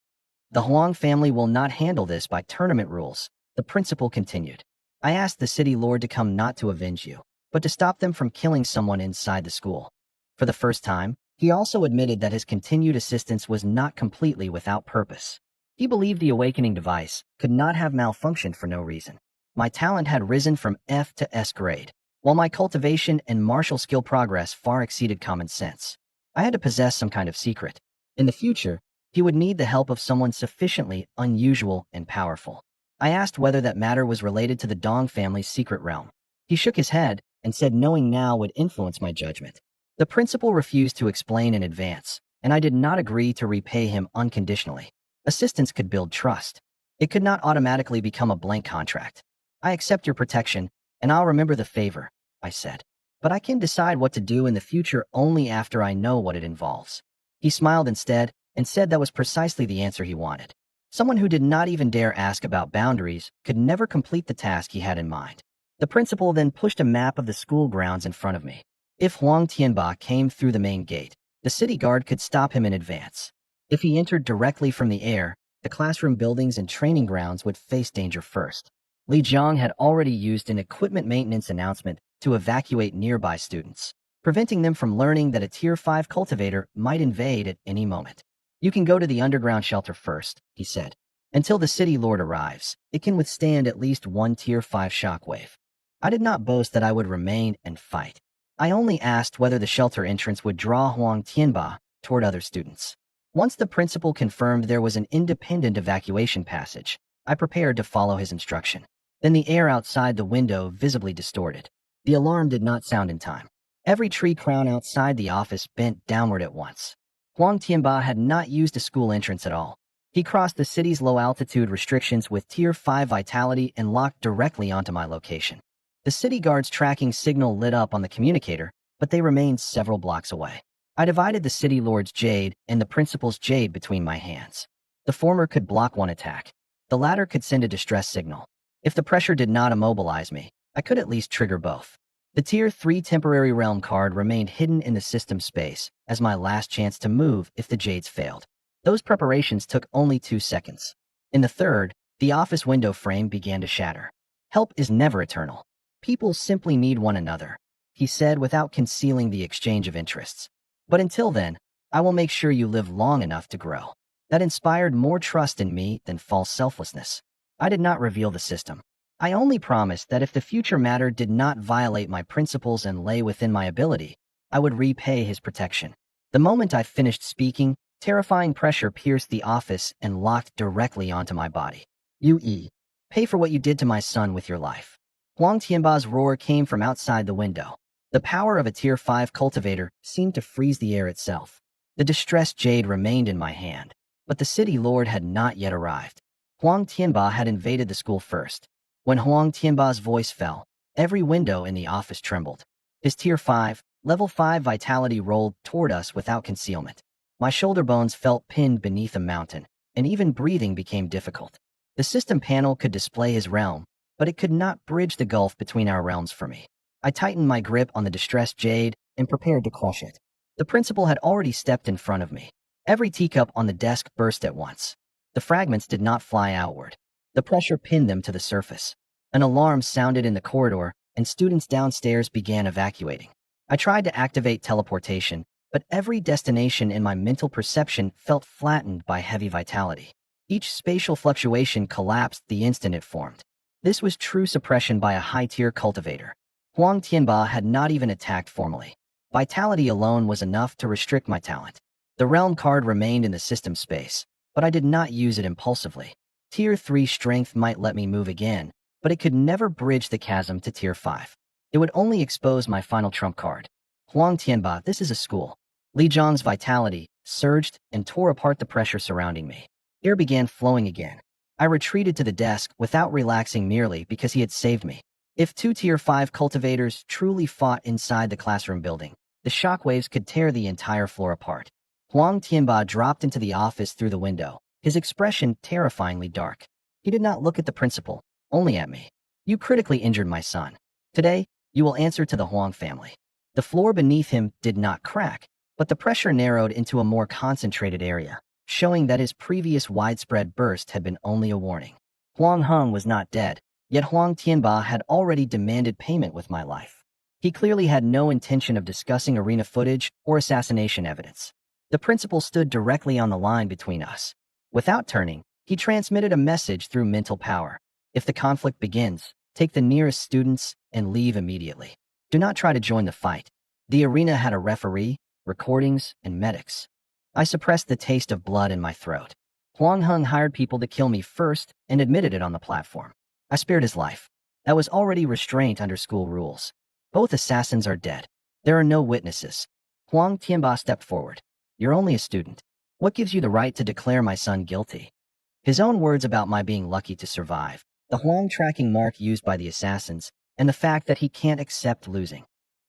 The Huang family will not handle this by tournament rules, the principal continued. I asked the city lord to come not to avenge you, but to stop them from killing someone inside the school. For the first time, he also admitted that his continued assistance was not completely without purpose. He believed the awakening device could not have malfunctioned for no reason. My talent had risen from F to S grade, while my cultivation and martial skill progress far exceeded common sense. I had to possess some kind of secret. In the future, He would need the help of someone sufficiently unusual and powerful. I asked whether that matter was related to the Dong family's secret realm. He shook his head and said knowing now would influence my judgment. The principal refused to explain in advance, and I did not agree to repay him unconditionally. Assistance could build trust. It could not automatically become a blank contract. I accept your protection, and I'll remember the favor, I said. But I can decide what to do in the future only after I know what it involves. He smiled instead and said that was precisely the answer he wanted. Someone who did not even dare ask about boundaries could never complete the task he had in mind. The principal then pushed a map of the school grounds in front of me. If Huang Tianba came through the main gate, the city guard could stop him in advance. If he entered directly from the air, the classroom buildings and training grounds would face danger first. Li Jiang had already used an equipment maintenance announcement to evacuate nearby students, preventing them from learning that a Tier 5 cultivator might invade at any moment. You can go to the underground shelter first, he said. Until the city lord arrives, it can withstand at least one Tier 5 shockwave. I did not boast that I would remain and fight. I only asked whether the shelter entrance would draw Huang Tianba toward other students. Once the principal confirmed there was an independent evacuation passage, I prepared to follow his instruction. Then the air outside the window visibly distorted. The alarm did not sound in time. Every tree crown outside the office bent downward at once. Huang Tianba had not used a school entrance at all. He crossed the city's low-altitude restrictions with Tier 5 vitality and locked directly onto my location. The city guard's tracking signal lit up on the communicator, but they remained several blocks away. I divided the city lord's jade and the principal's jade between my hands. The former could block one attack. The latter could send a distress signal. If the pressure did not immobilize me, I could at least trigger both. The Tier 3 temporary realm card remained hidden in the system space as my last chance to move if the jades failed. Those preparations took only 2 seconds. In the third, the office window frame began to shatter. Help is never eternal. People simply need one another, he said without concealing the exchange of interests. But until then, I will make sure you live long enough to grow. That inspired more trust in me than false selflessness. I did not reveal the system. I only promised that if the future matter did not violate my principles and lay within my ability, I would repay his protection. The moment I finished speaking, terrifying pressure pierced the office and locked directly onto my body. Yue, pay for what you did to my son with your life. Huang Tianba's roar came from outside the window. The power of a Tier 5 cultivator seemed to freeze the air itself. The distressed jade remained in my hand, but the city lord had not yet arrived. Huang Tianba had invaded the school first. When Huang Tianba's voice fell, every window in the office trembled. His Tier 5, Level 5 vitality rolled toward us without concealment. My shoulder bones felt pinned beneath a mountain, and even breathing became difficult. The system panel could display his realm, but it could not bridge the gulf between our realms for me. I tightened my grip on the distressed jade and prepared to crush it. The principal had already stepped in front of me. Every teacup on the desk burst at once. The fragments did not fly outward. The pressure pinned them to the surface. An alarm sounded in the corridor, and students downstairs began evacuating. I tried to activate teleportation, but every destination in my mental perception felt flattened by heavy vitality. Each spatial fluctuation collapsed the instant it formed. This was true suppression by a high-tier cultivator. Huang Tianba had not even attacked formally. Vitality alone was enough to restrict my talent. The realm card remained in the system space, but I did not use it impulsively. Tier 3 strength might let me move again, but it could never bridge the chasm to Tier 5. It would only expose my final trump card. Huang Tianba, this is a school. Li Jiang's vitality surged and tore apart the pressure surrounding me. Air began flowing again. I retreated to the desk without relaxing merely because he had saved me. If 2 Tier 5 cultivators truly fought inside the classroom building, the shockwaves could tear the entire floor apart. Huang Tianba dropped into the office through the window, his expression terrifyingly dark. He did not look at the principal, only at me. You critically injured my son. Today, you will answer to the Huang family. The floor beneath him did not crack, but the pressure narrowed into a more concentrated area, showing that his previous widespread burst had been only a warning. Huang Heng was not dead, yet Huang Tianba had already demanded payment with my life. He clearly had no intention of discussing arena footage or assassination evidence. The principal stood directly on the line between us. Without turning, he transmitted a message through mental power. If the conflict begins, take the nearest students and leave immediately. Do not try to join the fight. The arena had a referee, recordings, and medics. I suppressed the taste of blood in my throat. Huang Heng hired people to kill me first and admitted it on the platform. I spared his life. That was already restraint under school rules. Both assassins are dead. There are no witnesses. Huang Tianba stepped forward. You're only a student. What gives you the right to declare my son guilty? His own words about my being lucky to survive, the Huang tracking mark used by the assassins, and the fact that he can't accept losing.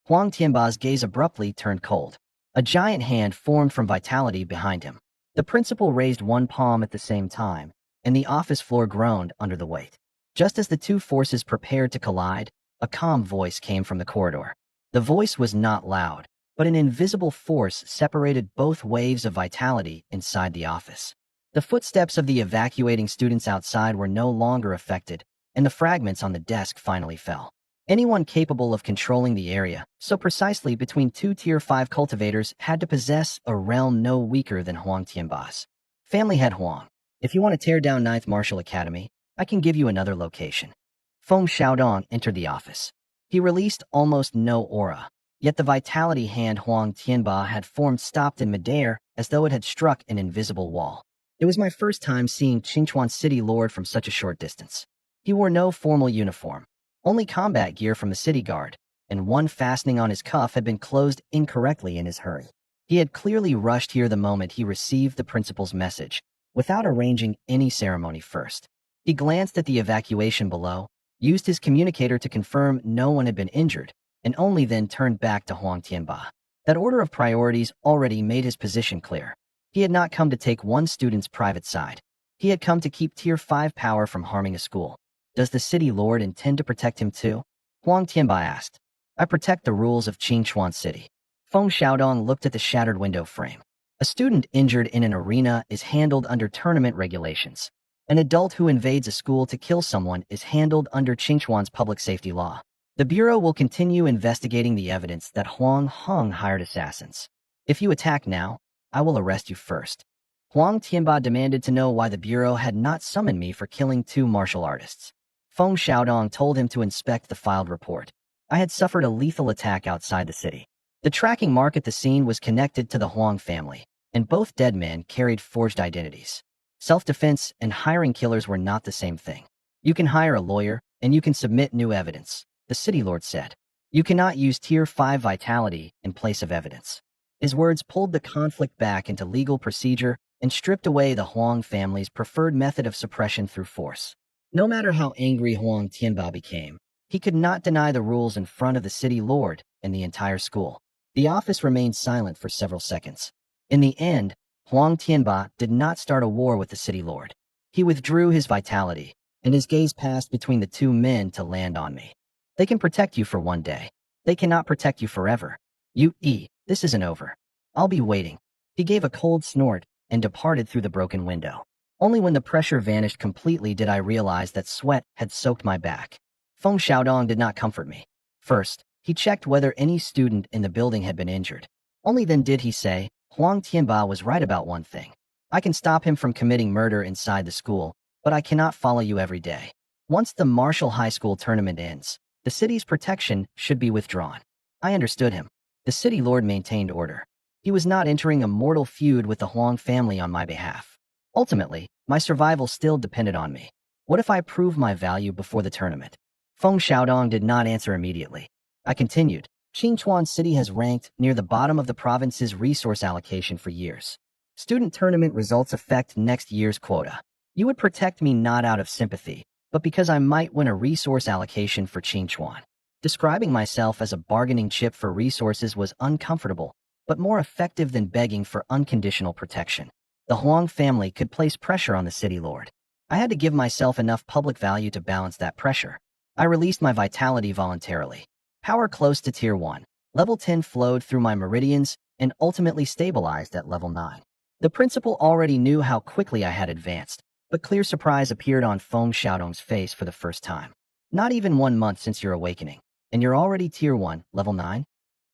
Huang Tianba's gaze abruptly turned cold. A giant hand formed from vitality behind him. The principal raised one palm at the same time, and the office floor groaned under the weight. Just as the two forces prepared to collide, a calm voice came from the corridor. The voice was not loud, but an invisible force separated both waves of vitality inside the office. The footsteps of the evacuating students outside were no longer affected, and the fragments on the desk finally fell. Anyone capable of controlling the area, so precisely between two Tier 5 cultivators, had to possess a realm no weaker than Huang Tianba's. Family head Huang, if you want to tear down Ninth Martial Academy, I can give you another location. Feng Xiaodong entered the office. He released almost no aura, yet the vitality hand Huang Tianba had formed stopped in midair as though it had struck an invisible wall. It was my first time seeing Qingchuan City Lord from such a short distance. He wore no formal uniform, only combat gear from the city guard, and one fastening on his cuff had been closed incorrectly in his hurry. He had clearly rushed here the moment he received the principal's message, without arranging any ceremony first. He glanced at the evacuation below, used his communicator to confirm no one had been injured, and only then turned back to Huang Tianba. That order of priorities already made his position clear. He had not come to take one student's private side. He had come to keep Tier 5 power from harming a school. Does the city lord intend to protect him too? Huang Tianba asked. I protect the rules of Qingchuan City. Feng Xiaodong looked at the shattered window frame. A student injured in an arena is handled under tournament regulations. An adult who invades a school to kill someone is handled under Qingchuan's public safety law. The Bureau will continue investigating the evidence that Huang Heng hired assassins. If you attack now, I will arrest you first. Huang Tianba demanded to know why the Bureau had not summoned me for killing two martial artists. Feng Xiaodong told him to inspect the filed report. I had suffered a lethal attack outside the city. The tracking mark at the scene was connected to the Huang family, and both dead men carried forged identities. Self-defense and hiring killers were not the same thing. You can hire a lawyer, and you can submit new evidence, the city lord said. You cannot use Tier 5 vitality in place of evidence. His words pulled the conflict back into legal procedure and stripped away the Huang family's preferred method of suppression through force. No matter how angry Huang Tianba became, he could not deny the rules in front of the city lord and the entire school. The office remained silent for several seconds. In the end, Huang Tianba did not start a war with the city lord. He withdrew his vitality, and his gaze passed between the two men to land on me. They can protect you for one day. They cannot protect you forever. This isn't over. I'll be waiting. He gave a cold snort and departed through the broken window. Only when the pressure vanished completely did I realize that sweat had soaked my back. Feng Xiaodong did not comfort me. First, he checked whether any student in the building had been injured. Only then did he say, Huang Tianba was right about one thing. I can stop him from committing murder inside the school, but I cannot follow you every day. Once the Martial High School tournament ends, the city's protection should be withdrawn. I understood him. The city lord maintained order. He was not entering a mortal feud with the Huang family on my behalf. Ultimately, my survival still depended on me. What if I proved my value before the tournament? Feng Xiaodong did not answer immediately. I continued. Qingchuan City has ranked near the bottom of the province's resource allocation for years. Student tournament results affect next year's quota. You would protect me not out of sympathy, but because I might win a resource allocation for Qingchuan. Describing myself as a bargaining chip for resources was uncomfortable, but more effective than begging for unconditional protection. The Huang family could place pressure on the city lord. I had to give myself enough public value to balance that pressure. I released my vitality voluntarily. Power close to Tier 1. Level 10 flowed through my meridians and ultimately stabilized at level 9. The principal already knew how quickly I had advanced, but clear surprise appeared on Feng Xiaodong's face for the first time. Not even 1 month since your awakening, and you're already Tier 1, level 9?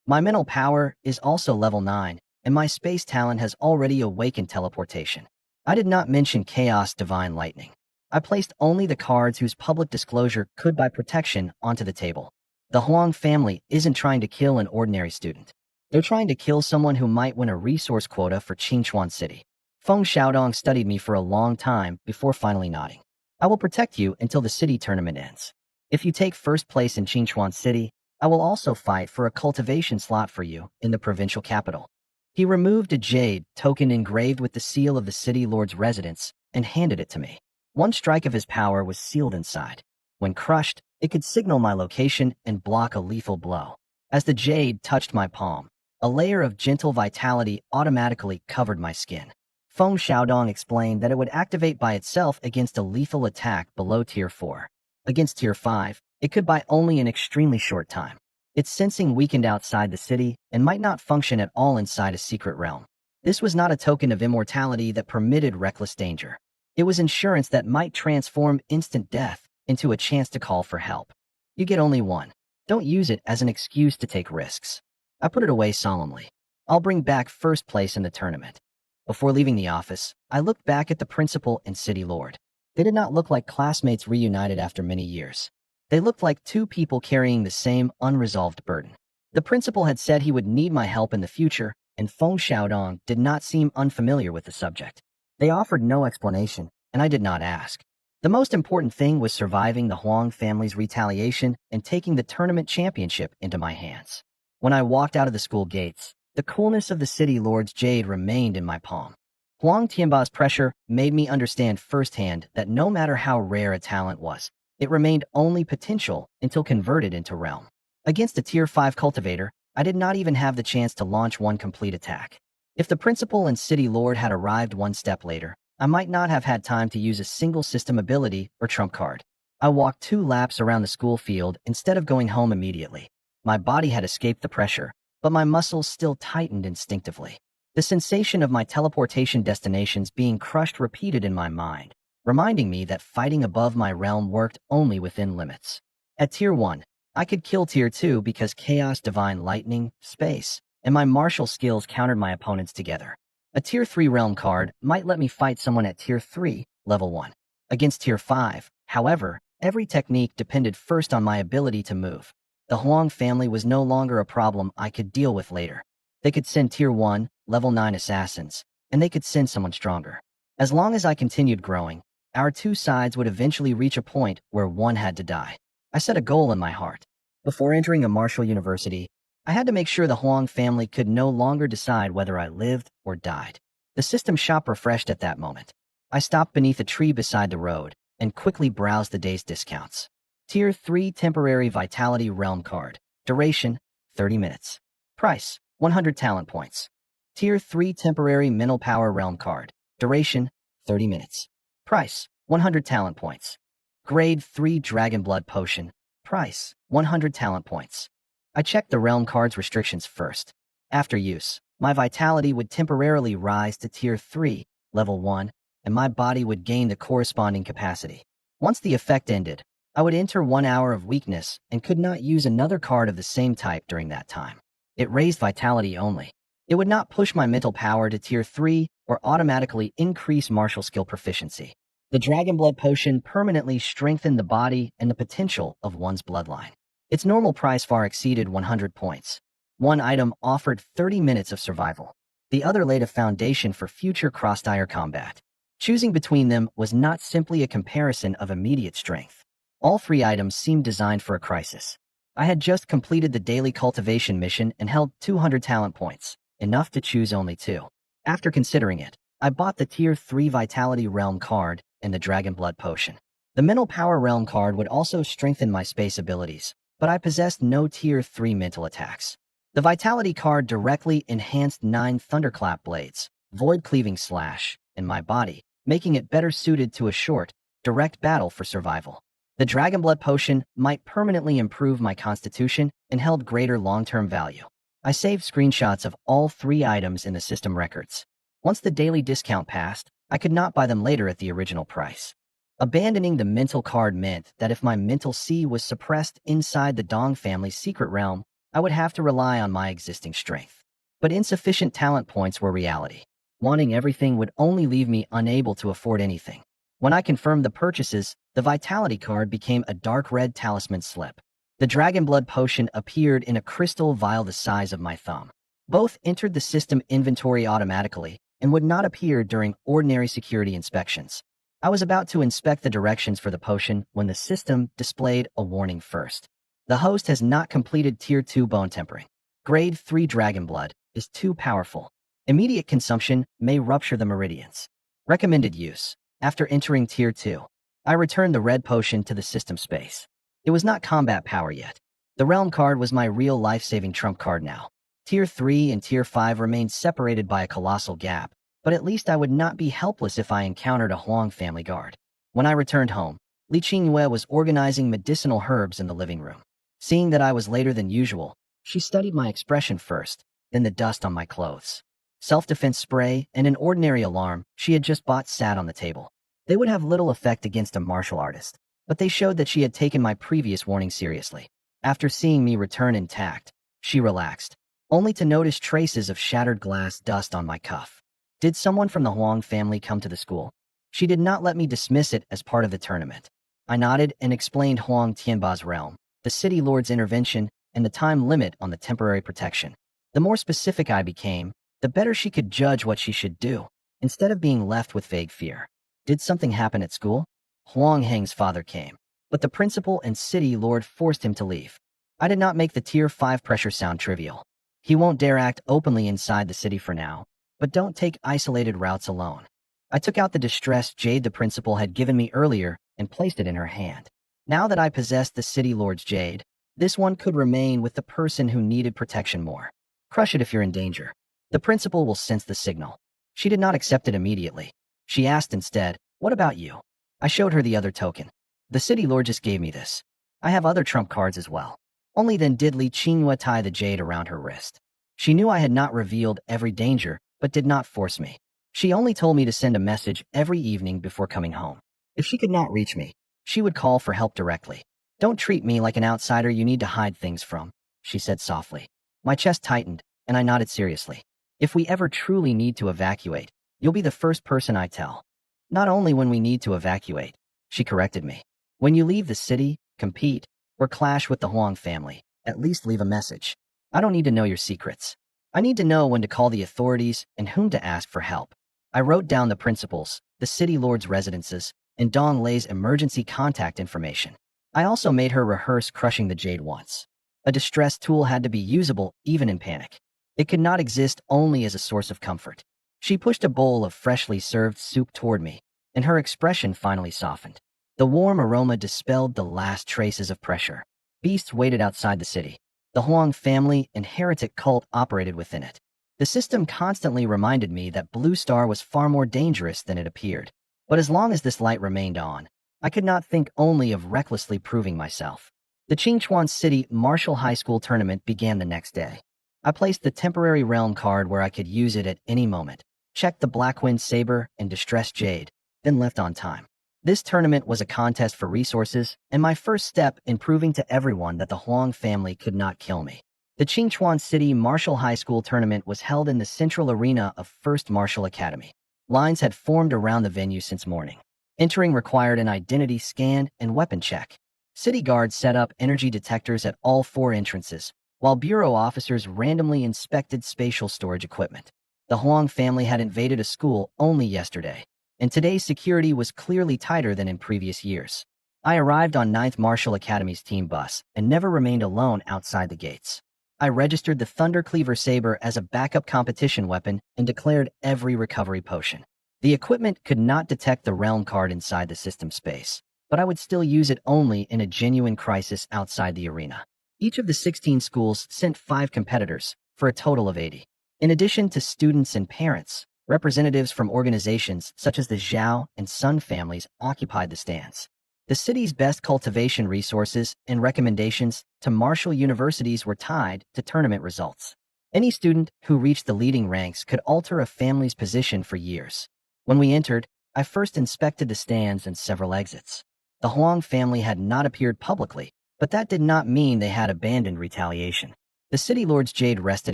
My mental power is also level 9, and my space talent has already awakened teleportation. I did not mention Chaos Divine Lightning. I placed only the cards whose public disclosure could buy protection onto the table. The Huang family isn't trying to kill an ordinary student. They're trying to kill someone who might win a resource quota for Qingchuan City. Feng Xiaodong studied me for a long time before finally nodding. I will protect you until the city tournament ends. If you take first place in Qingchuan City, I will also fight for a cultivation slot for you in the provincial capital. He removed a jade token engraved with the seal of the city lord's residence and handed it to me. One strike of his power was sealed inside. When crushed, it could signal my location and block a lethal blow. As the jade touched my palm, a layer of gentle vitality automatically covered my skin. Feng Xiaodong explained that it would activate by itself against a lethal attack below Tier 4. Against Tier 5, it could by only an extremely short time. Its sensing weakened outside the city and might not function at all inside a secret realm. This was not a token of immortality that permitted reckless danger. It was insurance that might transform instant death into a chance to call for help. You get only one. Don't use it as an excuse to take risks. I put it away solemnly. I'll bring back first place in the tournament. Before leaving the office, I looked back at the principal and city lord. They did not look like classmates reunited after many years. They looked like two people carrying the same unresolved burden. The principal had said he would need my help in the future, and Feng Xiaodong did not seem unfamiliar with the subject. They offered no explanation, and I did not ask. The most important thing was surviving the Huang family's retaliation and taking the tournament championship into my hands. When I walked out of the school gates, the coolness of the city lord's jade remained in my palm. Huang Tianba's pressure made me understand firsthand that no matter how rare a talent was, it remained only potential until converted into realm. Against a Tier 5 cultivator, I did not even have the chance to launch one complete attack. If the principal and city lord had arrived one step later, I might not have had time to use a single system ability or trump card. I walked 2 laps around the school field instead of going home immediately. My body had escaped the pressure, but my muscles still tightened instinctively. The sensation of my teleportation destinations being crushed repeated in my mind, reminding me that fighting above my realm worked only within limits. At Tier 1, I could kill Tier 2 because Chaos Divine Lightning, Space, and my martial skills countered my opponents together. A Tier 3 realm card might let me fight someone at Tier 3, Level 1. Against Tier 5, however, every technique depended first on my ability to move. The Huang family was no longer a problem I could deal with later. They could send Tier 1, Level 9 assassins, and they could send someone stronger. As long as I continued growing, our two sides would eventually reach a point where one had to die. I set a goal in my heart. Before entering a martial university, I had to make sure the Huang family could no longer decide whether I lived or died. The system shop refreshed at that moment. I stopped beneath a tree beside the road and quickly browsed the day's discounts. Tier 3 Temporary Vitality Realm Card. Duration, 30 minutes. Price, 100 talent points. Tier 3 Temporary Mental Power Realm Card. Duration, 30 minutes. Price, 100 talent points. Grade 3 Dragon Blood Potion. Price, 100 talent points. I checked the realm card's restrictions first. After use, my vitality would temporarily rise to Tier 3, Level 1, and my body would gain the corresponding capacity. Once the effect ended, I would enter 1 hour of weakness and could not use another card of the same type during that time. It raised vitality only. It would not push my mental power to Tier 3 or automatically increase martial skill proficiency. The Dragon Blood Potion permanently strengthened the body and the potential of one's bloodline. Its normal price far exceeded 100 points. One item offered 30 minutes of survival. The other laid a foundation for future cross-tier combat. Choosing between them was not simply a comparison of immediate strength. All 3 items seemed designed for a crisis. I had just completed the daily cultivation mission and held 200 talent points, enough to choose only 2. After considering it, I bought the Tier 3 Vitality Realm card and the Dragon Blood Potion. The Mental Power Realm card would also strengthen my space abilities, but I possessed no Tier 3 mental attacks. The Vitality card directly enhanced 9 Thunderclap Blades, Void Cleaving Slash, in my body, making it better suited to a short, direct battle for survival. The Dragon Blood Potion might permanently improve my constitution and held greater long-term value. I saved screenshots of all 3 items in the system records. Once the daily discount passed, I could not buy them later at the original price. Abandoning the mental card meant that if my mental C was suppressed inside the Dong family's secret realm, I would have to rely on my existing strength. But insufficient talent points were reality. Wanting everything would only leave me unable to afford anything. When I confirmed the purchases, the Vitality card became a dark red talisman slip. The Dragon Blood Potion appeared in a crystal vial the size of my thumb. Both entered the system inventory automatically and would not appear during ordinary security inspections. I was about to inspect the directions for the potion when the system displayed a warning first. The host has not completed Tier 2 bone tempering. Grade 3 dragon blood is too powerful. Immediate consumption may rupture the meridians. Recommended use. After entering Tier 2, I returned the red potion to the system space. It was not combat power yet. The realm card was my real life-saving trump card now. Tier 3 and Tier 5 remained separated by a colossal gap, but at least I would not be helpless if I encountered a Huang family guard. When I returned home, Li Qingyue was organizing medicinal herbs in the living room. Seeing that I was later than usual, she studied my expression first, then the dust on my clothes. Self-defense spray and an ordinary alarm she had just bought sat on the table. They would have little effect against a martial artist, but they showed that she had taken my previous warning seriously. After seeing me return intact, she relaxed, only to notice traces of shattered glass dust on my cuff. Did someone from the Huang family come to the school? She did not let me dismiss it as part of the tournament. I nodded and explained Huang Tianba's realm, the city lord's intervention, and the time limit on the temporary protection. The more specific I became, the better she could judge what she should do, instead of being left with vague fear. Did something happen at school? Huang Heng's father came, but the principal and city lord forced him to leave. I did not make the Tier 5 pressure sound trivial. He won't dare act openly inside the city for now, but don't take isolated routes alone. I took out the distressed jade the principal had given me earlier and placed it in her hand. Now that I possessed the city lord's jade, this one could remain with the person who needed protection more. Crush it if you're in danger. The principal will sense the signal. She did not accept it immediately. She asked instead, "What about you?" I showed her the other token. The city lord just gave me this. I have other trump cards as well. Only then did Li Qinghua tie the jade around her wrist. She knew I had not revealed every danger, but did not force me. She only told me to send a message every evening before coming home. If she could not reach me, she would call for help directly. "Don't treat me like an outsider you need to hide things from," she said softly. My chest tightened, and I nodded seriously. "If we ever truly need to evacuate, you'll be the first person I tell." "Not only when we need to evacuate," she corrected me. "When you leave the city, compete, or clash with the Huang family, at least leave a message. I don't need to know your secrets. I need to know when to call the authorities and whom to ask for help." I wrote down the principals, the city lord's residences, and Dong Lei's emergency contact information. I also made her rehearse crushing the jade once. A distress tool had to be usable even in panic. It could not exist only as a source of comfort. She pushed a bowl of freshly served soup toward me, and her expression finally softened. The warm aroma dispelled the last traces of pressure. Beasts waited outside the city. The Huang family and heretic cult operated within it. The system constantly reminded me that Blue Star was far more dangerous than it appeared. But as long as this light remained on, I could not think only of recklessly proving myself. The Qingchuan City Martial High School tournament began the next day. I placed the temporary realm card where I could use it at any moment, checked the Blackwind Saber and Distressed Jade, then left on time. This tournament was a contest for resources and my first step in proving to everyone that the Huang family could not kill me. The Qingchuan City Martial High School tournament was held in the central arena of First Martial Academy. Lines had formed around the venue since morning. Entering required an identity scan and weapon check. City guards set up energy detectors at all 4 entrances, while bureau officers randomly inspected spatial storage equipment. The Huang family had invaded a school only yesterday, and today's security was clearly tighter than in previous years. I arrived on 9th Martial Academy's team bus and never remained alone outside the gates. I registered the Thundercleaver Saber as a backup competition weapon and declared every recovery potion. The equipment could not detect the realm card inside the system space, but I would still use it only in a genuine crisis outside the arena. Each of the 16 schools sent 5 competitors, for a total of 80. In addition to students and parents, representatives from organizations such as the Zhao and Sun families occupied the stands. The city's best cultivation resources and recommendations to martial universities were tied to tournament results. Any student who reached the leading ranks could alter a family's position for years. When we entered, I first inspected the stands and several exits. The Huang family had not appeared publicly, but that did not mean they had abandoned retaliation. The city lord's jade rested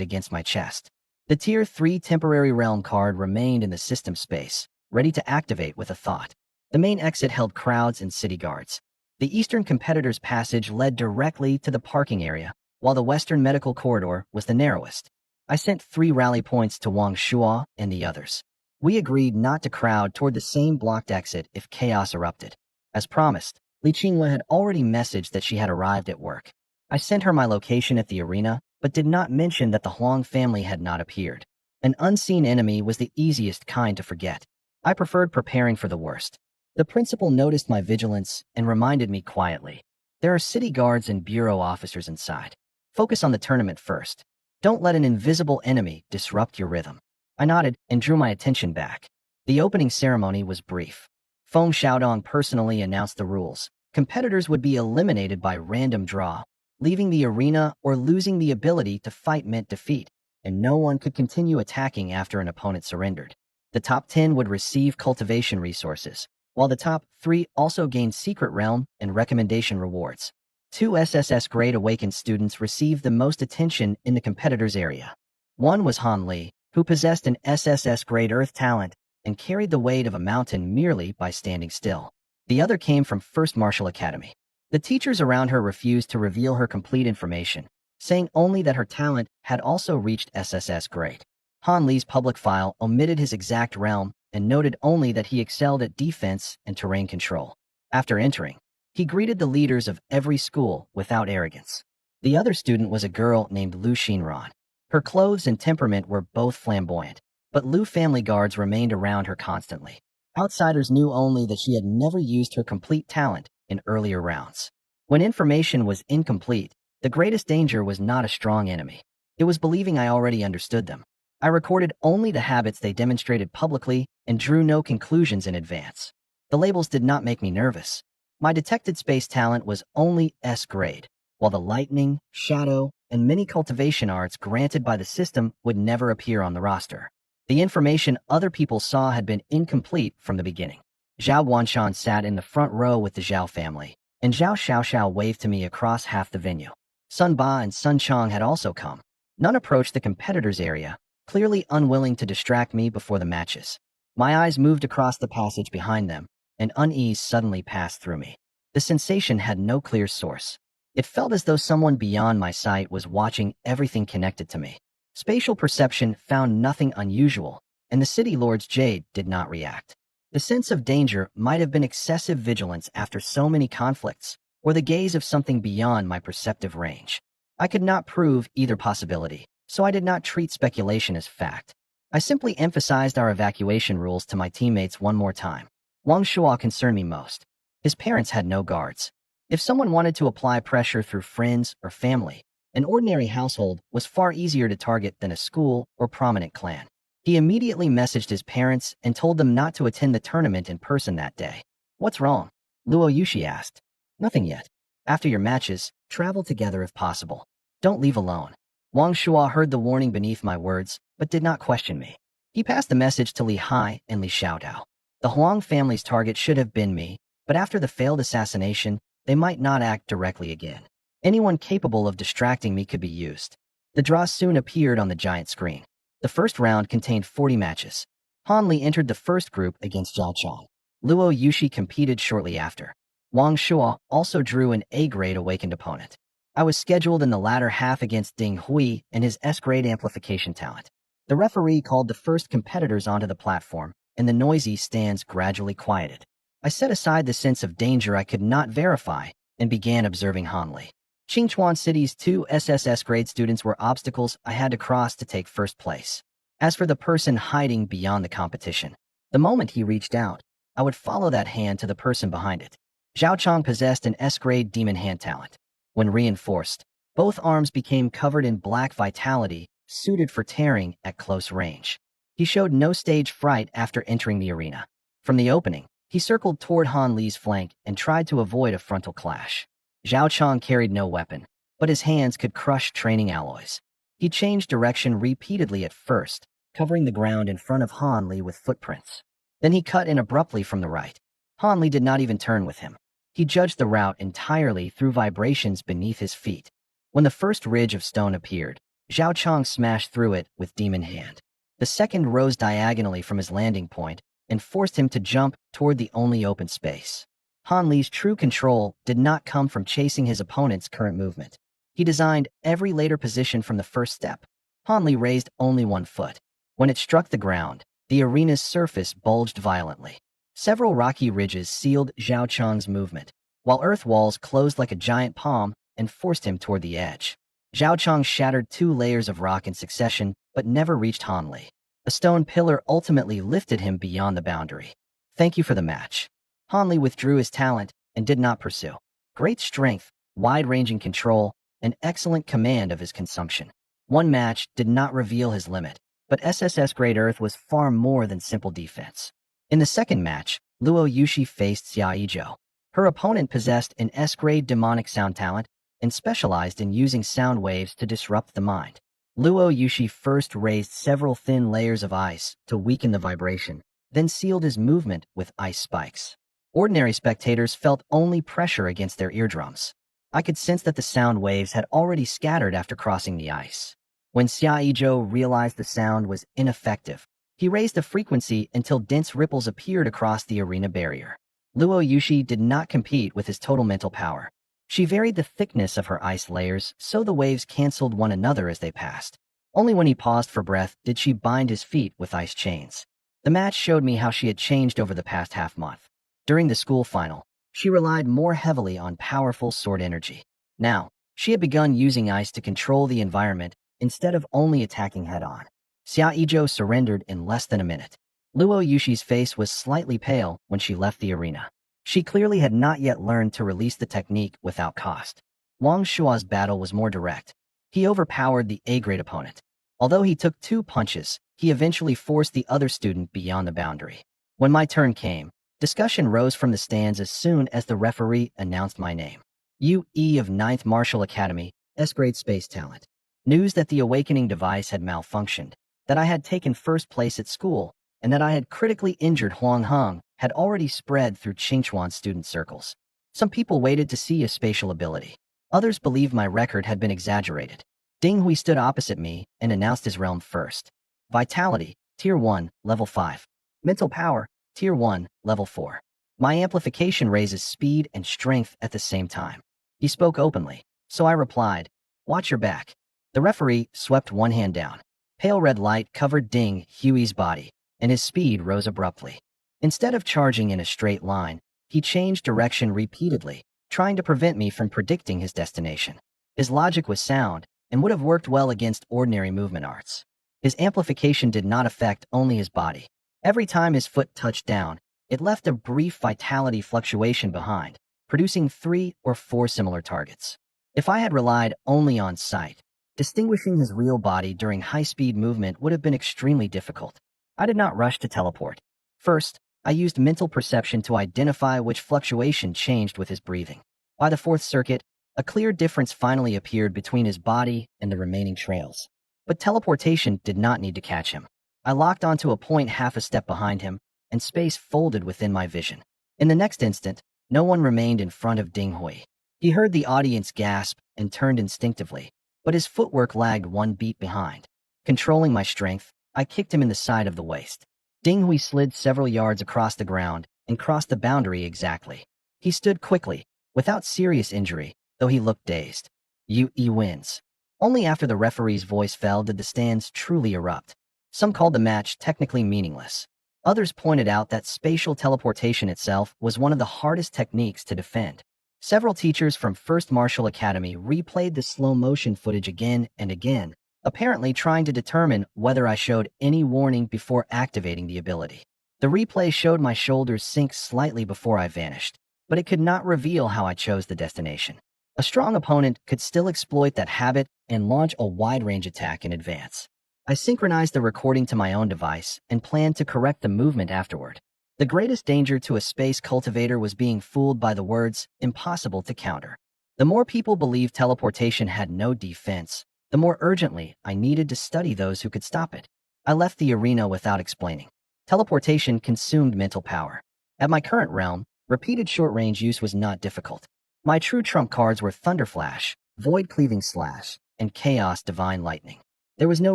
against my chest. The Tier 3 temporary realm card remained in the system space, ready to activate with a thought. The main exit held crowds and city guards. The eastern competitor's passage led directly to the parking area, while the western medical corridor was the narrowest. I sent 3 rally points to Wang Shuo and the others. We agreed not to crowd toward the same blocked exit if chaos erupted. As promised, Li Qingwen had already messaged that she had arrived at work. I sent her my location at the arena, but did not mention that the Huang family had not appeared. An unseen enemy was the easiest kind to forget. I preferred preparing for the worst. The principal noticed my vigilance and reminded me quietly. There are city guards and bureau officers inside. Focus on the tournament first. Don't let an invisible enemy disrupt your rhythm. I nodded and drew my attention back. The opening ceremony was brief. Feng Xiaodong personally announced the rules. Competitors would be eliminated by random draw, leaving the arena or losing the ability to fight meant defeat, and no one could continue attacking after an opponent surrendered. The top 10 would receive cultivation resources, while the top 3 also gained secret realm and recommendation rewards. 2 SSS grade awakened students received the most attention in the competitors area. One was Han Li, who possessed an SSS grade earth talent and carried the weight of a mountain merely by standing still. The other came from First Martial Academy. The teachers around her refused to reveal her complete information, saying only that her talent had also reached SSS grade. Han Li's public file omitted his exact realm and noted only that he excelled at defense and terrain control. After entering, he greeted the leaders of every school without arrogance. The other student was a girl named Lu Xinran. Her clothes and temperament were both flamboyant, but Lu family guards remained around her constantly. Outsiders knew only that she had never used her complete talent in earlier rounds. When information was incomplete, the greatest danger was not a strong enemy. It was believing I already understood them. I recorded only the habits they demonstrated publicly and drew no conclusions in advance. The labels did not make me nervous. My detected space talent was only S grade, while the lightning, shadow, and many cultivation arts granted by the system would never appear on the roster. The information other people saw had been incomplete from the beginning. Zhao Guanshan sat in the front row with the Zhao family, and Zhao Xiaoxiao waved to me across half the venue. Sun Ba and Sun Chong had also come. None approached the competitors' area, clearly unwilling to distract me before the matches. My eyes moved across the passage behind them, and unease suddenly passed through me. The sensation had no clear source. It felt as though someone beyond my sight was watching everything connected to me. Spatial perception found nothing unusual, and the city lord's jade did not react. The sense of danger might have been excessive vigilance after so many conflicts, or the gaze of something beyond my perceptive range. I could not prove either possibility, so I did not treat speculation as fact. I simply emphasized our evacuation rules to my teammates one more time. Wang Shuo concerned me most. His parents had no guards. If someone wanted to apply pressure through friends or family, an ordinary household was far easier to target than a school or prominent clan. He immediately messaged his parents and told them not to attend the tournament in person that day. What's wrong? Luo Yushi asked. Nothing yet. After your matches, travel together if possible. Don't leave alone. Wang Shuo heard the warning beneath my words, but did not question me. He passed the message to Li Hai and Li Xiaodao. The Huang family's target should have been me, but after the failed assassination, they might not act directly again. Anyone capable of distracting me could be used. The draw soon appeared on the giant screen. The first round contained 40 matches. Han Li entered the first group against Zhao Chong. Luo Yushi competed shortly after. Wang Shuo also drew an A-grade awakened opponent. I was scheduled in the latter half against Ding Hui and his S-grade amplification talent. The referee called the first competitors onto the platform, and the noisy stands gradually quieted. I set aside the sense of danger I could not verify and began observing Han Li. Qingchuan City's 2 SSS grade students were obstacles I had to cross to take first place. As for the person hiding beyond the competition, the moment he reached out, I would follow that hand to the person behind it. Zhao Chong possessed an S-grade demon hand talent. When reinforced, both arms became covered in black vitality, suited for tearing at close range. He showed no stage fright after entering the arena. From the opening, he circled toward Han Li's flank and tried to avoid a frontal clash. Zhao Chong carried no weapon, but his hands could crush training alloys. He changed direction repeatedly at first, covering the ground in front of Han Li with footprints. Then he cut in abruptly from the right. Han Li did not even turn with him. He judged the route entirely through vibrations beneath his feet. When the first ridge of stone appeared, Zhao Chong smashed through it with demon hand. The second rose diagonally from his landing point and forced him to jump toward the only open space. Han Li's true control did not come from chasing his opponent's current movement. He designed every later position from the first step. Hanli raised only 1 foot. When it struck the ground, the arena's surface bulged violently. Several rocky ridges sealed Zhao Chang's movement, while earth walls closed like a giant palm and forced him toward the edge. Zhao Chang shattered 2 layers of rock in succession, but never reached Hanli. A stone pillar ultimately lifted him beyond the boundary. Thank you for the match. Hanli withdrew his talent and did not pursue. Great strength, wide-ranging control, and excellent command of his consumption. One match did not reveal his limit, but SSS Great Earth was far more than simple defense. In the second match, Luo Yushi faced Xia Yizhou. Her opponent possessed an S-grade demonic sound talent and specialized in using sound waves to disrupt the mind. Luo Yushi first raised several thin layers of ice to weaken the vibration, then sealed his movement with ice spikes. Ordinary spectators felt only pressure against their eardrums. I could sense that the sound waves had already scattered after crossing the ice. When Xia Yizhou realized the sound was ineffective, he raised the frequency until dense ripples appeared across the arena barrier. Luo Yushi did not compete with his total mental power. She varied the thickness of her ice layers so the waves canceled one another as they passed. Only when he paused for breath did she bind his feet with ice chains. The match showed me how she had changed over the past half-month. During the school final, she relied more heavily on powerful sword energy. Now, she had begun using ice to control the environment instead of only attacking head-on. Xia Yizhou surrendered in less than a minute. Luo Yushi's face was slightly pale when she left the arena. She clearly had not yet learned to release the technique without cost. Wang Shua's battle was more direct. He overpowered the A-grade opponent. Although he took 2 punches, he eventually forced the other student beyond the boundary. When my turn came, discussion rose from the stands as soon as the referee announced my name. UE of 9th Martial Academy, S-grade space talent. News that the awakening device had malfunctioned, that I had taken first place at school, and that I had critically injured Huang Heng had already spread through Qingchuan student circles. Some people waited to see a spatial ability. Others believed my record had been exaggerated. Ding Hui stood opposite me and announced his realm first. Vitality, Tier 1, Level 5. Mental Power, Tier 1, Level 4. My amplification raises speed and strength at the same time. He spoke openly, so I replied, "Watch your back." The referee swept one hand down. Pale red light covered Ding Hui's body, and his speed rose abruptly. Instead of charging in a straight line, he changed direction repeatedly, trying to prevent me from predicting his destination. His logic was sound and would have worked well against ordinary movement arts. His amplification did not affect only his body. Every time his foot touched down, it left a brief vitality fluctuation behind, producing 3 or 4 similar targets. If I had relied only on sight, distinguishing his real body during high-speed movement would have been extremely difficult. I did not rush to teleport. First, I used mental perception to identify which fluctuation changed with his breathing. By the 4th circuit, a clear difference finally appeared between his body and the remaining trails. But teleportation did not need to catch him. I locked onto a point half a step behind him, and space folded within my vision. In the next instant, no one remained in front of Ding Hui. He heard the audience gasp and turned instinctively, but his footwork lagged 1 beat behind. Controlling my strength, I kicked him in the side of the waist. Ding Hui slid several yards across the ground and crossed the boundary exactly. He stood quickly, without serious injury, though he looked dazed. UE wins. Only after the referee's voice fell did the stands truly erupt. Some called the match technically meaningless. Others pointed out that spatial teleportation itself was one of the hardest techniques to defend. Several teachers from First Martial Academy replayed the slow-motion footage again and again, apparently trying to determine whether I showed any warning before activating the ability. The replay showed my shoulders sink slightly before I vanished, but it could not reveal how I chose the destination. A strong opponent could still exploit that habit and launch a wide-range attack in advance. I synchronized the recording to my own device and planned to correct the movement afterward. The greatest danger to a space cultivator was being fooled by the words, "impossible to counter." The more people believed teleportation had no defense, the more urgently I needed to study those who could stop it. I left the arena without explaining. Teleportation consumed mental power. At my current realm, repeated short-range use was not difficult. My true trump cards were Thunder Flash, Void Cleaving Slash, and Chaos Divine Lightning. There was no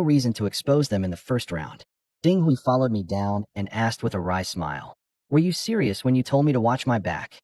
reason to expose them in the first round. Ding Hui followed me down and asked with a wry smile, "Were you serious when you told me to watch my back?"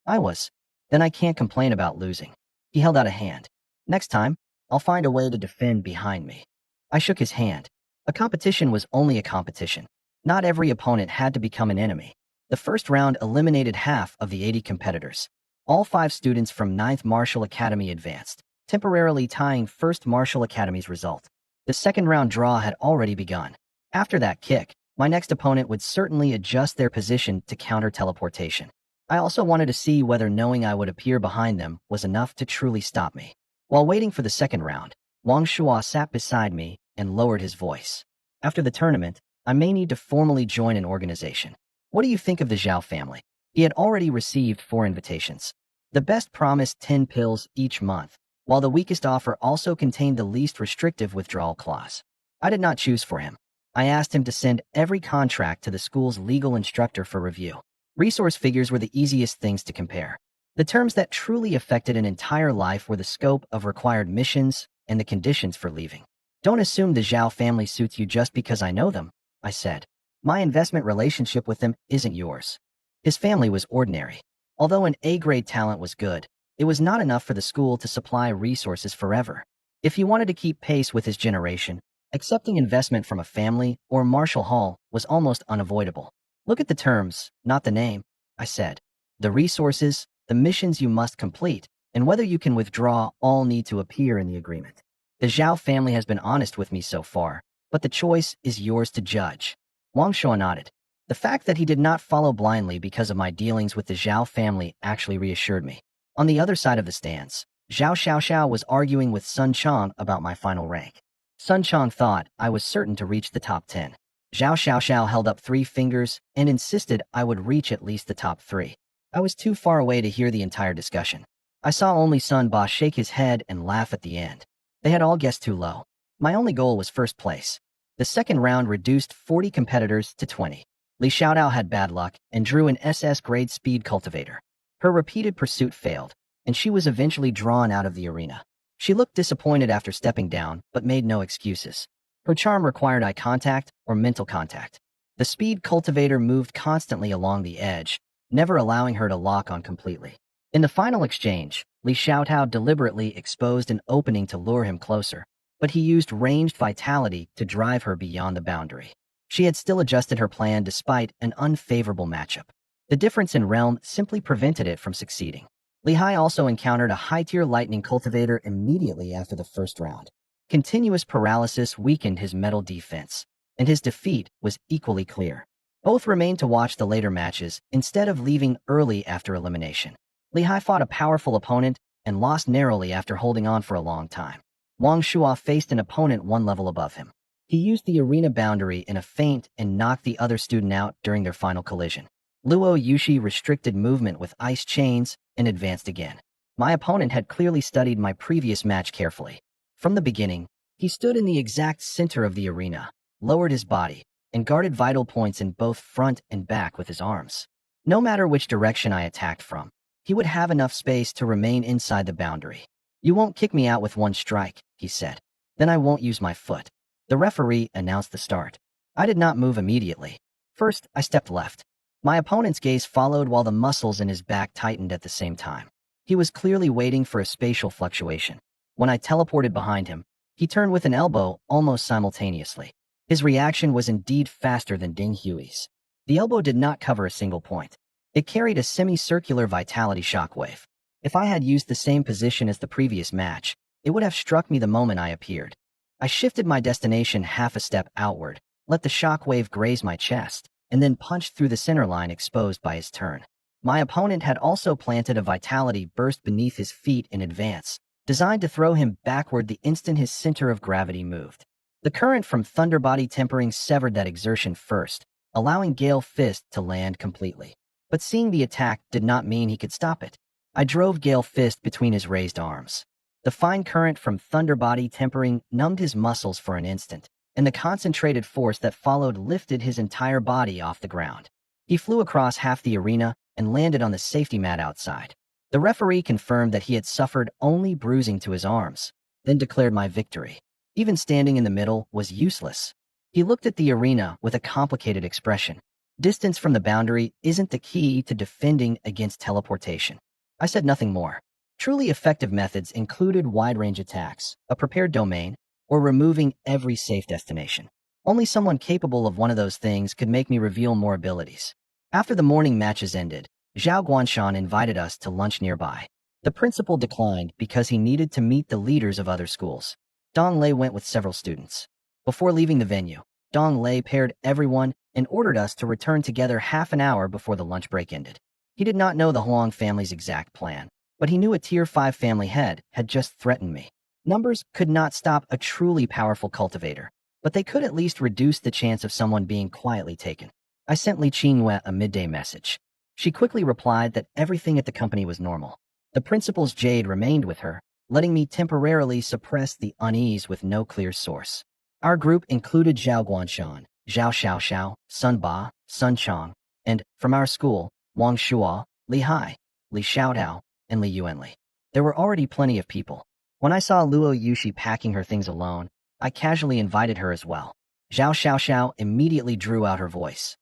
I was. Then I can't complain about losing. He held out a hand. "Next time, I'll find a way to defend behind me." I shook his hand. A competition was only a competition. Not every opponent had to become an enemy. The first round eliminated half of the 80 competitors. All 5 students from Ninth Martial Academy advanced, temporarily tying First Martial Academy's result. The second round draw had already begun. After that kick, my next opponent would certainly adjust their position to counter teleportation. I also wanted to see whether knowing I would appear behind them was enough to truly stop me. While waiting for the second round, Wang Shuo sat beside me and lowered his voice. After the tournament, I may need to formally join an organization. What do you think of the Zhao family? He had already received 4 invitations. The best promised 10 pills each month, while the weakest offer also contained the least restrictive withdrawal clause. I did not choose for him. I asked him to send every contract to the school's legal instructor for review. Resource figures were the easiest things to compare. The terms that truly affected an entire life were the scope of required missions and the conditions for leaving. Don't assume the Zhao family suits you just because I know them, I said. My investment relationship with them isn't yours. His family was ordinary. Although an A-grade talent was good, it was not enough for the school to supply resources forever. If he wanted to keep pace with his generation, accepting investment from a family or martial hall was almost unavoidable. Look at the terms, not the name, I said. The resources, the missions you must complete, and whether you can withdraw all need to appear in the agreement. The Zhao family has been honest with me so far, but the choice is yours to judge. Wang Shuo nodded. The fact that he did not follow blindly because of my dealings with the Zhao family actually reassured me. On the other side of the stands, Zhao Xiaoxiao was arguing with Sun Chang about my final rank. Sun Chang thought I was certain to reach the top 10. Zhao Xiaoxiao held up 3 fingers and insisted I would reach at least the top 3. I was too far away to hear the entire discussion. I saw only Sun Ba shake his head and laugh at the end. They had all guessed too low. My only goal was first place. The second round reduced 40 competitors to 20. Li Xiaodao had bad luck and drew an SS grade speed cultivator. Her repeated pursuit failed, and she was eventually drawn out of the arena. She looked disappointed after stepping down, but made no excuses. Her charm required eye contact or mental contact. The speed cultivator moved constantly along the edge, never allowing her to lock on completely. In the final exchange, Li Xiaotao deliberately exposed an opening to lure him closer, but he used ranged vitality to drive her beyond the boundary. She had still adjusted her plan despite an unfavorable matchup. The difference in realm simply prevented it from succeeding. Li Hai also encountered a high-tier lightning cultivator immediately after the first round. Continuous paralysis weakened his metal defense, and his defeat was equally clear. Both remained to watch the later matches instead of leaving early after elimination. Li Hai fought a powerful opponent and lost narrowly after holding on for a long time. Wang Shuo faced an opponent 1 level above him. He used the arena boundary in a feint and knocked the other student out during their final collision. Luo Yushi restricted movement with ice chains and advanced again. My opponent had clearly studied my previous match carefully. From the beginning, he stood in the exact center of the arena, lowered his body, and guarded vital points in both front and back with his arms. No matter which direction I attacked from, he would have enough space to remain inside the boundary. You won't kick me out with 1 strike, he said. Then I won't use my foot. The referee announced the start. I did not move immediately. First, I stepped left. My opponent's gaze followed while the muscles in his back tightened at the same time. He was clearly waiting for a spatial fluctuation. When I teleported behind him, he turned with an elbow almost simultaneously. His reaction was indeed faster than Ding Hui's. The elbow did not cover a single point. It carried a semicircular vitality shockwave. If I had used the same position as the previous match, it would have struck me the moment I appeared. I shifted my destination half a step outward, let the shockwave graze my chest, and then punched through the center line exposed by his turn. My opponent had also planted a vitality burst beneath his feet in advance, designed to throw him backward the instant his center of gravity moved. The current from Thunder Body Tempering severed that exertion first, allowing Gale Fist to land completely. But seeing the attack did not mean he could stop it. I drove Gale Fist between his raised arms. The fine current from Thunder Body Tempering numbed his muscles for an instant, and the concentrated force that followed lifted his entire body off the ground. He flew across half the arena and landed on the safety mat outside. The referee confirmed that he had suffered only bruising to his arms, then declared my victory. Even standing in the middle was useless. He looked at the arena with a complicated expression. Distance from the boundary isn't the key to defending against teleportation. I said nothing more. Truly effective methods included wide-range attacks, a prepared domain, or removing every safe destination. Only someone capable of one of those things could make me reveal more abilities. After the morning matches ended, Zhao Guanshan invited us to lunch nearby. The principal declined because he needed to meet the leaders of other schools. Dong Lei went with several students. Before leaving the venue, Dong Lei paired everyone and ordered us to return together half an hour before the lunch break ended. He did not know the Huang family's exact plan, but he knew a Tier 5 family head had just threatened me. Numbers could not stop a truly powerful cultivator, but they could at least reduce the chance of someone being quietly taken. I sent Li Qinghue a midday message. She quickly replied that everything at the company was normal. The principal's jade remained with her, letting me temporarily suppress the unease with no clear source. Our group included Zhao Guanshan, Zhao Xiaoxiao, Sun Ba, Sun Chong, and, from our school, Wang Shuo, Li Hai, Li Xiaodao, and Li Yuanli. There were already plenty of people. When I saw Luo Yushi packing her things alone, I casually invited her as well. Zhao Xiaoxiao immediately drew out her voice.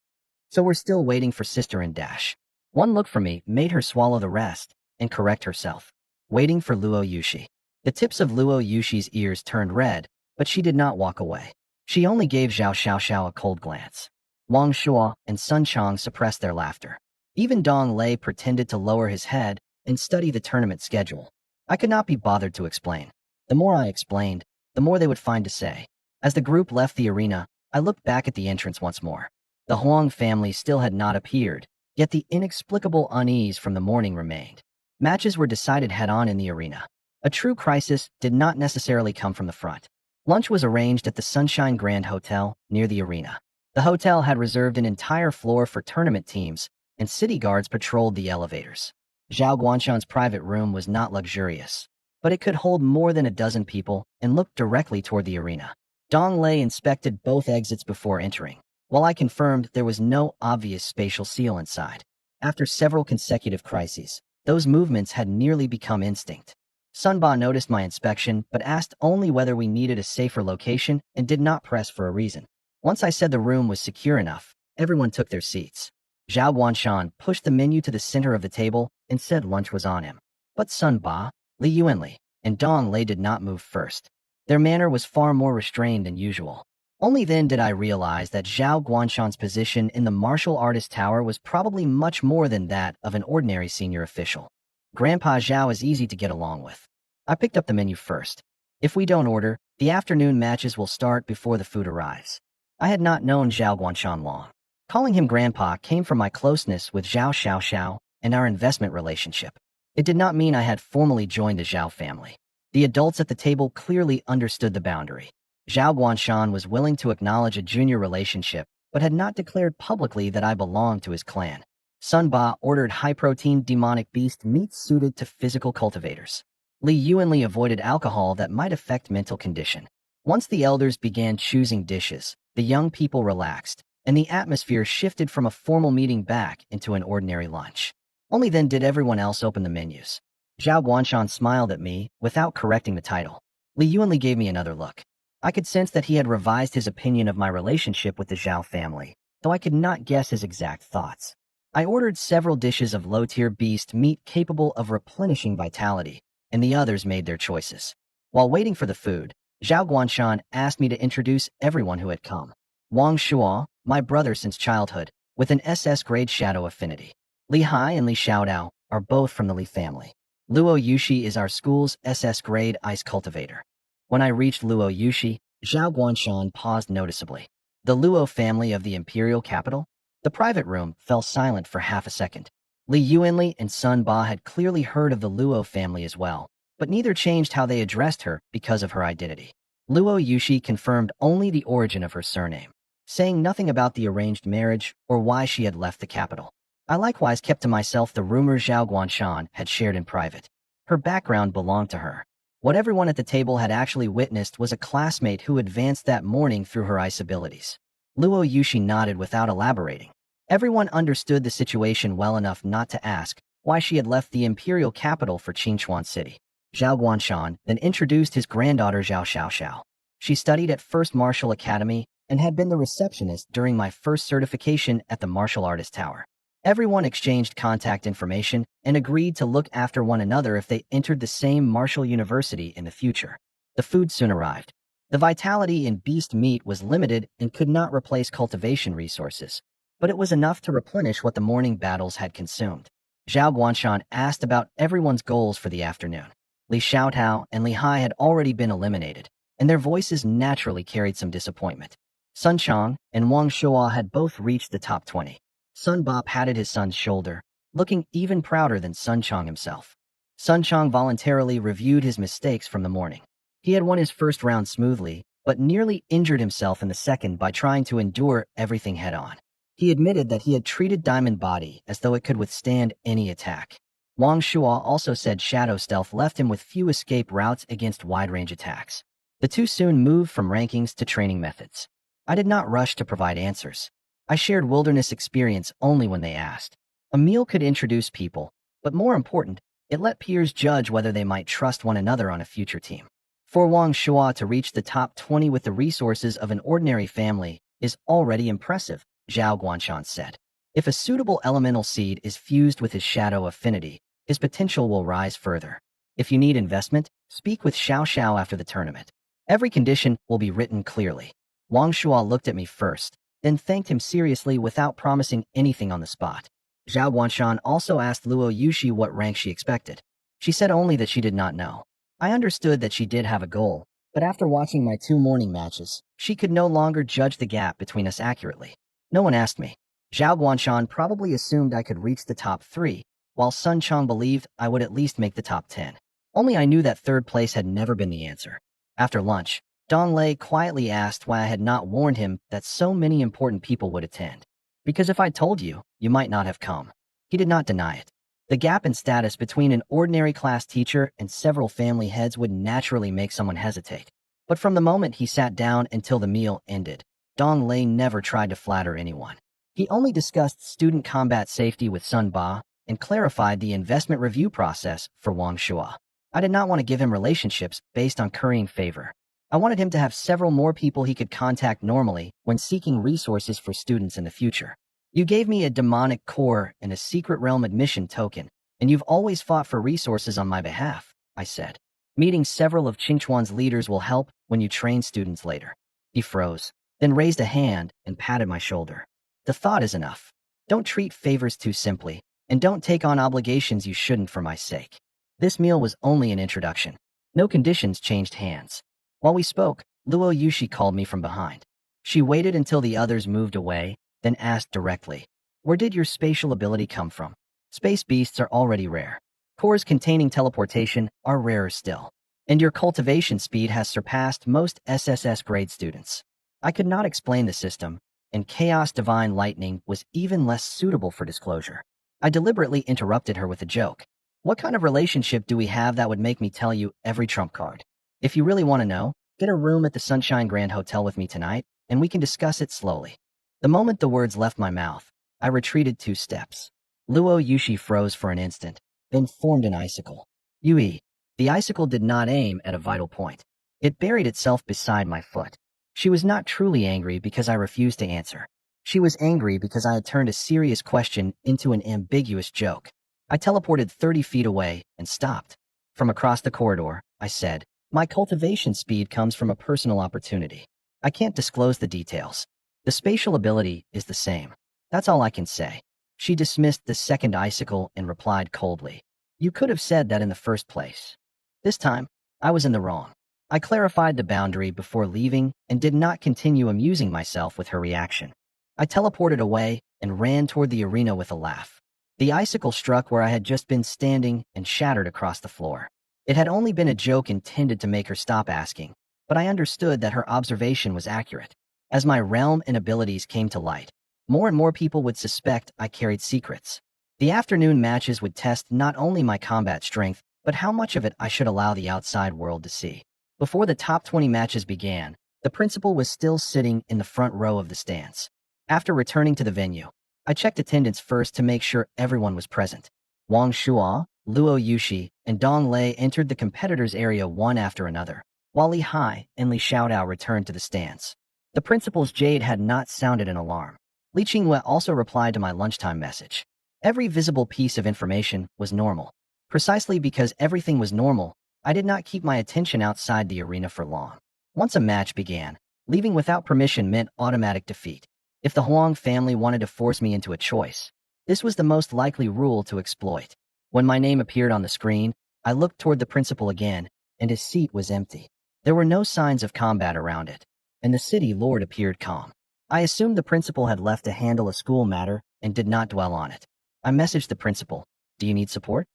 So we're still waiting for Sister and Dash. One look from me made her swallow the rest and correct herself. Waiting for Luo Yushi. The tips of Luo Yushi's ears turned red, but she did not walk away. She only gave Zhao Xiaoxiao a cold glance. Wang Shuo and Sun Chong suppressed their laughter. Even Dong Lei pretended to lower his head and study the tournament schedule. I could not be bothered to explain. The more I explained, the more they would find to say. As the group left the arena, I looked back at the entrance once more. The Huang family still had not appeared, yet the inexplicable unease from the morning remained. Matches were decided head-on in the arena. A true crisis did not necessarily come from the front. Lunch was arranged at the Sunshine Grand Hotel near the arena. The hotel had reserved an entire floor for tournament teams, and city guards patrolled the elevators. Zhao Guanshan's private room was not luxurious, but it could hold more than a dozen people and looked directly toward the arena. Dong Lei inspected both exits before entering, while I confirmed there was no obvious spatial seal inside. After several consecutive crises, those movements had nearly become instinct. Sunba noticed my inspection but asked only whether we needed a safer location and did not press for a reason. Once I said the room was secure enough, everyone took their seats. Zhao Guanshan pushed the menu to the center of the table and said lunch was on him. But Sun Ba, Li Yuanli, and Dong Lei did not move first. Their manner was far more restrained than usual. Only then did I realize that Zhao Guanshan's position in the martial artist tower was probably much more than that of an ordinary senior official. Grandpa Zhao is easy to get along with. I picked up the menu first. If we don't order, the afternoon matches will start before the food arrives. I had not known Zhao Guanshan long. Calling him Grandpa came from my closeness with Zhao Xiaoxiao and our investment relationship. It did not mean I had formally joined the Zhao family. The adults at the table clearly understood the boundary. Zhao Guanshan was willing to acknowledge a junior relationship, but had not declared publicly that I belonged to his clan. Sun Ba ordered high-protein demonic beast meat suited to physical cultivators. Li Yuanli avoided alcohol that might affect mental condition. Once the elders began choosing dishes, the young people relaxed, and the atmosphere shifted from a formal meeting back into an ordinary lunch. Only then did everyone else open the menus. Zhao Guanshan smiled at me without correcting the title. Li Yuanli gave me another look. I could sense that he had revised his opinion of my relationship with the Zhao family, though I could not guess his exact thoughts. I ordered several dishes of low-tier beast meat capable of replenishing vitality, and the others made their choices. While waiting for the food, Zhao Guanshan asked me to introduce everyone who had come. Wang Shuo, my brother since childhood, with an SS grade shadow affinity. Li Hai and Li Xiaodao are both from the Li family. Luo Yushi is our school's SS grade ice cultivator. When I reached Luo Yushi, Zhao Guanshan paused noticeably. The Luo family of the imperial capital? The private room fell silent for half a second. Li Yuanli and Sun Ba had clearly heard of the Luo family as well, but neither changed how they addressed her because of her identity. Luo Yushi confirmed only the origin of her surname, saying nothing about the arranged marriage or why she had left the capital. I likewise kept to myself the rumor Zhao Guanshan had shared in private. Her background belonged to her. What everyone at the table had actually witnessed was a classmate who advanced that morning through her ice abilities. Luo Yushi nodded without elaborating. Everyone understood the situation well enough not to ask why she had left the imperial capital for Qingchuan City. Zhao Guanshan then introduced his granddaughter Zhao Xiaoxiao. She studied at First Martial Academy and had been the receptionist during my first certification at the Martial Artist Tower. Everyone exchanged contact information and agreed to look after one another if they entered the same martial university in the future. The food soon arrived. The vitality in beast meat was limited and could not replace cultivation resources, but it was enough to replenish what the morning battles had consumed. Zhao Guanshan asked about everyone's goals for the afternoon. Li Xiaotao and Li Hai had already been eliminated, and their voices naturally carried some disappointment. Sun Chang and Wang Shuo had both reached the top 20. Sun Ba patted his son's shoulder, looking even prouder than Sun Chang himself. Sun Chang voluntarily reviewed his mistakes from the morning. He had won his first round smoothly, but nearly injured himself in the second by trying to endure everything head-on. He admitted that he had treated Diamond Body as though it could withstand any attack. Wang Shuo also said Shadow Stealth left him with few escape routes against wide-range attacks. The two soon moved from rankings to training methods. I did not rush to provide answers. I shared wilderness experience only when they asked. A meal could introduce people, but more important, it let peers judge whether they might trust one another on a future team. For Wang Shuo to reach the top 20 with the resources of an ordinary family is already impressive, Zhao Guanshan said. If a suitable elemental seed is fused with his shadow affinity, his potential will rise further. If you need investment, speak with Xiao Xiao after the tournament. Every condition will be written clearly. Wang Shuo looked at me first, then thanked him seriously without promising anything on the spot. Zhao Guanshan also asked Luo Yushi what rank she expected. She said only that she did not know. I understood that she did have a goal, but after watching my 2 morning matches, she could no longer judge the gap between us accurately. No one asked me. Zhao Guanshan probably assumed I could reach the top 3, while Sun Chang believed I would at least make the top 10. Only I knew that third place had never been the answer. After lunch, Dong Lei quietly asked why I had not warned him that so many important people would attend. Because if I told you, you might not have come. He did not deny it. The gap in status between an ordinary class teacher and several family heads would naturally make someone hesitate. But from the moment he sat down until the meal ended, Dong Lei never tried to flatter anyone. He only discussed student combat safety with Sun Ba and clarified the investment review process for Wang Shuo. I did not want to give him relationships based on currying favor. I wanted him to have several more people he could contact normally when seeking resources for students in the future. You gave me a demonic core and a secret realm admission token, and you've always fought for resources on my behalf, I said. Meeting several of Qingchuan's leaders will help when you train students later. He froze, then raised a hand and patted my shoulder. The thought is enough. Don't treat favors too simply, and don't take on obligations you shouldn't for my sake. This meal was only an introduction. No conditions changed hands. While we spoke, Luo Yushi called me from behind. She waited until the others moved away, then asked directly, "Where did your spatial ability come from?" Space beasts are already rare. Cores containing teleportation are rarer still. And your cultivation speed has surpassed most SSS grade students. I could not explain the system, and Chaos Divine Lightning was even less suitable for disclosure. I deliberately interrupted her with a joke. What kind of relationship do we have that would make me tell you every trump card? If you really want to know, get a room at the Sunshine Grand Hotel with me tonight, and we can discuss it slowly. The moment the words left my mouth, I retreated 2 steps. Luo Yushi froze for an instant, then formed an icicle. Yui. The icicle did not aim at a vital point. It buried itself beside my foot. She was not truly angry because I refused to answer. She was angry because I had turned a serious question into an ambiguous joke. I teleported 30 feet away and stopped. From across the corridor, I said, "My cultivation speed comes from a personal opportunity. I can't disclose the details. The spatial ability is the same. That's all I can say." She dismissed the second icicle and replied coldly, "You could have said that in the first place." This time, I was in the wrong. I clarified the boundary before leaving and did not continue amusing myself with her reaction. I teleported away and ran toward the arena with a laugh. The icicle struck where I had just been standing and shattered across the floor. It had only been a joke intended to make her stop asking, but I understood that her observation was accurate. As my realm and abilities came to light, more and more people would suspect I carried secrets. The afternoon matches would test not only my combat strength, but how much of it I should allow the outside world to see. Before the top 20 matches began, the principal was still sitting in the front row of the stands. After returning to the venue, I checked attendance first to make sure everyone was present. Wang Shuo, Luo Yushi, and Dong Lei entered the competitors' area one after another, while Li Hai and Li Xiaodao returned to the stands. The principal's jade had not sounded an alarm. Li Qingwei also replied to my lunchtime message. Every visible piece of information was normal. Precisely because everything was normal, I did not keep my attention outside the arena for long. Once a match began, leaving without permission meant automatic defeat. If the Huang family wanted to force me into a choice, this was the most likely rule to exploit. When my name appeared on the screen, I looked toward the principal again, and his seat was empty. There were no signs of combat around it, and the city lord appeared calm. I assumed the principal had left to handle a school matter and did not dwell on it. I messaged the principal, "Do you need support?"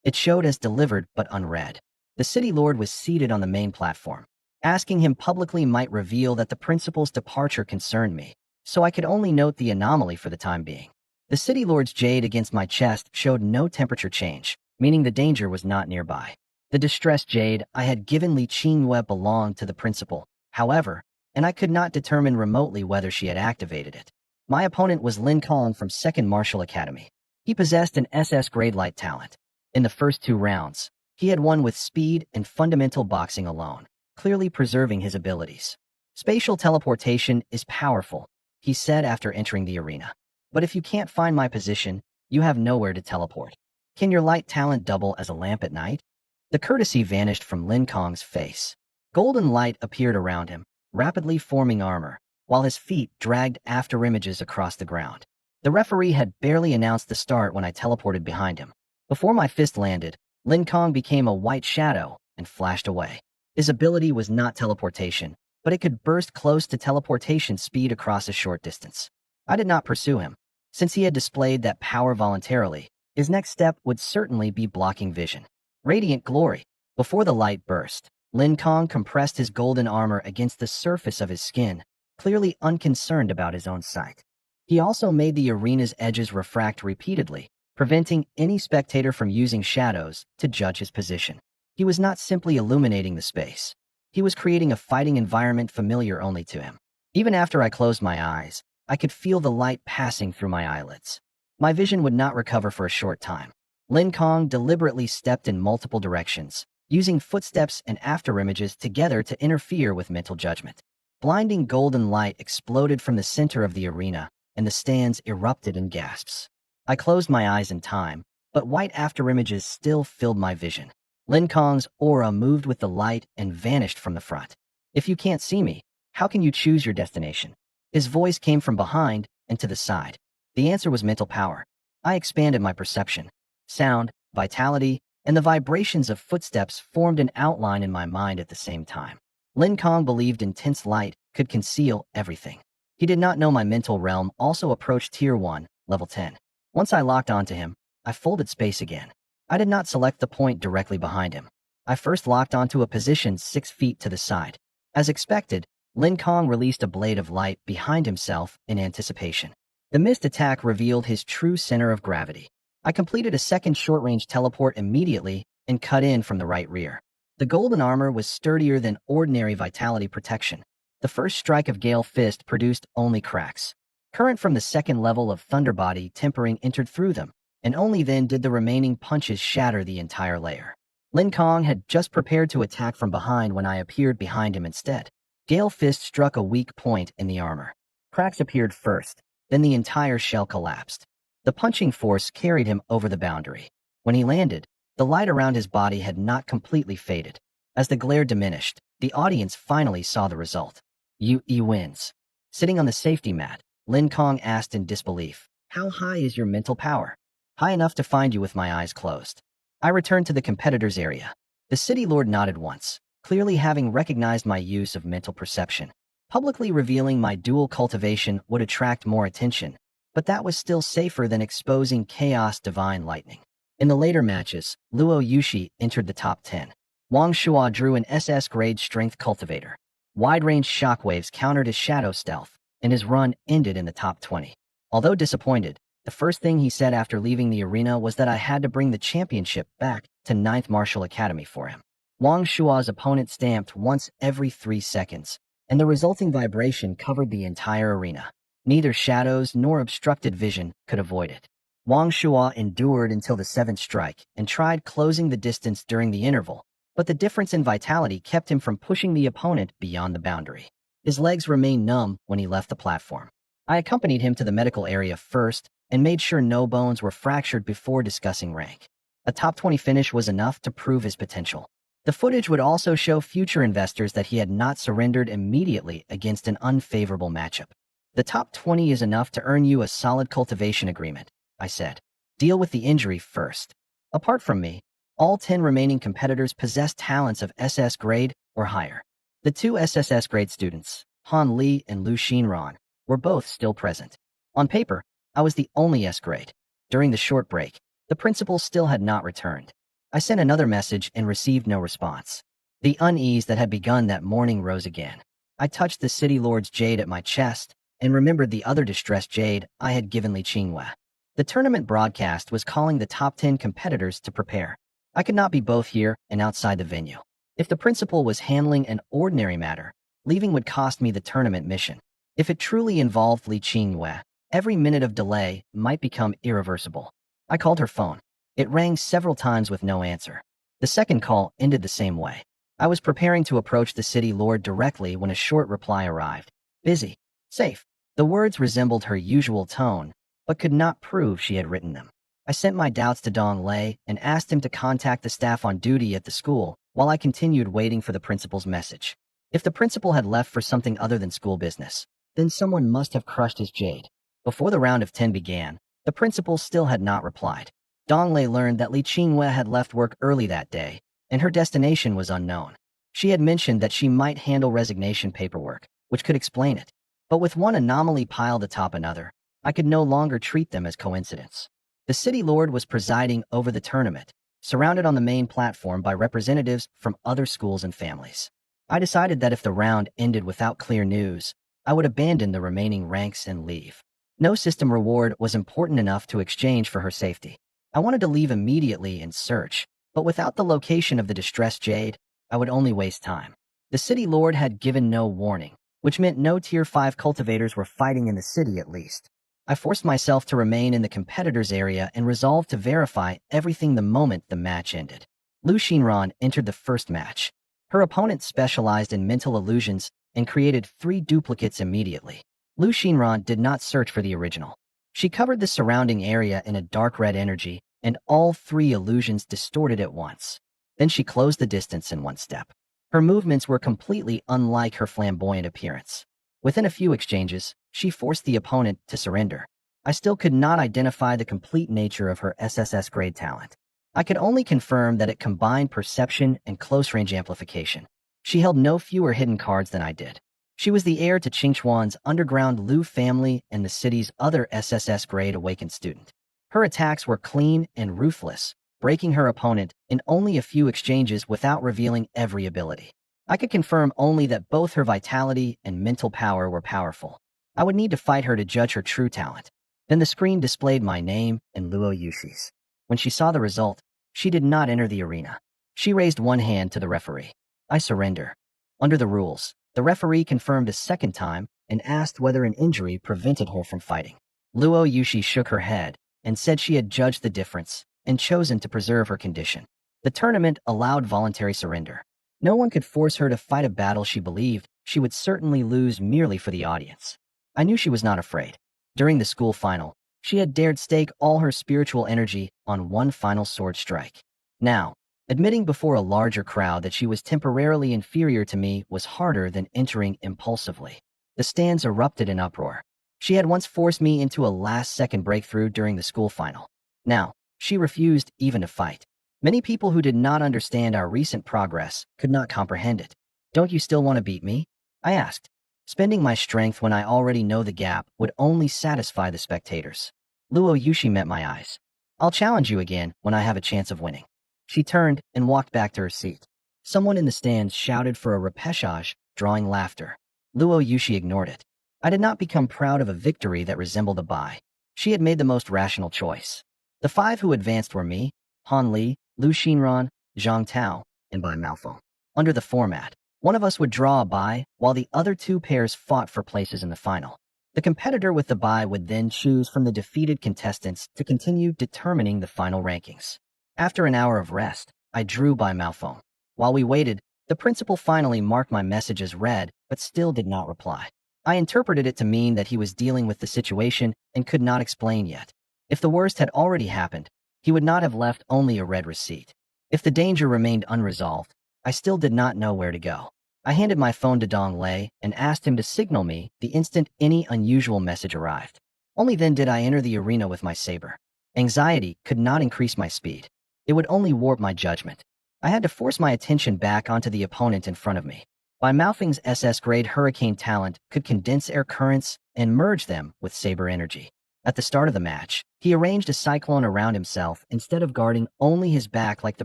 It showed as delivered but unread. The city lord was seated on the main platform. Asking him publicly might reveal that the principal's departure concerned me, so I could only note the anomaly for the time being. The city lord's jade against my chest showed no temperature change, meaning the danger was not nearby. The distressed jade I had given Li Qingyue belonged to the principal, however, and I could not determine remotely whether she had activated it. My opponent was Lin Kong from 2nd Martial Academy. He possessed an SS grade light talent. In the first 2 rounds, he had won with speed and fundamental boxing alone, clearly preserving his abilities. "Spatial teleportation is powerful," he said after entering the arena. "But if you can't find my position, you have nowhere to teleport. Can your light talent double as a lamp at night?" The courtesy vanished from Lin Kong's face. Golden light appeared around him, rapidly forming armor, while his feet dragged after images across the ground. The referee had barely announced the start when I teleported behind him. Before my fist landed, Lin Kong became a white shadow and flashed away. His ability was not teleportation, but it could burst close to teleportation speed across a short distance. I did not pursue him. Since he had displayed that power voluntarily, his next step would certainly be blocking vision. Radiant glory. Before the light burst, Lin Kong compressed his golden armor against the surface of his skin, clearly unconcerned about his own sight. He also made the arena's edges refract repeatedly, preventing any spectator from using shadows to judge his position. He was not simply illuminating the space. He was creating a fighting environment familiar only to him. Even after I closed my eyes, I could feel the light passing through my eyelids. My vision would not recover for a short time. Lin Kong deliberately stepped in multiple directions, using footsteps and afterimages together to interfere with mental judgment. Blinding golden light exploded from the center of the arena, and the stands erupted in gasps. I closed my eyes in time, but white afterimages still filled my vision. Lin Kong's aura moved with the light and vanished from the front. "If you can't see me, how can you choose your destination?" His voice came from behind and to the side. The answer was mental power. I expanded my perception. Sound, vitality, and the vibrations of footsteps formed an outline in my mind at the same time. Lin Kong believed intense light could conceal everything. He did not know my mental realm also approached Tier 1, Level 10. Once I locked onto him, I folded space again. I did not select the point directly behind him. I first locked onto a position 6 feet to the side. As expected, Lin Kong released a blade of light behind himself in anticipation. The missed attack revealed his true center of gravity. I completed a second short-range teleport immediately and cut in from the right rear. The golden armor was sturdier than ordinary vitality protection. The first strike of Gale Fist produced only cracks. Current from the second level of Thunder Body tempering entered through them, and only then did the remaining punches shatter the entire layer. Lin Kong had just prepared to attack from behind when I appeared behind him instead. Gale Fist struck a weak point in the armor. Cracks appeared first, then the entire shell collapsed. The punching force carried him over the boundary. When he landed, the light around his body had not completely faded. As the glare diminished, the audience finally saw the result. He wins. Sitting on the safety mat, Lin Kong asked in disbelief, "How high is your mental power?" "High enough to find you with my eyes closed." I returned to the competitor's area. The city lord nodded once, clearly having recognized my use of mental perception. Publicly revealing my dual cultivation would attract more attention, but that was still safer than exposing Chaos Divine Lightning. In the later matches, Luo Yushi entered the top 10. Wang Shua drew an SS grade Strength Cultivator. Wide-range shockwaves countered his Shadow Stealth, and his run ended in the top 20. Although disappointed, the first thing he said after leaving the arena was that I had to bring the championship back to 9th Martial Academy for him. Wang Shua's opponent stamped once every 3 seconds, and the resulting vibration covered the entire arena. Neither shadows nor obstructed vision could avoid it. Wang Shua endured until the 7th strike and tried closing the distance during the interval, but the difference in vitality kept him from pushing the opponent beyond the boundary. His legs remained numb when he left the platform. I accompanied him to the medical area first and made sure no bones were fractured before discussing rank. A top 20 finish was enough to prove his potential. The footage would also show future investors that he had not surrendered immediately against an unfavorable matchup. The top 20 is enough to earn you a solid cultivation agreement, I said. Deal with the injury first. Apart from me, all 10 remaining competitors possessed talents of SS grade or higher. The two SSS grade students, Han Li and Lu Xinran, were both still present. On paper, I was the only S grade. During the short break, the principal still had not returned. I sent another message and received no response. The unease that had begun that morning rose again. I touched the city lord's jade at my chest and remembered the other distressed jade I had given Li Qinghua. The tournament broadcast was calling the top 10 competitors to prepare. I could not be both here and outside the venue. If the principal was handling an ordinary matter, leaving would cost me the tournament mission. If it truly involved Li Qinghua, every minute of delay might become irreversible. I called her phone. It rang several times with no answer. The second call ended the same way. I was preparing to approach the city lord directly when a short reply arrived. Busy. Safe. The words resembled her usual tone, but could not prove she had written them. I sent my doubts to Dong Lei and asked him to contact the staff on duty at the school while I continued waiting for the principal's message. If the principal had left for something other than school business, then someone must have crushed his jade. Before the round of 10 began, the principal still had not replied. Dong Lei learned that Li Qinghua had left work early that day, and her destination was unknown. She had mentioned that she might handle resignation paperwork, which could explain it. But with one anomaly piled atop another, I could no longer treat them as coincidence. The city lord was presiding over the tournament, surrounded on the main platform by representatives from other schools and families. I decided that if the round ended without clear news, I would abandon the remaining ranks and leave. No system reward was important enough to exchange for her safety. I wanted to leave immediately and search, but without the location of the distressed jade, I would only waste time. The city lord had given no warning, which meant no Tier 5 cultivators were fighting in the city at least. I forced myself to remain in the competitors' area and resolved to verify everything the moment the match ended. Lu Xinran entered the first match. Her opponent specialized in mental illusions and created 3 duplicates immediately. Lu Xinran did not search for the original. She covered the surrounding area in a dark red energy, and all 3 illusions distorted at once. Then she closed the distance in one step. Her movements were completely unlike her flamboyant appearance. Within a few exchanges, she forced the opponent to surrender. I still could not identify the complete nature of her SSS grade talent. I could only confirm that it combined perception and close-range amplification. She held no fewer hidden cards than I did. She was the heir to Qingchuan's underground Lu family and the city's other SSS grade awakened student. Her attacks were clean and ruthless, breaking her opponent in only a few exchanges without revealing every ability. I could confirm only that both her vitality and mental power were powerful. I would need to fight her to judge her true talent. Then the screen displayed my name and Luo Yushi's. When she saw the result, she did not enter the arena. She raised one hand to the referee. I surrender. Under the rules, the referee confirmed a second time and asked whether an injury prevented her from fighting. Luo Yushi shook her head and said she had judged the difference and chosen to preserve her condition. The tournament allowed voluntary surrender. No one could force her to fight a battle she believed she would certainly lose merely for the audience. I knew she was not afraid. During the school final, she had dared stake all her spiritual energy on one final sword strike. Now, admitting before a larger crowd that she was temporarily inferior to me was harder than entering impulsively. The stands erupted in uproar. She had once forced me into a last-second breakthrough during the school final. Now, she refused even to fight. Many people who did not understand our recent progress could not comprehend it. Don't you still want to beat me? I asked. Spending my strength when I already know the gap would only satisfy the spectators. Luo Yushi met my eyes. I'll challenge you again when I have a chance of winning. She turned and walked back to her seat. Someone in the stands shouted for a repechage, drawing laughter. Luo Yushi ignored it. I did not become proud of a victory that resembled a bye. She had made the most rational choice. The 5 who advanced were me, Han Li, Lu Xinran, Zhang Tao, and Bai Maofeng. Under the format, one of us would draw a bye, while the other 2 pairs fought for places in the final. The competitor with the bye would then choose from the defeated contestants to continue determining the final rankings. After an hour of rest, I drew Bai Maofeng. While we waited, the principal finally marked my message as read, but still did not reply. I interpreted it to mean that he was dealing with the situation and could not explain yet. If the worst had already happened, he would not have left only a red receipt. If the danger remained unresolved, I still did not know where to go. I handed my phone to Dong Lei and asked him to signal me the instant any unusual message arrived. Only then did I enter the arena with my saber. Anxiety could not increase my speed. It would only warp my judgment. I had to force my attention back onto the opponent in front of me. Bai Maofeng's SS-grade hurricane talent could condense air currents and merge them with saber energy. At the start of the match, he arranged a cyclone around himself instead of guarding only his back like the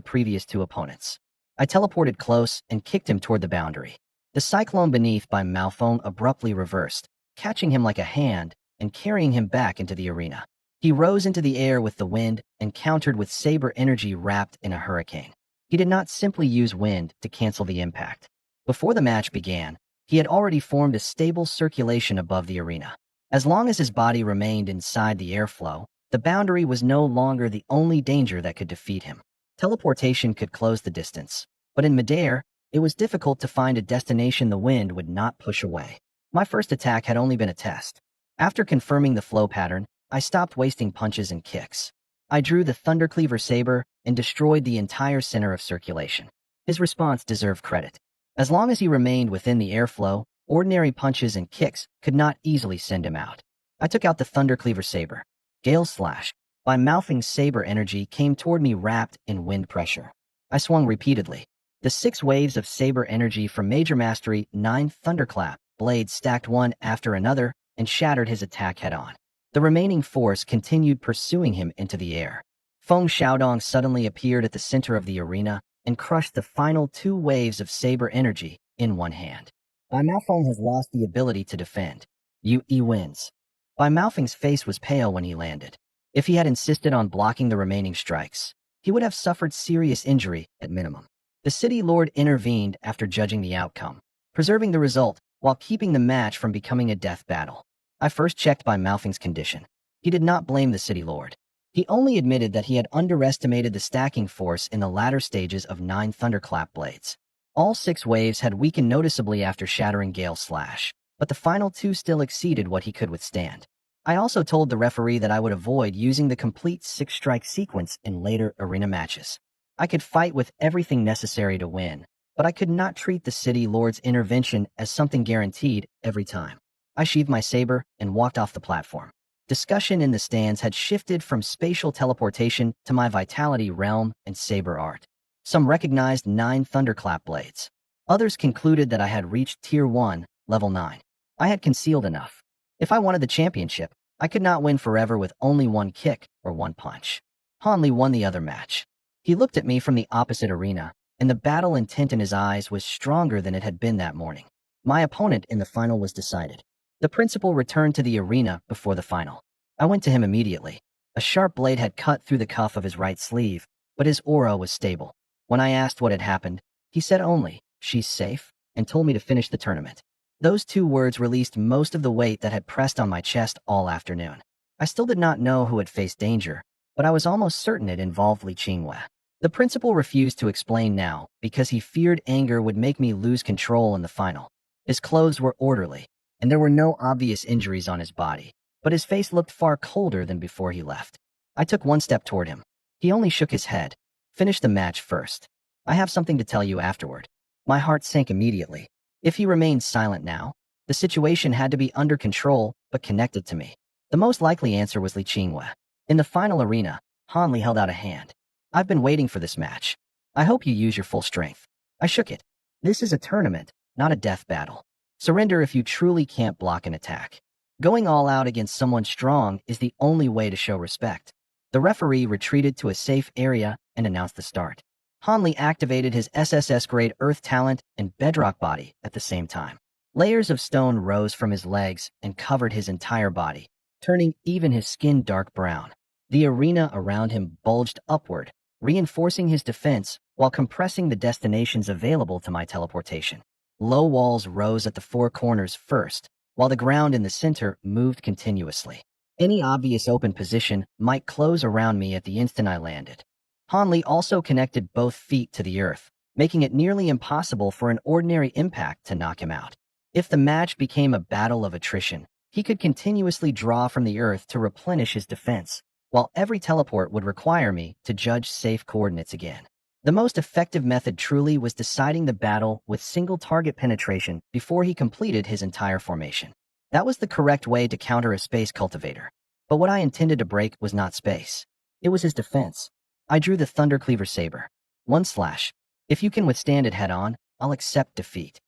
previous two opponents. I teleported close and kicked him toward the boundary. The cyclone beneath Bai Maofeng abruptly reversed, catching him like a hand and carrying him back into the arena. He rose into the air with the wind and countered with saber energy wrapped in a hurricane. He did not simply use wind to cancel the impact. Before the match began, he had already formed a stable circulation above the arena. As long as his body remained inside the airflow, the boundary was no longer the only danger that could defeat him. Teleportation could close the distance, but in midair, it was difficult to find a destination the wind would not push away. My first attack had only been a test. After confirming the flow pattern, I stopped wasting punches and kicks. I drew the Thundercleaver saber and destroyed the entire center of circulation. His response deserved credit. As long as he remained within the airflow, ordinary punches and kicks could not easily send him out. I took out the Thundercleaver saber. Gale Slash. Bai Maofeng's saber energy came toward me wrapped in wind pressure. I swung repeatedly. The 6 waves of saber energy from Major Mastery 9 Thunderclap blades stacked one after another and shattered his attack head-on. The remaining force continued pursuing him into the air. Feng Xiaodong suddenly appeared at the center of the arena and crushed the final 2 waves of saber energy in one hand. Bai Maofeng has lost the ability to defend. Yu wins. Bai Maofeng's face was pale when he landed. If he had insisted on blocking the remaining strikes, he would have suffered serious injury at minimum. The city lord intervened after judging the outcome, preserving the result while keeping the match from becoming a death battle. I first checked Bai Maofeng's condition. He did not blame the city lord. He only admitted that he had underestimated the stacking force in the latter stages of 9 Thunderclap blades. All 6 waves had weakened noticeably after shattering Gale Slash, but the final 2 still exceeded what he could withstand. I also told the referee that I would avoid using the complete 6-strike sequence in later arena matches. I could fight with everything necessary to win, but I could not treat the city lord's intervention as something guaranteed every time. I sheathed my saber and walked off the platform. Discussion in the stands had shifted from spatial teleportation to my vitality realm and saber art. Some recognized 9 Thunderclap blades. Others concluded that I had reached Tier 1, Level 9. I had concealed enough. If I wanted the championship, I could not win forever with only 1 kick or 1 punch. Han Li won the other match. He looked at me from the opposite arena, and the battle intent in his eyes was stronger than it had been that morning. My opponent in the final was decided. The principal returned to the arena before the final. I went to him immediately. A sharp blade had cut through the cuff of his right sleeve, but his aura was stable. When I asked what had happened, he said only, "She's safe," and told me to finish the tournament. Those 2 words released most of the weight that had pressed on my chest all afternoon. I still did not know who had faced danger, but I was almost certain it involved Li Qingwei. The principal refused to explain now because he feared anger would make me lose control in the final. His clothes were orderly, and there were no obvious injuries on his body, but his face looked far colder than before he left. I took 1 step toward him. He only shook his head. "Finish the match first. I have something to tell you afterward." My heart sank immediately. If he remained silent now, the situation had to be under control but connected to me. The most likely answer was Li Qingwei. In the final arena, Han Li held out a hand. "I've been waiting for this match. I hope you use your full strength." I shook it. "This is a tournament, not a death battle. Surrender if you truly can't block an attack. Going all out against someone strong is the only way to show respect." The referee retreated to a safe area and announced the start. Han Li activated his SSS-grade Earth talent and Bedrock body at the same time. Layers of stone rose from his legs and covered his entire body, turning even his skin dark brown. The arena around him bulged upward, reinforcing his defense while compressing the destinations available to my teleportation. Low walls rose at the 4 corners first, while the ground in the center moved continuously. Any obvious open position might close around me at the instant I landed. Han Li also connected both feet to the earth, making it nearly impossible for an ordinary impact to knock him out. If the match became a battle of attrition, he could continuously draw from the earth to replenish his defense, while every teleport would require me to judge safe coordinates again. The most effective method truly was deciding the battle with single target penetration before he completed his entire formation. That was the correct way to counter a space cultivator. But what I intended to break was not space. It was his defense. I drew the Thundercleaver Saber. 1/. If you can withstand it head-on, I'll accept defeat.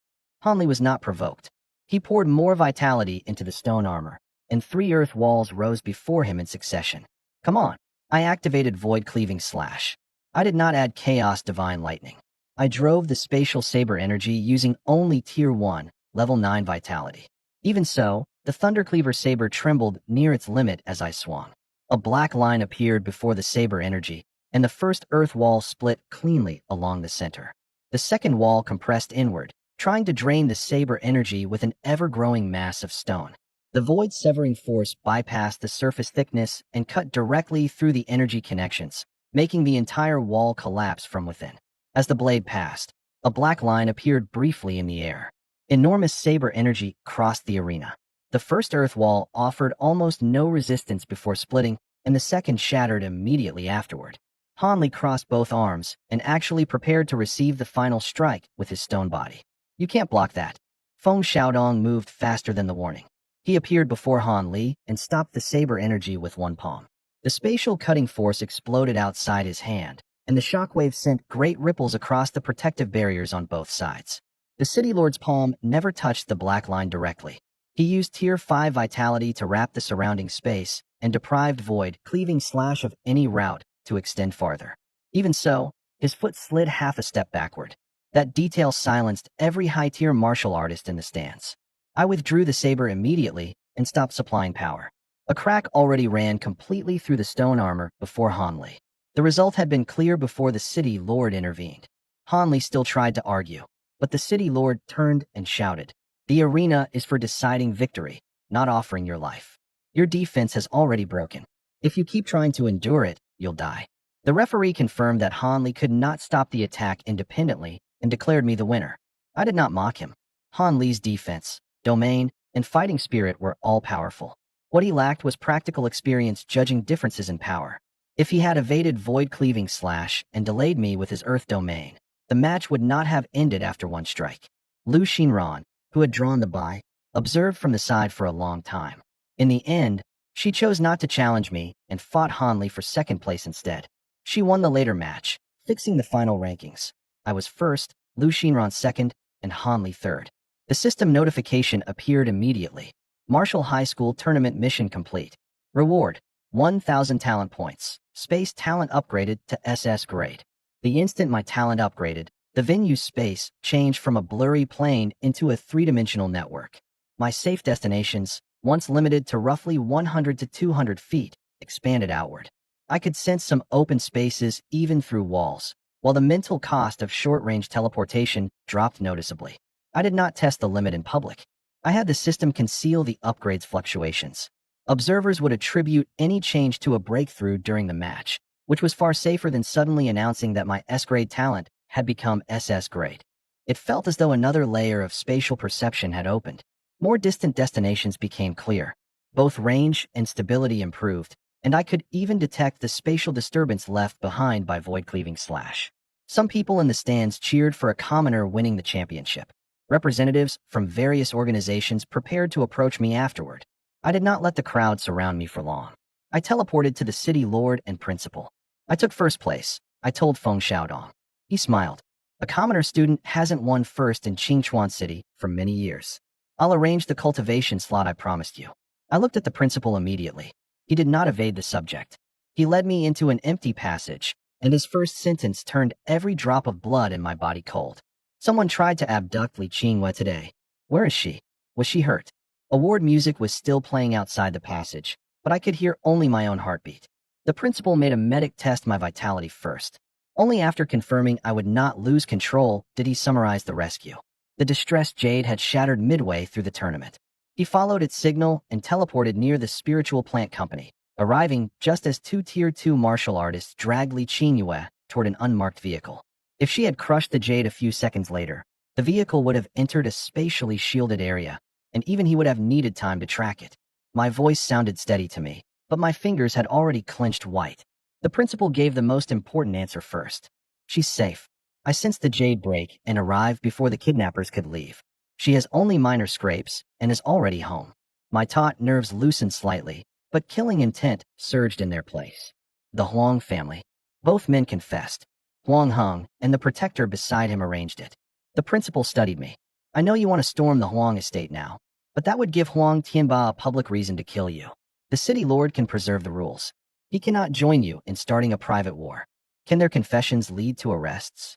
Hanli was not provoked. He poured more vitality into the stone armor, and 3 earth walls rose before him in succession. Come on. I activated Void Cleaving Slash. I did not add Chaos Divine Lightning. I drove the Spatial Saber energy using only Tier 1, Level 9 vitality. Even so, the Thundercleaver Saber trembled near its limit as I swung. A black line appeared before the Saber energy, and the first earth wall split cleanly along the center. The second wall compressed inward, trying to drain the Saber energy with an ever-growing mass of stone. The void-severing force bypassed the surface thickness and cut directly through the energy connections, making the entire wall collapse from within. As the blade passed, a black line appeared briefly in the air. Enormous Saber energy crossed the arena. The first earth wall offered almost no resistance before splitting, and the second shattered immediately afterward. Hanli crossed both arms and actually prepared to receive the final strike with his stone body. You can't block that. Feng Xiaodong moved faster than the warning. He appeared before Han Li and stopped the Saber energy with one palm. The spatial cutting force exploded outside his hand, and the shockwave sent great ripples across the protective barriers on both sides. The City Lord's palm never touched the black line directly. He used Tier 5 vitality to wrap the surrounding space and deprived Void Cleaving Slash of any route to extend farther. Even so, his foot slid half a step backward. That detail silenced every high-tier martial artist in the stands. I withdrew the saber immediately and stopped supplying power. A crack already ran completely through the stone armor before Hanli. The result had been clear before the City Lord intervened. Hanli still tried to argue, but the City Lord turned and shouted, "The arena is for deciding victory, not offering your life. Your defense has already broken. If you keep trying to endure it, you'll die." The referee confirmed that Hanli could not stop the attack independently and declared me the winner. I did not mock him. Hanli's defense, domain, and fighting spirit were all-powerful. What he lacked was practical experience judging differences in power. If he had evaded Void Cleaving Slash and delayed me with his Earth domain, the match would not have ended after one strike. Lu Xinran, who had drawn the bye, observed from the side for a long time. In the end, she chose not to challenge me and fought Hanli for second place instead. She won the later match, fixing the final rankings. I was first, Lu Xinran second, and Hanli third. The system notification appeared immediately. Martial High School Tournament mission complete. Reward, 1,000 talent points. Space talent upgraded to SS grade. The instant my talent upgraded, the venue's space changed from a blurry plane into a three-dimensional network. My safe destinations, once limited to roughly 100 to 200 feet, expanded outward. I could sense some open spaces even through walls, while the mental cost of short-range teleportation dropped noticeably. I did not test the limit in public. I had the system conceal the upgrade's fluctuations. Observers would attribute any change to a breakthrough during the match, which was far safer than suddenly announcing that my S-grade talent had become SS grade. It felt as though another layer of spatial perception had opened. More distant destinations became clear. Both range and stability improved, and I could even detect the spatial disturbance left behind by Void Cleaving Slash. Some people in the stands cheered for a commoner winning the championship. Representatives from various organizations prepared to approach me afterward. I did not let the crowd surround me for long. I teleported to the City Lord and Principal. I took first place, I told Feng Xiaodong. He smiled. A commoner student hasn't won first in Qingchuan City for many years. I'll arrange the cultivation slot I promised you. I looked at the principal immediately. He did not evade the subject. He led me into an empty passage, and his first sentence turned every drop of blood in my body cold. Someone tried to abduct Li Qinghua today. Where is she? Was she hurt? Award music was still playing outside the passage, but I could hear only my own heartbeat. The principal made a medic test my vitality first. Only after confirming I would not lose control did he summarize the rescue. The distressed jade had shattered midway through the tournament. He followed its signal and teleported near the spiritual plant company, arriving just as two Tier 2 martial artists dragged Li Qinghua toward an unmarked vehicle. If she had crushed the jade a few seconds later, the vehicle would have entered a spatially shielded area, and even he would have needed time to track it. My voice sounded steady to me, but my fingers had already clenched white. The principal gave the most important answer first. She's safe. I sensed the jade break and arrived before the kidnappers could leave. She has only minor scrapes and is already home. My taut nerves loosened slightly, but killing intent surged in their place. The Huang family. Both men confessed. Huang Heng and the protector beside him arranged it. The principal studied me. I know you want to storm the Huang estate now, but that would give Huang Tianba a public reason to kill you. The city lord can preserve the rules. He cannot join you in starting a private war. Can their confessions lead to arrests?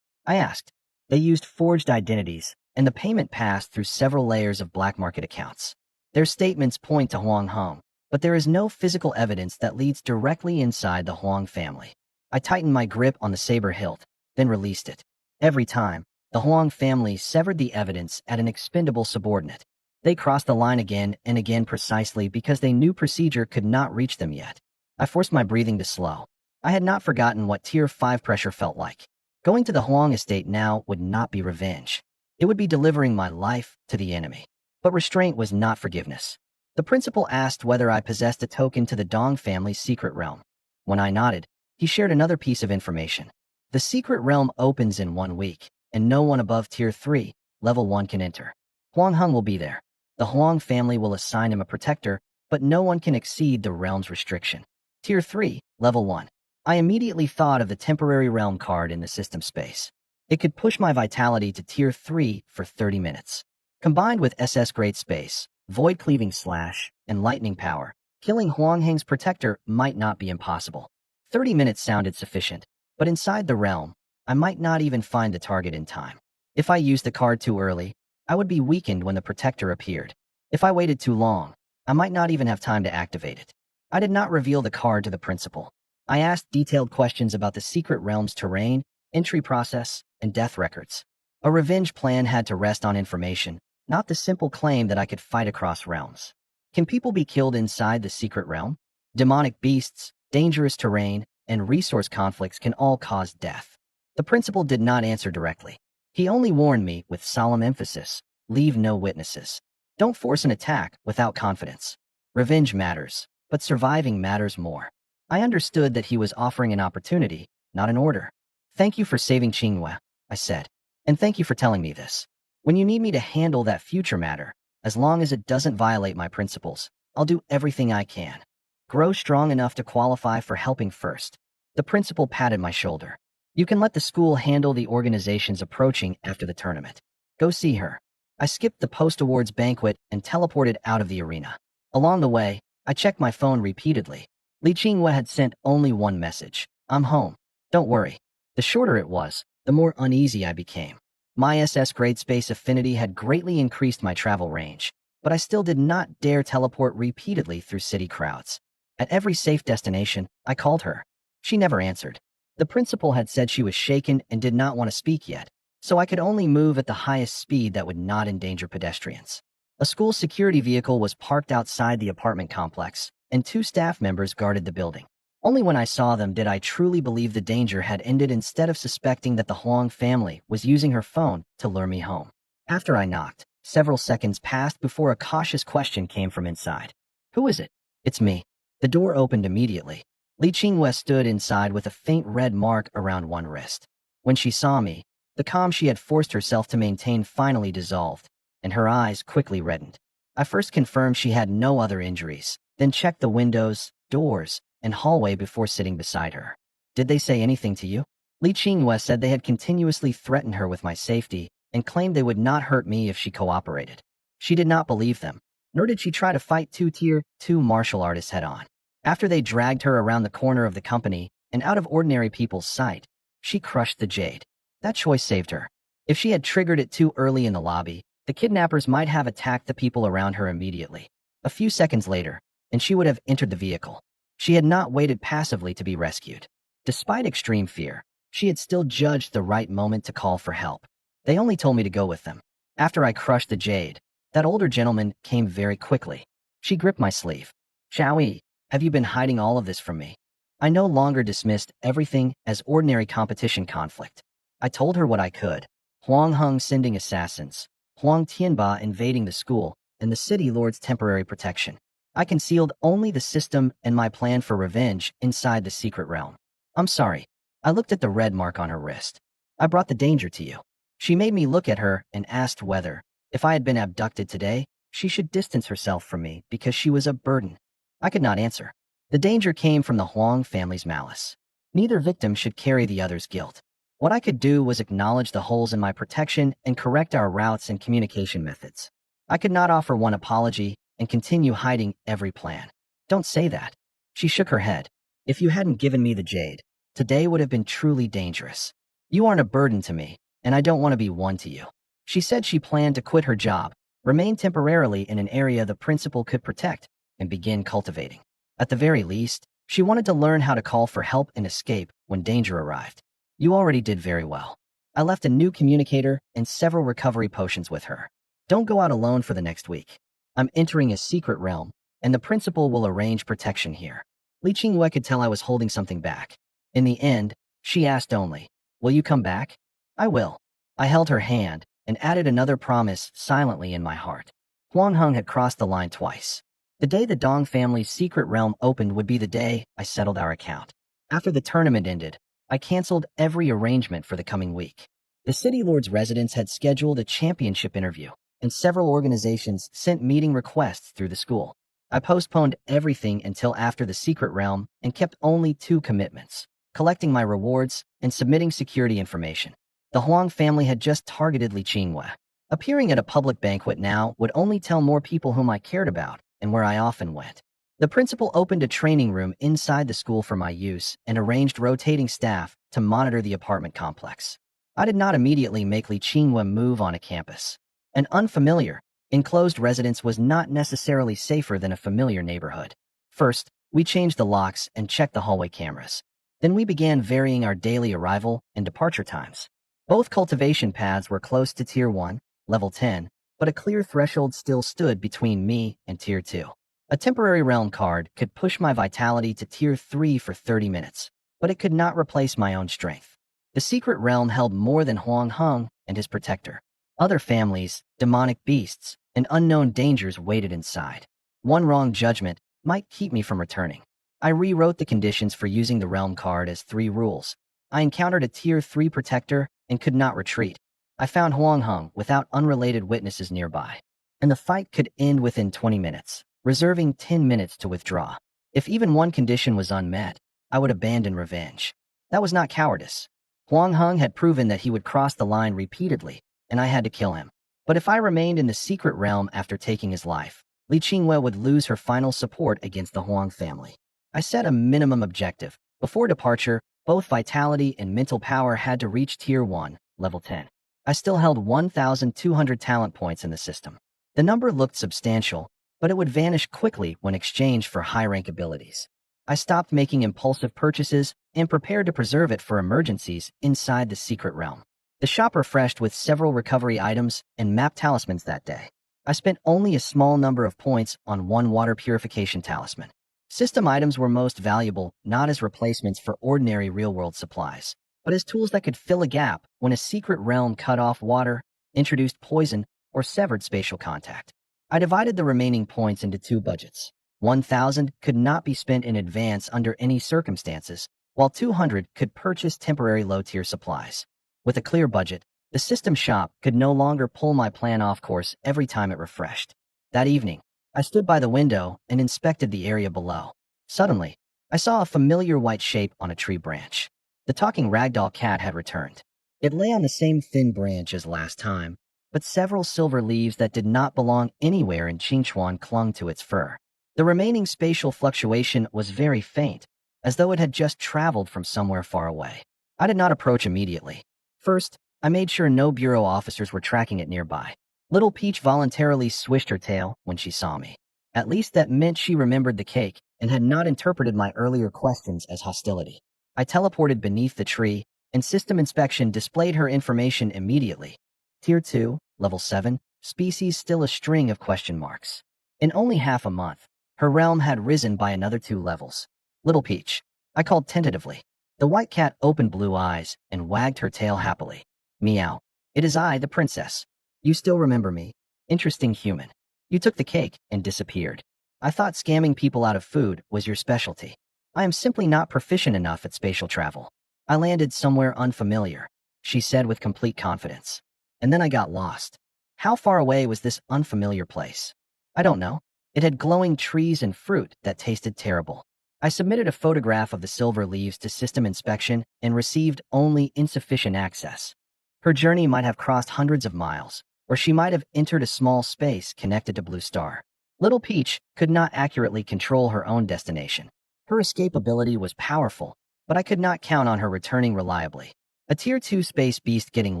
I asked. They used forged identities, and the payment passed through several layers of black market accounts. Their statements point to Huang Heng, but there is no physical evidence that leads directly inside the Huang family. I tightened my grip on the saber hilt, then released it. Every time, the Huang family severed the evidence at an expendable subordinate. They crossed the line again and again precisely because they knew procedure could not reach them yet. I forced my breathing to slow. I had not forgotten what Tier 5 pressure felt like. Going to the Huang estate now would not be revenge. It would be delivering my life to the enemy. But restraint was not forgiveness. The principal asked whether I possessed a token to the Dong family's secret realm. When I nodded, he shared another piece of information. The secret realm opens in 1 week, and no one above Tier 3, Level 1 can enter. Huang Heng will be there. The Huang family will assign him a protector, but no one can exceed the realm's restriction. Tier 3, Level 1. I immediately thought of the temporary realm card in the system space. It could push my vitality to Tier 3 for 30 minutes. Combined with SS Great Space, Void Cleaving Slash, and Lightning Power, killing Huang Heng's protector might not be impossible. 30 minutes sounded sufficient, but inside the realm, I might not even find the target in time. If I used the card too early, I would be weakened when the protector appeared. If I waited too long, I might not even have time to activate it. I did not reveal the card to the principal. I asked detailed questions about the secret realm's terrain, entry process, and death records. A revenge plan had to rest on information, not the simple claim that I could fight across realms. Can people be killed inside the secret realm? Demonic beasts, dangerous terrain, and resource conflicts can all cause death. The principal did not answer directly. He only warned me with solemn emphasis, leave no witnesses. Don't force an attack without confidence. Revenge matters, but surviving matters more. I understood that he was offering an opportunity, not an order. Thank you for saving Qinghua, I said, and thank you for telling me this. When you need me to handle that future matter, as long as it doesn't violate my principles, I'll do everything I can. Grow strong enough to qualify for helping first. The principal patted my shoulder. You can let the school handle the organizations approaching after the tournament. Go see her. I skipped the post-awards banquet and teleported out of the arena. Along the way, I checked my phone repeatedly. Li Qinghua had sent only one message. I'm home. Don't worry. The shorter it was, the more uneasy I became. My SS grade space affinity had greatly increased my travel range, but I still did not dare teleport repeatedly through city crowds. At every safe destination, I called her. She never answered. The principal had said she was shaken and did not want to speak yet, so I could only move at the highest speed that would not endanger pedestrians. A school security vehicle was parked outside the apartment complex, and 2 staff members guarded the building. Only when I saw them did I truly believe the danger had ended instead of suspecting that the Huang family was using her phone to lure me home. After I knocked, several seconds passed before a cautious question came from inside. Who is it? It's me. The door opened immediately. Li Qinghua stood inside with a faint red mark around one wrist. When she saw me, the calm she had forced herself to maintain finally dissolved, and her eyes quickly reddened. I first confirmed she had no other injuries, then checked the windows, doors, and hallway before sitting beside her. Did they say anything to you? Li Qinghua said they had continuously threatened her with my safety and claimed they would not hurt me if she cooperated. She did not believe them, nor did she try to fight 2 Tier 2 martial artists head-on. After they dragged her around the corner of the company and out of ordinary people's sight, she crushed the jade. That choice saved her. If she had triggered it too early in the lobby, the kidnappers might have attacked the people around her immediately. A few seconds later, and she would have entered the vehicle. She had not waited passively to be rescued. Despite extreme fear, she had still judged the right moment to call for help. They only told me to go with them. After I crushed the jade, that older gentleman came very quickly. She gripped my sleeve. Xiaoyi, have you been hiding all of this from me? I no longer dismissed everything as ordinary competition conflict. I told her what I could. Huang Heng sending assassins, Huang Tianba invading the school, and the city lord's temporary protection. I concealed only the system and my plan for revenge inside the secret realm. I'm sorry. I looked at the red mark on her wrist. I brought the danger to you. She made me look at her and asked whether, if I had been abducted today, she should distance herself from me because she was a burden. I could not answer. The danger came from the Huang family's malice. Neither victim should carry the other's guilt. What I could do was acknowledge the holes in my protection and correct our routes and communication methods. I could not offer one apology and continue hiding every plan. Don't say that. She shook her head. If you hadn't given me the jade, today would have been truly dangerous. You aren't a burden to me, and I don't want to be one to you. She said she planned to quit her job, remain temporarily in an area the principal could protect, and begin cultivating. At the very least, she wanted to learn how to call for help and escape when danger arrived. You already did very well. I left a new communicator and several recovery potions with her. Don't go out alone for the next week. I'm entering a secret realm, and the principal will arrange protection here. Li Qingwei could tell I was holding something back. In the end, she asked only, will you come back? I will. I held her hand and added another promise silently in my heart. Huang Heng had crossed the line twice. The day the Dong family's secret realm opened would be the day I settled our account. After the tournament ended, I canceled every arrangement for the coming week. The city lord's residence had scheduled a championship interview, and several organizations sent meeting requests through the school. I postponed everything until after the secret realm and kept only 2 commitments: collecting my rewards and submitting security information. The Huang family had just targeted Li Qingwei. Appearing at a public banquet now would only tell more people whom I cared about and where I often went. The principal opened a training room inside the school for my use and arranged rotating staff to monitor the apartment complex. I did not immediately make Li Qingwei move on a campus. An unfamiliar, enclosed residence was not necessarily safer than a familiar neighborhood. First, we changed the locks and checked the hallway cameras. Then we began varying our daily arrival and departure times. Both cultivation paths were close to Tier 1, Level 10, but a clear threshold still stood between me and Tier 2. A temporary realm card could push my vitality to Tier 3 for 30 minutes, but it could not replace my own strength. The secret realm held more than Huang Heng and his protector. Other families, demonic beasts, and unknown dangers waited inside. One wrong judgment might keep me from returning. I rewrote the conditions for using the realm card as 3 rules. I encountered a Tier 3 protector and could not retreat. I found Huang Heng without unrelated witnesses nearby, and the fight could end within 20 minutes, reserving 10 minutes to withdraw. If even one condition was unmet, I would abandon revenge. That was not cowardice. Huang Heng had proven that he would cross the line repeatedly, and I had to kill him. But if I remained in the secret realm after taking his life, Li Qingwei would lose her final support against the Huang family. I set a minimum objective. Before departure, both vitality and mental power had to reach Tier 1, Level 10. I still held 1,200 talent points in the system. The number looked substantial, but it would vanish quickly when exchanged for high-rank abilities. I stopped making impulsive purchases and prepared to preserve it for emergencies inside the secret realm. The shop refreshed with several recovery items and map talismans that day. I spent only a small number of points on one water purification talisman. System items were most valuable not as replacements for ordinary real-world supplies, but as tools that could fill a gap when a secret realm cut off water, introduced poison, or severed spatial contact. I divided the remaining points into 2 budgets. 1,000 could not be spent in advance under any circumstances, while 200 could purchase temporary low-tier supplies. With a clear budget, the system shop could no longer pull my plan off course every time it refreshed. That evening, I stood by the window and inspected the area below. Suddenly, I saw a familiar white shape on a tree branch. The talking ragdoll cat had returned. It lay on the same thin branch as last time, but several silver leaves that did not belong anywhere in Qingchuan clung to its fur. The remaining spatial fluctuation was very faint, as though it had just traveled from somewhere far away. I did not approach immediately. First, I made sure no bureau officers were tracking it nearby. Little Peach voluntarily swished her tail when she saw me. At least that meant she remembered the cake and had not interpreted my earlier questions as hostility. I teleported beneath the tree, and system inspection displayed her information immediately. Tier 2, Level 7, species still a string of question marks. In only half a month, her realm had risen by another 2 levels. Little Peach, I called tentatively. The white cat opened blue eyes and wagged her tail happily. Meow. It is I, the princess. You still remember me. Interesting human. You took the cake and disappeared. I thought scamming people out of food was your specialty. I am simply not proficient enough at spatial travel. I landed somewhere unfamiliar, she said with complete confidence. And then I got lost. How far away was this unfamiliar place? I don't know. It had glowing trees and fruit that tasted terrible. I submitted a photograph of the silver leaves to system inspection and received only insufficient access. Her journey might have crossed hundreds of miles, or she might have entered a small space connected to Blue Star. Little Peach could not accurately control her own destination. Her escape ability was powerful, but I could not count on her returning reliably. A Tier 2 space beast getting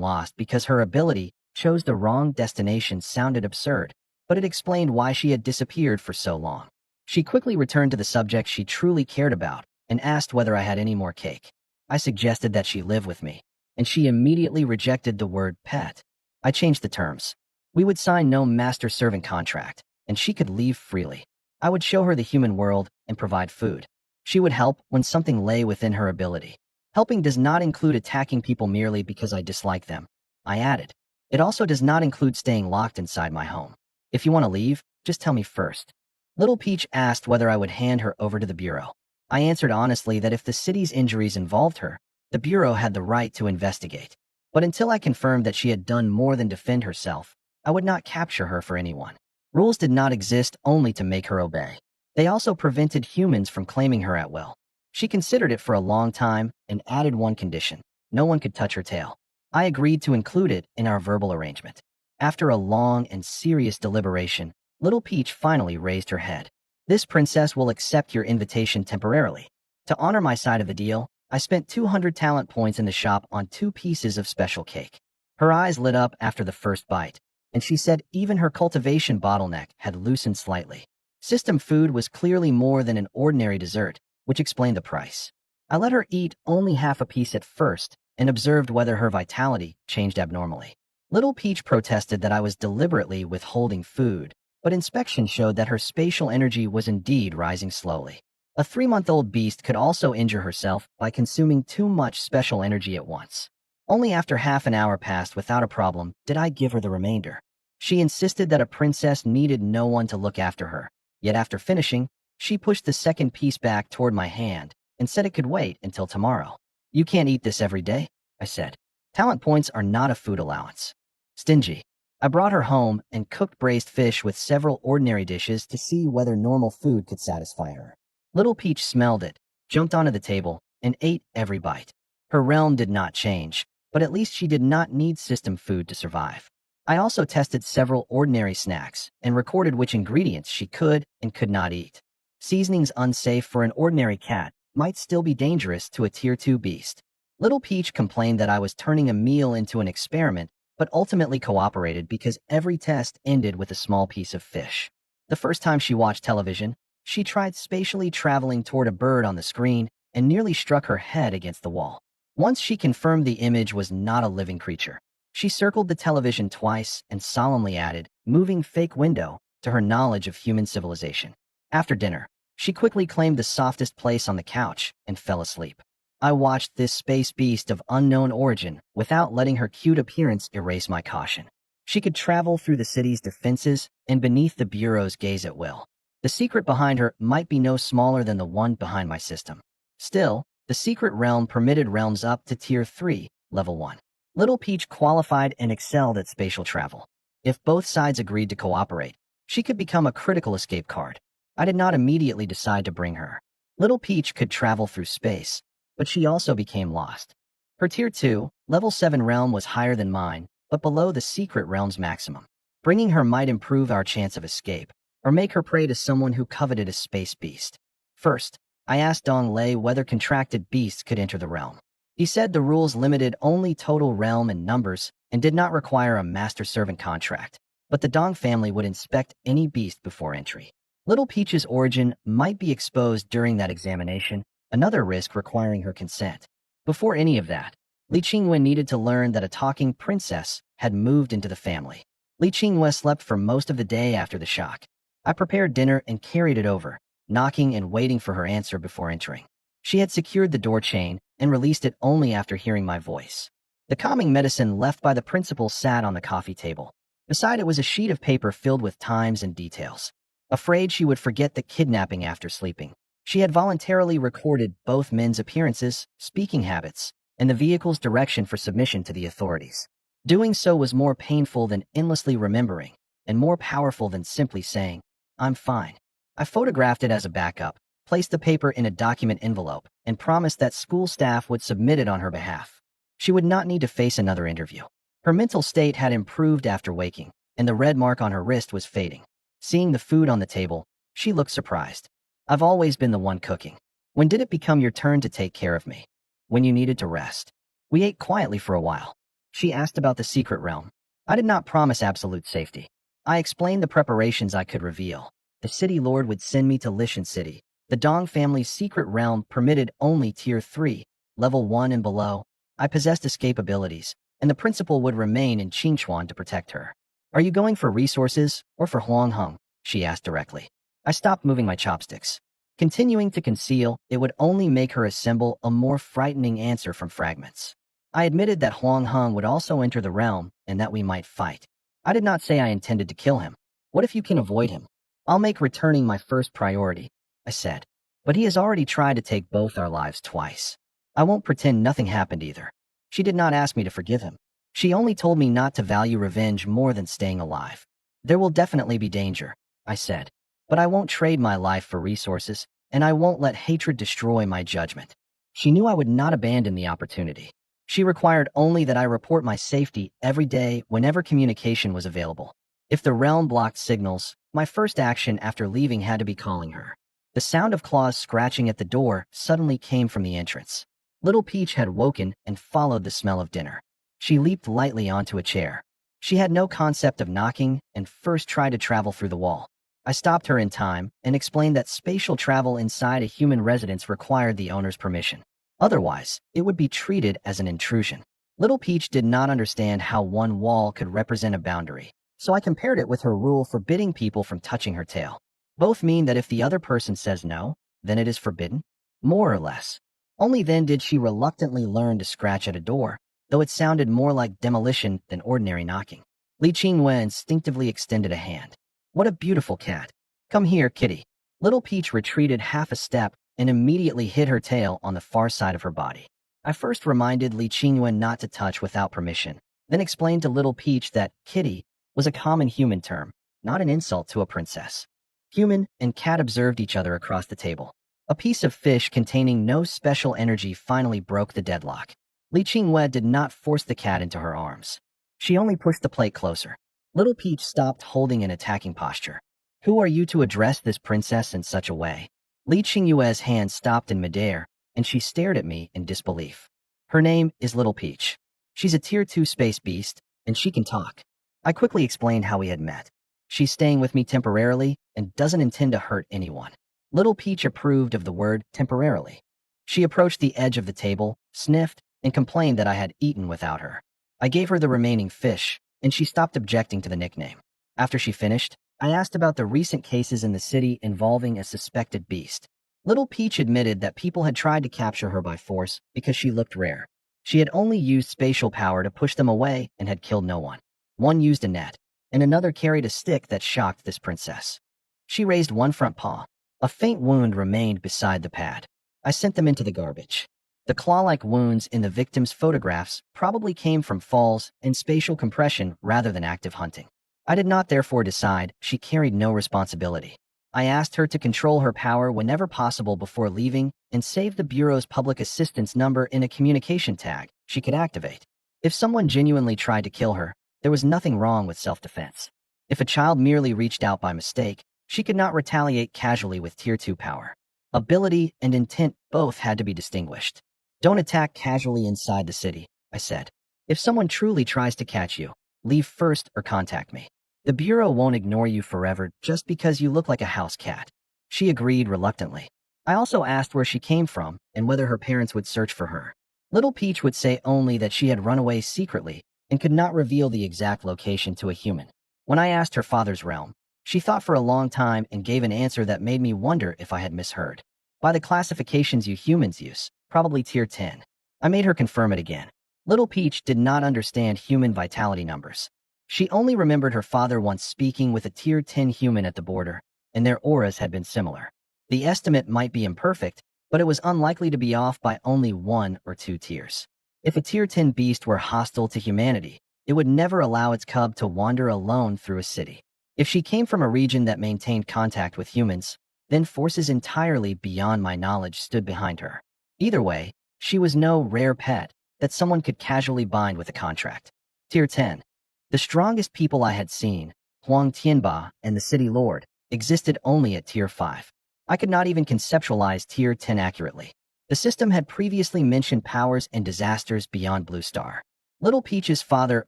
lost because her ability chose the wrong destination sounded absurd, but it explained why she had disappeared for so long. She quickly returned to the subject she truly cared about and asked whether I had any more cake. I suggested that she live with me, and she immediately rejected the word pet. I changed the terms. We would sign no master-servant contract, and she could leave freely. I would show her the human world and provide food. She would help when something lay within her ability. Helping does not include attacking people merely because I dislike them. I added. It also does not include staying locked inside my home. If you want to leave, just tell me first. Little Peach asked whether I would hand her over to the Bureau. I answered honestly that if the city's injuries involved her, the Bureau had the right to investigate. But until I confirmed that she had done more than defend herself, I would not capture her for anyone. Rules did not exist only to make her obey. They also prevented humans from claiming her at will. She considered it for a long time and added one condition. No one could touch her tail. I agreed to include it in our verbal arrangement. After a long and serious deliberation, Little Peach finally raised her head. This princess will accept your invitation temporarily. To honor my side of the deal, I spent 200 talent points in the shop on 2 pieces of special cake. Her eyes lit up after the first bite, and she said even her cultivation bottleneck had loosened slightly. System food was clearly more than an ordinary dessert, which explained the price. I let her eat only half a piece at first and observed whether her vitality changed abnormally. Little Peach protested that I was deliberately withholding food, but inspection showed that her spatial energy was indeed rising slowly. A 3-month-old beast could also injure herself by consuming too much special energy at once. Only after half an hour passed without a problem did I give her the remainder. She insisted that a princess needed no one to look after her, yet after finishing, she pushed the second piece back toward my hand and said it could wait until tomorrow. You can't eat this every day, I said. Talent points are not a food allowance. Stingy. I brought her home and cooked braised fish with several ordinary dishes to see whether normal food could satisfy her. Little Peach smelled it, jumped onto the table, and ate every bite. Her realm did not change, but at least she did not need system food to survive. I also tested several ordinary snacks and recorded which ingredients she could and could not eat. Seasonings unsafe for an ordinary cat might still be dangerous to a Tier 2 beast. Little Peach complained that I was turning a meal into an experiment, but ultimately cooperated because every test ended with a small piece of fish. The first time she watched television, she tried spatially traveling toward a bird on the screen and nearly struck her head against the wall. Once she confirmed the image was not a living creature, she circled the television twice and solemnly added, moving fake window, to her knowledge of human civilization. After dinner, she quickly claimed the softest place on the couch and fell asleep. I watched this space beast of unknown origin without letting her cute appearance erase my caution. She could travel through the city's defenses and beneath the Bureau's gaze at will. The secret behind her might be no smaller than the one behind my system. Still, the secret realm permitted realms up to Tier 3, Level 1. Little Peach qualified and excelled at spatial travel. If both sides agreed to cooperate, she could become a critical escape card. I did not immediately decide to bring her. Little Peach could travel through space, but she also became lost. Her Tier 2, Level 7 realm was higher than mine, but below the secret realm's maximum. Bringing her might improve our chance of escape, or make her prey to someone who coveted a space beast. First, I asked Dong Lei whether contracted beasts could enter the realm. He said the rules limited only total realm and numbers and did not require a master-servant contract, but the Dong family would inspect any beast before entry. Little Peach's origin might be exposed during that examination, another risk requiring her consent. Before any of that, Li Qingwen needed to learn that a talking princess had moved into the family. Li Qingwen slept for most of the day after the shock. I prepared dinner and carried it over, knocking and waiting for her answer before entering. She had secured the door chain and released it only after hearing my voice. The calming medicine left by the principal sat on the coffee table. Beside it was a sheet of paper filled with times and details. Afraid she would forget the kidnapping after sleeping, she had voluntarily recorded both men's appearances, speaking habits, and the vehicle's direction for submission to the authorities. Doing so was more painful than endlessly remembering, and more powerful than simply saying, "I'm fine." I photographed it as a backup, placed the paper in a document envelope, and promised that school staff would submit it on her behalf. She would not need to face another interview. Her mental state had improved after waking, and the red mark on her wrist was fading. Seeing the food on the table, she looked surprised. "I've always been the one cooking. When did it become your turn to take care of me?" "When you needed to rest." We ate quietly for a while. She asked about the secret realm. I did not promise absolute safety. I explained the preparations I could reveal. The city lord would send me to Lishan City. The Dong family's secret realm permitted only Tier 3, Level 1 and below. I possessed escape abilities, and the principal would remain in Qingchuan to protect her. "Are you going for resources or for Huang Heng?" she asked directly. I stopped moving my chopsticks. Continuing to conceal, it would only make her assemble a more frightening answer from fragments. I admitted that Huang Heng would also enter the realm and that we might fight. I did not say I intended to kill him. "What if you can avoid him?" "I'll make returning my first priority," I said. "But he has already tried to take both our lives twice. I won't pretend nothing happened either." She did not ask me to forgive him. She only told me not to value revenge more than staying alive. "There will definitely be danger," I said. "But I won't trade my life for resources, and I won't let hatred destroy my judgment." She knew I would not abandon the opportunity. She required only that I report my safety every day whenever communication was available. If the realm blocked signals, my first action after leaving had to be calling her. The sound of claws scratching at the door suddenly came from the entrance. Little Peach had woken and followed the smell of dinner. She leaped lightly onto a chair. She had no concept of knocking and first tried to travel through the wall. I stopped her in time and explained that spatial travel inside a human residence required the owner's permission. Otherwise, it would be treated as an intrusion. Little Peach did not understand how one wall could represent a boundary, so I compared it with her rule forbidding people from touching her tail. Both mean that if the other person says no, then it is forbidden, more or less. Only then did she reluctantly learn to scratch at a door, though it sounded more like demolition than ordinary knocking. Li Qingwen instinctively extended a hand. "What a beautiful cat. Come here, kitty." Little Peach retreated half a step and immediately hid her tail on the far side of her body. I first reminded Li Qingwen not to touch without permission, then explained to Little Peach that kitty was a common human term, not an insult to a princess. Human and cat observed each other across the table. A piece of fish containing no special energy finally broke the deadlock. Li Qingwen did not force the cat into her arms. She only pushed the plate closer. Little Peach stopped holding an attacking posture. "Who are you to address this princess in such a way?" Li Qingyue's hand stopped in midair, and she stared at me in disbelief. "Her name is Little Peach. She's a Tier 2 space beast, and she can talk." I quickly explained how we had met. "She's staying with me temporarily and doesn't intend to hurt anyone." Little Peach approved of the word temporarily. She approached the edge of the table, sniffed, and complained that I had eaten without her. I gave her the remaining fish, and she stopped objecting to the nickname. After she finished, I asked about the recent cases in the city involving a suspected beast. Little Peach admitted that people had tried to capture her by force because she looked rare. She had only used spatial power to push them away and had killed no one. One used a net, and another carried a stick that shocked this princess. She raised one front paw. A faint wound remained beside the pad. I sent them into the garbage. The claw-like wounds in the victim's photographs probably came from falls and spatial compression rather than active hunting. I did not therefore decide she carried no responsibility. I asked her to control her power whenever possible before leaving and save the Bureau's public assistance number in a communication tag she could activate. If someone genuinely tried to kill her, there was nothing wrong with self-defense. If a child merely reached out by mistake, she could not retaliate casually with Tier 2 power. Ability and intent both had to be distinguished. "Don't attack casually inside the city," I said. "If someone truly tries to catch you, leave first or contact me. The Bureau won't ignore you forever just because you look like a house cat." She agreed reluctantly. I also asked where she came from and whether her parents would search for her. Little Peach would say only that she had run away secretly and could not reveal the exact location to a human. When I asked her father's realm, she thought for a long time and gave an answer that made me wonder if I had misheard. "By the classifications you humans use, probably Tier 10. I made her confirm it again. Little Peach did not understand human vitality numbers. She only remembered her father once speaking with a Tier 10 human at the border, and their auras had been similar. The estimate might be imperfect, but it was unlikely to be off by only 1 or 2 tiers. If a Tier 10 beast were hostile to humanity, it would never allow its cub to wander alone through a city. If she came from a region that maintained contact with humans, then forces entirely beyond my knowledge stood behind her. Either way, she was no rare pet that someone could casually bind with a contract. Tier 10. The strongest people I had seen, Huang Tianba and the City Lord, existed only at Tier 5. I could not even conceptualize Tier 10 accurately. The system had previously mentioned powers and disasters beyond Blue Star. Little Peach's father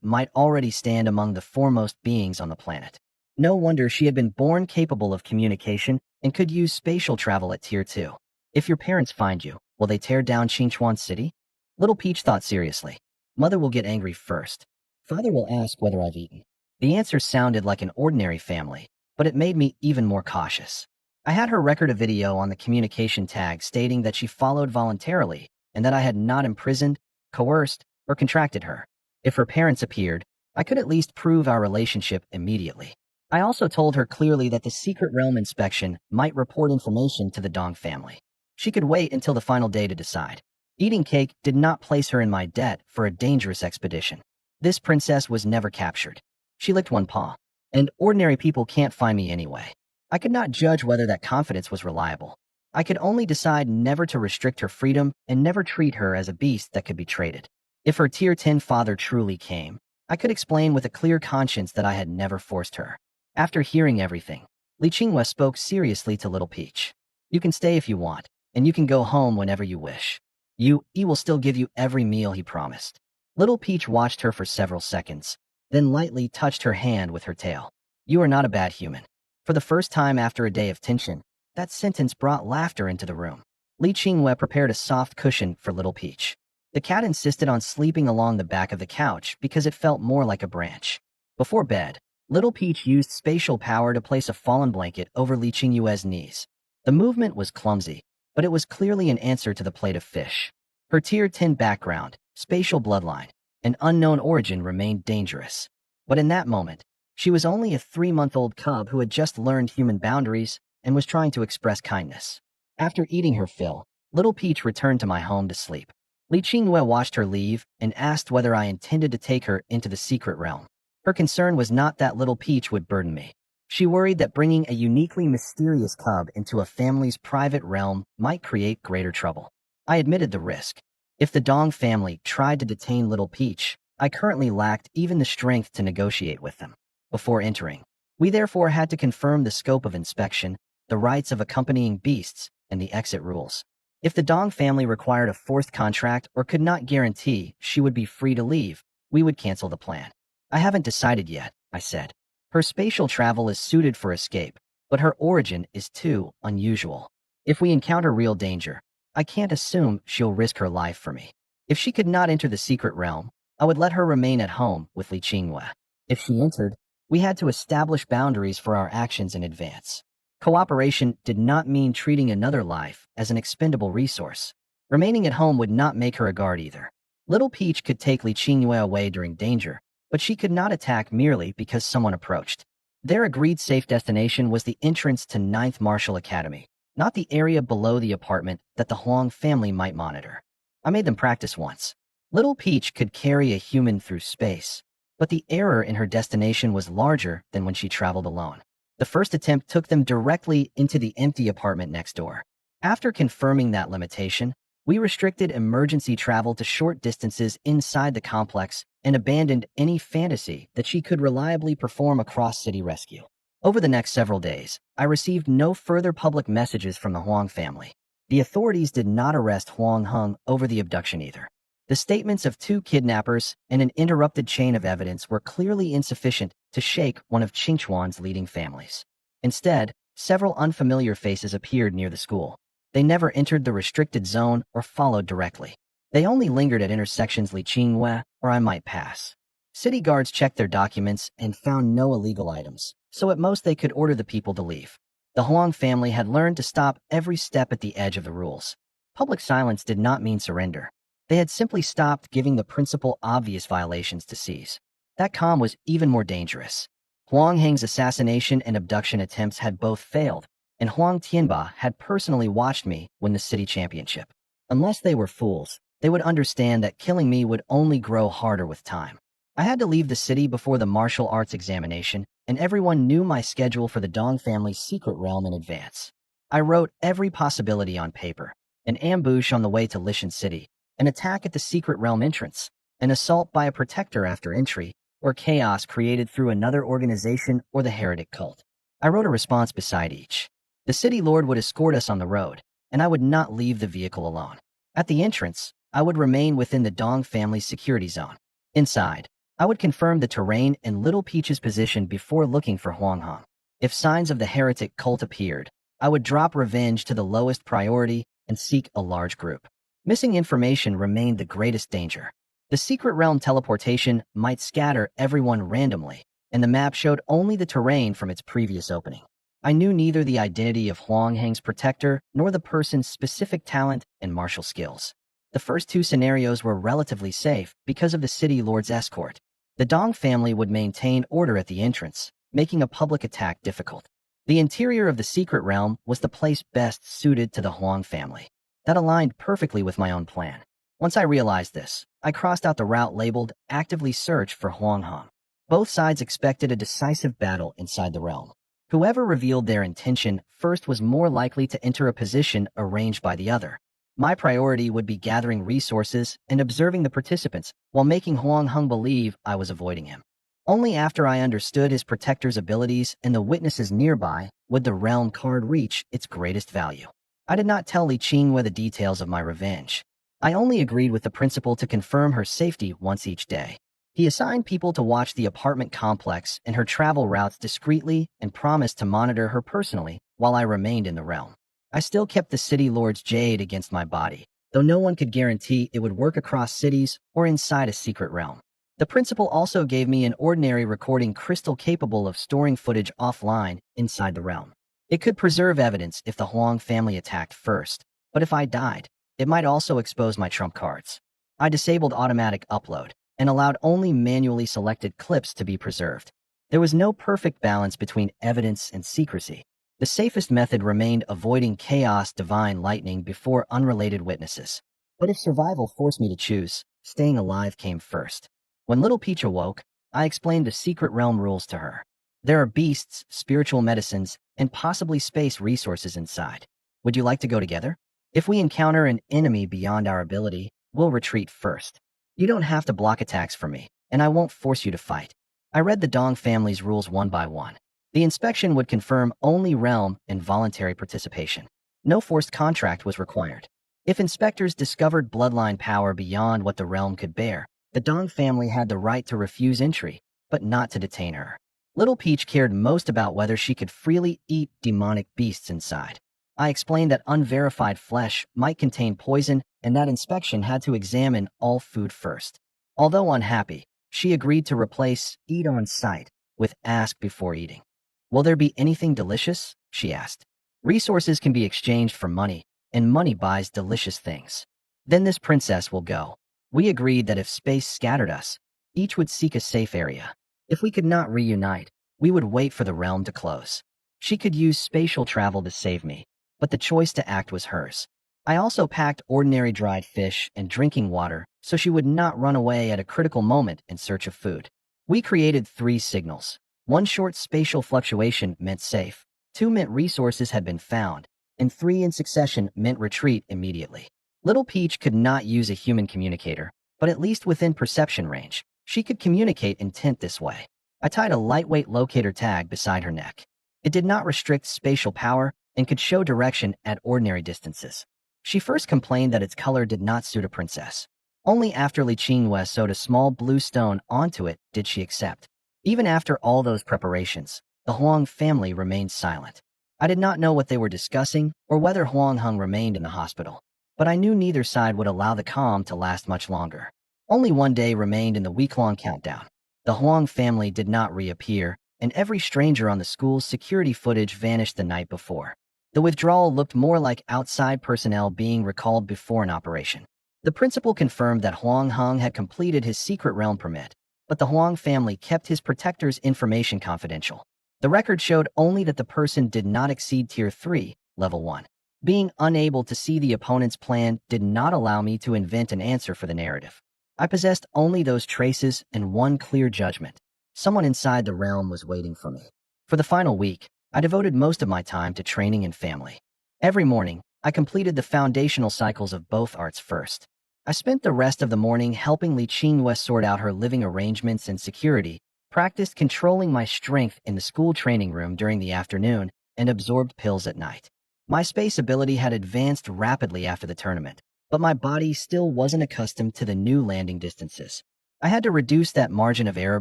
might already stand among the foremost beings on the planet. No wonder she had been born capable of communication and could use spatial travel at Tier 2. If your parents find you, will they tear down Qingchuan City? Little Peach thought seriously. Mother will get angry first. Father will ask whether I've eaten. The answer sounded like an ordinary family, but it made me even more cautious. I had her record a video on the communication tag stating that she followed voluntarily and that I had not imprisoned, coerced, or contracted her. If her parents appeared, I could at least prove our relationship immediately. I also told her clearly that the secret realm inspection might report information to the Dong family. She could wait until the final day to decide. Eating cake did not place her in my debt for a dangerous expedition. This princess was never captured. She licked one paw. And ordinary people can't find me anyway. I could not judge whether that confidence was reliable. I could only decide never to restrict her freedom and never treat her as a beast that could be traded. If her Tier 10 father truly came, I could explain with a clear conscience that I had never forced her. After hearing everything, Li Qinghua spoke seriously to Little Peach. You can stay if you want, and you can go home whenever you wish. He will still give you every meal he promised. Little Peach watched her for several seconds, then lightly touched her hand with her tail. You are not a bad human. For the first time after a day of tension, that sentence brought laughter into the room. Li Qinghua prepared a soft cushion for Little Peach. The cat insisted on sleeping along the back of the couch because it felt more like a branch. Before bed, Little Peach used spatial power to place a fallen blanket over Li Qinghua's knees. The movement was clumsy, but it was clearly an answer to the plate of fish. Her Tier 10 background, spatial bloodline, and unknown origin remained dangerous. But in that moment, she was only a 3-month-old cub who had just learned human boundaries and was trying to express kindness. After eating her fill, Little Peach returned to my home to sleep. Li Qinghua watched her leave and asked whether I intended to take her into the secret realm. Her concern was not that Little Peach would burden me. She worried that bringing a uniquely mysterious cub into a family's private realm might create greater trouble. I admitted the risk. If the Dong family tried to detain Little Peach, I currently lacked even the strength to negotiate with them. Before entering, we therefore had to confirm the scope of inspection, the rights of accompanying beasts, and the exit rules. If the Dong family required a fourth contract or could not guarantee she would be free to leave, we would cancel the plan. I haven't decided yet, I said. Her spatial travel is suited for escape, but her origin is too unusual. If we encounter real danger, I can't assume she'll risk her life for me. If she could not enter the secret realm, I would let her remain at home with Li Qinghua. If she entered, we had to establish boundaries for our actions in advance. Cooperation did not mean treating another life as an expendable resource. Remaining at home would not make her a guard either. Little Peach could take Li Qinghua away during danger, but she could not attack merely because someone approached. Their agreed safe destination was the entrance to 9th Martial Academy, not the area below the apartment that the Huang family might monitor. I made them practice once. Little Peach could carry a human through space, but the error in her destination was larger than when she traveled alone. The first attempt took them directly into the empty apartment next door. After confirming that limitation, we restricted emergency travel to short distances inside the complex and abandoned any fantasy that she could reliably perform a cross-city rescue. Over the next several days, I received no further public messages from the Huang family. The authorities did not arrest Huang Heng over the abduction either. The statements of 2 kidnappers and an interrupted chain of evidence were clearly insufficient to shake one of Qingchuan's leading families. Instead, several unfamiliar faces appeared near the school. They never entered the restricted zone or followed directly. They only lingered at intersections Li Qinghua, where I might pass. City guards checked their documents and found no illegal items, so at most they could order the people to leave. The Huang family had learned to stop every step at the edge of the rules. Public silence did not mean surrender. They had simply stopped giving the principal obvious violations to seize. That calm was even more dangerous. Huang Heng's assassination and abduction attempts had both failed, and Huang Tianba had personally watched me win the city championship. Unless they were fools, they would understand that killing me would only grow harder with time. I had to leave the city before the martial arts examination, and everyone knew my schedule for the Dong family's secret realm in advance. I wrote every possibility on paper: an ambush on the way to Lishan City, an attack at the secret realm entrance, an assault by a protector after entry, or chaos created through another organization or the heretic cult. I wrote a response beside each. The city lord would escort us on the road, and I would not leave the vehicle alone. At the entrance, I would remain within the Dong family's security zone. Inside, I would confirm the terrain and Little Peach's position before looking for Huang Hong. If signs of the heretic cult appeared, I would drop revenge to the lowest priority and seek a large group. Missing information remained the greatest danger. The secret realm teleportation might scatter everyone randomly, and the map showed only the terrain from its previous opening. I knew neither the identity of Huang Heng's protector nor the person's specific talent and martial skills. The first two scenarios were relatively safe because of the city lord's escort. The Dong family would maintain order at the entrance, making a public attack difficult. The interior of the secret realm was the place best suited to the Huang family. That aligned perfectly with my own plan. Once I realized this, I crossed out the route labeled "Actively Search for Huang Hong." Both sides expected a decisive battle inside the realm. Whoever revealed their intention first was more likely to enter a position arranged by the other. My priority would be gathering resources and observing the participants while making Huang Hong believe I was avoiding him. Only after I understood his protector's abilities and the witnesses nearby would the realm card reach its greatest value. I did not tell Li Qingwei the details of my revenge. I only agreed with the principal to confirm her safety once each day. He assigned people to watch the apartment complex and her travel routes discreetly and promised to monitor her personally while I remained in the realm. I still kept the city lord's jade against my body, though no one could guarantee it would work across cities or inside a secret realm. The principal also gave me an ordinary recording crystal capable of storing footage offline inside the realm. It could preserve evidence if the Huang family attacked first, but if I died, it might also expose my trump cards. I disabled automatic upload and allowed only manually selected clips to be preserved. There was no perfect balance between evidence and secrecy. The safest method remained avoiding chaos divine lightning before unrelated witnesses. But if survival forced me to choose, staying alive came first. When Little Peach awoke, I explained the secret realm rules to her. There are beasts, spiritual medicines, and possibly space resources inside. Would you like to go together? If we encounter an enemy beyond our ability, we'll retreat first. You don't have to block attacks for me, and I won't force you to fight. I read the Dong family's rules one by one. The inspection would confirm only realm and voluntary participation. No forced contract was required. If inspectors discovered bloodline power beyond what the realm could bear, the Dong family had the right to refuse entry, but not to detain her. Little Peach cared most about whether she could freely eat demonic beasts inside. I explained that unverified flesh might contain poison and that inspection had to examine all food first. Although unhappy, she agreed to replace "eat on sight" with "ask before eating." "Will there be anything delicious?" she asked. "Resources can be exchanged for money, and money buys delicious things." "Then this princess will go." We agreed that if space scattered us, each would seek a safe area. If we could not reunite, we would wait for the realm to close. She could use spatial travel to save me, but the choice to act was hers. I also packed ordinary dried fish and drinking water so she would not run away at a critical moment in search of food. We created 3 signals. 1 short spatial fluctuation meant safe, 2 meant resources had been found, and 3 in succession meant retreat immediately. Little Peach could not use a human communicator, but at least within perception range, she could communicate intent this way. I tied a lightweight locator tag beside her neck. It did not restrict spatial power and could show direction at ordinary distances. She first complained that its color did not suit a princess. Only after Li Qingwei sewed a small blue stone onto it did she accept. Even after all those preparations, the Huang family remained silent. I did not know what they were discussing or whether Huang Hong remained in the hospital, but I knew neither side would allow the calm to last much longer. Only 1 day remained in the week-long countdown. The Huang family did not reappear, and every stranger on the school's security footage vanished the night before. The withdrawal looked more like outside personnel being recalled before an operation. The principal confirmed that Huang Hong had completed his secret realm permit, but the Huang family kept his protector's information confidential. The record showed only that the person did not exceed Tier 3, Level 1. Being unable to see the opponent's plan did not allow me to invent an answer for the narrative. I possessed only those traces and one clear judgment. Someone inside the realm was waiting for me. For the final week, I devoted most of my time to training and family. Every morning, I completed the foundational cycles of both arts first. I spent the rest of the morning helping Li Qinghua sort out her living arrangements and security, practiced controlling my strength in the school training room during the afternoon, and absorbed pills at night. My space ability had advanced rapidly after the tournament, but my body still wasn't accustomed to the new landing distances. I had to reduce that margin of error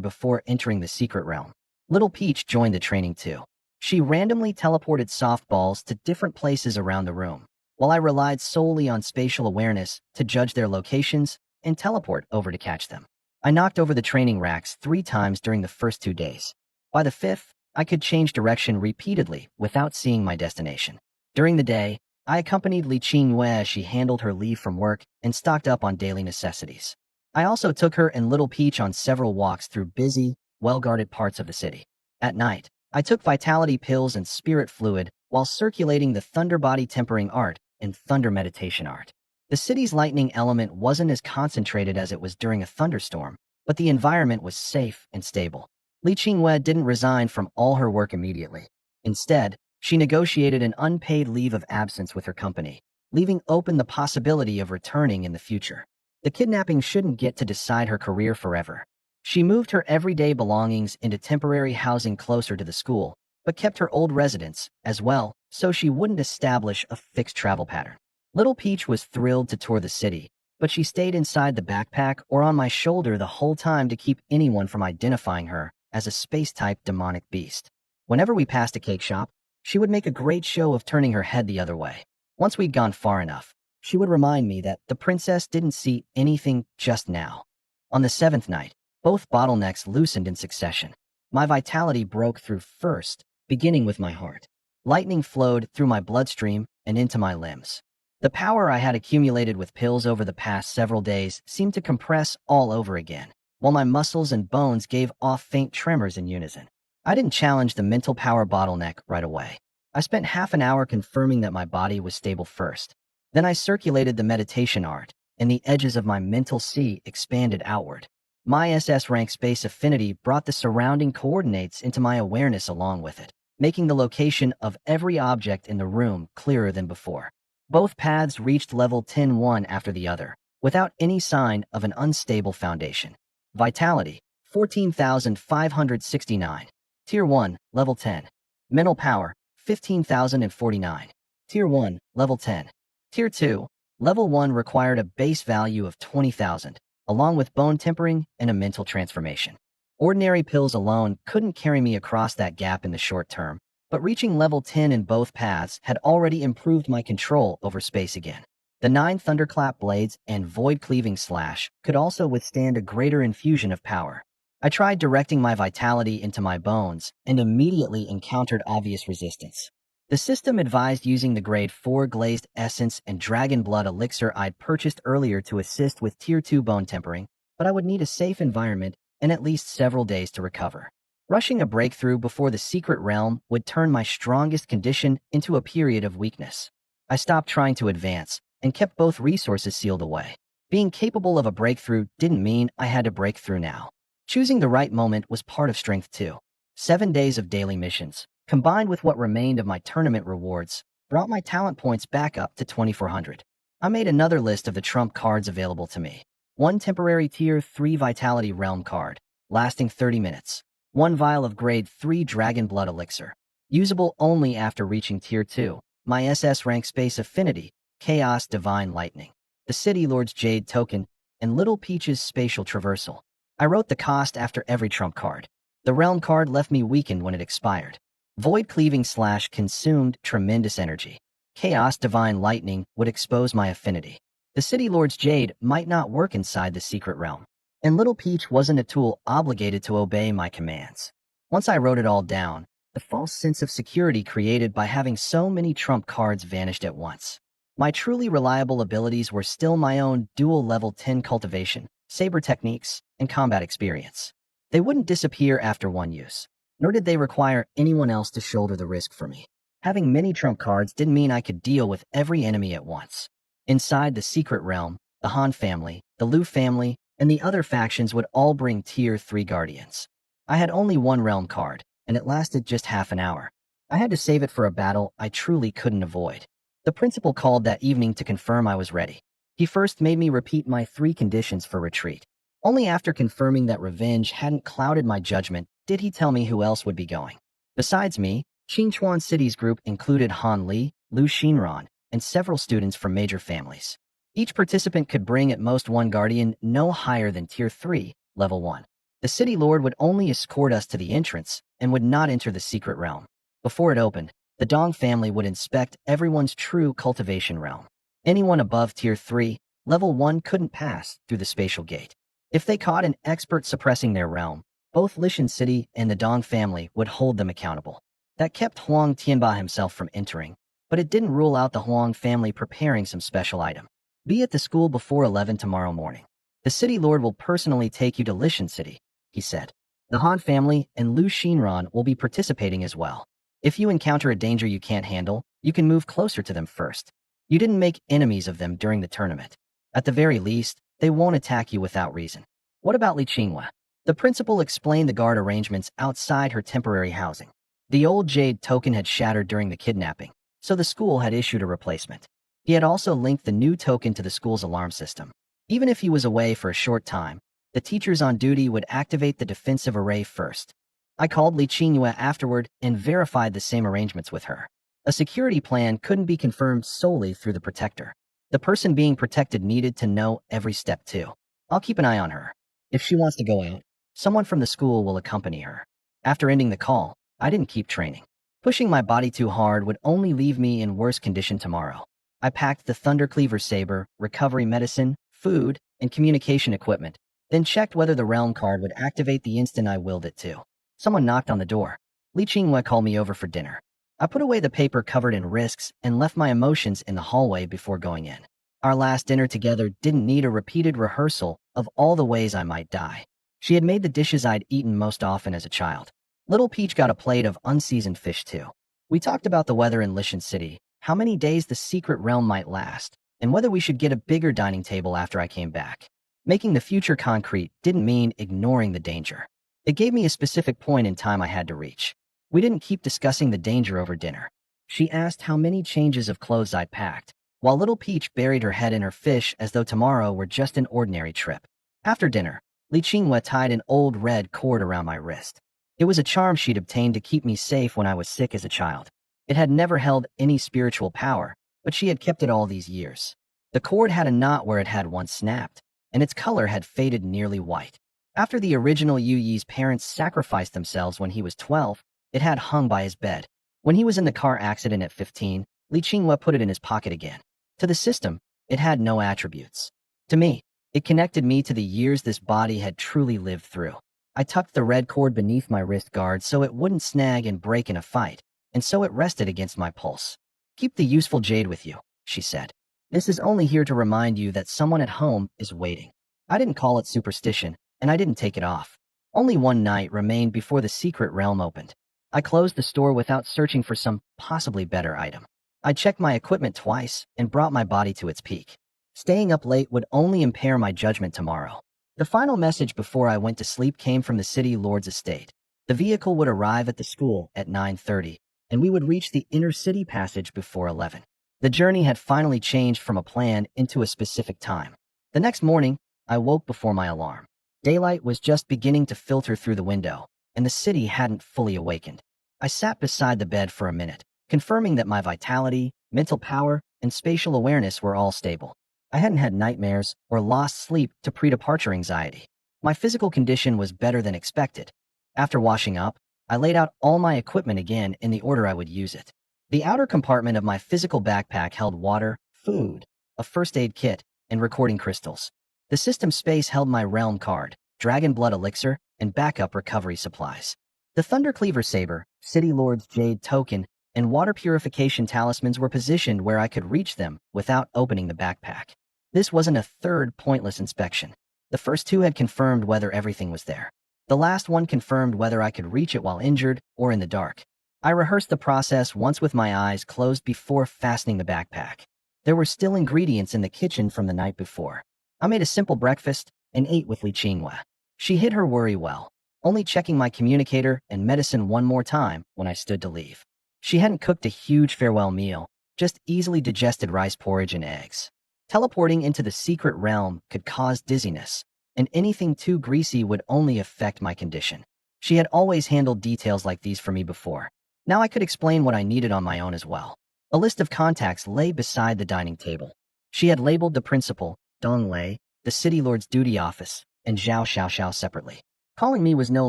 before entering the secret realm. Little Peach joined the training too. She randomly teleported softballs to different places around the room, while I relied solely on spatial awareness to judge their locations and teleport over to catch them. I knocked over the training racks 3 times during the first 2 days. By the 5th, I could change direction repeatedly without seeing my destination. During the day, I accompanied Li Qinghua as she handled her leave from work and stocked up on daily necessities. I also took her and Little Peach on several walks through busy, well-guarded parts of the city. At night, I took vitality pills and spirit fluid while circulating the thunder body tempering art and thunder meditation art. The city's lightning element wasn't as concentrated as it was during a thunderstorm, but the environment was safe and stable. Li Qinghua didn't resign from all her work immediately. Instead, she negotiated an unpaid leave of absence with her company, leaving open the possibility of returning in the future. The kidnapping shouldn't get to decide her career forever. She moved her everyday belongings into temporary housing closer to the school, but kept her old residence as well, so she wouldn't establish a fixed travel pattern. Little Peach was thrilled to tour the city, but she stayed inside the backpack or on my shoulder the whole time to keep anyone from identifying her as a space-type demonic beast. Whenever we passed a cake shop, she would make a great show of turning her head the other way. Once we'd gone far enough, she would remind me that the princess didn't see anything just now. On the 7th night, both bottlenecks loosened in succession. My vitality broke through first, beginning with my heart. Lightning flowed through my bloodstream and into my limbs. The power I had accumulated with pills over the past several days seemed to compress all over again, while my muscles and bones gave off faint tremors in unison. I didn't challenge the mental power bottleneck right away. I spent half an hour confirming that my body was stable first. Then I circulated the meditation art, and the edges of my mental sea expanded outward. My SS rank space affinity brought the surrounding coordinates into my awareness along with it, making the location of every object in the room clearer than before. Both paths reached level 10 one after the other, without any sign of an unstable foundation. Vitality, 14,569. Tier 1, level 10. Mental power, 15,049. Tier 1, level 10. Tier 2, level 1 required a base value of 20,000, along with bone tempering and a mental transformation. Ordinary pills alone couldn't carry me across that gap in the short term, but reaching level 10 in both paths had already improved my control over space again. The 9 thunderclap blades and void cleaving slash could also withstand a greater infusion of power. I tried directing my vitality into my bones and immediately encountered obvious resistance. The system advised using the grade 4 glazed essence and dragon blood elixir I'd purchased earlier to assist with tier 2 bone tempering, but I would need a safe environment and at least several days to recover. Rushing a breakthrough before the secret realm would turn my strongest condition into a period of weakness. I stopped trying to advance and kept both resources sealed away. Being capable of a breakthrough didn't mean I had to break through now. Choosing the right moment was part of strength too. 7 days of daily missions, combined with what remained of my tournament rewards, brought my talent points back up to 2,400. I made another list of the trump cards available to me. 1 temporary tier 3 vitality realm card, lasting 30 minutes. 1 vial of grade 3 dragon blood elixir, usable only after reaching tier 2. My SS rank space affinity, chaos divine lightning. The city lord's jade token, and Little Peach's spatial traversal. I wrote the cost after every trump card. The realm card left me weakened when it expired. Void cleaving slash consumed tremendous energy. Chaos divine lightning would expose my affinity. The city lord's jade might not work inside the secret realm, and Little Peach wasn't a tool obligated to obey my commands. Once I wrote it all down, the false sense of security created by having so many trump cards vanished at once. My truly reliable abilities were still my own dual level 10 cultivation, saber techniques, and combat experience. They wouldn't disappear after one use, nor did they require anyone else to shoulder the risk for me. Having many trump cards didn't mean I could deal with every enemy at once. Inside the secret realm, the Han family, the Lu family, and the other factions would all bring Tier 3 guardians. I had only one realm card, and it lasted just half an hour. I had to save it for a battle I truly couldn't avoid. The principal called that evening to confirm I was ready. He first made me repeat my 3 conditions for retreat. Only after confirming that revenge hadn't clouded my judgment did he tell me who else would be going. Besides me, Qingchuan City's group included Han Li, Lu Xinran, and several students from major families. Each participant could bring at most one guardian no higher than Tier 3, Level 1. The city lord would only escort us to the entrance and would not enter the secret realm. Before it opened, the Dong family would inspect everyone's true cultivation realm. Anyone above Tier 3, Level 1 couldn't pass through the spatial gate. If they caught an expert suppressing their realm, both Lishan City and the Dong family would hold them accountable. That kept Huang Tianba himself from entering, but it didn't rule out the Huang family preparing some special item. Be at the school before 11 tomorrow morning. The city lord will personally take you to Lishan City, he said. The Han family and Lu Xinran will be participating as well. If you encounter a danger you can't handle, you can move closer to them first. You didn't make enemies of them during the tournament. At the very least, they won't attack you without reason. What about Li Qinghua? The principal explained the guard arrangements outside her temporary housing. The old jade token had shattered during the kidnapping, so the school had issued a replacement. He had also linked the new token to the school's alarm system. Even if he was away for a short time, the teachers on duty would activate the defensive array first. I called Li Qinghua afterward and verified the same arrangements with her. A security plan couldn't be confirmed solely through the protector. The person being protected needed to know every step too. I'll keep an eye on her. If she wants to go out, someone from the school will accompany her. After ending the call, I didn't keep training. Pushing my body too hard would only leave me in worse condition tomorrow. I packed the Thundercleaver saber, recovery medicine, food, and communication equipment, then checked whether the realm card would activate the instant I willed it to. Someone knocked on the door. Li Qinghua called me over for dinner. I put away the paper covered in risks and left my emotions in the hallway before going in. Our last dinner together didn't need a repeated rehearsal of all the ways I might die. She had made the dishes I'd eaten most often as a child. Little Peach got a plate of unseasoned fish too. We talked about the weather in Lishan City, how many days the secret realm might last, and whether we should get a bigger dining table after I came back. Making the future concrete didn't mean ignoring the danger. It gave me a specific point in time I had to reach. We didn't keep discussing the danger over dinner. She asked how many changes of clothes I'd packed, while Little Peach buried her head in her fish as though tomorrow were just an ordinary trip. After dinner, Li Qinghua tied an old red cord around my wrist. It was a charm she'd obtained to keep me safe when I was sick as a child. It had never held any spiritual power, but she had kept it all these years. The cord had a knot where it had once snapped, and its color had faded nearly white. After the original Yu Yi's parents sacrificed themselves when he was 12, it had hung by his bed. When he was in the car accident at 15, Li Qinghua put it in his pocket again. To the system, it had no attributes. To me, it connected me to the years this body had truly lived through. I tucked the red cord beneath my wrist guard so it wouldn't snag and break in a fight, and so it rested against my pulse. Keep the useful jade with you, she said. This is only here to remind you that someone at home is waiting. I didn't call it superstition, and I didn't take it off. Only one night remained before the secret realm opened. I closed the store without searching for some possibly better item. I checked my equipment twice and brought my body to its peak. Staying up late would only impair my judgment tomorrow. The final message before I went to sleep came from the city lord's estate. The vehicle would arrive at the school at 9:30, and we would reach the inner city passage before 11. The journey had finally changed from a plan into a specific time. The next morning, I woke before my alarm. Daylight was just beginning to filter through the window, and the city hadn't fully awakened. I sat beside the bed for a minute, confirming that my vitality, mental power, and spatial awareness were all stable. I hadn't had nightmares or lost sleep to pre-departure anxiety. My physical condition was better than expected. After washing up, I laid out all my equipment again in the order I would use it. The outer compartment of my physical backpack held water, food, a first aid kit, and recording crystals. The system space held my realm card, dragon blood elixir, and backup recovery supplies. The Thundercleaver saber, City Lord's jade token, and water purification talismans were positioned where I could reach them without opening the backpack. This wasn't a third pointless inspection. The first two had confirmed whether everything was there. The last one confirmed whether I could reach it while injured or in the dark. I rehearsed the process once with my eyes closed before fastening the backpack. There were still ingredients in the kitchen from the night before. I made a simple breakfast and ate with Li Qinghua. She hid her worry well, only checking my communicator and medicine one more time when I stood to leave. She hadn't cooked a huge farewell meal, just easily digested rice porridge and eggs. Teleporting into the secret realm could cause dizziness, and anything too greasy would only affect my condition. She had always handled details like these for me before. Now I could explain what I needed on my own as well. A list of contacts lay beside the dining table. She had labeled the principal, Dong Lei, the city lord's duty office, and Zhao Xiaoxiao separately. Calling me was no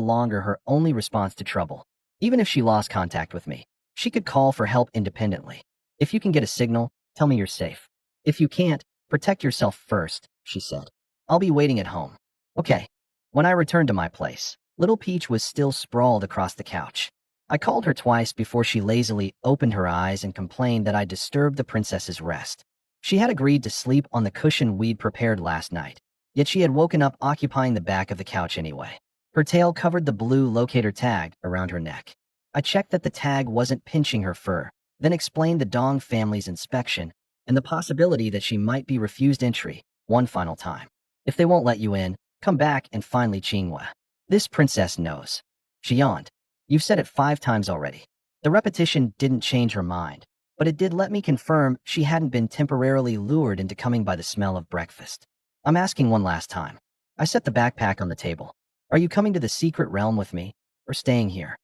longer her only response to trouble. Even if she lost contact with me, she could call for help independently. If you can get a signal, tell me you're safe. If you can't, protect yourself first, she said. I'll be waiting at home. Okay. When I returned to my place, Little Peach was still sprawled across the couch. I called her twice before she lazily opened her eyes and complained that I disturbed the princess's rest. She had agreed to sleep on the cushion we'd prepared last night, yet she had woken up occupying the back of the couch anyway. Her tail covered the blue locator tag around her neck. I checked that the tag wasn't pinching her fur, then explained the Dong family's inspection and the possibility that she might be refused entry one final time. If they won't let you in, come back and find Li Qinghua. This princess knows. She yawned. You've said it 5 times already. The repetition didn't change her mind, but it did let me confirm she hadn't been temporarily lured into coming by the smell of breakfast. I'm asking one last time. I set the backpack on the table. Are you coming to the secret realm with me, or staying here?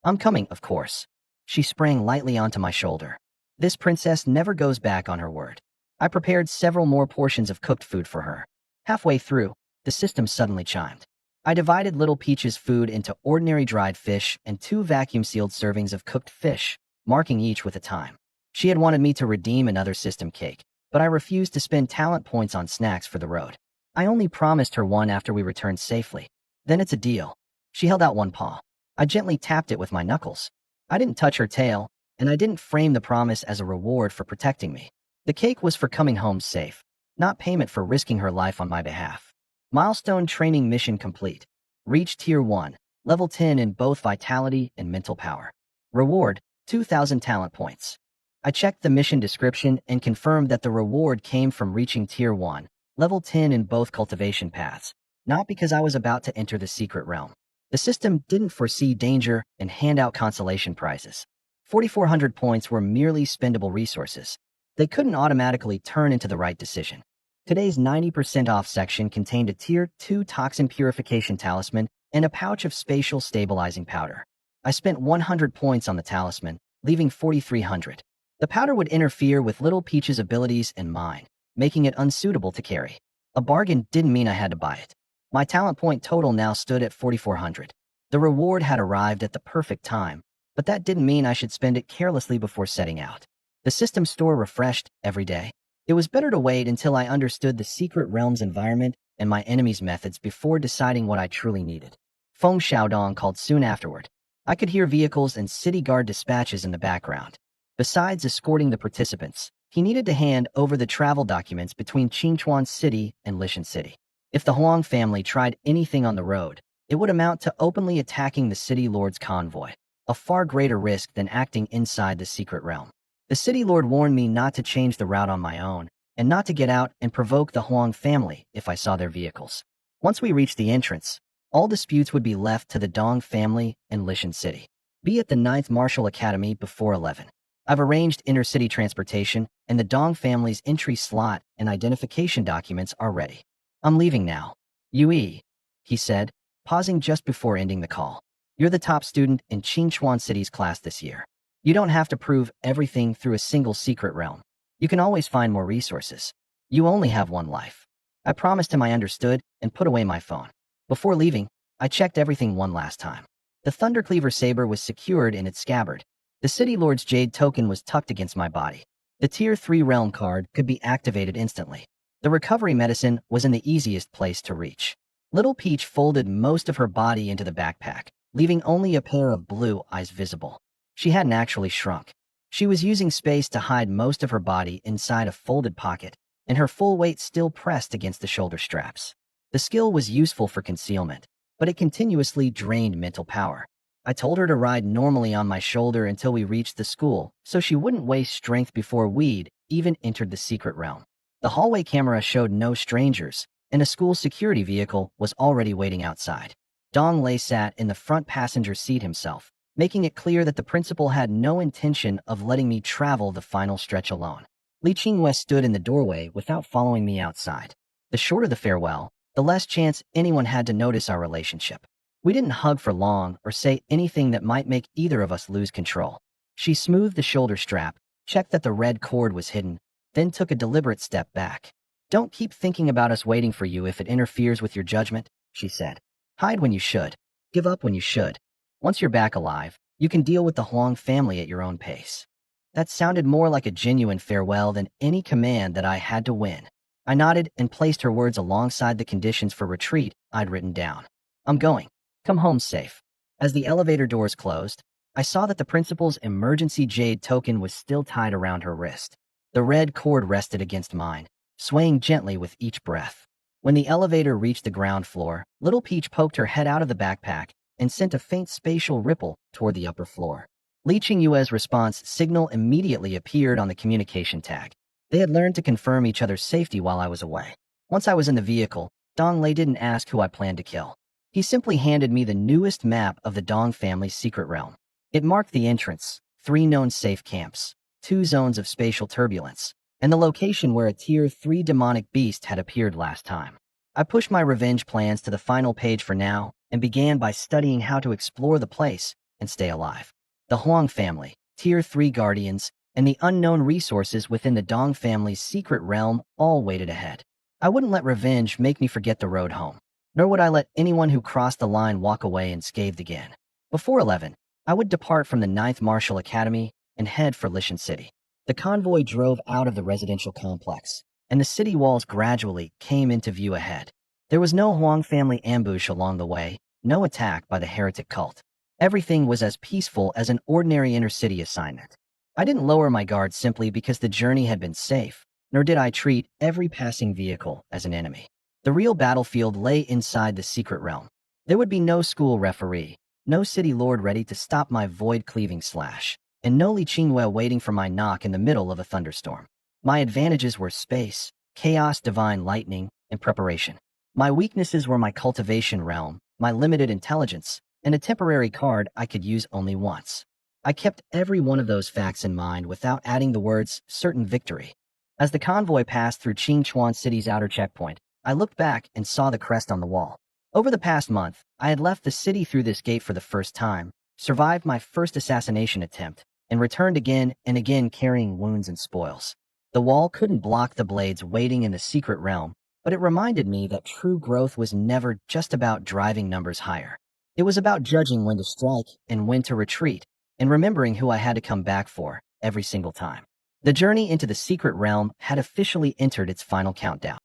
I'm coming, of course. She sprang lightly onto my shoulder. This princess never goes back on her word. I prepared several more portions of cooked food for her. Halfway through, the system suddenly chimed. I divided Little Peach's food into ordinary dried fish and 2 vacuum-sealed servings of cooked fish, marking each with a time. She had wanted me to redeem another system cake, but I refused to spend talent points on snacks for the road. I only promised her one after we returned safely. Then it's a deal. She held out one paw. I gently tapped it with my knuckles. I didn't touch her tail, and I didn't frame the promise as a reward for protecting me. The cake was for coming home safe, not payment for risking her life on my behalf. Milestone training mission complete. Reach Tier 1, level 10 in both vitality and mental power. Reward, 2,000 talent points. I checked the mission description and confirmed that the reward came from reaching Tier 1, level 10 in both cultivation paths, not because I was about to enter the secret realm. The system didn't foresee danger and hand out consolation prizes. 4,400 points were merely spendable resources. They couldn't automatically turn into the right decision. Today's 90% off section contained a Tier 2 toxin purification talisman and a pouch of spatial stabilizing powder. I spent 100 points on the talisman, leaving 4,300. The powder would interfere with Little Peach's abilities and mine, making it unsuitable to carry. A bargain didn't mean I had to buy it. My talent point total now stood at 4,400. The reward had arrived at the perfect time, but that didn't mean I should spend it carelessly before setting out. The system store refreshed every day. It was better to wait until I understood the secret realm's environment and my enemy's methods before deciding what I truly needed. Feng Xiaodong called soon afterward. I could hear vehicles and city guard dispatches in the background. Besides escorting the participants, he needed to hand over the travel documents between Qingchuan City and Lishan City. If the Huang family tried anything on the road, it would amount to openly attacking the city lord's convoy, a far greater risk than acting inside the secret realm. The city lord warned me not to change the route on my own, and not to get out and provoke the Huang family if I saw their vehicles. Once we reached the entrance, all disputes would be left to the Dong family and Lishan City. Be at the 9th Martial Academy before 11. I've arranged intercity transportation, and the Dong family's entry slot and identification documents are ready. I'm leaving now. Yue, he said, pausing just before ending the call. You're the top student in Qingchuan City's class this year. You don't have to prove everything through a single secret realm. You can always find more resources. You only have one life. I promised him I understood and put away my phone. Before leaving, I checked everything one last time. The Thundercleaver saber was secured in its scabbard. The City Lord's Jade token was tucked against my body. The Tier 3 realm card could be activated instantly. The recovery medicine was in the easiest place to reach. Little Peach folded most of her body into the backpack, leaving only a pair of blue eyes visible. She hadn't actually shrunk. She was using space to hide most of her body inside a folded pocket, and her full weight still pressed against the shoulder straps. The skill was useful for concealment, but it continuously drained mental power. I told her to ride normally on my shoulder until we reached the school, so she wouldn't waste strength before we'd even entered the secret realm. The hallway camera showed no strangers, and a school security vehicle was already waiting outside. Dong Lei sat in the front passenger seat himself, making it clear that the principal had no intention of letting me travel the final stretch alone. Li Qinghue stood in the doorway without following me outside. The shorter the farewell, the less chance anyone had to notice our relationship. We didn't hug for long or say anything that might make either of us lose control. She smoothed the shoulder strap, checked that the red cord was hidden, then took a deliberate step back. "Don't keep thinking about us waiting for you if it interferes with your judgment," she said. "Hide when you should. Give up when you should. Once you're back alive, you can deal with the Huang family at your own pace." That sounded more like a genuine farewell than any command that I had to win. I nodded and placed her words alongside the conditions for retreat I'd written down. "I'm going. Come home safe." As the elevator doors closed, I saw that the principal's emergency jade token was still tied around her wrist. The red cord rested against mine, swaying gently with each breath. When the elevator reached the ground floor, Little Peach poked her head out of the backpack and sent a faint spatial ripple toward the upper floor. Li Qinghue's response signal immediately appeared on the communication tag. They had learned to confirm each other's safety while I was away. Once I was in the vehicle, Dong Lei didn't ask who I planned to kill. He simply handed me the newest map of the Dong family's secret realm. It marked the entrance, 3 known safe camps, 2 zones of spatial turbulence, and the location where a Tier 3 demonic beast had appeared last time. I pushed my revenge plans to the final page for now and began by studying how to explore the place and stay alive. The Huang family, Tier 3 guardians, and the unknown resources within the Dong family's secret realm all waited ahead. I wouldn't let revenge make me forget the road home, nor would I let anyone who crossed the line walk away unscathed again. Before 11, I would depart from the 9th Martial Academy and head for Lishan City. The convoy drove out of the residential complex, and the city walls gradually came into view ahead. There was no Huang family ambush along the way, no attack by the heretic cult. Everything was as peaceful as an ordinary inner-city assignment. I didn't lower my guard simply because the journey had been safe, nor did I treat every passing vehicle as an enemy. The real battlefield lay inside the secret realm. There would be no school referee, no city lord ready to stop my void-cleaving slash, and no Li Qinghue waiting for my knock in the middle of a thunderstorm. My advantages were space, chaos, divine lightning, and preparation. My weaknesses were my cultivation realm, my limited intelligence, and a temporary card I could use only once. I kept every one of those facts in mind without adding the words certain victory. As the convoy passed through Qingchuan City's outer checkpoint, I looked back and saw the crest on the wall. Over the past month, I had left the city through this gate for the first time, survived my first assassination attempt, and returned again and again carrying wounds and spoils. The wall couldn't block the blades waiting in the secret realm, but it reminded me that true growth was never just about driving numbers higher. It was about judging when to strike and when to retreat, and remembering who I had to come back for every single time. The journey into the secret realm had officially entered its final countdown.